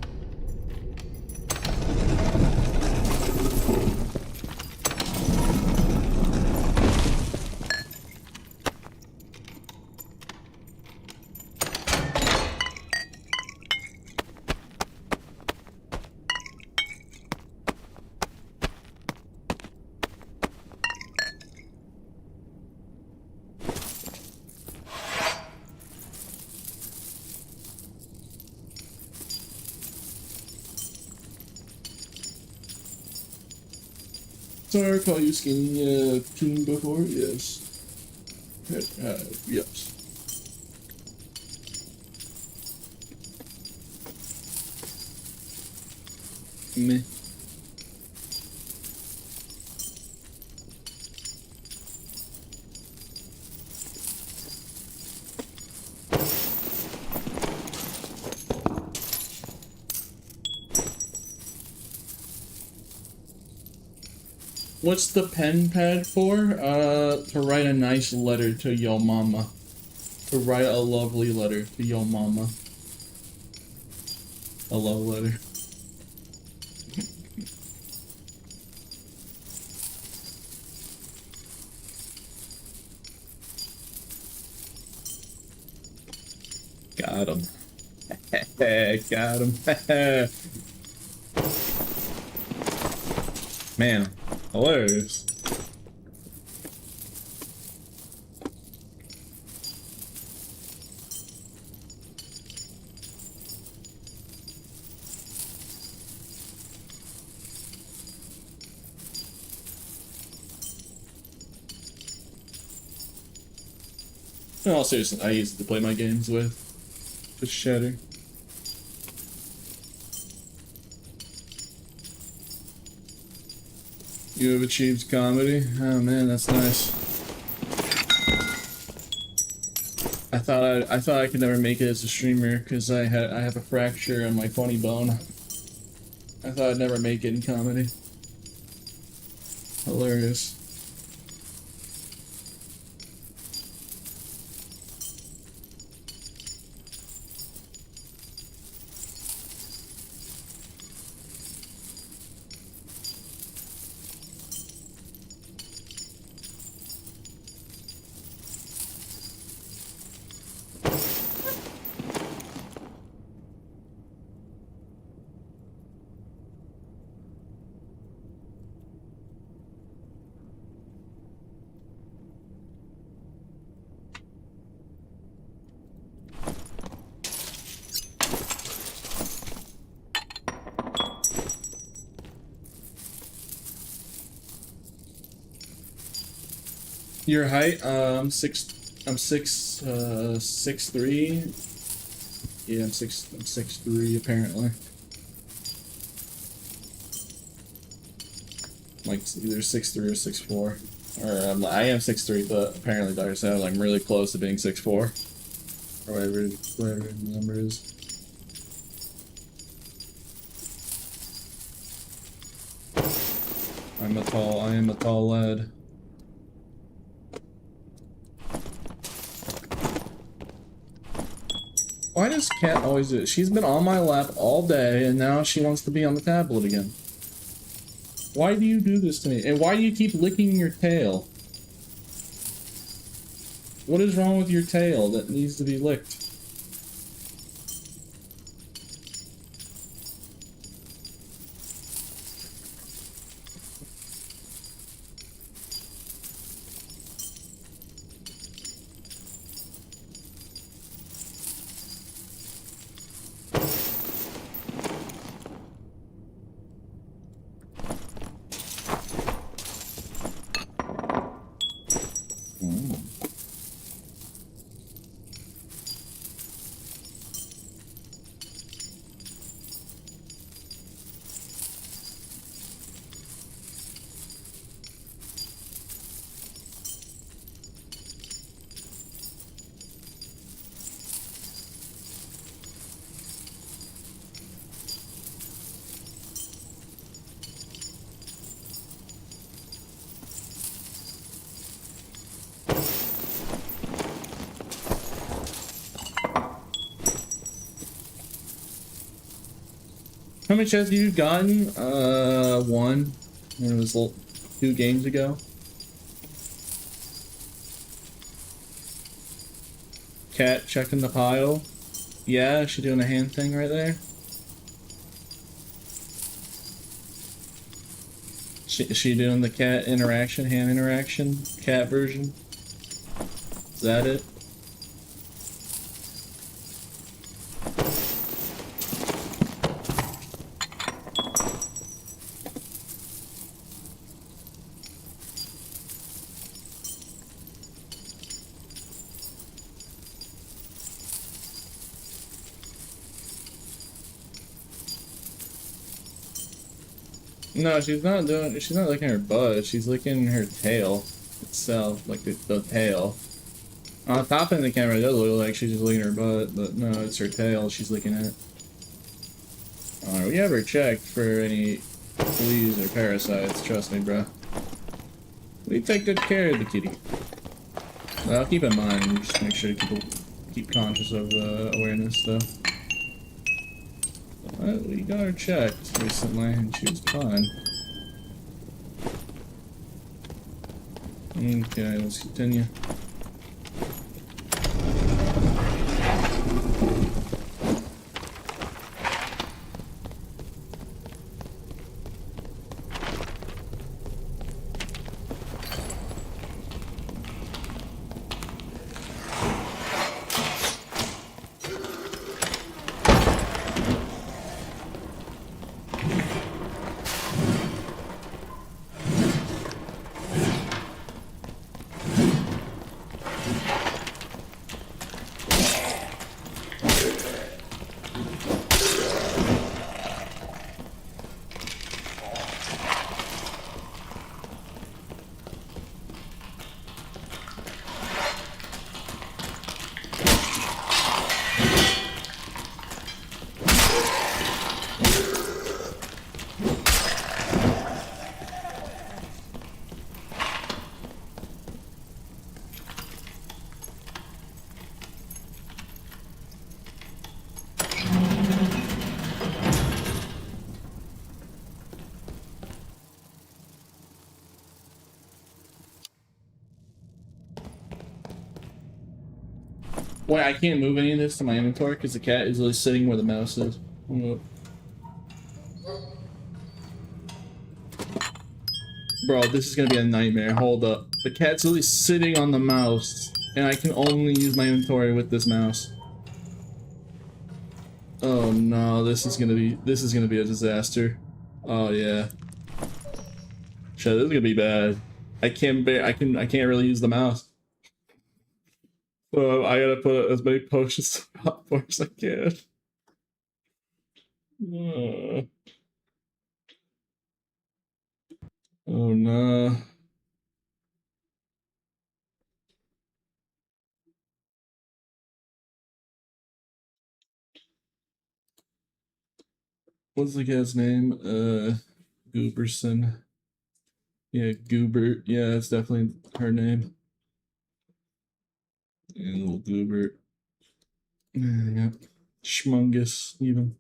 A: Sorry, I recall you skinning tune before? Yes. Yes. Meh. What's the pen pad for? To write a nice letter to your mama. To write a lovely letter to your mama. A love letter. Got him. Got him. Man, hilarious. In all seriousness, I use it to play my games with. Just shatter. You have achieved comedy? Oh man, that's nice. I thought I could never make it as a streamer because I have a fracture in my funny bone. I thought I'd never make it in comedy. Hilarious. Your height? I'm 6'3". Yeah, I'm 6'3" apparently. Like either 6'3" or 6'4". Or I am 6'3", but apparently Doctor said I'm really close to being 6'4". Or whatever the number is. I am a tall lad. Why does Cat always do it? She's been on my lap all day, and now she wants to be on the tablet again. Why do you do this to me? And why do you keep licking your tail? What is wrong with your tail that needs to be licked? How many chests have you gotten? One. It was 2 games ago. Cat checking the pile. Yeah, is she doing a hand thing right there? Is she doing the cat interaction, hand interaction, cat version? Is that it? No, she's not licking her butt, she's licking her tail itself, like the tail. On the top end of the camera, it does look like she's just licking her butt, but no, it's her tail she's licking it. We ever checked for any fleas or parasites, trust me, bro. We take good care of the kitty. Well, keep in mind, just make sure to keep conscious of the awareness stuff. Well, we got her checked recently, and she was fine. Okay, let's continue. Wait, I can't move any of this to my inventory because the cat is literally sitting where the mouse is. Bro, this is gonna be a nightmare. Hold up. The cat's literally sitting on the mouse, and I can only use my inventory with this mouse. Oh no, this is gonna be a disaster. Oh yeah. Shit, this is gonna be bad. I can't really use the mouse. So I gotta put as many potions up for as I can. Oh no. What's the guy's name? Gooberson. Yeah, Goobert. Yeah, that's definitely her name. And little Goobert. Yeah. Schmungus, even.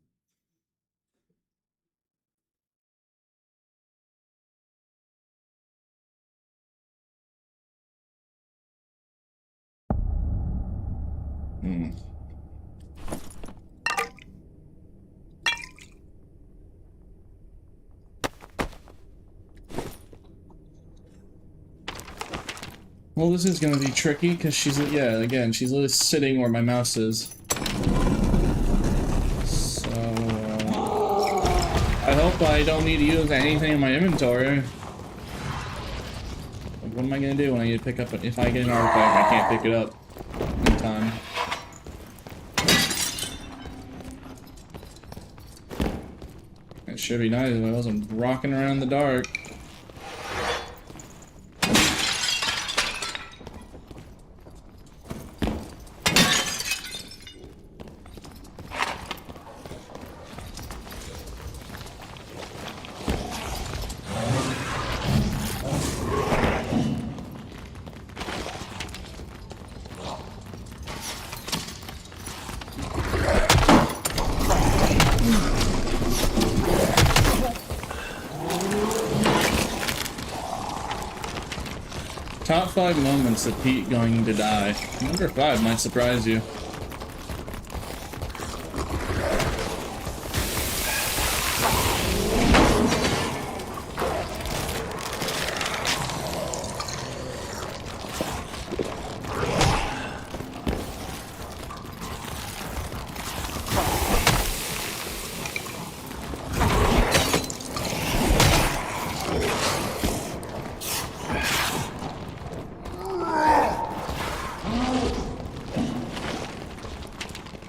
A: Well, this is gonna be tricky because she's, yeah, again, she's literally sitting where my mouse is. So, I hope I don't need to use anything in my inventory. Like, what am I gonna do when I need to pick up, if I get an artifact, I can't pick it up in time. It should be nice if I wasn't rocking around in the dark. Top 5 moments of Pete going to die. Number 5 might surprise you.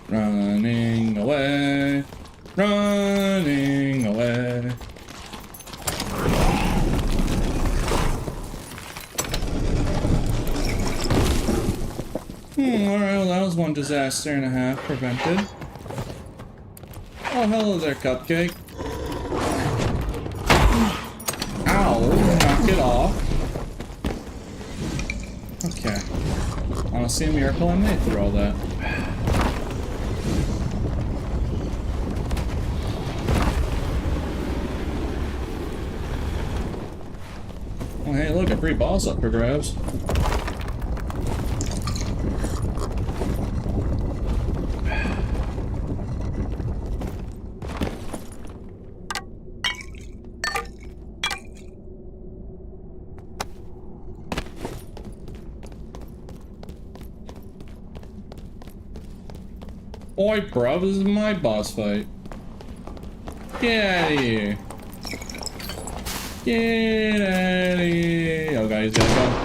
A: Running away, running away. Alright, well, that was one disaster and a half prevented. Oh, hello there, Cupcake. Ow, knock it off. want to see a miracle? I made through all that. Oh, hey, look, a free boss up for grabs. Oi, bro, this is my boss fight. Get out of here. Get out of here. Oh, guys, gotta go.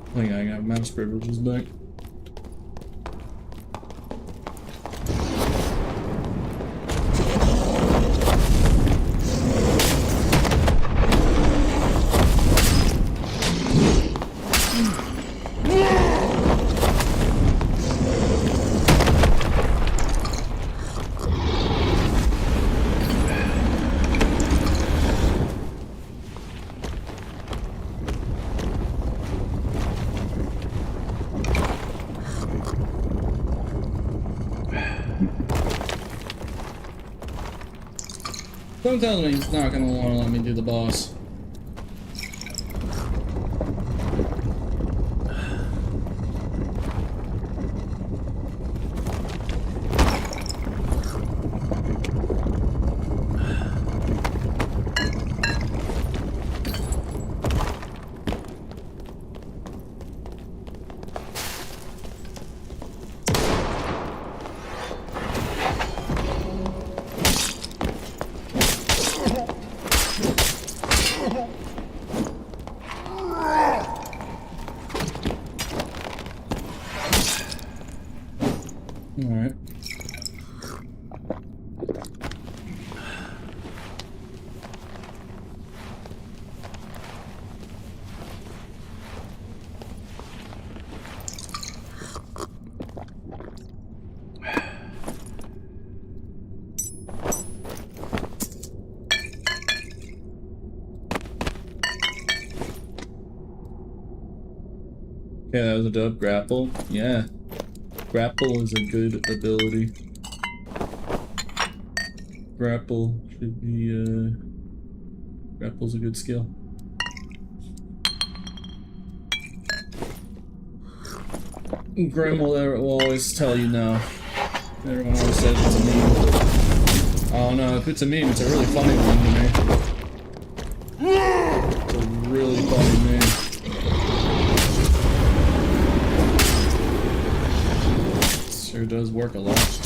A: I think I got mouse privileges back. Don't tell me he's not gonna want to let me do the boss. Alright. Yeah, that was a dub. Grapple. Yeah. Grapple is a good ability. Grapple should be, Grapple's a good skill. Grim will always tell you no. Everyone always says it's a meme. Oh no, if it's a meme, it's a really funny one to me. It's a really funny meme. Sure does work a lot.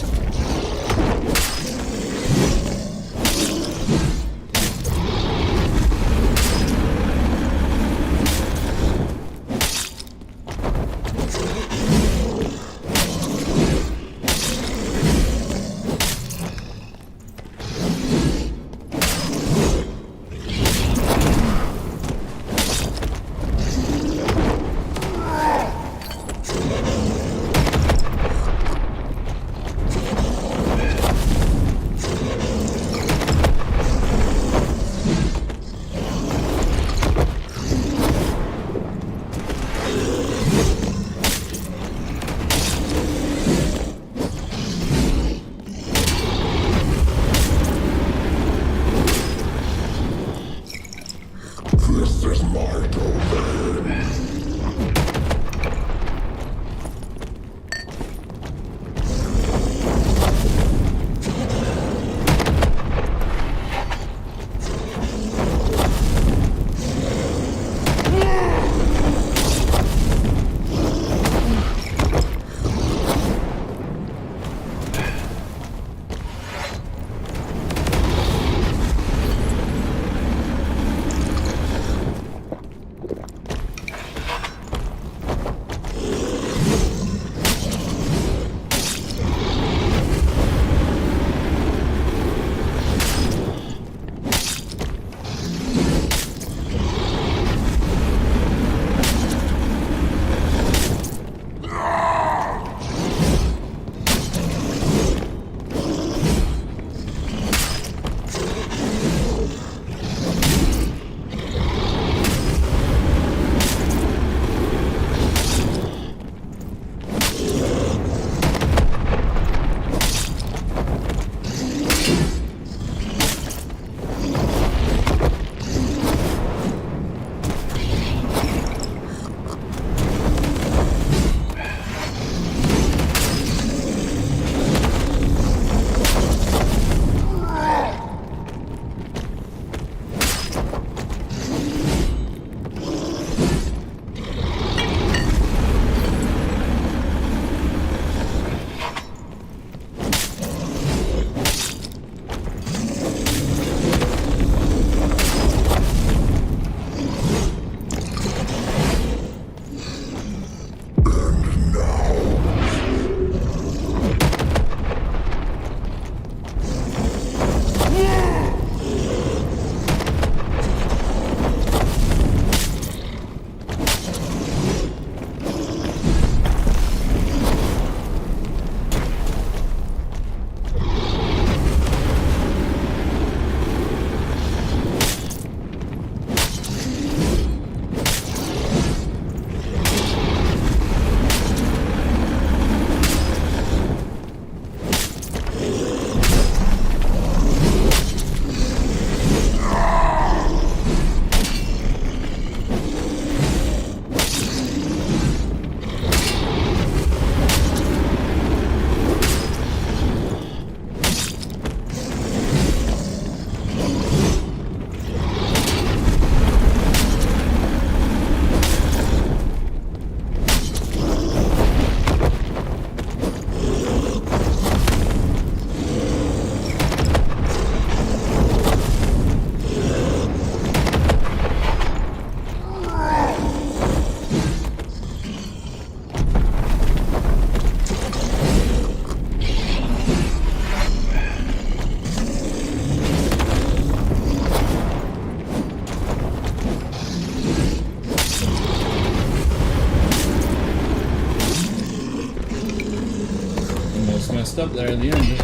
A: messed up there at the end.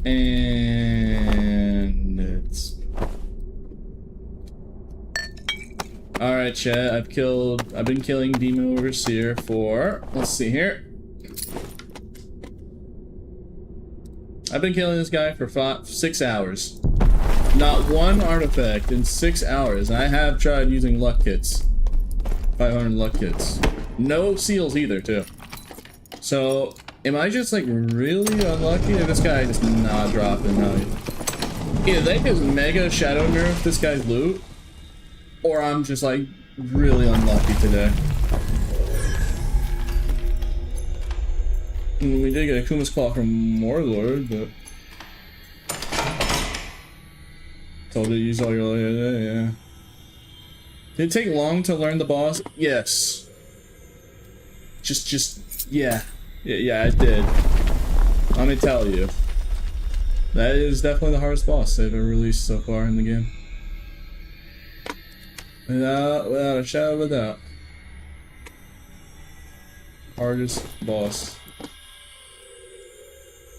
A: And it's... Alright, chat, I've been killing Demon Overseer for, let's see here. I've been killing this guy for 6 hours. Not one artifact in 6 hours. I have tried using luck kits. 500 luck kits. No seals either, too. So, am I just like really unlucky if this guy is not dropping now? Either they just mega shadow nerf this guy's loot, or I'm just like really unlucky today. We did get a Kuma's Claw from Warlord, but told you to use all your yeah. Did it take long to learn the boss? Yes. Yeah, I did. Let me tell you, that is definitely the hardest boss they've ever released so far in the game. Without a shadow of a doubt. Hardest boss.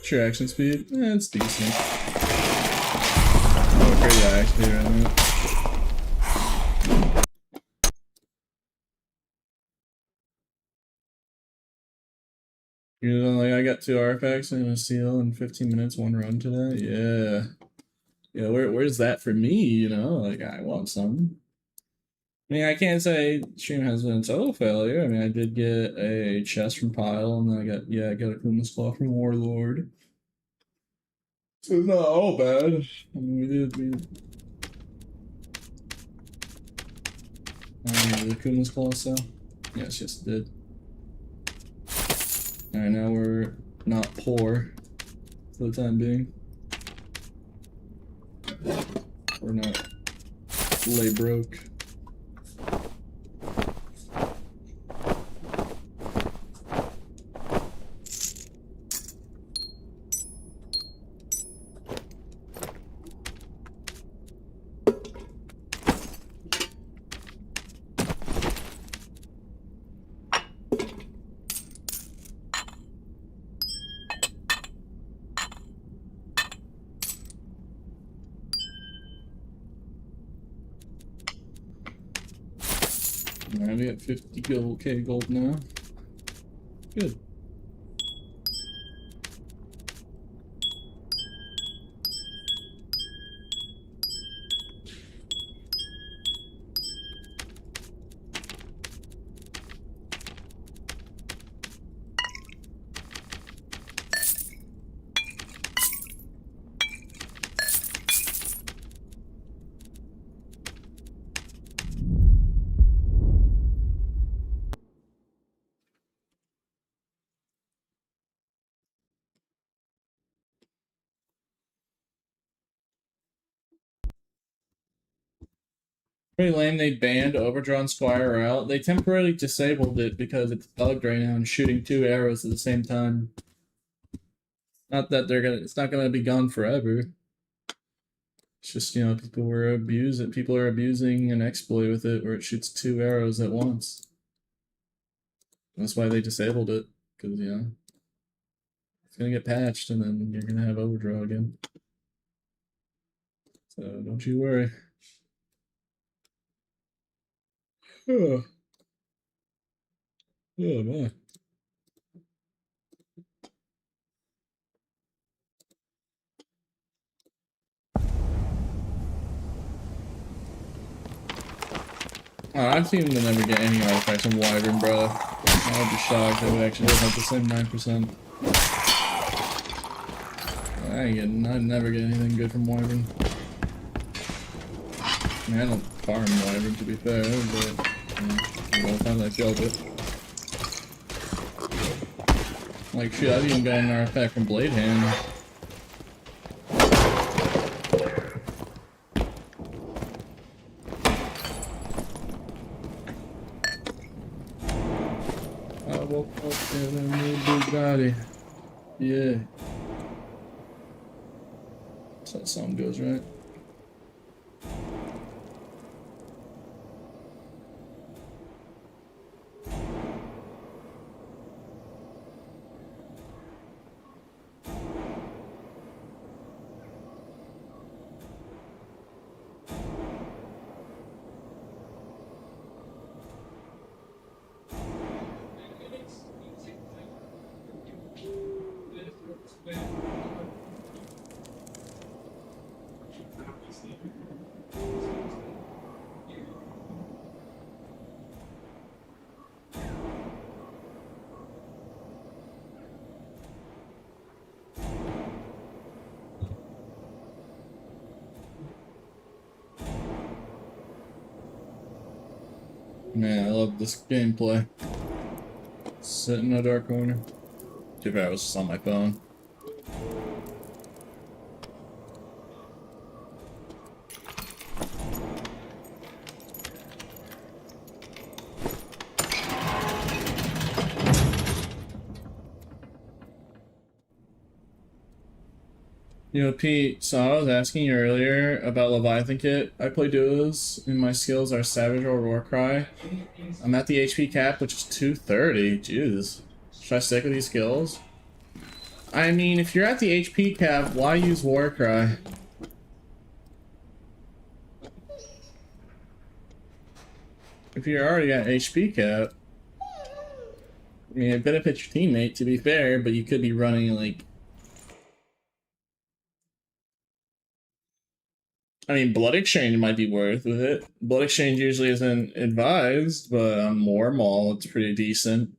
A: Sure, action speed? It's decent. Oh, great action speed right now. You know, like I got 2 artifacts and a seal in 15 minutes, 1 run today. Yeah. Yeah, where's that for me, you know? Like, I want some. I mean, I can't say stream has been a total failure. I mean, I did get a chest from Pile, and then I got a Kuma's Claw from Warlord. So it's not all bad. I mean, we did the Kuma's Claw, so yes, it did. Alright, now we're not poor for the time being. We're not lay broke. Alright, we got 50 gold now. Good. Pretty lame they banned Overdrawn Squire out. They temporarily disabled it because it's bugged right now and shooting 2 arrows at the same time. Not that it's not gonna be gone forever. It's just, you know, people are abusing an exploit with it where it shoots 2 arrows at once. That's why they disabled it, because, you know, it's gonna get patched and then you're gonna have overdraw again. So don't you worry. Oh, man. Oh, I seem to never get any artifacts from Wyvern, bro. I'd be shocked if we actually have the same 9%. I'd never get anything good from Wyvern. I mean, I don't farm Wyvern, to be fair, but all the time I killed it. Like, shit, I've even got an artifact from Blade Hand. I woke up in a new Bugatti. Yeah. That's how that song goes, right? Man, I love this gameplay. Sit in a dark corner. Too bad I was just on my phone. You know, Pete, so I was asking you earlier about Leviathan Kit. I play duos, and my skills are Savage or Warcry. I'm at the HP cap, which is 230. Jeez. Should I stick with these skills? I mean, if you're at the HP cap, why use Warcry? If you're already at HP cap, I mean, it benefits your teammate, to be fair, but you could be running, like... I mean, Blood Exchange might be worth with it. Blood Exchange usually isn't advised, but more Maul, it's pretty decent.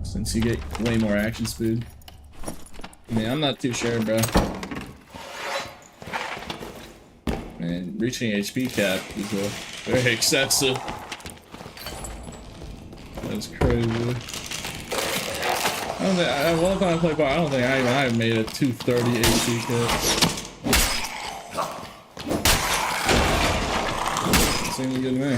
A: Since you get way more action speed. I mean, I'm not too sure, bro. Man, reaching HP cap is very excessive. That's crazy. I don't think, one time I played bar, I don't think I made a 230 HP cap. Seems good to me.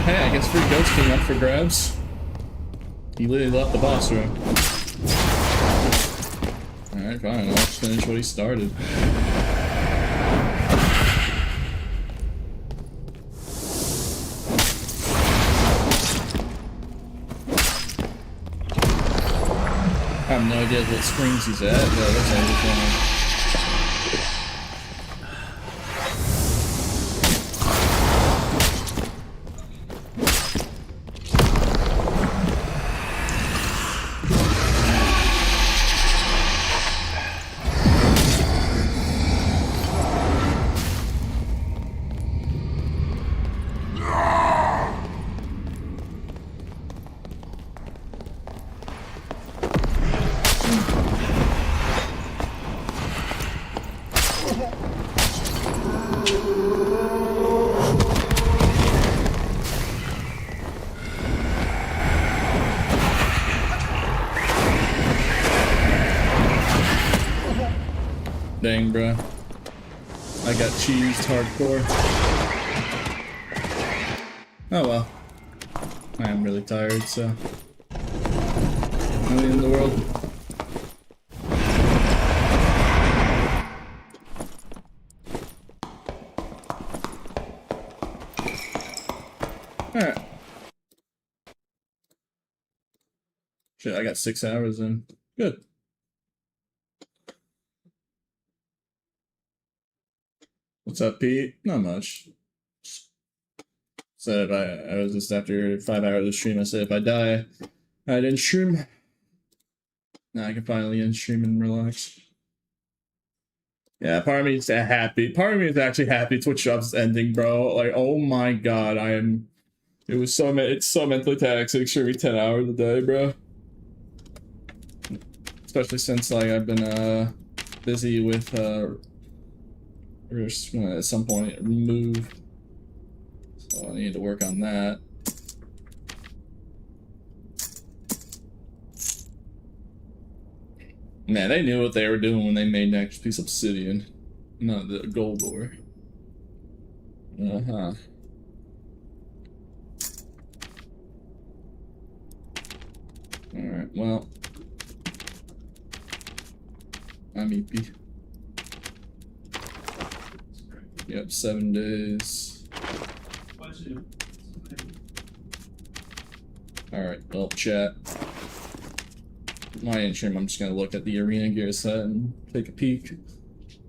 A: Hey, I guess free Ghost King up for grabs. He literally left the boss room. Alright, fine. I'll just finish what he started. I have no idea what screens he's at, but that's everything. Dang, bro. I got cheesed hardcore. Oh well. I am really tired, so. Nothing in the world. Alright. Shit, I got 6 hours in. Good. What's up, Pete? Not much. Said if I was just after 5 hours of stream, I said if I die, I didn't stream. Now I can finally end stream and relax. Yeah, part of me is happy. Part of me is actually happy Twitch job's ending, bro. Like, oh my god, it's so mentally taxing streaming 10 hours a day, bro. Especially since, like, I've been, busy with, we're just gonna at some point move. So I need to work on that. Man, they knew what they were doing when they made next piece of obsidian. Not the gold ore. Uh-huh. Alright, well. I'm EP. Yep, 7 days. Alright, well, chat. My stream, I'm just gonna look at the arena gear set and take a peek.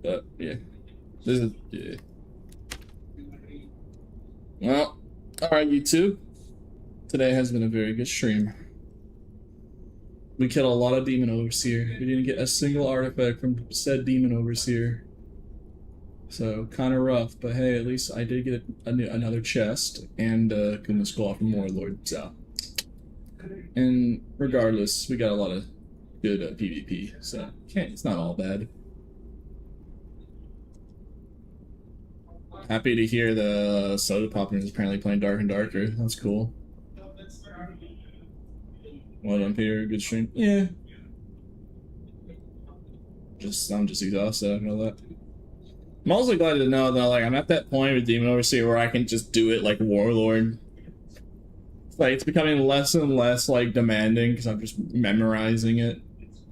A: But, yeah. This is, yeah. Well, alright, YouTube. Today has been a very good stream. We killed a lot of Demon Overseer. We didn't get a single artifact from said Demon Overseer. So, kinda rough, but hey, at least I did get another chest, and couldn't scroll from Warlord, so. And regardless, we got a lot of good PvP, so it's not all bad. Happy to hear the Soda Popper is apparently playing Dark and Darker. That's cool. What up here? Good stream? Yeah. I'm just exhausted, I know that. I'm also glad to know that, like, I'm at that point with Demon Overseer where I can just do it like Warlord. Like, it's becoming less and less, like, demanding because I'm just memorizing it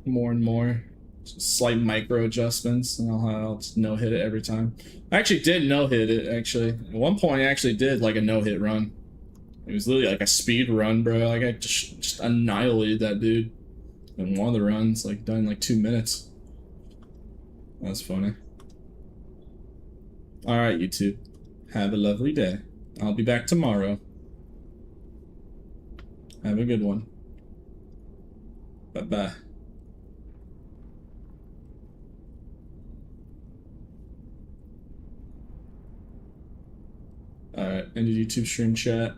A: more and more. Just slight micro adjustments, and I'll just no-hit it every time. I actually did no-hit it, actually. At one point, I actually did, like, a no-hit run. It was literally like a speed run, bro. Like, I just annihilated that dude. In one of the runs, like, done in, like, 2 minutes. That's funny. Alright, YouTube. Have a lovely day. I'll be back tomorrow. Have a good one. Bye-bye. Alright, end of YouTube stream chat.